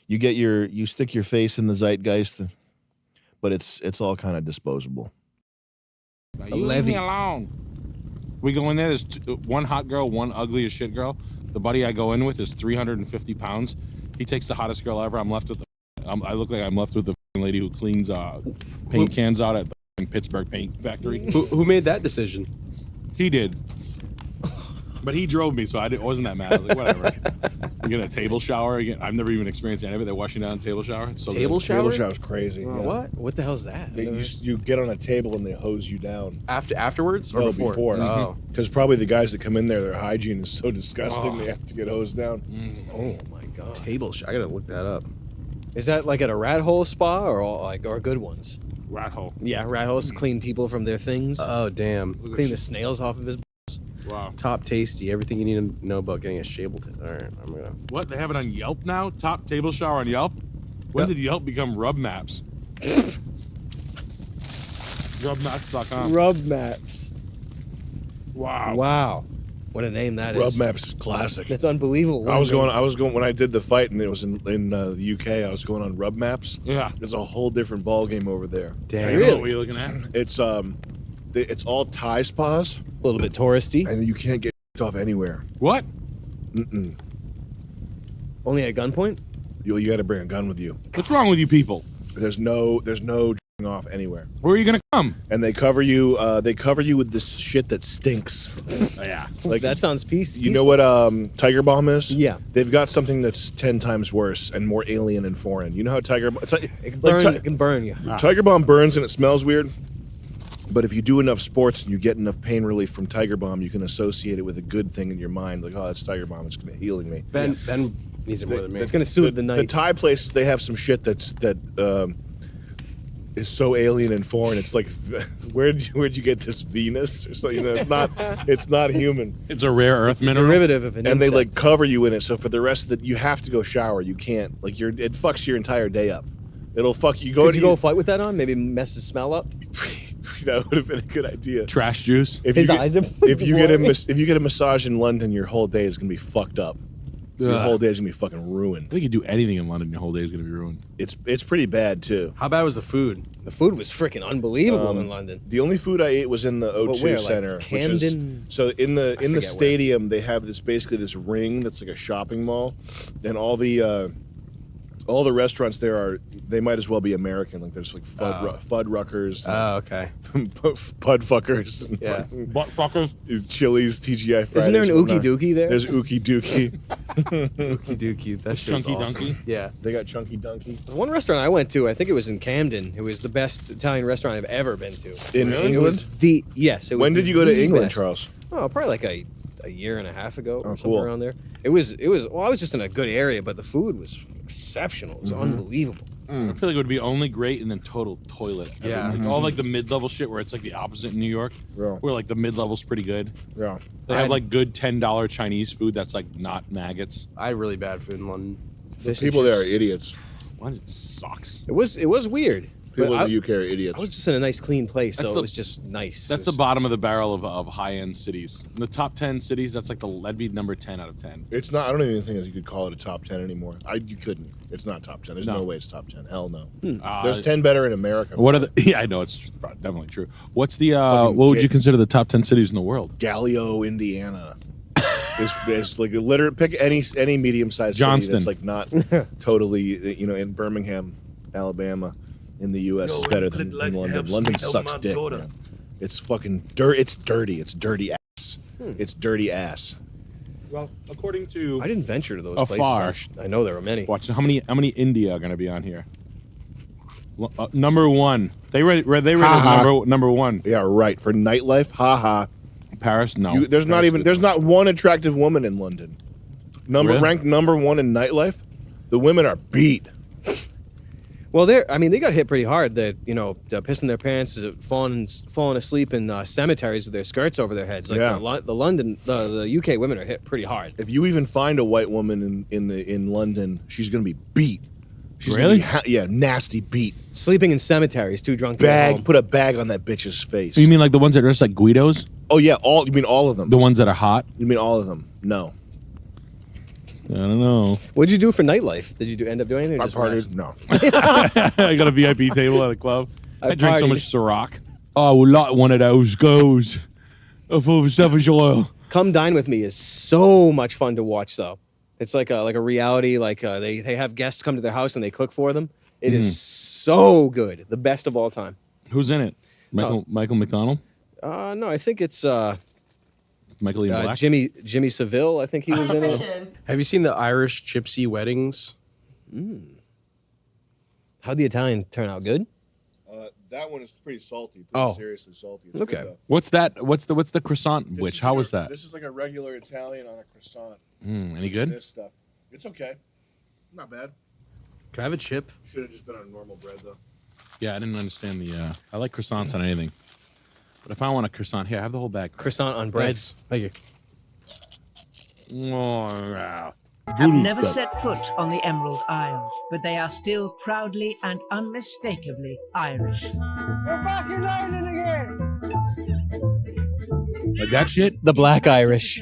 you stick your face in the zeitgeist, but it's all kind of disposable. Now you leave me alone. We go in there. There's one hot girl, one ugly as shit girl. The buddy I go in with is 350 pounds. He takes the hottest girl ever. I'm left with I look like I'm left with the lady who cleans paint cans out at Pittsburgh Paint Factory. Who made that decision? He did. But he drove me, so I wasn't that mad. I was like, whatever. You get a table shower. I've never even experienced any of it. They're washing down a table shower. It's so table shower? Table shower's crazy. Yeah. What the hell's that? You get on a table and they hose you down. Afterwards or before? Before. Oh. Because probably the guys that come in there, their hygiene is so disgusting, they have to get hosed down. Oh my God. Table shower. I gotta look that up. Is that like at a rat hole spa or good ones? Rat hole. Yeah, rat holes clean people from their things. Oh damn! Clean the snails off of his. Wow. Top tasty. Everything you need to know about getting a shable. All right, I'm gonna. What? They have it on Yelp now? Top table shower on Yelp? When did Yelp become Rub Maps? Rubmaps.com. Rub Maps. Wow. Wow. What a name that is. Rub Maps classic. That's unbelievable. I was going when I did the fight and it was in the UK. I was going on Rub Maps. Yeah. There's a whole different ball game over there. Damn. Really? What were you looking at? It's all Thai spas. A little bit touristy. And you can't get off anywhere. What? Mm-mm. Only at gunpoint? You got to bring a gun with you. What's wrong with you people? There's no off anywhere. Where are you gonna come? And they cover you with this shit that stinks. Yeah. Like that sounds peaceful. You know what Tiger Balm is? Yeah. They've got something that's 10 times worse and more alien and foreign. You know how Tiger Balm It can burn you. Tiger Balm burns and it smells weird. But if you do enough sports and you get enough pain relief from Tiger Balm, you can associate it with a good thing in your mind. Like, oh, that's Tiger Balm. It's going to healing me. Ben needs it more than me. It's going to soothe the night. The Thai places, they have some shit that is so alien and foreign. It's like, where'd you get this Venus or something? You know, it's not human. It's a rare earth mineral. Derivative of an And they insect. like cover you in it. So for the rest of you have to go shower. You can't. Like it fucks your entire day up. It'll fuck you. Could you go fight with that on? Maybe mess the smell up. That would have been a good idea. Trash juice. If you get a massage in London, your whole day is gonna be fucked up. Your whole day is gonna be fucking ruined. I think you do anything in London, your whole day is gonna be ruined. It's pretty bad too. How bad was the food? The food was freaking unbelievable in London. The only food I ate was in the O2 where, Center. like Camden? Which is, so in the forget stadium, they have this ring that's like a shopping mall, and all the restaurants there they might as well be American. Like there's like Fuddruckers. Oh, okay. Pudfuckers. Yeah. Butt fuckers. Chili's, TGI Fridays. Isn't there an whatnot. Ookie Dookie there? There's Ookie Dookie. Ookie Dookie. That shit's Chunky awesome. Dunky? Yeah. They got Chunky Dunky. There's one restaurant I went to, I think it was in Camden. It was the best Italian restaurant I've ever been to. In It England? was yes. It was When did you go to the England, best. Charles? Oh, probably like a year and a half ago or Oh, somewhere cool. around there. It was well, I was just in a good area, but the food was exceptional. It was unbelievable. I feel like it would be only great and then total toilet. Yeah. Like, all like the mid-level shit where it's like the opposite in New York. Yeah. Where like the mid-level's pretty good. Yeah. They have like good $10 Chinese food that's like not maggots. I had really bad food in London. The people there are idiots. London sucks. It was weird. People But in the UK are idiots. I was just in a nice clean place, That's so the- it was just nice. That's It the was- bottom of the barrel of high-end cities. In the top 10 cities, that's like that'd be number 10 out of 10. It's not. I don't even think that you could call it a top 10 anymore. You couldn't. It's not top 10. There's no No. way it's top 10. Hell no. Uh, There's 10 better in America. What are the? Yeah, I know it's definitely true. What's the? Fucking What would kid. you consider the top 10 cities in the world? Gallio, Indiana. is like literally pick any medium-sized city Johnston. that's like not totally in Birmingham, Alabama, in the U.S. is better than London. London sucks dick. Man. It's fucking dirt. It's dirty. It's dirty ass. It's dirty ass. Well, according to I didn't venture to those Afar. places. I know there were many. Watch how many India are going to be on here. Number one. They rated number one. Yeah, right. For nightlife, haha. Paris, no. There's not one attractive woman in London. Really? Ranked number one in nightlife. The women are beat. Well, they got hit pretty hard. They're pissing their pants, falling asleep in cemeteries with their skirts over their heads. Like Yeah. the UK women are hit pretty hard. If you even find a white woman in London, she's gonna be beat. She's Really? Gonna be nasty beat. Sleeping in cemeteries, too drunk to get home. Put a bag on that bitch's face. You mean like the ones that are just like Guidos? Oh yeah, you mean all of them? The ones that are hot? You mean all of them? No. I don't know. What'd you do for nightlife? Did you end up doing anything? Or I just partied. relax? No. I got a VIP table at a club. I drank so partied. much Ciroc. Oh, I would like one of those goes. For Savage Oil. Come Dine With Me is so much fun to watch, though. It's like a reality. Like they have guests come to their house and they cook for them. It is so good. The best of all time. Who's in it? Michael McDonald? No, I think it's Michael Ian Black? Jimmy Seville. I think he was in it. Have you seen the Irish gypsy weddings? How'd the Italian turn out? Good. That one is pretty salty. Oh. Seriously salty. It's Okay. good, though. What's that? What's the croissant This witch? is How like was a- that? This is like a regular Italian on a croissant. Any good? This stuff. It's okay. Not bad. Can I have a chip? Should have just been on normal bread though. Yeah, I didn't understand the. I like croissants on anything, but if I want a croissant, here, have the whole bag. Croissant on bread. Thanks. Thank you. Oh, yeah. Have never set foot on the Emerald Isle, but they are still proudly and unmistakably Irish. We're back in Ireland again. Like that shit? The Black Irish.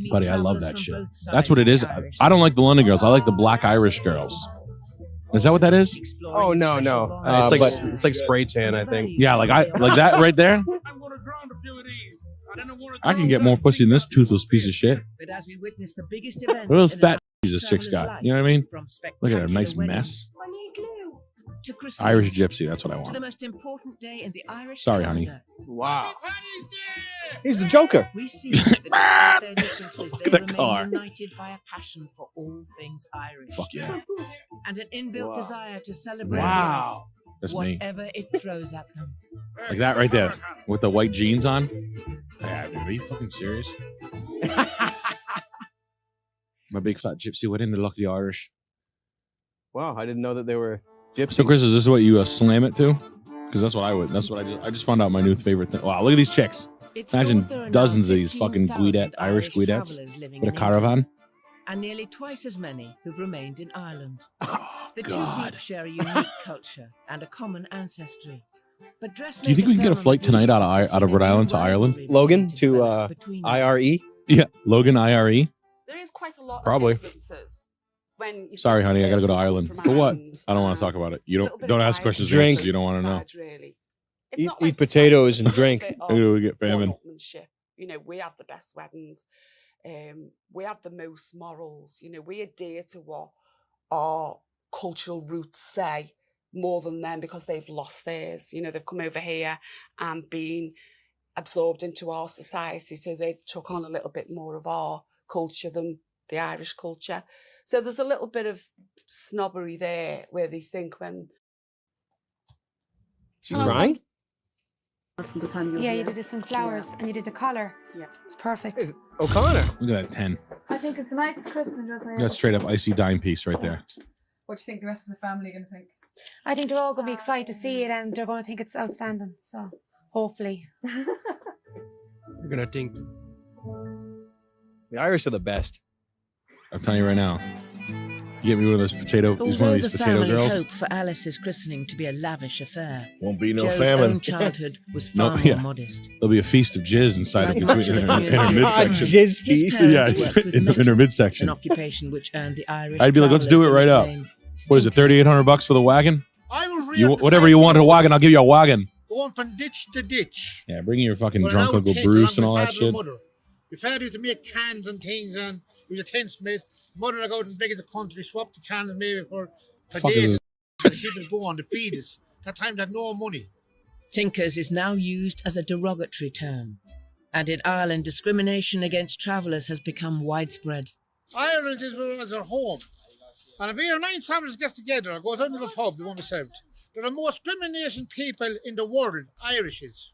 Buddy, I love that shit. That's what it is. I don't like the London girls. I like the Black Irish girls. Is that what that is? Oh no. It's like spray tan, I think. Yeah, like that right there. I can get more pussy than this toothless piece of shit. But as we witness the biggest Look at events those in fat the this chick's got. life, You know what I mean? from Look at her, nice spectacular mess. weddings to Christmas, Irish gypsy, that's what I to the want. most important day in the Irish Sorry, honey. calendar. Wow. He's the Joker. We see that despite their differences, Look they at that remain car. united by a passion for all things Irish. Fuck yeah. And an inbuilt Wow. desire to celebrate Wow. life, That's me. whatever it throws at them. Like that right there. With the white jeans on. Yeah, dude, are you fucking serious? My big fat gypsy went in to lucky Irish. Wow, I didn't know that they were gypsies. So, Chris, is this what you slam it to? Because that's what I would. That's what I did. I just found out my new favorite thing. Wow, look at these chicks. Imagine dozens of these fucking Guidet, Irish Guidettes with a caravan. And nearly twice as many who've remained in Ireland. The two God. groups share a unique culture and a common ancestry. But Do you think we can get a flight tonight out of Rhode Island to Ireland? Logan to IRE? Yeah, Logan IRE. There is quite a lot Probably. of differences when you Sorry, speak honey, I gotta go to people Ireland. from For what? Ireland. I don't want to talk about it. You little bit don't of ask Irish questions. Drink. You don't want to know. Really. Eat potatoes and drink. Maybe we get famine. One-upmanship. You know, we have the best weddings. We have the most morals. You know, we adhere to what our cultural roots say more than them because they've lost theirs. You know, they've come over here and been absorbed into our society, so they've took on a little bit more of our culture than the Irish culture. So there's a little bit of snobbery there where they think when... She's crying? From the time Yeah, you did some flowers and you did the collar. Yeah. It's perfect. O'Connor. Look at that 10. I think it's the nicest christening dress I ever That's straight up icy dime piece right there. What do you think the rest of the family are going to think? I think they're all going to be excited to see it and they're going to think it's outstanding. So, hopefully. You're gonna think. The Irish are the best. I'm telling you right now. You get me one of those potato. He's one Although of these the potato family girls. hoped for Alice's christening to be a lavish affair, Won't be no Joe's famine. own childhood was No, far yeah. more modest. There'll be a feast of jizz inside Like of much between of the in her community. midsection. Jizz His feast? parents Yeah, worked with in her metal, midsection. an occupation which earned the Irish I'd be like, let's do it travellers right the up. nickname What is it, $3,800 for the wagon? I was You, whatever you want a wagon, I'll give you a wagon. going from ditch to ditch. Yeah, bring your fucking With an drunk Uncle outtake Bruce and along all my that father and shit. mother. My father used to make cans and things, and he was a tinsmith. Mother would go out and beg the country, swap the cans maybe for Fuck days is to keep us going, to feed us. That time they had no money. Tinkers is now used as a derogatory term, and in Ireland discrimination against travellers has become widespread. Ireland is our home. And if 8 or 9 travellers get together or goes out to the pub, they won't be served. They're the most discrimination people in the world, Irishes.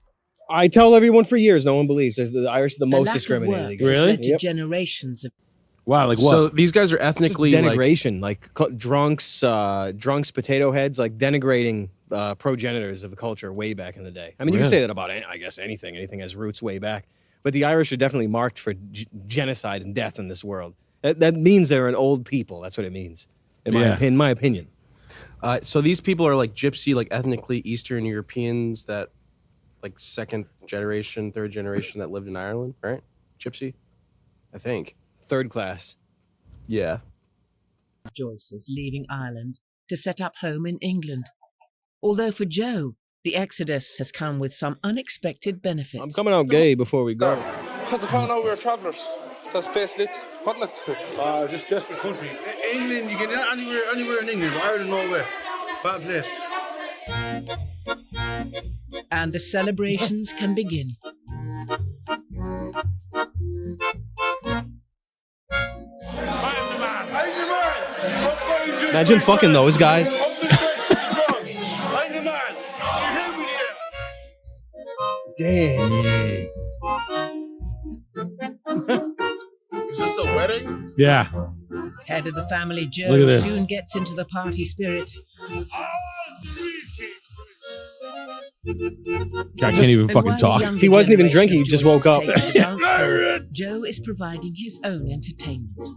I tell everyone for years, no one believes. The Irish are the most lack of discriminated work against. has led to Yep. generations of Wow, like what? So these guys are ethnically Just like denigration, like drunks, potato heads, like denigrating progenitors of the culture way back in the day. I mean, you can Really? say that about, I guess, anything. Anything has roots way back. But the Irish are definitely marked for genocide and death in this world. That means they're an old people. That's what it means, in my opinion. So these people are like gypsy, like ethnically Eastern Europeans that, like second generation, third generation that lived in Ireland, right? Gypsy, I think. Third class. Yeah. Joyce's leaving Ireland to set up home in England. Although for Joe, the exodus has come with some unexpected benefits. I'm coming out gay before we go. Because they found out we were travellers. That's basically it. What let's do? Just desperate country. England, you can get anywhere in England, but Ireland, no way. Bad place. And the celebrations can begin. Imagine fucking those guys. Damn. Is this the wedding? Yeah. Head of the family, Look Joe, at this. soon gets into the party spirit. Guy can't even And fucking while the talk. younger He wasn't even generation drinking, of he just Joyce woke is up. taking the dance floor, Joe is providing his own entertainment.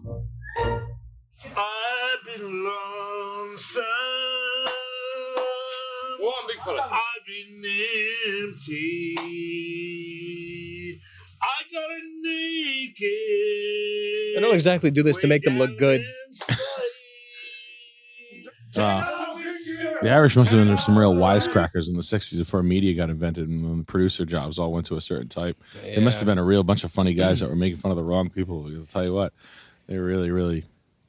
I've been lonesome. Go on, big fella. I've been empty. I got a naked. They don't exactly do this to make them look good. The Irish must have been some real wisecrackers in the 60s before media got invented and when the producer jobs all went to a certain type. There must have been a real bunch of funny guys that were making fun of the wrong people. Because I'll tell you what, they were really, really...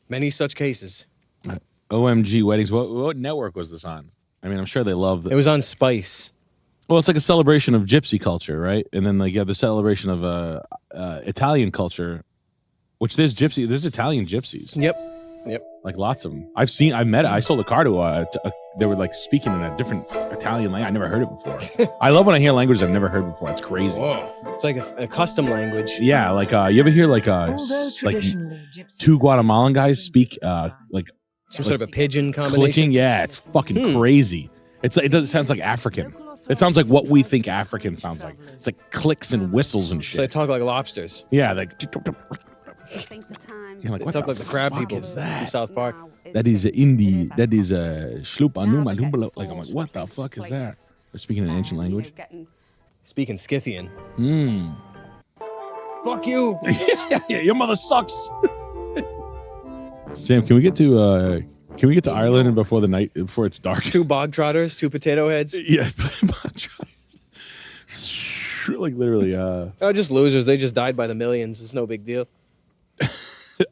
Many such cases. OMG Weddings. What network was this on? I mean, I'm sure they love It was on Spice. Well, it's like a celebration of gypsy culture, right? And then like you have the celebration of Italian culture, which there's Italian gypsies. Yep. Like lots of them. I sold a car to they were like speaking in a different Italian language. I never heard it before. I love when I hear languages I've never heard before. It's crazy. Whoa. It's like a custom language. Yeah, like you ever hear like two Guatemalan guys speak like some sort of a pigeon combination. Clicking? Yeah, it's fucking crazy. It sounds like African. It sounds like what we think African sounds like. It's like clicks and whistles and shit. So they talk like lobsters. Yeah, like. You're like, what talk like the crab people from South Park. That is indie. That is Shlupanuma Lumbala. Like I'm like, what the fuck is that? They're speaking an ancient language. Speaking Scythian. Fuck you. Yeah, your mother sucks. Sam, can we get to Ireland before it's dark? 2 bog trotters, 2 potato heads. Yeah, bog trotters. Like literally. Oh, just losers. They just died by the millions. It's no big deal.